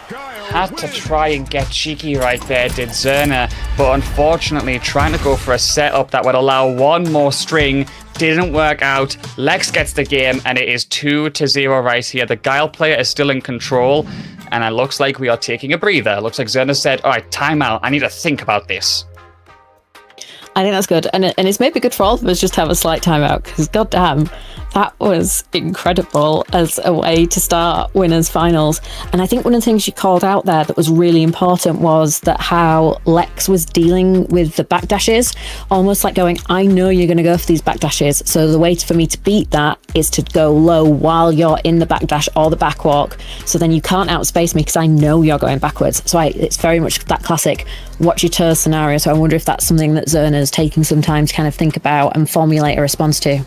Had to try and get cheeky right there, did Zerna, but unfortunately trying to go for a setup that would allow one more string didn't work out. Lex gets the game, and it is 2-0 right here. The Guile player is still in control, and it looks like we are taking a breather. It looks like Zerna said, all right, time out. I need to think about this. I think that's good, and it's maybe good for all of us just to have a slight timeout, because goddamn, that was incredible as a way to start winners finals. And I think one of the things you called out there that was really important was that how Lex was dealing with the backdashes, almost like going, I know you're going to go for these backdashes, so the way for me to beat that is to go low while you're in the backdash or the backwalk, so then you can't outspace me because I know you're going backwards. So it's very much that classic watch your toes scenario. So I wonder if that's something that Zerna's taking some time to kind of think about and formulate a response to.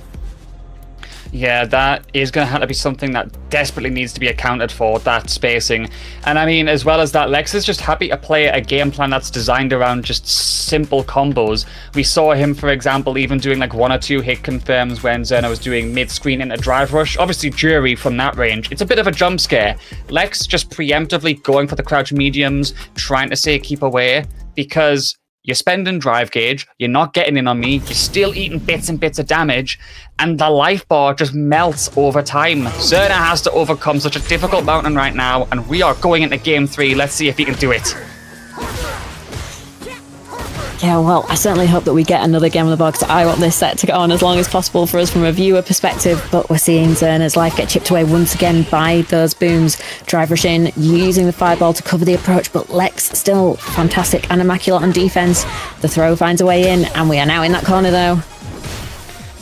Yeah, that is going to have to be something that desperately needs to be accounted for, that spacing. And I mean, as well as that, Lex is just happy to play a game plan that's designed around just simple combos. We saw him, for example, even doing like 1 or 2 hit confirms when Zerna was doing mid-screen into drive rush. Obviously, Juri from that range. It's a bit of a jump scare. Lex just preemptively going for the crouch mediums, trying to say keep away, because you're spending drive gauge, you're not getting in on me, you're still eating bits and bits of damage, and the life bar just melts over time. Zerna has to overcome such a difficult mountain right now, and we are going into game 3. Let's see if he can do it. Yeah, well, I certainly hope that we get another game on the board, because I want this set to go on as long as possible for us from a viewer perspective. But we're seeing Zerna's life get chipped away once again by those booms. Drive rush in, using the fireball to cover the approach, but Lex still fantastic and immaculate on defense. The throw finds a way in, and we are now in that corner though.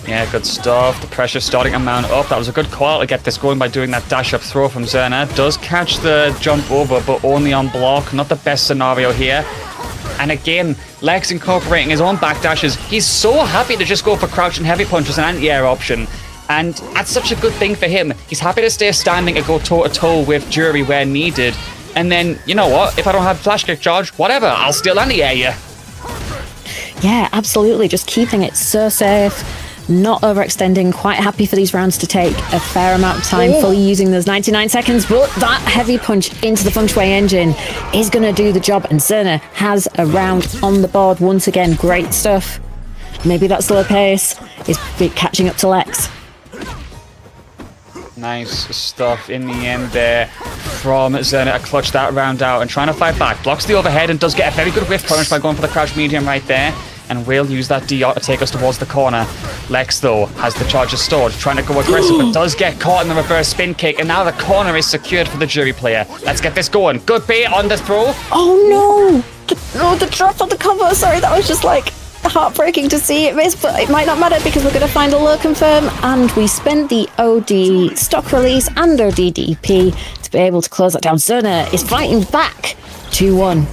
Yeah, good stuff. The pressure starting to mount up. That was a good call to get this going by doing that dash up throw from Zerna. Does catch the jump over, but only on block. Not the best scenario here. And again, Lex incorporating his own backdashes. He's so happy to just go for crouch and heavy punch as an anti-air option. And that's such a good thing for him. He's happy to stay standing and go toe-to-toe with Juri where needed. And then, you know what? If I don't have flash kick charge, whatever, I'll still anti-air you. Yeah, absolutely. Just keeping it so safe. Not overextending, quite happy for these rounds to take a fair amount of time, fully using those 99 seconds, but that heavy punch into the feng shui engine is going to do the job, and Zerna has a round on the board once again. Great stuff. Maybe that slow pace is catching up to Lex. Nice stuff in the end there from Zerna to clutch that round out and trying to fight back. Blocks the overhead and does get a very good whiff punish by going for the crouch medium right there. And will use that DR to take us towards the corner. Lex, though, has the charges stored, trying to go aggressive, but does get caught in the reverse spin kick, and now the corner is secured for the Juri player. Let's get this going. Good bait on the throw. Oh no! The drop on the combo, sorry, that was just like heartbreaking to see it miss, but it might not matter because we're going to find a low confirm, and we spent the OD stock release and OD DP to be able to close that down. Zerna is fighting back 2-1.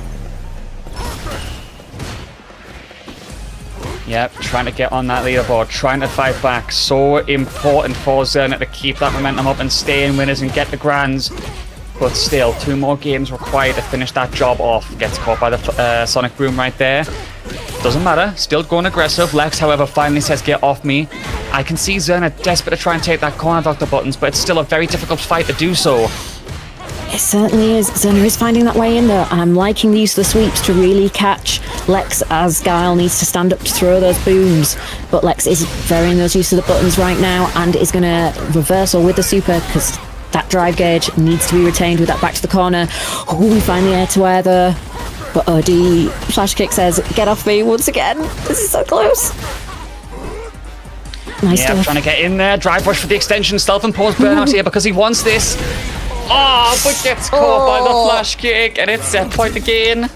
Yep, trying to get on that leaderboard, trying to fight back. So important for Zerna to keep that momentum up and stay in winners and get the grands. But still, 2 more games required to finish that job off. Gets caught by the Sonic Boom right there. Doesn't matter, still going aggressive. Lex, however, finally says, get off me. I can see Zerna desperate to try and take that corner, Dr. Buttons, but it's still a very difficult fight to do so. It certainly is. Zerna is finding that way in there, and I'm liking the use of the sweeps to really catch Lex as Guile needs to stand up to throw those booms. But Lex is varying those use of the buttons right now and is going to reversal with the super because that drive gauge needs to be retained with that back to the corner. Oh, we find the air to air there. But OD flash kick says, get off me once again. This is so close. Nice yeah, stuff. Trying to get in there. Drive rush for the extension. Self-imposed burnout here because he wants this. Oh, but gets caught by the flash kick, and it's set point again.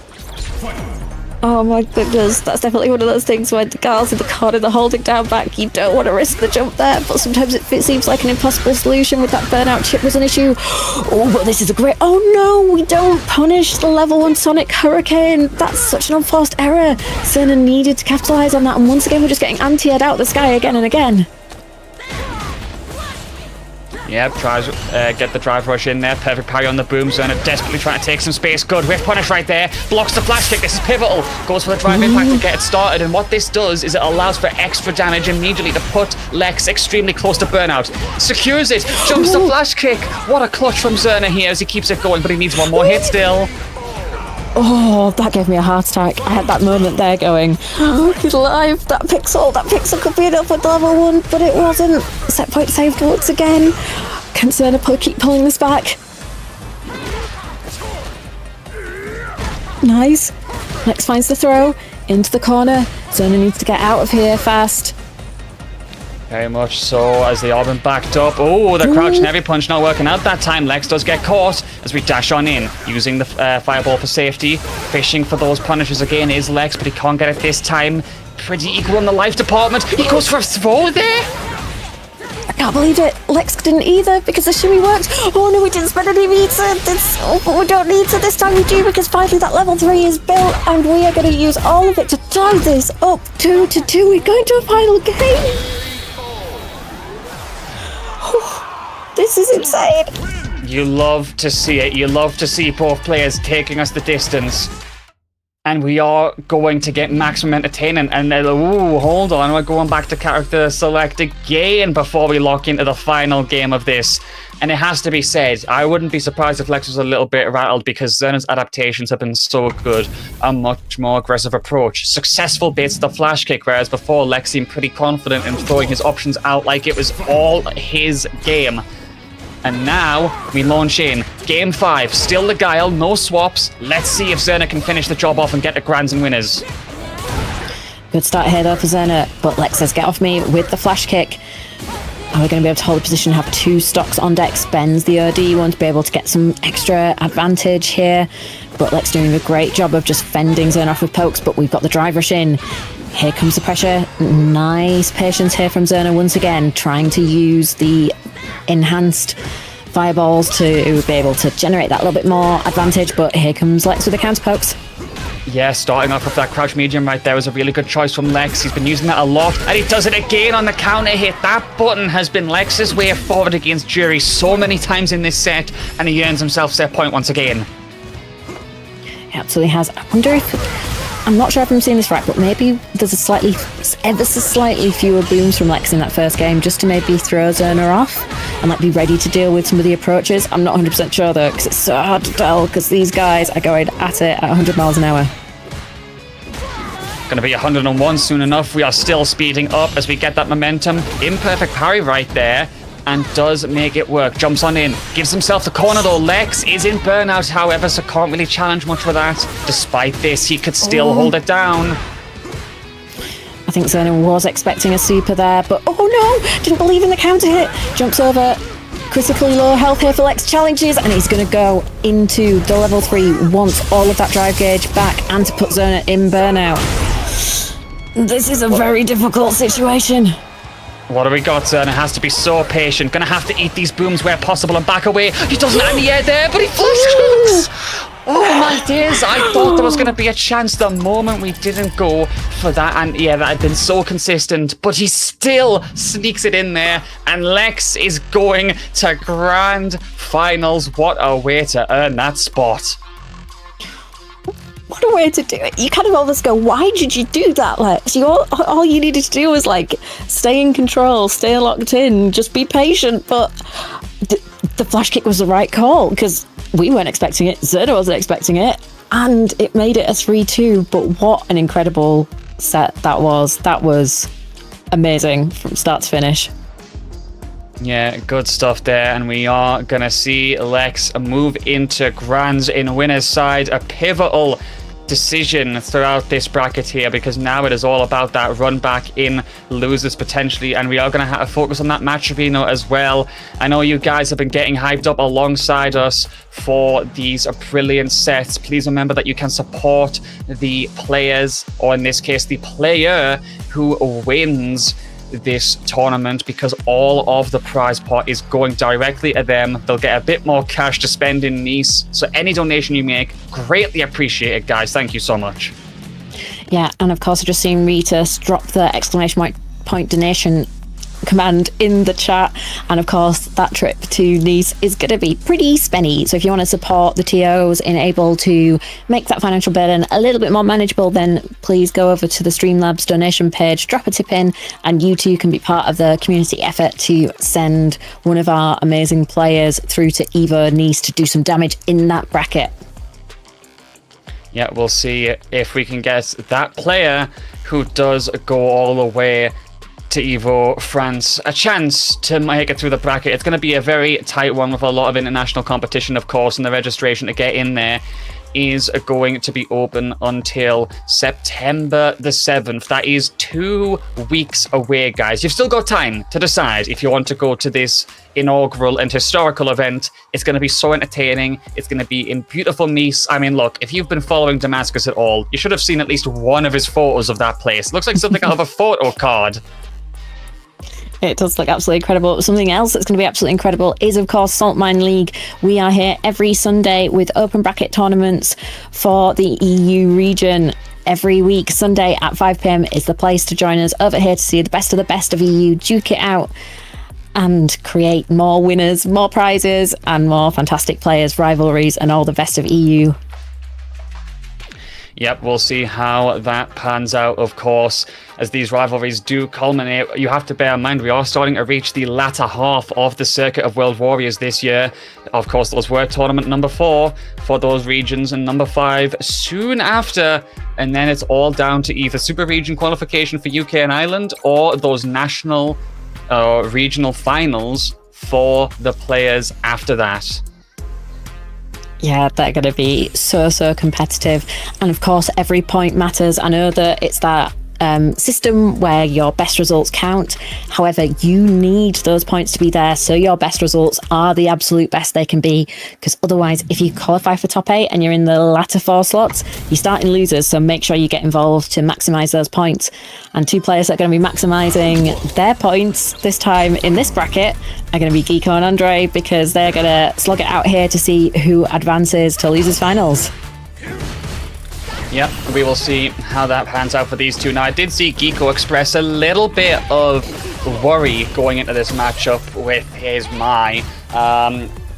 Oh my goodness, that's definitely one of those things where the girls in the corner, they're holding down back, you don't want to risk the jump there, but sometimes it seems like an impossible solution. With that burnout chip was an issue. Oh, but this is a great... Oh no, we don't punish the level 1 Sonic Hurricane. That's such an unforced error. Zerna needed to capitalise on that, and once again we're just getting anti-aired out the sky again and again. Yep, tries get the drive rush in there. Perfect parry on the boom. Zerna desperately trying to take some space. Good whiff punish right there. Blocks the flash kick. This is pivotal. Goes for the drive impact to get it started. And what this does is it allows for extra damage immediately to put Lex extremely close to burnout. Secures it. Jumps the flash kick. What a clutch from Zerna here as he keeps it going, but he needs one more hit still. Oh, that gave me a heart attack. I had that moment there going, oh, he's alive. That pixel could be enough with level 1, but it wasn't. Set point saved once again. Can Zerna keep pulling this back? Nice. Lex finds the throw into the corner. Zerna needs to get out of here fast. Very much so, as they all been backed up. Oh, the crouching heavy punch not working out that time. Lex does get caught as we dash on in, using the fireball for safety. Fishing for those punishes again is Lex, but he can't get it this time. Pretty equal in the life department. He goes for a throw there. I can't believe it. Lex didn't either because the shimmy worked. Oh no, we didn't spend any meter. But we don't need to this time we do because finally that level 3 is built and we are going to use all of it to tie this up 2-2. We're going to a final game. This is insane. You love to see it. You love to see both players taking us the distance. And we are going to get maximum entertainment. And then, ooh, hold on. We're going back to character select again before we lock into the final game of this. And it has to be said, I wouldn't be surprised if Lex was a little bit rattled because Zerna's adaptations have been so good. A much more aggressive approach. Successful baits the flash kick, whereas before Lex seemed pretty confident in throwing his options out like it was all his game. And now we launch in. Game 5, still the Guile, no swaps. Let's see if Zerna can finish the job off and get the grands and winners. Good start here though for Zerna, but Lex says get off me with the flash kick. Are we going to be able to hold the position, have 2 stocks on deck, spends the OD, want to be able to get some extra advantage here. But Lex doing a great job of just fending Zerna off with pokes, but we've got the drive rush in. Here comes the pressure. Nice patience here from Zerna once again, trying to use the enhanced fireballs to be able to generate that little bit more advantage, but here comes Lex with the counter pokes. Yeah, starting off with that crouch medium right there was a really good choice from Lex. He's been using that a lot, and he does it again on the counter hit. That button has been Lex's way forward against Juri so many times in this set, and he earns himself set point once again. He absolutely has. I wonder if... I'm not sure if I'm seeing this right, but maybe there's ever so slightly fewer booms from Lex in that first game, just to maybe throw Zerna off and like be ready to deal with some of the approaches. I'm not 100% sure though, because it's so hard to tell, because these guys are going at it at 100 miles an hour. Gonna be 101 soon enough. We are still speeding up as we get that momentum. Imperfect parry right there, and does make it work. Jumps on in, gives himself the corner though. Lex is in burnout, however, so can't really challenge much with that. Despite this, he could still hold it down. I think Zerna was expecting a super there, but oh no, didn't believe in the counter hit. Jumps over, critically low health here for Lex, challenges, and he's going to go into the level 3, wants all of that drive gauge back, and to put Zerna in burnout. This is a very difficult situation. What do we got? Zerna has to be so patient. Gonna have to eat these booms where possible and back away. He doesn't have the air there, but he flash hooks. Oh my days, I thought there was gonna be a chance the moment we didn't go for that, and yeah, that had been so consistent, but he still sneaks it in there, and Lex is going to grand finals. What a way to earn that spot. What a way to do it. You kind of almost go, why did you do that, Lex? All you needed to do was like stay in control, stay locked in, just be patient. But the flash kick was the right call because we weren't expecting it. Zerna wasn't expecting it. And it made it a 3-2. But what an incredible set that was. That was amazing from start to finish. Yeah, good stuff there, and we are going to see Lex move into grands in winner's side. A pivotal decision throughout this bracket here, because now it is all about that run back in losers potentially, and we are going to have to focus on that match arena as well. I know you guys have been getting hyped up alongside us for these brilliant sets. Please remember that you can support the players, or in this case the player who wins this tournament, because all of the prize pot is going directly at them. They'll get a bit more cash to spend in Nice, so any donation you make, greatly appreciated, guys. Thank you so much. Yeah, and of course I've just seen Rita drop the exclamation point donation command in the chat. And of course, that trip to Nice is going to be pretty spenny. So if you want to support the TOs and able to make that financial burden a little bit more manageable, then please go over to the Streamlabs donation page, drop a tip in, and you too can be part of the community effort to send one of our amazing players through to EVO Nice to do some damage in that bracket. Yeah, we'll see if we can get that player who does go all the way to EVO France a chance to make it through the bracket. It's going to be a very tight one with a lot of international competition, of course, and the registration to get in there is going to be open until September the 7th. That is 2 weeks away, guys. You've still got time to decide if you want to go to this inaugural and historical event. It's going to be so entertaining. It's going to be in beautiful Nice. I mean, look, if you've been following Damascus at all, you should have seen at least one of his photos of that place. It looks like something out of a photo card. It does look absolutely incredible. Something else that's going to be absolutely incredible is, of course, Saltmine League. We are here every Sunday with open bracket tournaments for the EU region. Every week, Sunday at 5 p.m. is the place to join us over here to see the best of EU, duke it out, and create more winners, more prizes, and more fantastic players, rivalries, and all the best of EU. Yep, we'll see how that pans out, of course, as these rivalries do culminate. You have to bear in mind, we are starting to reach the latter half of the Circuit of World Warriors this year. Of course, those were tournament number 4 for those regions, and number 5 soon after. And then it's all down to either Super Region qualification for UK and Ireland, or those national regional finals for the players after that. Yeah, they're going to be so competitive. And of course, every point matters. I know that it's that system where your best results count. However, you need those points to be there so your best results are the absolute best they can be, because otherwise, if you qualify for top 8 and you're in the latter 4 slots, you're starting losers. So make sure you get involved to maximize those points. And 2 players that are going to be maximizing their points this time in this bracket are going to be Geeko and Andre, because they're going to slug it out here to see who advances to losers finals. Yep, we will see how that pans out for these two. Now, I did see Geeko express a little bit of worry going into this matchup with his Mai.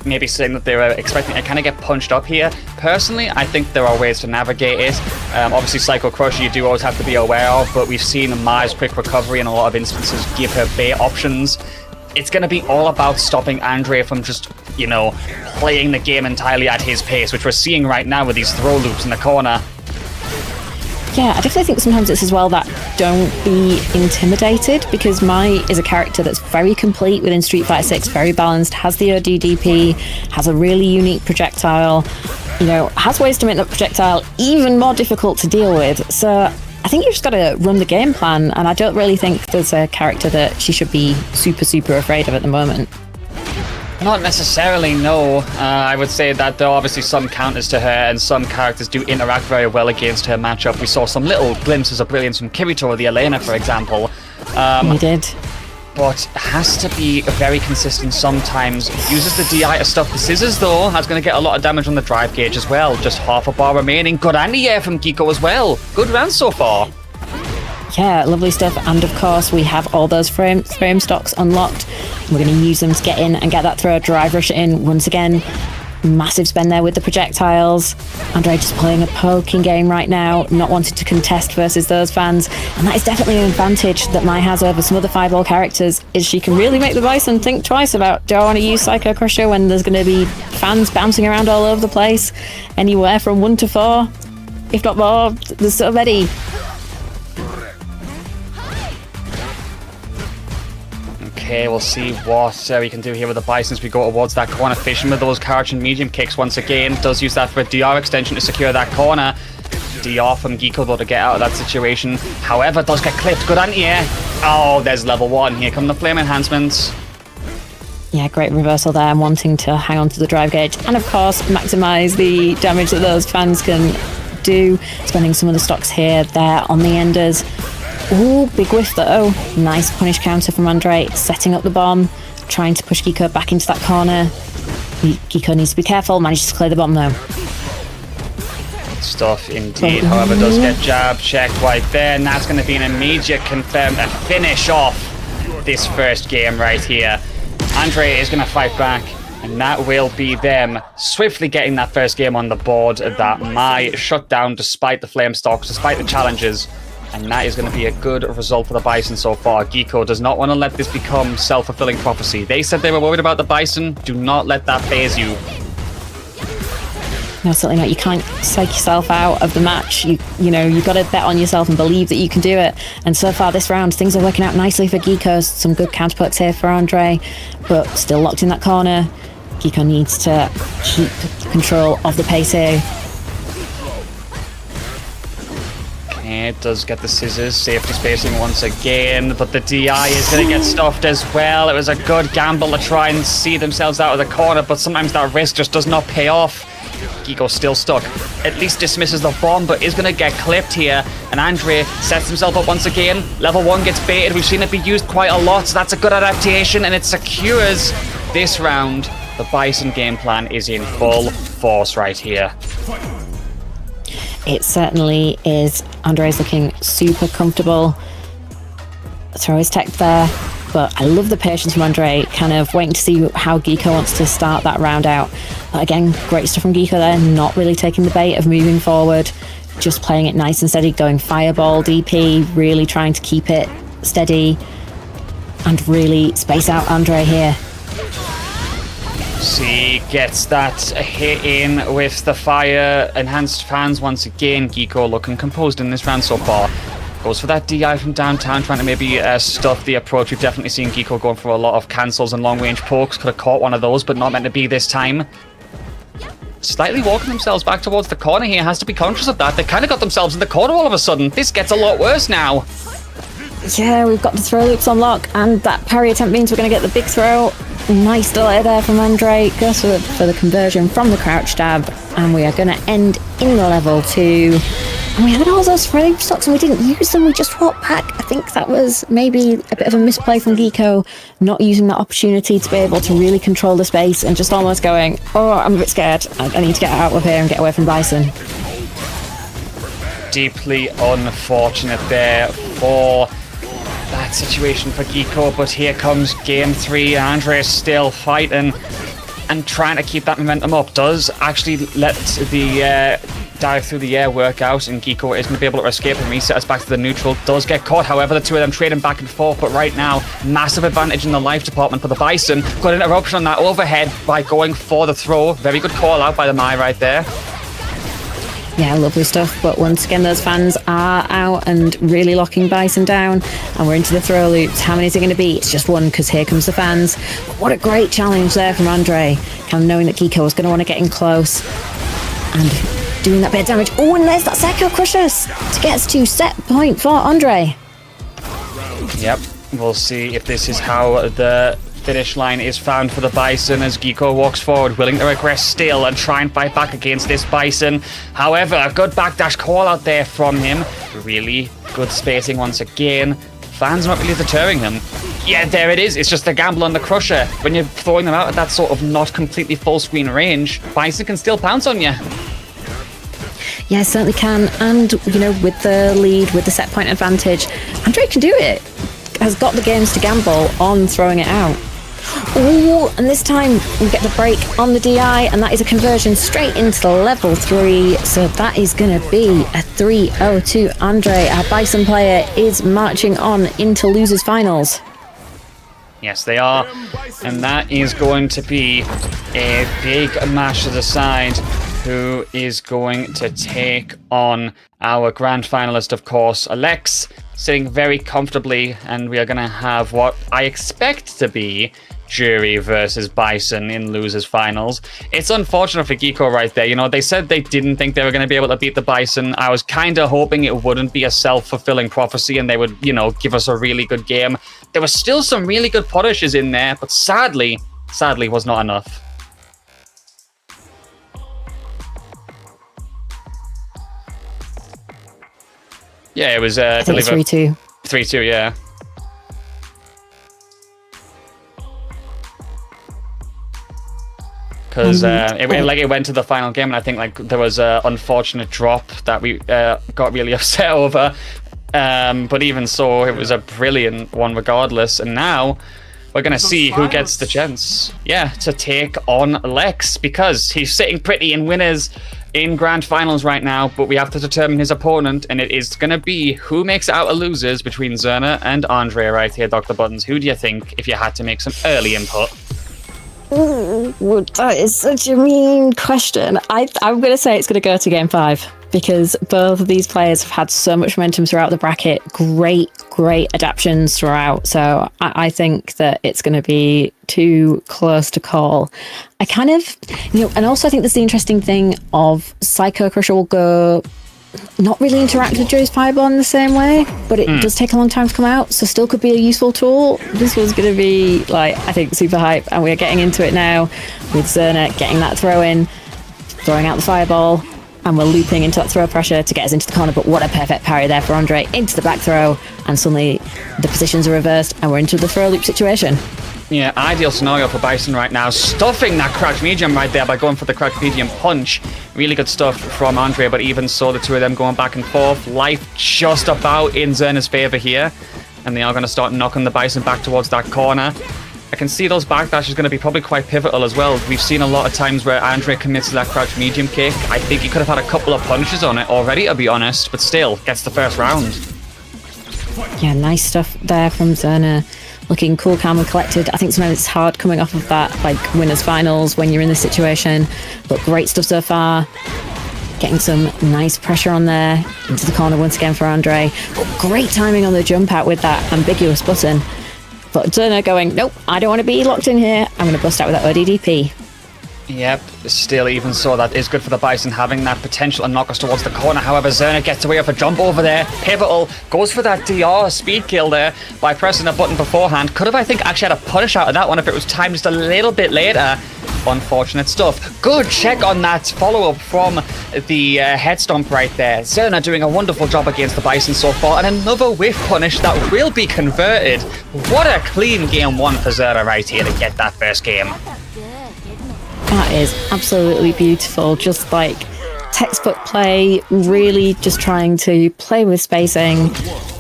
Maybe saying that they were expecting to kind of get punched up here. Personally, I think there are ways to navigate it. Obviously, Psycho Crusher you do always have to be aware of, but we've seen Mai's quick recovery in a lot of instances give her bait options. It's going to be all about stopping Andre from just, you know, playing the game entirely at his pace, which we're seeing right now with these throw loops in the corner. Yeah, I definitely think sometimes it's as well that don't be intimidated, because Mai is a character that's very complete within Street Fighter 6, very balanced, has the ODDP, has a really unique projectile, you know, has ways to make that projectile even more difficult to deal with. So I think you've just got to run the game plan, and I don't really think there's a character that she should be super afraid of at the moment. Not necessarily, no. I would say that there are obviously some counters to her, and some characters do interact very well against her matchup. We saw some little glimpses of brilliance from Kirito or the Elena, for example. We did. But has to be very consistent sometimes. Uses the DI to stuff the scissors, though. That's going to get a lot of damage on the drive gauge as well. Just half a bar remaining. Good anti-air from Geeko as well. Good round so far. Yeah, lovely stuff. And of course, we have all those frame stocks unlocked. We're going to use them to get in and get that throw drive rush in once again. Massive spend there with the projectiles. Andre just playing a poking game right now, not wanting to contest versus those fans. And that is definitely an advantage that Mai has over some other 5-ball characters, is she can really make the Bison think twice about, do I want to use Psycho Crusher when there's going to be fans bouncing around all over the place? Anywhere from 1 to 4, if not more. There's so many. Okay, we'll see what we can do here with the Bison as we go towards that corner. Fishing with those crouch and medium kicks once again. Does use that for a DR extension to secure that corner. DR from Geeko though to get out of that situation. However, does get clipped. Good anti-air. Oh, there's level 1. Here come the flame enhancements. Yeah, great reversal there, and wanting to hang on to the drive gauge. And of course, maximise the damage that those fans can do. Spending some of the stocks here, there on the enders. Ooh, big whiff though. Nice punish counter from Andre, setting up the bomb, trying to push Geeko back into that corner. Geeko needs to be careful, manages to clear the bomb though. Stuff indeed, however, does get jab checked right there, and that's going to be an immediate confirmed finish off this first game right here. Andre is going to fight back, and that will be them swiftly getting that first game on the board that Mai shut down despite the flame stocks, despite the challenges. And that is going to be a good result for the Bison so far. Geeko does not want to let this become self-fulfilling prophecy. They said they were worried about the Bison. Do not let that phase you. No, certainly not. You can't psych yourself out of the match. You know, you've got to bet on yourself and believe that you can do it. And so far this round, things are working out nicely for Geeko. Some good counterpucks here for Andre, but still locked in that corner. Geeko needs to keep control of the pace here. It does get the scissors, safety spacing once again, but the DI is going to get stuffed as well. It was a good gamble to try and see themselves out of the corner, but sometimes that risk just does not pay off. Geeko's still stuck. At least dismisses the bomb, but is going to get clipped here. And Andre sets himself up once again. Level 1 gets baited. We've seen it be used quite a lot, so that's a good adaptation, and it secures this round. The Bison game plan is in full force right here. It certainly is. Andre's looking super comfortable. Throw his tech there, but I love the patience from Andre, kind of waiting to see how Geeko wants to start that round out. But again, great stuff from Geeko there, not really taking the bait of moving forward, just playing it nice and steady, going fireball, DP, really trying to keep it steady and really space out Andre here. C gets that hit in with the fire enhanced fans once again. Geeko looking composed in this round so far. Goes for that DI from downtown, trying to maybe stuff the approach. We've definitely seen Geeko going for a lot of cancels and long range pokes. Could have caught one of those, but not meant to be this time. Slightly walking themselves back towards the corner here. Has to be conscious of that. They kind of got themselves in the corner all of a sudden. This gets a lot worse now. Yeah, we've got the throw loops on lock, and that parry attempt means we're going to get the big throw. Nice delay there from Andre. Goes for the conversion from the crouch stab, and we are going to end in the level 2. And we had all those frame stocks and we didn't use them, we just walked back. I think that was maybe a bit of a misplay from Geeko, not using that opportunity to be able to really control the space and just almost going, oh, I'm a bit scared. I need to get out of here and get away from Bison. Deeply unfortunate there for that situation for Geeko, but here comes game 3. Andre still fighting and trying to keep that momentum up. Does actually let the dive through the air work out, and Geeko is going to be able to escape and reset us back to the neutral. Does get caught, however, the two of them trading back and forth, but right now, massive advantage in the life department for the Bison. Got an interruption on that overhead by going for the throw. Very good call out by the Mai right there. Yeah, lovely stuff, but once again those fans are out and really locking Bison down, and we're into the throw loops. How many is it going to be? It's just one, because here comes the fans. But what a great challenge there from Andre, kind of knowing that Geeko was going to want to get in close and doing that bit of damage. Oh, and there's that Psycho Crushers to get us to set point for Andre. Yep, we'll see if this is how the finish line is found for the Bison as Geeko walks forward, willing to regress still and try and fight back against this Bison. However, a good backdash call out there from him. Really good spacing once again. Fans not really deterring him. Yeah, there it is. It's just the gamble on the Crusher. When you're throwing them out at that sort of not completely full screen range, Bison can still pounce on you. Yeah, certainly can. And, you know, with the lead, with the set point advantage, Andre can do it. Has got the games to gamble on throwing it out. Oh, and this time we get the break on the DI, and that is a conversion straight into level 3. So that is going to be a 3-0 to Andre. Our Bison player is marching on into losers finals. Yes, they are. And that is going to be a big match to decide who is going to take on our grand finalist, of course, Alex, sitting very comfortably, and we are going to have what I expect to be Juri versus Bison in losers finals. It's unfortunate for Geeko right there. You know, they said they didn't think they were going to be able to beat the Bison. I was kind of hoping it wouldn't be a self-fulfilling prophecy and they would, you know, give us a really good game. There was still some really good punishes in there, but sadly was not enough. Yeah, it was I think it's 3-2. 3-2, yeah. Because it went to the final game, and I think like there was an unfortunate drop that we got really upset over. But even so, it was a brilliant one regardless. And now we're going to see who gets the chance, to take on Lex, because he's sitting pretty in winners in grand finals right now, but we have to determine his opponent, and it is going to be who makes it out of losers between Zerna and Andre right here, Dr. Buttons. Who do you think, if you had to make some early input? Ooh, that is such a mean question. I'm going to say it's going to go to game 5, because both of these players have had so much momentum throughout the bracket. Great adaptations throughout. So I think that it's going to be too close to call. I kind of, and also I think there's the interesting thing of Psycho Crusher will go, not really interact with Juri's Fireball in the same way, but it does take a long time to come out, so still could be a useful tool. This was going to be, I think, super hype, and we're getting into it now with Zerna getting that throw in, throwing out the Fireball, and we're looping into that throw pressure to get us into the corner, but what a perfect parry there for Andre into the back throw, and suddenly the positions are reversed, and we're into the throw loop situation. Yeah, ideal scenario for Bison right now. Stuffing that crouch medium right there by going for the crouch medium punch. Really good stuff from Andre, but even so, the two of them going back and forth. Life just about in Zerna's favor here. And they are going to start knocking the Bison back towards that corner. I can see those backdashes going to be probably quite pivotal as well. We've seen a lot of times where Andre commits to that crouch medium kick. I think he could have had a couple of punches on it already, to be honest, but still, gets the first round. Yeah, nice stuff there from Zerna. Looking cool, calm and collected. I think sometimes it's hard coming off of that, winners finals when you're in this situation. But great stuff so far. Getting some nice pressure on there. Into the corner once again for Andre. But great timing on the jump out with that ambiguous button. But Zerna going, nope, I don't want to be locked in here. I'm going to bust out with that ODDP. Yep, still even so, that is good for the Bison, having that potential to knock us towards the corner. However, Zerna gets away with a jump over there. Pivotal, goes for that DR speed kill there by pressing a button beforehand. Could have, I think, actually had a punish out of that one if it was timed just a little bit later. Unfortunate stuff. Good check on that follow-up from the head stomp right there. Zerna doing a wonderful job against the Bison so far, and another whiff punish that will be converted. What a clean game one for Zerna right here to get that first game. That is absolutely beautiful. Just textbook play, really just trying to play with spacing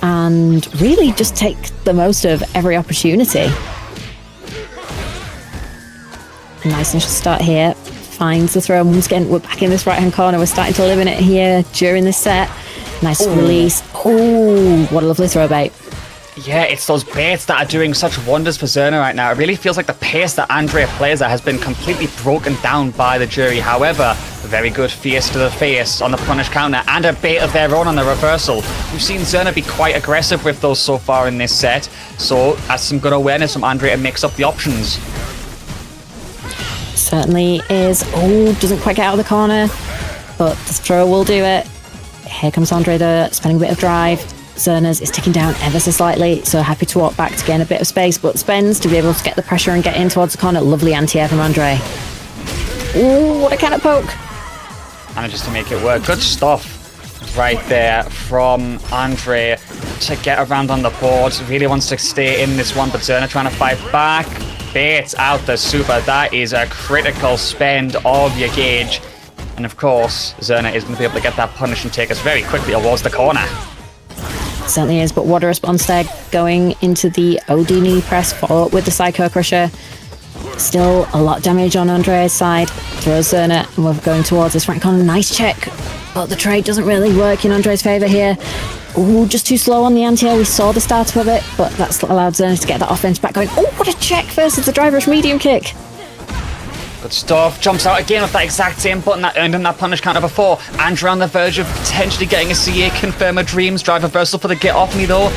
and really just take the most of every opportunity. Nice initial start here. Finds the throw. Once again, we're back in this right-hand corner. We're starting to eliminate here during this set. Nice release. Oh, what a lovely throw bait. Yeah, it's those baits that are doing such wonders for Zerna right now. It really feels like the pace that Andre plays at has been completely broken down by the Juri. However, very good fierce to the face on the punish counter and a bait of their own on the reversal. We've seen Zerna be quite aggressive with those so far in this set, so that's some good awareness from Andre to mix up the options. Certainly is. Oh, doesn't quite get out of the corner, but the throw will do it. Here comes Andre though, spending a bit of drive. Zerna's is ticking down ever so slightly, so happy to walk back to gain a bit of space, but spends to be able to get the pressure and get in towards the corner. Lovely anti-air from Andre. Ooh, what a cannon poke! Manages to make it work. Good stuff right there from Andre to get around on the board. Really wants to stay in this one, but Zerna trying to fight back. Baits out the super. That is a critical spend of your gauge. And of course, Zerna is going to be able to get that punish and take us very quickly towards the corner. Certainly is, but what a response there, going into the OD knee press, follow up with the Psycho Crusher. Still a lot of damage on Andre's side. Throws Zerna, and we're going towards this right corner. Nice check, but the trade doesn't really work in Andre's favour here. Ooh, just too slow on the anti-air. We saw the start of it, but that's allowed Zerna to get that offense back going. Oh, what a check versus the driver's medium kick. Good stuff. Jumps out again with that exact same button that earned him that punish counter before. Andre on the verge of potentially getting a CA confirmer dreams. Drive reversal for the get off me though.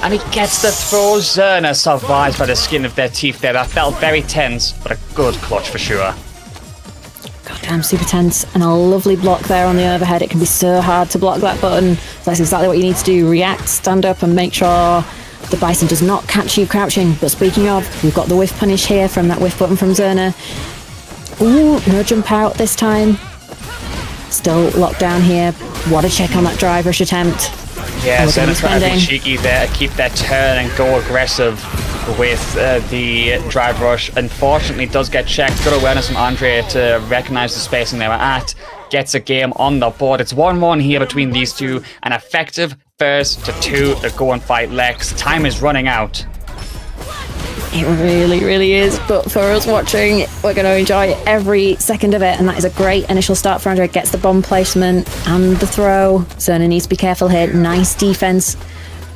And he gets the throw. Zerna survives by the skin of their teeth there. That felt very tense, but a good clutch for sure. Goddamn, super tense. And a lovely block there on the overhead. It can be so hard to block that button. That's exactly what you need to do. React, stand up, and make sure the Bison does not catch you crouching. But speaking of, we've got the whiff punish here from that whiff button from Zerna. Ooh, no jump out this time. Still locked down here. What a check on that drive rush attempt. Yeah, Zerna trying to be cheeky there, keep their turn and go aggressive with the drive rush. Unfortunately, does get checked. Good awareness from Andre to recognise the spacing they were at. gets a game on the board. It's 1-1 here between these two. An effective first to 2 to go and fight Lex. Time is running out. It really, really is. But for us watching, we're going to enjoy every second of it. And that is a great initial start for Andre. Gets the bomb placement and the throw. Zerna needs to be careful here. Nice defense.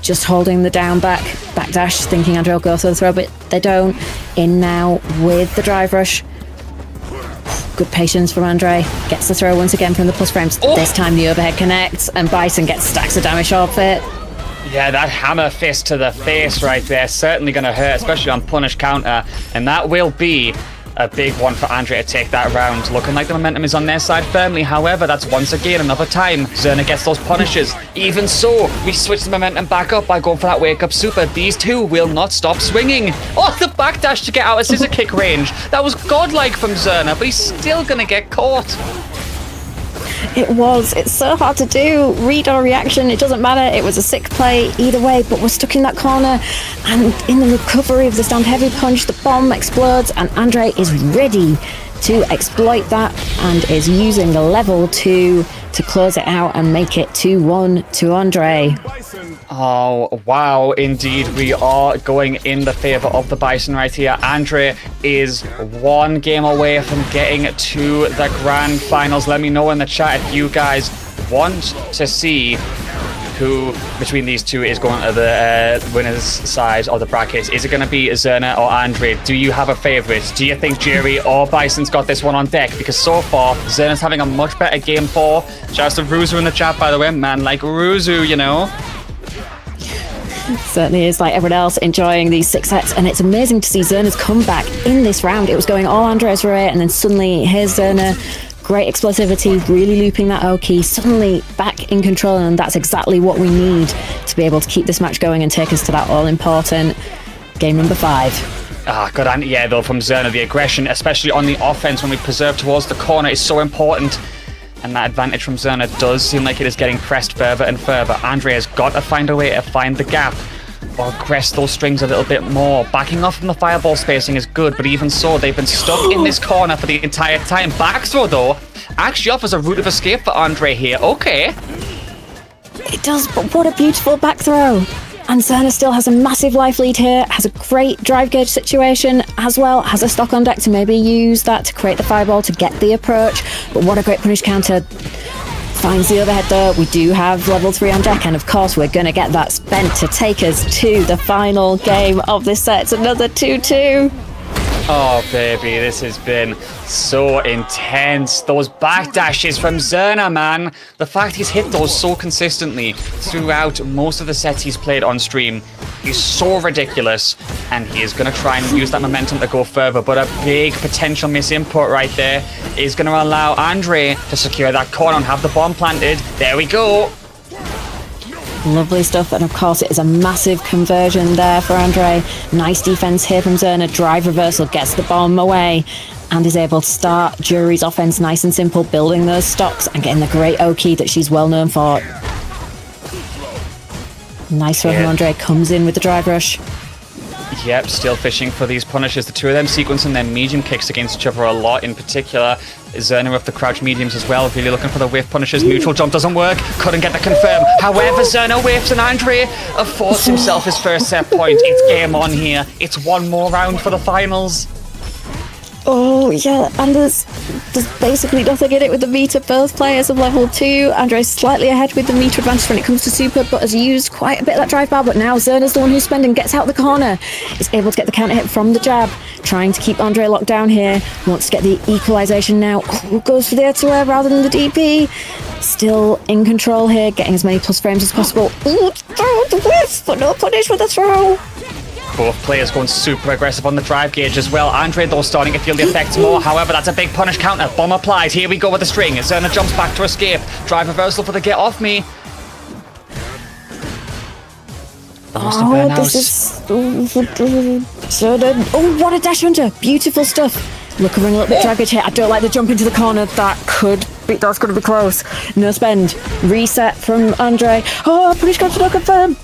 Just holding the down backdash, thinking Andre will go for the throw, but they don't. In now with the drive rush. Good patience from Andre. Gets the throw once again from the plus frames. This time the overhead connects, and Bison gets stacks of damage off it. Yeah, that hammer fist to the face right there, certainly going to hurt, especially on punish counter. And that will be a big one for Andre to take that round. Looking like the momentum is on their side firmly. However, that's once again another time Zerna gets those punishes. Even so, we switch the momentum back up by going for that wake up super. These two will not stop swinging. Oh, the backdash to get out of scissor kick range. That was godlike from Zerna, but he's still going to get caught. It was. It's so hard to do. Read or reaction, it doesn't matter. It was a sick play either way, but we're stuck in that corner. And in the recovery of the stand heavy punch, the bomb explodes, and Andre is ready to exploit that and is using the level 2 to close it out and make it 2-1 to Andre. Oh, wow, indeed. We are going in the favor of the Bison right here. Andre is 1 game away from getting to the grand finals. Let me know in the chat if you guys want to see who between these two is going to the winner's side of the bracket. Is it going to be Zerna or Andre? Do you have a favorite? Do you think Juri or Bison's got this one on deck? Because so far, Zerna's having a much better game 4. Shouts to Ruzu in the chat, by the way. Man like Ruzu, you know. Certainly is, like everyone else, enjoying these 6 sets, and it's amazing to see Zerna's comeback in this round. It was going all Andre's way, and then suddenly here's Zerna. Great explosivity, really looping that O-key, suddenly back in control, and that's exactly what we need to be able to keep this match going and take us to that all-important game number 5. Good anti-air though from Zerna. The aggression, especially on the offense when we preserve towards the corner, is so important. And that advantage from Zerna does seem like it is getting pressed further and further. Andre has got to find a way to find the gap or press those strings a little bit more. Backing off from the fireball spacing is good, but even so, they've been stuck in this corner for the entire time. Back throw, though, actually offers a route of escape for Andre here. Okay. It does, but what a beautiful back throw. And Zerna still has a massive life lead here, has a great drive gauge situation as well, has a stock on deck to maybe use that to create the fireball to get the approach. But what a great punish counter. Finds the overhead though. We do have level 3 on deck, and of course we're going to get that spent to take us to the final game of this set. It's another 2-2. Oh, baby, this has been so intense. Those backdashes from Zerna, man. The fact he's hit those so consistently throughout most of the sets he's played on stream is so ridiculous. And he is going to try and use that momentum to go further. But a big potential misinput right there is going to allow Andre to secure that corner and have the bomb planted. There we go. Lovely stuff, and of course it is a massive conversion there for Andre. Nice defense here from Zerna. Drive reversal gets the bomb away and is able to start Juri's offense nice and simple, building those stocks and getting the great O-key that she's well known for. Nice throw from Andre, comes in with the drive rush. Yep, still fishing for these punishes. The two of them sequencing their medium kicks against each other a lot. In particular, Zerna with the crouch mediums as well, really looking for the whiff punishes. Neutral jump doesn't work, couldn't get the confirm. However, Zerna whiffs and Andre affords himself his first set point. It's game on here. It's one more round for the finals. Oh yeah, and there's basically nothing in it with the meter. Both players of level 2. Andre's slightly ahead with the meter advantage when it comes to super, but has used quite a bit of that drive bar. But now Zerna's the one who's spending, gets out the corner, is able to get the counter hit from the jab, trying to keep Andre locked down here. Wants to get the equalization now. Goes for the air to air rather than the DP. Still in control here, getting as many plus frames as possible. Ooh, throw the whiff, but no punish for the throw. Both players going super aggressive on the drive gauge as well. Andre, though, starting to feel the effects more. However, that's a big punish counter. Bomb applied. Here we go with the string. Zerna jumps back to escape. Drive reversal for the get off me. Oh, this is... Zerna. Oh, what a dash under. Beautiful stuff. Recovering a little bit drive gauge here. I don't like the jump into the corner. That's going to be close. No spend. Reset from Andre. Oh, punish counter, no confirm.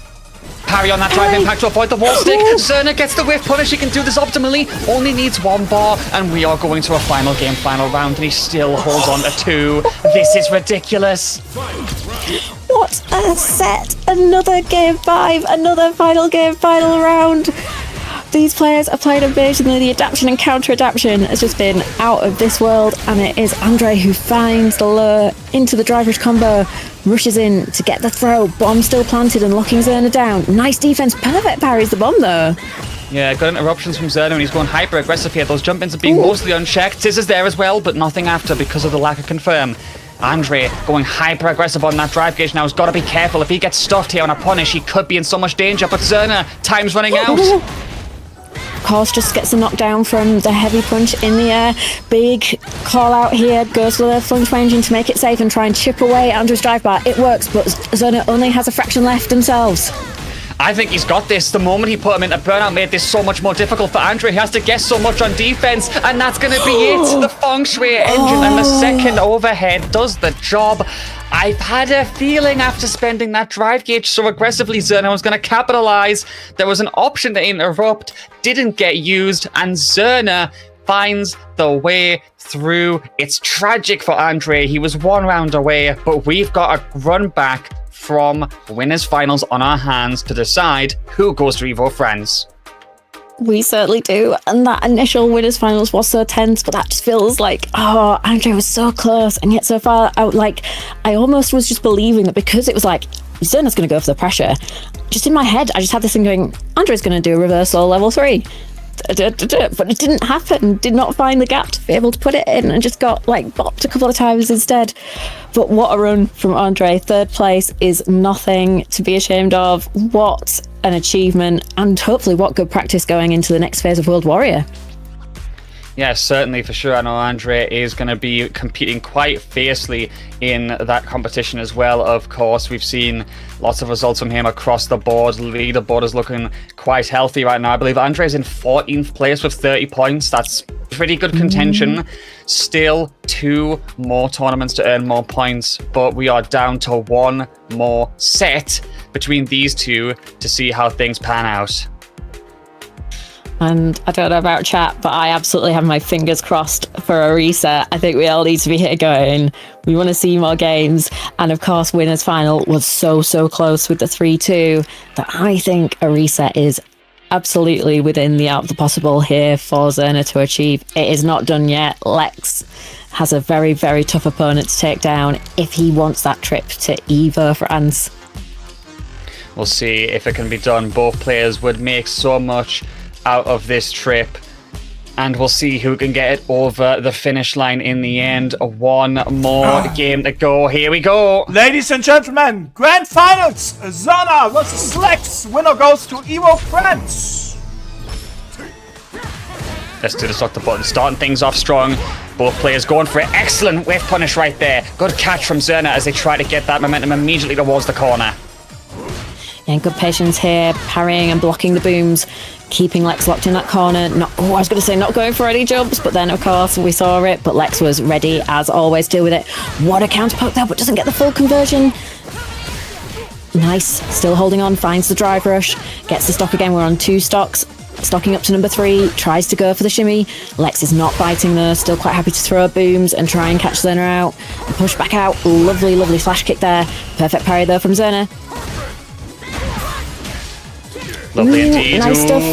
parry on that drive impact to avoid the wall stick. Zerna gets the whiff punish. He can do this optimally. Only needs 1 bar, and we are going to a final game, final round, and he still holds on to 2. This is ridiculous. What a set! Another game 5, another final game, final round. These players are playing amazingly. The adaptation and counter-adaptation has just been out of this world, and it is Andre who finds the lure into the drive rush combo, rushes in to get the throw, bomb still planted and locking Zerna down. Nice defense, perfect parries the bomb though. Yeah, good interruptions from Zerna, and he's going hyper-aggressive here. Those jump-ins are being mostly unchecked. Scissors there as well, but nothing after because of the lack of confirm. Andre going hyper-aggressive on that drive gauge now. He's got to be careful. If he gets stuffed here on a punish, he could be in so much danger, but Zerna, time's running out. Of course, just gets a knockdown from the heavy punch in the air. Big call out here, goes for the flung ranging to make it safe and try and chip away Andre's drive bar. It works, but Zerna only has a fraction left themselves. I think he's got this. The moment he put him into burnout made this so much more difficult for Andre. He has to guess so much on defense, and that's going to be it. The feng shui engine and the second overhead does the job. I've had a feeling after spending that drive gauge so aggressively, Zerna was going to capitalize. There was an option to interrupt, didn't get used, and Zerna finds the way through. It's tragic for Andre. He was 1 round away, but we've got a run back from winners finals on our hands to decide who goes to EVO France. We certainly do, and that initial winners finals was so tense, but that just feels like, oh, Andre was so close and yet so far out. Like, I almost was just believing that because it was like, Zerna's going to go for the pressure. Just in my head, I just had this thing going, Andre's going to do a reversal level 3. But it didn't happen. Did not find the gap to be able to put it in and just got like bopped a couple of times instead. But what a run from Andre. 3rd place is nothing to be ashamed of. What an achievement, and hopefully what good practice going into the next phase of World Warrior. Yeah, certainly, for sure. I know Andre is going to be competing quite fiercely in that competition as well, of course. We've seen lots of results from him across the board. Leaderboard is looking quite healthy right now. I believe Andre is in 14th place with 30 points. That's pretty good contention. Still 2 more tournaments to earn more points, but we are down to 1 more set between these two to see how things pan out. And I don't know about chat, but I absolutely have my fingers crossed for a reset. I think we all need to be here going, we want to see more games. And of course, winners final was so close with the 3-2 that I think a reset is absolutely within the art of the possible here for Zerna to achieve. It is not done yet. Lex has a very tough opponent to take down if he wants that trip to EVO France. We'll see if it can be done. Both players would make so much out of this trip, and we'll see who can get it over the finish line in the end. 1 more game to go. Here we go. Ladies and gentlemen, grand finals. Zerna versus Lex. Winner goes to EVO France. Let's do the stock the button. Starting things off strong. Both players going for it. Excellent whiff punish right there. Good catch from Zerna as they try to get that momentum immediately towards the corner. And good patience here, parrying and blocking the booms, keeping Lex locked in that corner. Not going for any jumps, but then of course we saw it, but Lex was ready as always to deal with it. What a counter poke there, but doesn't get the full conversion. Nice, still holding on, finds the drive rush, gets the stock again. We're on 2 stocks. Stocking up to number 3, tries to go for the shimmy. Lex is not biting though, still quite happy to throw booms and try and catch Zerna out. And push back out, lovely flash kick there. Perfect parry though from Zerna. Lovely indeed. Nice stuff.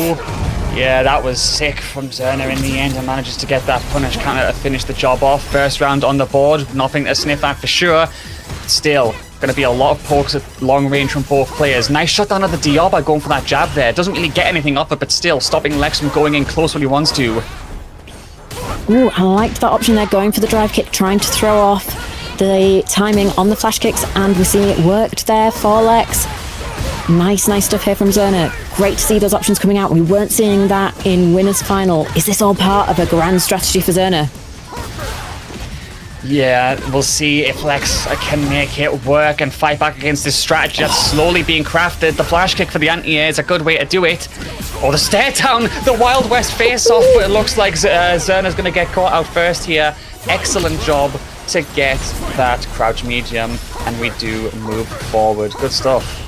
Yeah, that was sick from Zerna in the end, and manages to get that punish counter to finish the job off. First round on the board, nothing to sniff at for sure. Still, going to be a lot of pokes at long range from both players. Nice shot down at the DR by going for that jab there. Doesn't really get anything off it, but still stopping Lex from going in close when he wants to. Ooh, I liked that option there, going for the drive kick, trying to throw off the timing on the flash kicks, and we're seeing it worked there for Lex. Nice stuff here from Zerna. Great to see those options coming out. We weren't seeing that in winners final. Is this all part of a grand strategy for Zerna? Yeah, we'll see if Lex can make it work and fight back against this strategy that's slowly being crafted. The flash kick for the anti-air is a good way to do it. Or the stare down, the Wild West face-off, but it looks like Zerna's going to get caught out first here. Excellent job to get that crouch medium, and we do move forward. Good stuff.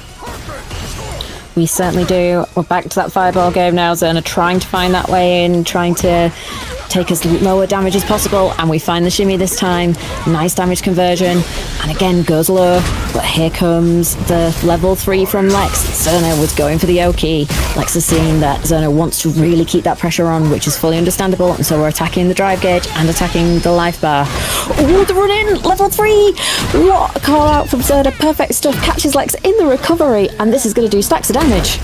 We certainly do. We're back to that fireball game now. Zerna trying to find that way in, trying to take as lower damage as possible, and we find the shimmy this time. Nice damage conversion, and again goes low, but here comes the level 3 from Lex. Zerna was going for the Oki. Lex has seen that Zerna wants to really keep that pressure on, which is fully understandable, and so we're attacking the drive gauge and attacking the life bar. Oh, the run in! Level 3! What a call out from Zerna. Perfect stuff. Catches Lex in the recovery, and this is going to do stacks of damage.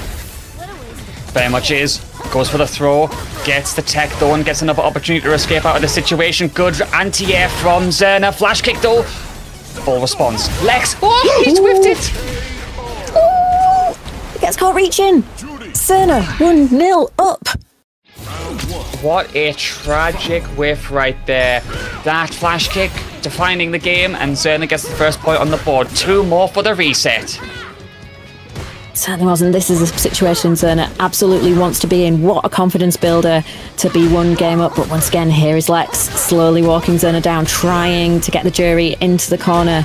Very much is. Goes for the throw. Gets the tech though and gets another opportunity to escape out of the situation. Good anti-air from Zerna. Flash kick though. Full response. Lex. Oh, he's whiffed it. Ooh, gets caught reaching. Zerna 1-0 up. What a tragic whiff right there. That flash kick defining the game, and Zerna gets the first point on the board. 2 more for the reset. Certainly wasn't. This is a situation Zerna absolutely wants to be in. What a confidence builder to be 1 game up. But once again, here is Lex slowly walking Zerna down, trying to get the Juri into the corner,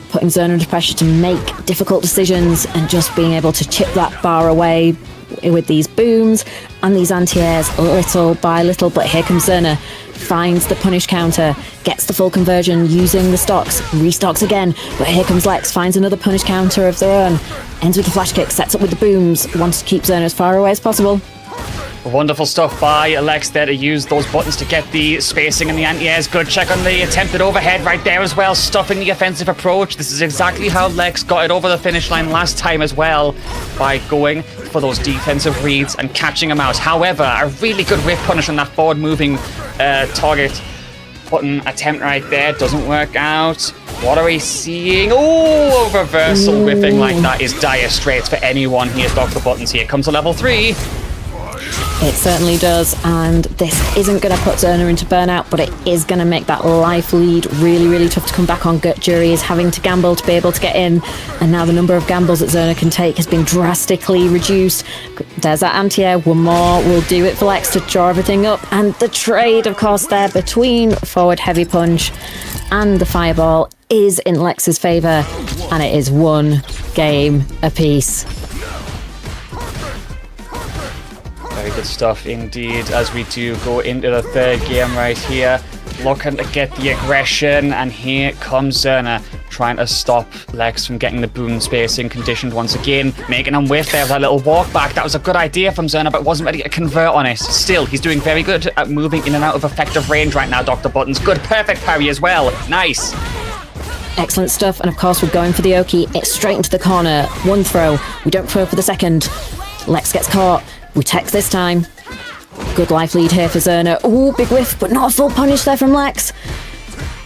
putting Zerna under pressure to make difficult decisions, and just being able to chip that bar away with these booms and these anti-airs little by little. But here comes Zerna, finds the punish counter, gets the full conversion using the stocks, restocks again, but here comes Lex, finds another punish counter of their own, ends with the flash kick, sets up with the booms, wants to keep Zerna as far away as possible. Wonderful stuff by Lex there to use those buttons to get the spacing and the anti-airs. Good check on the attempted overhead right there as well, stuffing the offensive approach. This is exactly how Lex got it over the finish line last time as well, by going for those defensive reads and catching them out. However, a really good whiff punish on that forward moving target button attempt right there. Doesn't work out. What are we seeing? Oh, a reversal whiffing like that is dire straits for anyone. Here's Dr. Buttons. Here comes a level 3. It certainly does, and this isn't going to put Zerna into burnout, but it is going to make that life lead really, really tough to come back on. Juri is having to gamble to be able to get in, and now the number of gambles that Zerna can take has been drastically reduced. There's that anti-air. 1 more will do it for Lex to draw everything up, and the trade, of course, there between forward heavy punch and the fireball is in Lex's favour, and it is 1 game apiece. Very good stuff indeed, as we do go into the 3rd game right here. Looking to get the aggression, and here comes Zerna trying to stop Lex from getting the boom spacing conditioned once again, making him whiff there with that little walk back. That was a good idea from Zerna, but wasn't ready to convert on it. Still, he's doing very good at moving in and out of effective range right now, Dr. Buttons. Good perfect parry as well. Nice. Excellent stuff, and of course we're going for the Oki. It's straight into the corner. 1 throw. We don't throw for the second. Lex gets caught. We text this time. Good life lead here for Zerna. Oh, big whiff, but not a full punish there from Lex.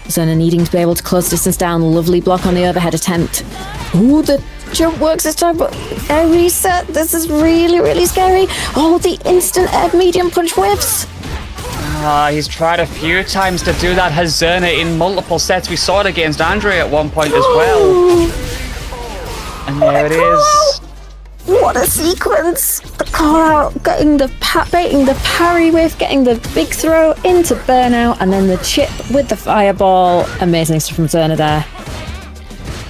Zerna needing to be able to close distance down. Lovely block on the overhead attempt. Oh, the jump works this time, but a reset. This is really, really scary. Oh, the instant air medium punch whiffs. He's tried a few times to do that. Has Zerna in multiple sets. We saw it against Andre at one point as well. And there it is. What a sequence! The call out, getting the baiting the parry whiff, getting the big throw into burnout, and then the chip with the fireball. Amazing stuff from Zerna there.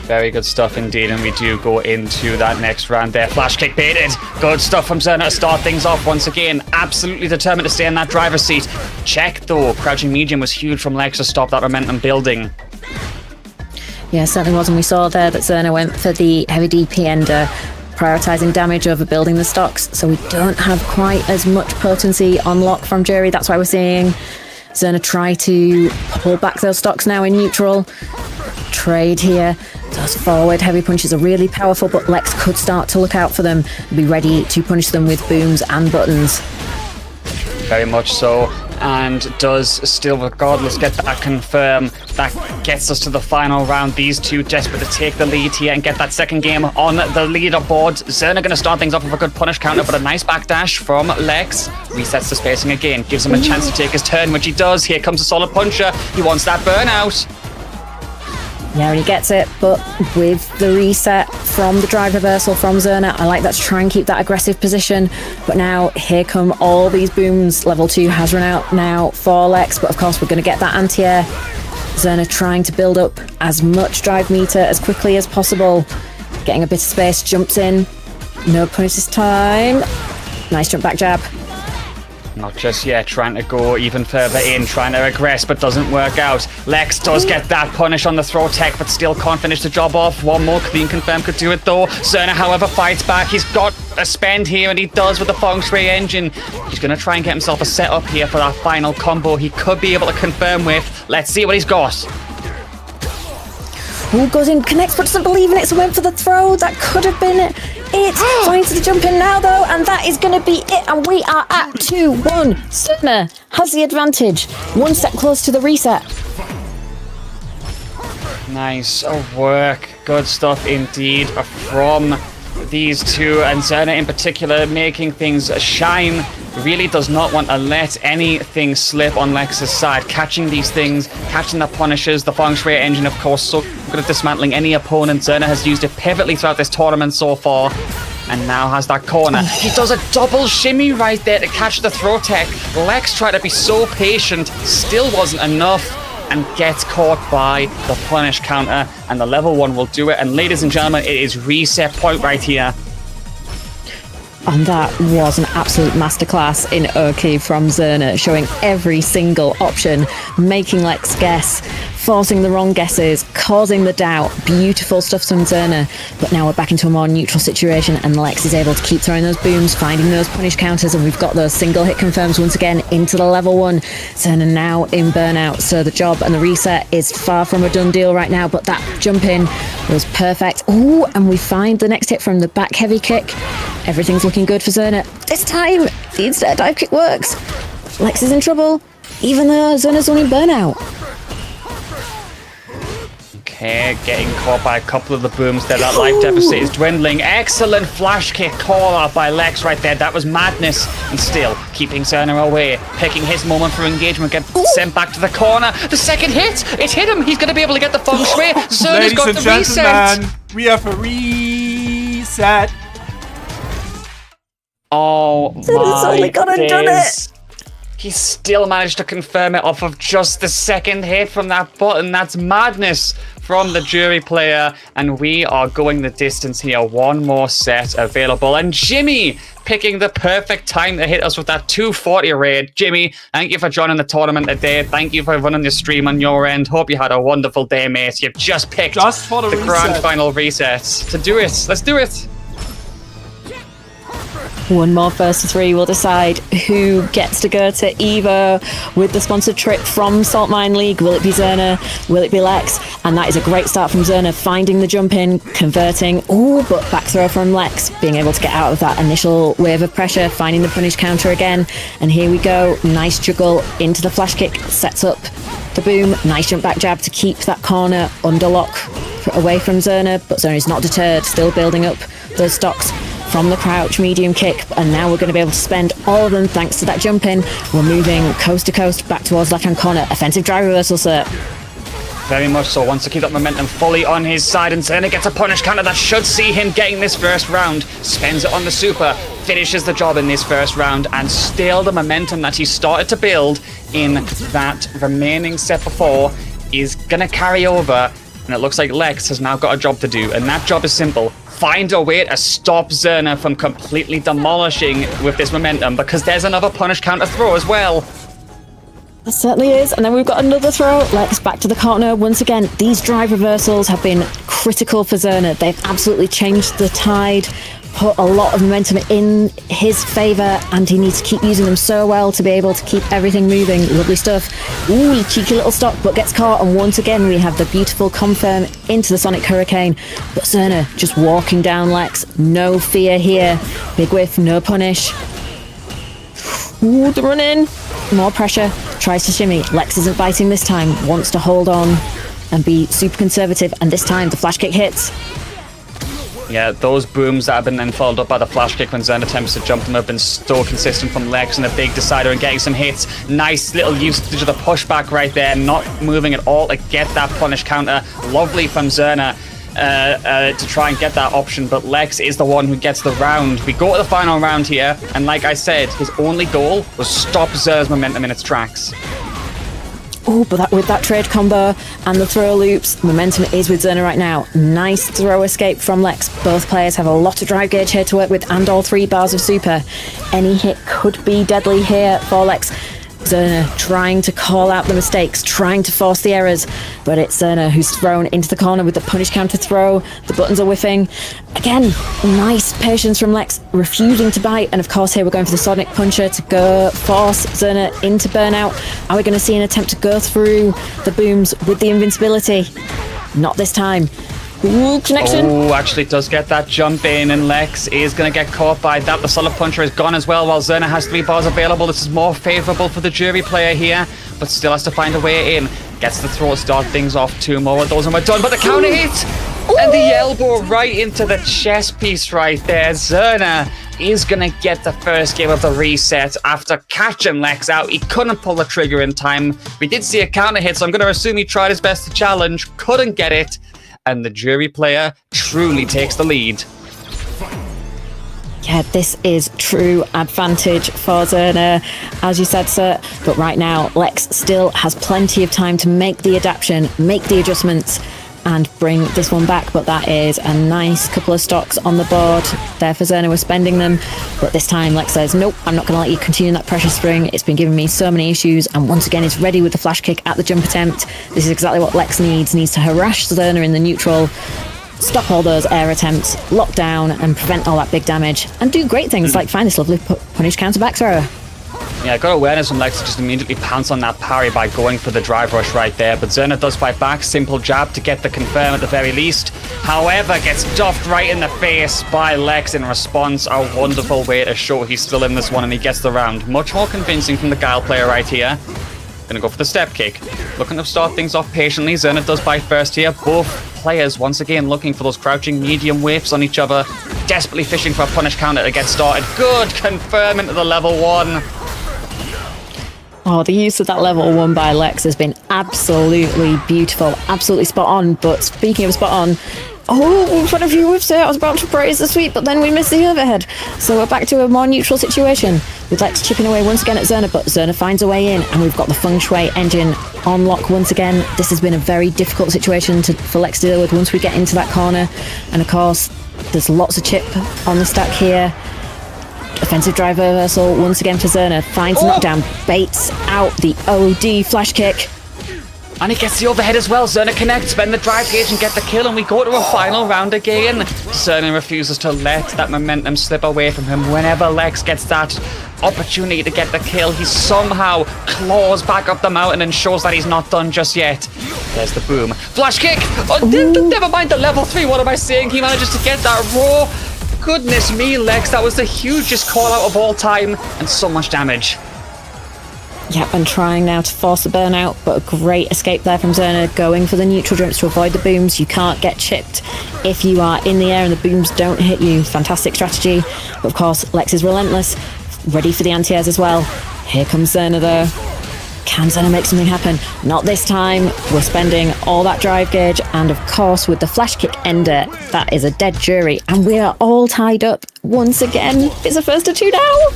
Very good stuff indeed, and we do go into that next round there. Flash kick baited. Good stuff from Zerna to start things off once again. Absolutely determined to stay in that driver's seat. Check though, crouching medium was huge from Lex to stop that momentum building. Yeah, certainly was, and we saw there that Zerna went for the heavy DP ender, prioritising damage over building the stocks, so we don't have quite as much potency on lock from Juri. That's why we're seeing Zerna try to pull back those stocks now in neutral. Trade here. Those forward heavy punches are really powerful, but Lex could start to look out for them and be ready to punish them with booms and buttons. Very much so, and does still regardless get that confirm. That gets us to the final round. These two desperate to take the lead here and get that second game on the leaderboard. Zerna going to start things off with a good punish counter, but a nice backdash from Lex. Resets the spacing again, gives him a chance to take his turn, which he does. Here comes a solid puncher. He wants that burnout. Yeah, and he gets it, but with the reset from the drive reversal from Zerna, I like that to try and keep that aggressive position. But now, here come all these booms. Level 2 has run out now for Lex, but of course we're going to get that anti-air. Zerna trying to build up as much drive meter as quickly as possible. Getting a bit of space, jumps in, No punish this time. Nice jump back jab. Not just yet, trying to go even further in, trying to regress, but doesn't work out. Lex does get that punish on the throw tech, but still can't finish the job off. One more clean confirm could do it though. Zerna, however, fights back. He's got a spend here, and he does with the Feng Shui engine. He's going to try and get himself a setup here for that final combo he could be able to confirm with. Let's see what he's got. Ooh, goes in, connects, but doesn't believe in it, so went for the throw. That could have been it. Finds the jump in now, though, and that is going to be it. And we are at 2-1. Zerna has the advantage. One step close to the reset. Nice work. Good stuff indeed from these two, and Zerna in particular making things shine. Really does not want to let anything slip on Lex's side. Catching these things, catching the punishes, the Feng Shui engine, of course, so good at dismantling any opponent. Zerna has used it pivotally throughout this tournament so far, and now has that corner. He does a double shimmy right there to catch the throw tech. Lex tried to be so patient, still wasn't enough, and gets caught by the punish counter, and the level 1 will do it. And ladies and gentlemen, it is reset point right here. And that was an absolute masterclass in OK from Zerna, showing every single option, making Lex guess, forcing the wrong guesses, causing the doubt. Beautiful stuff from Zerna. But now we're back into a more neutral situation, and Lex is able to keep throwing those booms, finding those punish counters, and we've got those single hit confirms once again into the level 1. Zerna now in burnout, so the job and the reset is far from a done deal right now, but that jump in was perfect. Ooh, and we find the next hit from the back heavy kick. Everything's looking good for Zerna. This time, the instead dive kick works. Lex is in trouble, even though Zerna's only burnout. Okay, getting caught by a couple of the booms there. That life deficit is dwindling. Excellent flash kick call out by Lex right there. That was madness. And still keeping Zerna away. Picking his moment for engagement. Get sent back to the corner. The second hit! It hit him! He's going to be able to get the Feng Shui. Zerna's got the reset! We have a reset. Oh Zerna's only gone and done it. He still managed to confirm it off of just the second hit from that button. That's madness from the Juri player. And we are going the distance here. One more set available. And Jimmy picking the perfect time to hit us with that 240 raid. Jimmy, thank you for joining the tournament today. Thank you for running the stream on your end. Hope you had a wonderful day, mate. You've just picked for the grand final resets. To do it. Let's do it. One more first to 3 will decide who gets to go to EVO with the sponsored trip from Saltmine League. Will it be Zerna? Will it be Lex? And that is a great start from Zerna, finding the jump in, converting. Ooh, but back throw from Lex, being able to get out of that initial wave of pressure, finding the punish counter again. And here we go. Nice juggle into the flash kick, sets up the boom. Nice jump back jab to keep that corner under lock away from Zerna. But Zerna is not deterred, still building up those stocks from the crouch medium kick, and now we're going to be able to spend all of them thanks to that jump in. We're moving coast to coast back towards left hand corner. Offensive drive reversal, sir. Very much so. Wants to keep that momentum fully on his side, and Zerna gets a punish counter that should see him getting this first round. Spends it on the super, finishes the job in this first round, and still the momentum that he started to build in that remaining set before is going to carry over. And it looks like Lex has now got a job to do, and that job is simple. Find a way to stop Zerna from completely demolishing with this momentum, because there's another punish counter throw as well. That certainly is. And then we've got another throw. Lex back to the corner once again. These drive reversals have been critical for Zerna. They've absolutely changed the tide, put a lot of momentum in his favour, and he needs to keep using them so well to be able to keep everything moving. Lovely stuff. Ooh, cheeky little stop, but gets caught, and once again we have the beautiful confirm into the Sonic Hurricane. But Zerna just walking down Lex. No fear here. Big whiff, no punish. Ooh, the run in. More pressure. Tries to shimmy. Lex isn't biting this time. Wants to hold on and be super conservative, and this time the flash kick hits. Yeah, those booms that have been then followed up by the flash kick when Zerna attempts to jump them have been so consistent from Lex, and a big decider and getting some hits. Nice little usage of the pushback right there, not moving at all to get that punish counter. Lovely from Zerna to try and get that option, but Lex is the one who gets the round. We go to the final round here, and like I said, his only goal was stop Zerna's momentum in its tracks. Oh, but with that trade combo and the throw loops, momentum is with Zerna right now. Nice throw escape from Lex. Both players have a lot of drive gauge here to work with and all 3 bars of super. Any hit could be deadly here for Lex. Zerna trying to call out the mistakes, trying to force the errors, but it's Zerna who's thrown into the corner with the punish counter throw. The buttons are whiffing. Again, nice patience from Lex, refusing to bite, and of course here we're going for the Sonic Puncher to go force Zerna into burnout. Are we going to see an attempt to go through the booms with the invincibility? Not this time. Ooh, connection. Oh, actually does get that jump in, and Lex is going to get caught by that. The Solid Puncher is gone as well, while Zerna has 3 bars available. This is more favourable for the Juri player here, but still has to find a way in. Gets the throw, start things off. 2 more of those and we're done, but the counter hit! And the elbow right into the chest piece right there. Zerna is going to get the first game of the reset after catching Lex out. He couldn't pull the trigger in time. We did see a counter hit, so I'm going to assume he tried his best to challenge, couldn't get it. And the Juri player truly takes the lead. Yeah, this is true advantage for Zerna, as you said, sir. But right now, Lex still has plenty of time to make the adaptation, make the adjustments, and bring this one back. But that is a nice couple of stocks on the board there for Zerna. We're spending them, but this time Lex says, nope, I'm not going to let you continue that pressure spring. It's been giving me so many issues, and once again is ready with the flash kick at the jump attempt. This is exactly what Lex needs to harass Zerna in the neutral, stop all those air attempts, lock down and prevent all that big damage, and do great things like find this lovely punish counter back throw. Yeah, got awareness from Lex to just immediately pounce on that parry by going for the drive rush right there. But Zerna does fight back. Simple jab to get the confirm at the very least. However, gets doffed right in the face by Lex in response. A wonderful way to show he's still in this one, and he gets the round. Much more convincing from the Guile player right here. Gonna go for the step kick. Looking to start things off patiently. Zerna does bite first here. Both players once again looking for those crouching medium whiffs on each other. Desperately fishing for a punish counter to get started. Good confirm into the level 1. Oh, the use of that level 1 by Lex has been absolutely beautiful, absolutely spot on. But speaking of spot on, oh, we've had a few whiffs here. I was about to praise the sweep, but then we missed the overhead. So we're back to a more neutral situation with Lex chipping away once again at Zerna, but Zerna finds a way in, and we've got the Feng Shui engine on lock once again. This has been a very difficult situation for Lex to deal with once we get into that corner. And of course, there's lots of chip on the stack here. Offensive drive reversal once again for Zerna. Finds knockdown, baits out the OD flash kick. And he gets the overhead as well. Zerna connects, spend the drive gauge and get the kill, and we go to a final round again. Zerna refuses to let that momentum slip away from him. Whenever Lex gets that opportunity to get the kill, he somehow claws back up the mountain and shows that he's not done just yet. There's the boom. Flash kick! Oh, never mind the level 3, what am I saying? He manages to get that raw. Goodness me, Lex, that was the hugest call out of all time, and so much damage. Yep, and trying now to force the burnout, but a great escape there from Zerna, going for the neutral jumps to avoid the booms. You can't get chipped if you are in the air and the booms don't hit you. Fantastic strategy. But of course, Lex is relentless, ready for the anti-airs as well. Here comes Zerna though. Can Zerna make something happen? Not this time. We're spending all that drive gauge, and of course with the flash kick ender, that is a dead Juri, and we are all tied up once again. It's a first to 2 now.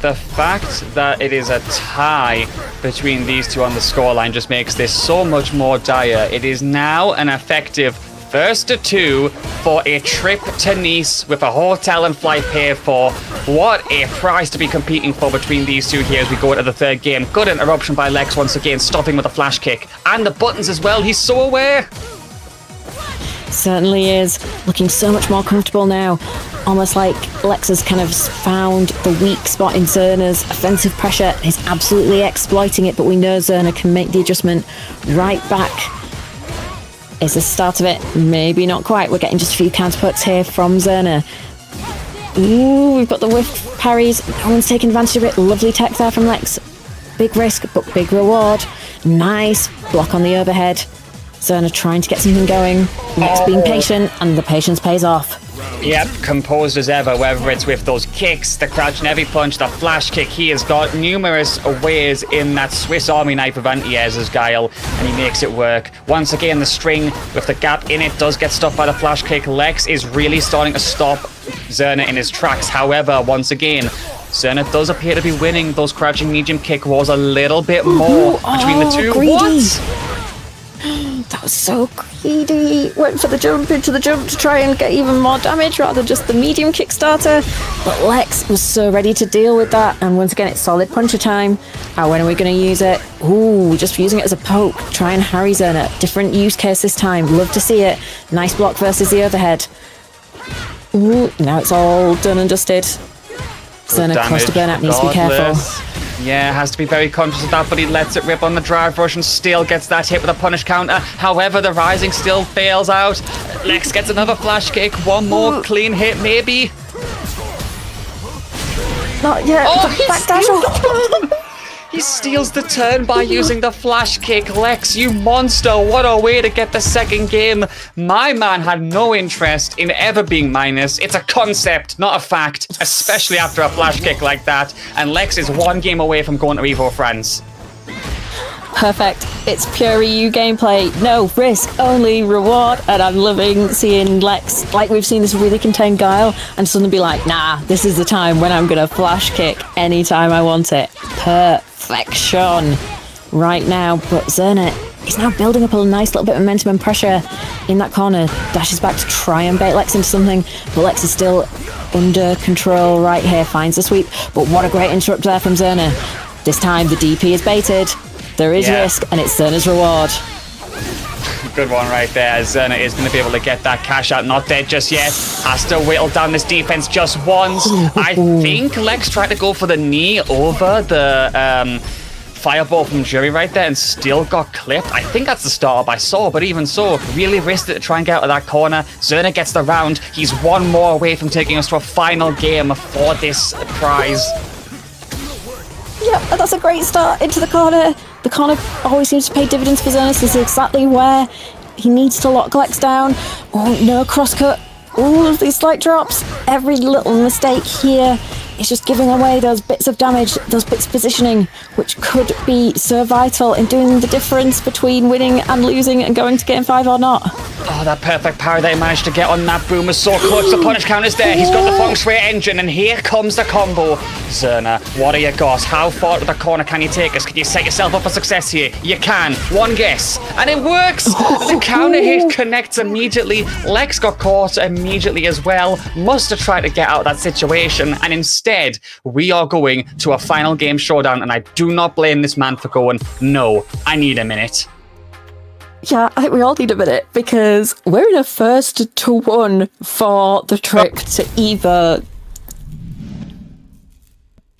The fact that it is a tie between these two on the scoreline just makes this so much more dire. It is now an effective first to 2 for a trip to Nice with a hotel and flight paid for. What a prize to be competing for between these two here as we go into the third game. Good interruption by Lex once again, stopping with a flash kick. And the buttons as well, he's so aware. Certainly is. Looking so much more comfortable now. Almost like Lex has kind of found the weak spot in Zerna's offensive pressure. He's absolutely exploiting it, but we know Zerna can make the adjustment right back. Is the start of it? Maybe not quite. We're getting just a few counterputs here from Zerna. Ooh, we've got the whiff parries. No one's taking advantage of it. Lovely tech there from Lex. Big risk, but big reward. Nice block on the overhead. Zerna trying to get something going. Lex being patient, and the patience pays off. Yep, composed as ever, whether it's with those kicks, the crouch and heavy punch, the flash kick. He has got numerous ways in that Swiss Army knife of anti-airs as Guile, and he makes it work. Once again, the string with the gap in it does get stopped by the flash kick. Lex is really starting to stop Zerna in his tracks. However, once again, Zerna does appear to be winning. Those crouching medium kick was a little bit more between the two. Greedy. What? That was so greedy. Went for the jump into the jump to try and get even more damage rather than just the medium Kickstarter. But Lex was so ready to deal with that. And once again, it's solid puncher time. When are we going to use it? Ooh, just using it as a poke. Try and harry Zerna. Different use case this time. Love to see it. Nice block versus the overhead. Ooh, now it's all done and dusted. Zerna close to burnout, needs to be careful. Yeah, has to be very conscious of that, but he lets it rip on the drive rush and still gets that hit with a punish counter. However, the rising still fails out. Lex gets another flash kick, one more clean hit maybe. Not yet. Backdash. He steals the turn by using the flash kick. Lex, you monster, what a way to get the second game. My man had no interest in ever being minus. It's a concept, not a fact, especially after a flash kick like that. And Lex is one game away from going to EVO, friends. Perfect. It's pure EU gameplay. No risk, only reward. And I'm loving seeing Lex, like we've seen this really contained Guile, and suddenly be like, nah, this is the time when I'm going to flash kick anytime I want it. Perfection. Right now, but Zerna is now building up a nice little bit of momentum and pressure in that corner. Dashes back to try and bait Lex into something, but Lex is still under control right here. Finds the sweep, but what a great interrupt there from Zerna. This time the DP is baited. There is risk, and it's Zerna's reward. Good one right there. Zerna is going to be able to get that cash out. Not dead just yet. Has to whittle down this defense just once. I think Lex tried to go for the knee over the fireball from Juri right there and still got clipped. I think that's the startup I saw, but even so, really risked it to try and get out of that corner. Zerna gets the round. He's one more away from taking us to a final game for this prize. Yep, that's a great start into the corner. The corner always seems to pay dividends for Zerna. This is exactly where he needs to lock Lex down. Oh, no crosscut. All of these slight drops. Every little mistake here is just giving away those bits of damage, those bits of positioning, which could be so vital in doing the difference between winning and losing and going to game 5 or not. Oh, that perfect power that he managed to get on that boom was so close. The punish counter's there. He's got the feng shui engine, and here comes the combo. Zerna, what are your goals? How far to the corner can you take us? Can you set yourself up for success here? You can. One guess. And it works! The counter hit connects immediately. Lex got caught immediately as well. Must have tried to get out of that situation, and instead, we are going to a final game showdown, and I do not blame this man for going, no, I need a minute. Yeah, I think we all need a minute because we're in a 1-1 for the trip to EVO.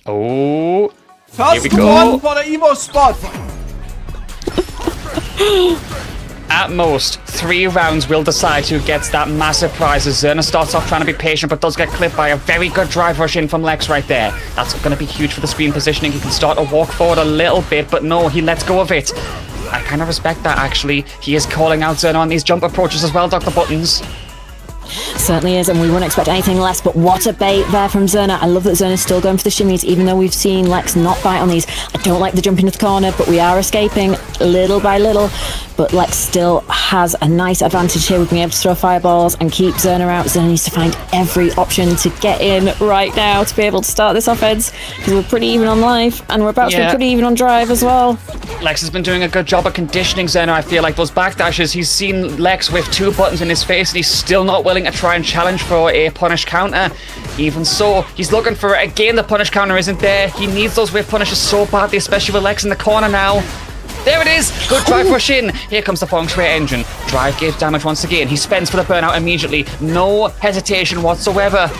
Oh, First here we go. one for the EVO spot. At most, 3 rounds will decide who gets that massive prize as Zerna starts off trying to be patient but does get clipped by a very good drive rush in from Lex right there. That's going to be huge for the screen positioning. He can start to walk forward a little bit, but no, he lets go of it. I kind of respect that, actually. He is calling out Zerna on these jump approaches as well, Dr. Buttons. Certainly is, and we wouldn't expect anything less, but what a bait there from Zerna. I love that Zerna's still going for the shimmies, even though we've seen Lex not bite on these. I don't like the jump into the corner, but we are escaping little by little. But Lex still has a nice advantage here with being able to throw fireballs and keep Zerna out. Zerna needs to find every option to get in right now to be able to start this offense, because we're pretty even on life, and we're about to be pretty even on drive as well. Lex has been doing a good job of conditioning Zerna, I feel like. Those backdashes, he's seen Lex with 2 buttons in his face, and he's still not willing to try and challenge for a punish counter. Even so, he's looking for it again. The punish counter isn't there. He needs those whiff punishes so badly, especially with Lex in the corner now. There it is! Good drive rush in. Here comes the feng shui engine. Drive gauge damage once again. He spends for the burnout immediately. No hesitation whatsoever.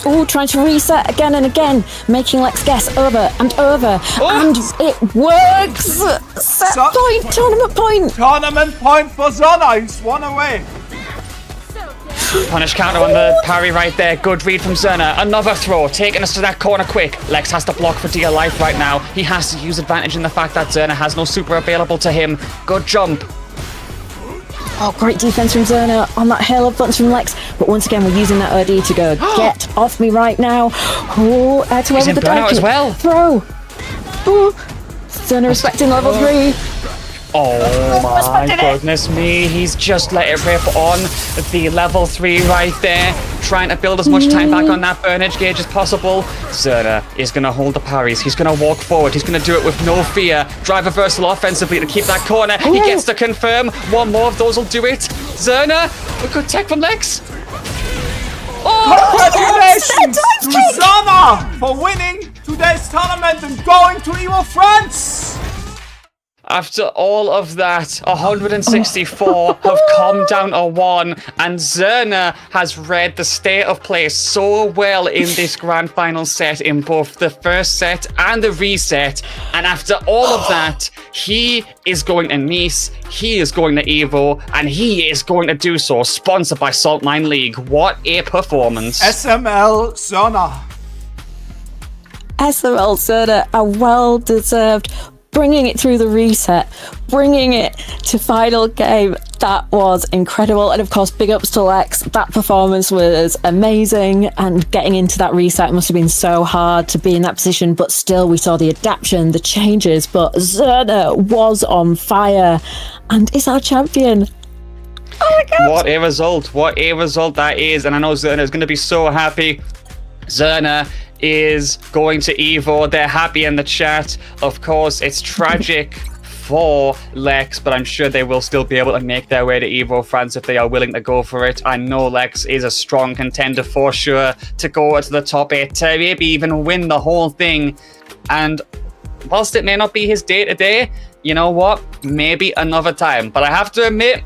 Oh, trying to reset again and again, making Lex guess over and over, and it works! Set point, tournament point! Tournament point for Zerna. He's 1 away. Punish counter on the parry right there. Good read from Zerna. Another throw, taking us to that corner quick. Lex has to block for dear life right now. He has to use advantage in the fact that Zerna has no super available to him. Good jump. Oh, great defense from Zerna on that hail of buttons from Lex. But once again, we're using that OD to go, get off me right now. Oh, to He's in the burnout as well. Throw. Oh, Zerna respecting level 3. Oh my goodness me, he's just let it rip on the level 3 right there, trying to build as much time back on that burnage gauge as possible. Zerna is going to hold the parries, he's going to walk forward, he's going to do it with no fear, drive reversal offensively to keep that corner, he gets to confirm, one more of those will do it. Zerna, a good tech from Lex. Congratulations to Zana for winning today's tournament and going to EVO France! After all of that, 164 have come down to 1, and Zerna has read the state of play so well in this grand final set, in both the first set and the reset. And after all of that, he is going to Nice, he is going to EVO, and he is going to do so, sponsored by Saltmine League. What a performance. SML Zana. SML Zerna, a well-deserved, bringing it through the reset, bringing it to final game. That was incredible. And of course, big ups to Lex. That performance was amazing. And getting into that reset must have been so hard to be in that position. But still, we saw the adaptation, the changes. But Zerna was on fire and is our champion. Oh my god. What a result. What a result that is. And I know Zerna is going to be so happy. Zerna is going to EVO. They're happy in the chat. Of course, it's tragic for Lex, but I'm sure they will still be able to make their way to EVO France if they are willing to go for it. I know Lex is a strong contender for sure to go to the top 8, to maybe even win the whole thing. And whilst it may not be his day to day, you know what? Maybe another time. But I have to admit,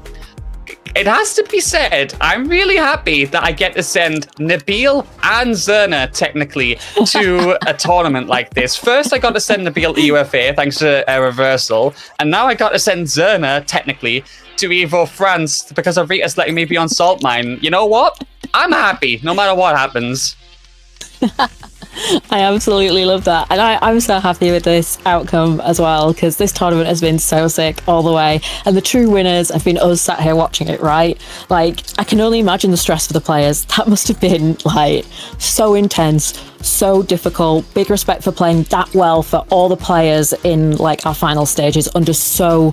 it has to be said, I'm really happy that I get to send Nabil and Zerna, technically, to a tournament like this. First, I got to send Nabil to UFA, thanks to a reversal. And now I got to send Zerna, technically, to EVO France because of Rita's letting me be on Saltmine. You know what? I'm happy, no matter what happens. I absolutely love that, and I'm so happy with this outcome as well, because this tournament has been so sick all the way, and the true winners have been us sat here watching it, right? Like, I can only imagine the stress for the players. That must have been like so intense, so difficult. Big respect for playing that well for all the players in like our final stages under so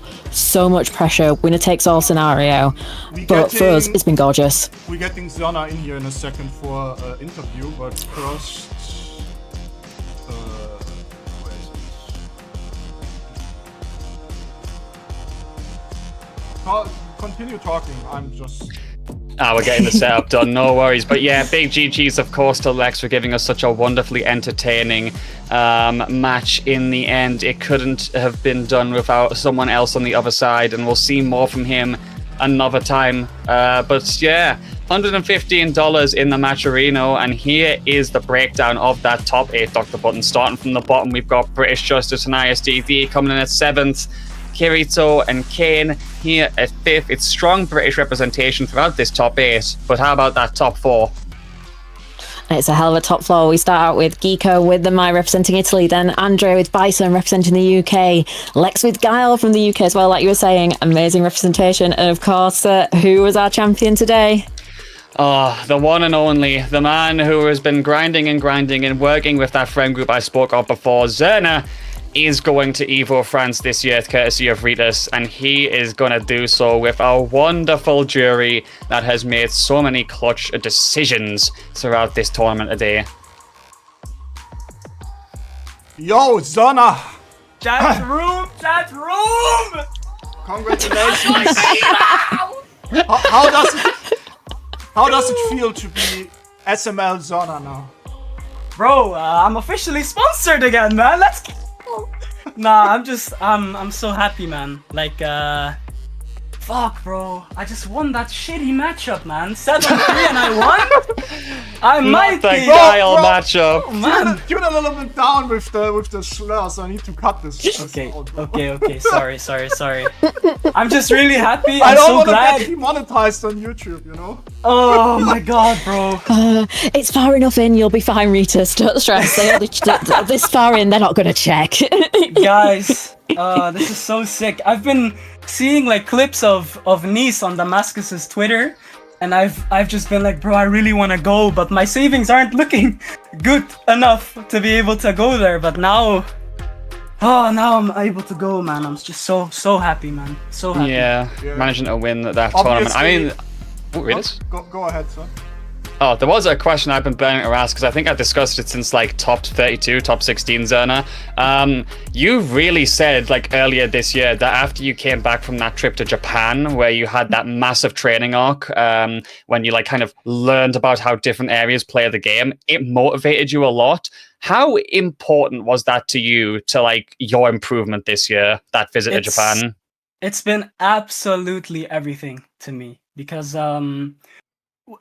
much pressure, winner takes all scenario. But for us, it's been gorgeous. We're getting Zana in here in a second for interview, but first, where is it? Continue talking. I'm just. We're getting the setup done, no worries. But yeah, big GG's, of course, to Lex for giving us such a wonderfully entertaining match in the end. It couldn't have been done without someone else on the other side, and we'll see more from him another time. But yeah, $115 in the matcherino, and here is the breakdown of that top 8, Dr. Button. Starting from the bottom, we've got British Justice and ISDD coming in at 7th. Kirito and Kane here at 5th. It's strong British representation throughout this top 8, but how about that top 4? It's a hell of a top 4. We start out with Geeko with the Mai representing Italy, then Andre with Bison representing the UK, Lex with Guile from the UK as well, like you were saying. Amazing representation. And of course, who was our champion today? Oh, the one and only, the man who has been grinding and working with that friend group I spoke of before. Zerna is going to EVO France this year, courtesy of Ritas, and he is going to do so with a wonderful jury that has made so many clutch decisions throughout this tournament today. Yo, Zana! Chat room! Congratulations! How does it feel to be SML Zana now? Bro, I'm officially sponsored again, man. Let's go. Nah, I'm so happy, man. Like, fuck, bro. I just won that shitty matchup, man. 7-3 and I won? I might the be. Guile matchup. Oh, man. You're a little bit down with the slur, so I need to cut this. Okay. Sorry. I'm just really happy. I I'm don't so want to glad. get demonetized on YouTube, you know? Oh my god, bro. It's far enough in, you'll be fine, Ritas. Don't stress. This far in, they're not going to check. Guys, this is so sick. I've been seeing like clips of Nice on Damascus's Twitter, and I've just been like, bro, I really want to go, but my savings aren't looking good enough to be able to go there. But now Oh, now I'm able to go, man. I'm just so happy, man. So happy. Yeah, managing to win that tournament. I mean, Go ahead, sir. Oh, there was a question I've been burning to ask because I think I've discussed it since like top 32, top 16, Zerna. You really said like earlier this year that after you came back from that trip to Japan where you had that massive training arc, when you like kind of learned about how different areas play the game, it motivated you a lot. How important was that to you to like your improvement this year, that visit to Japan? It's been absolutely everything to me because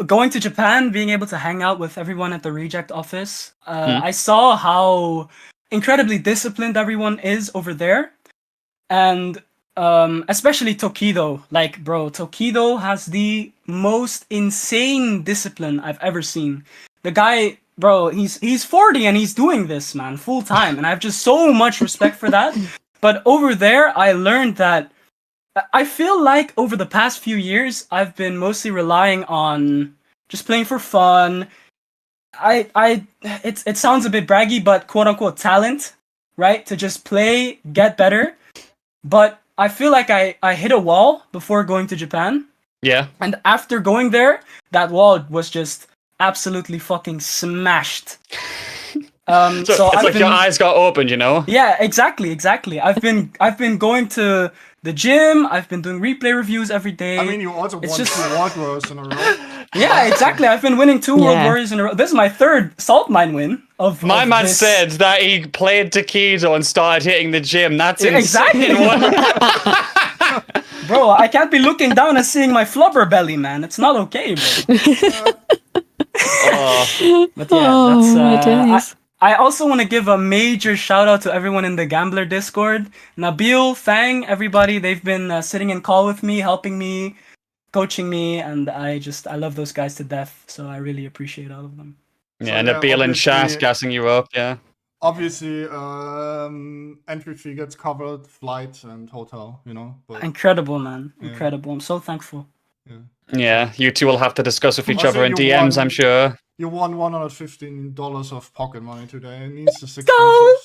going to Japan, being able to hang out with everyone at the reject office, I saw how incredibly disciplined everyone is over there. And especially Tokido. Like, bro, Tokido has the most insane discipline I've ever seen. The guy, bro, he's 40 and he's doing this, man, full time. And I have just so much respect for that. But over there, I learned that I feel like over the past few years, I've been mostly relying on just playing for fun. It sounds a bit braggy, but quote unquote talent, right? To just play, get better. But I feel like I hit a wall before going to Japan. Yeah. And after going there, that wall was just absolutely fucking smashed. So it's like your eyes got opened, you know? Yeah, exactly. I've been going to the gym. I've been doing replay reviews every day. I mean, you also won 2 World Wars in a row. Yeah, exactly. I've been winning 2 World Warriors in a row. This is my 3rd Saltmine win. My man said that he played Taquido and started hitting the gym. That's insane. Exactly. Bro, I can't be looking down and seeing my flubber belly, man. It's not okay, bro. But yeah, that's I also want to give a major shout out to everyone in the Gambler Discord. Nabil, Fang, everybody. They've been sitting in call with me, helping me, coaching me, and I love those guys to death. So I really appreciate all of them. Yeah, so, Nabil and Shas gassing you up, yeah. Obviously, entry fee gets covered, flight and hotel, you know. But, incredible, man. Incredible. I'm so thankful. Yeah, you two will have to discuss with each other in DMs, I'm sure. You won $115 of pocket money today. It needs to 6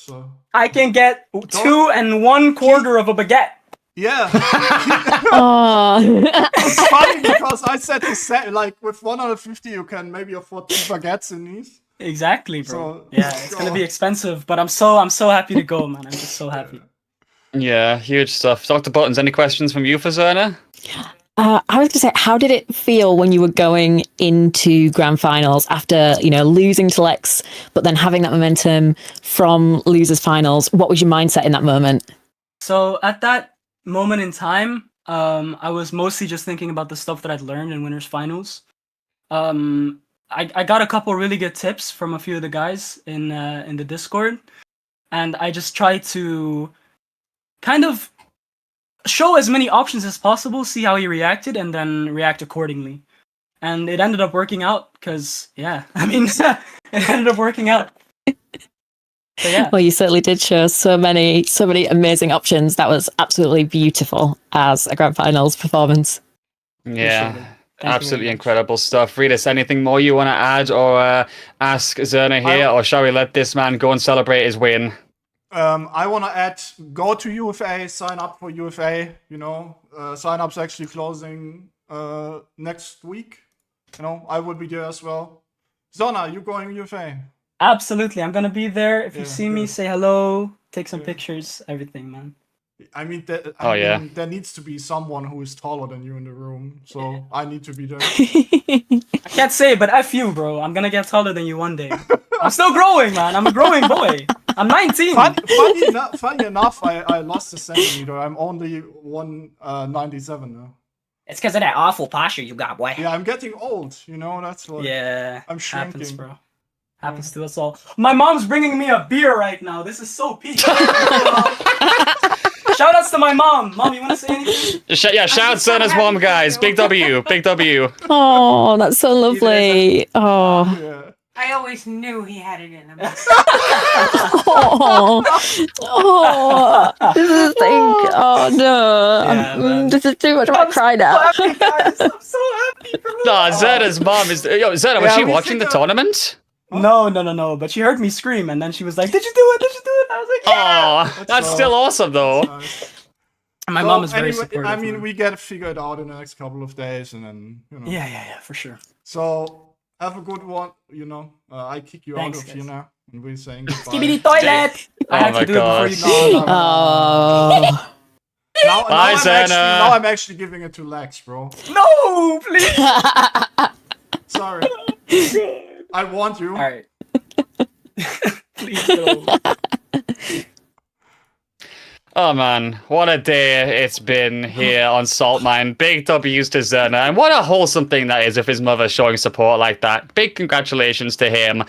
so I can get 2 1/4 of a baguette. Yeah. It's funny because I said to say, like, with 150 you can maybe afford 2 baguettes in these. Exactly, bro. So, yeah, it's gonna be expensive, but I'm so happy to go, man. I'm just so happy. Yeah, huge stuff. Dr. Buttons, any questions from you for Zerna? I was going to say, how did it feel when you were going into grand finals after, losing to Lex, but then having that momentum from losers finals? What was your mindset in that moment? So at that moment in time, I was mostly just thinking about the stuff that I'd learned in winners finals. I got a couple really good tips from a few of the guys in the Discord, and I just tried to kind of show as many options as possible, see how he reacted, and then react accordingly. And it ended up working out because, it ended up working out. So, yeah. Well, you certainly did show so many amazing options. That was absolutely beautiful as a grand finals performance. Yeah, absolutely incredible stuff. Ritas, anything more you want to add or ask Zerna here, or shall we let this man go and celebrate his win? I want to add, go to UFA, sign up for UFA, sign-up's actually closing next week. I will be there as well. Zona, you going UFA? Absolutely, I'm going to be there. If you see me, say hello, take some pictures, everything, man. I mean, there needs to be someone who is taller than you in the room, so I need to be there. I can't say, but F you, bro. I'm going to get taller than you one day. I'm still growing, man. I'm a growing boy. I'm 19. Funny enough, I lost a centimeter. I'm only 197 now. It's because of that awful posture you got, boy. Yeah, I'm getting old. That's what. Yeah, I'm shrinking. Happens, bro. Happens to us all. My mom's bringing me a beer right now. This is so peak. Shout outs to my mom. Mom, you want to say anything? Shout out Zerna's mom, guys. Big W. Big W. Oh, that's so lovely. Oh. Yeah. I always knew he had it in him. This is the thing. Oh no, this is too much of a cry now. I'm so happy, guys. I'm so happy. Zerna's mom is. Zerna, was she watching the tournament? No. But she heard me scream, and then she was like, "Did you do it? Did you do it?" I was like, "Yeah." Oh, that's still awesome, though. My mom is very supportive. I mean, we get it figured out in the next couple of days, and then Yeah, for sure. So have a good one. I kick you Thanks, out of guys. here now, and we're saying goodbye. Skibidi toilet. I had to do it before you go. Oh. Now I'm actually giving it to Lex, bro. No, please. Sorry. I want you. All right. Please go. Oh man, what a day it's been here on Saltmine. Big W's to Zerna, and what a wholesome thing that is of his mother showing support like that. Big congratulations to him.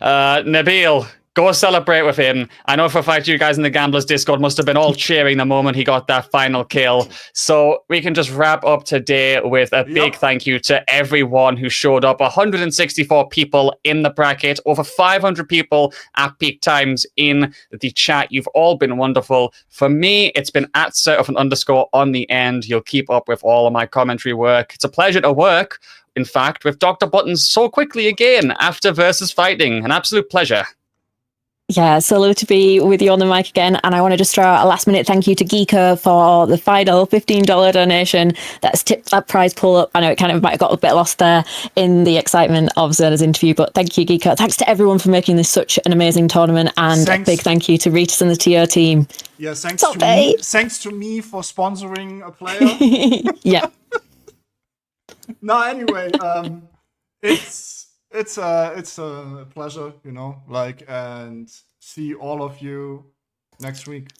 Nabil, go celebrate with him. I know for a fact you guys in the Gamblers Discord must have been all cheering the moment he got that final kill. So we can just wrap up today with a big thank you to everyone who showed up. 164 people in the bracket, over 500 people at peak times in the chat. You've all been wonderful. For me, it's been @__ on the end. You'll keep up with all of my commentary work. It's a pleasure to work, in fact, with Dr. Buttons so quickly again after Versus Fighting. An absolute pleasure. Yeah, so lovely to be with you on the mic again. And I want to just throw out a last minute thank you to Geeka for the final $15 donation that's tipped that prize pull up. I know it kind of might have got a bit lost there in the excitement of Zerna's interview, but thank you, Geeka. Thanks to everyone for making this such an amazing tournament, and a big thank you to Ritas and the TO team. Yeah, thanks to me for sponsoring a player. Yeah. No, anyway, it's a pleasure, and see all of you next week.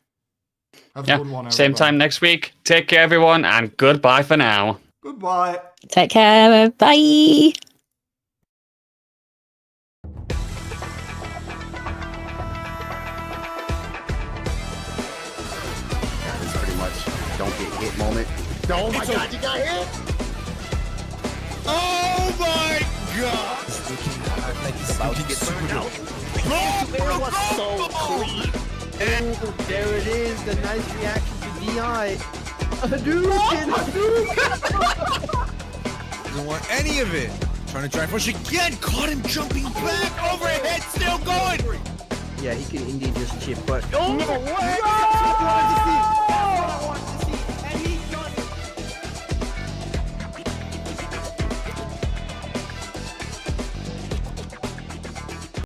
Have a good one, everybody. Same time next week. Take care, everyone, and goodbye for now. Goodbye. Take care. Bye. That is pretty much don't get hit moment. Oh my god, you got hit! Oh my god! About to get burned out. It was so clean. And there it is, the nice reaction to DI. Doesn't want any of it. Trying to try push again. Caught him jumping back overhead, still going. Yeah, he can indeed just chip, but no way!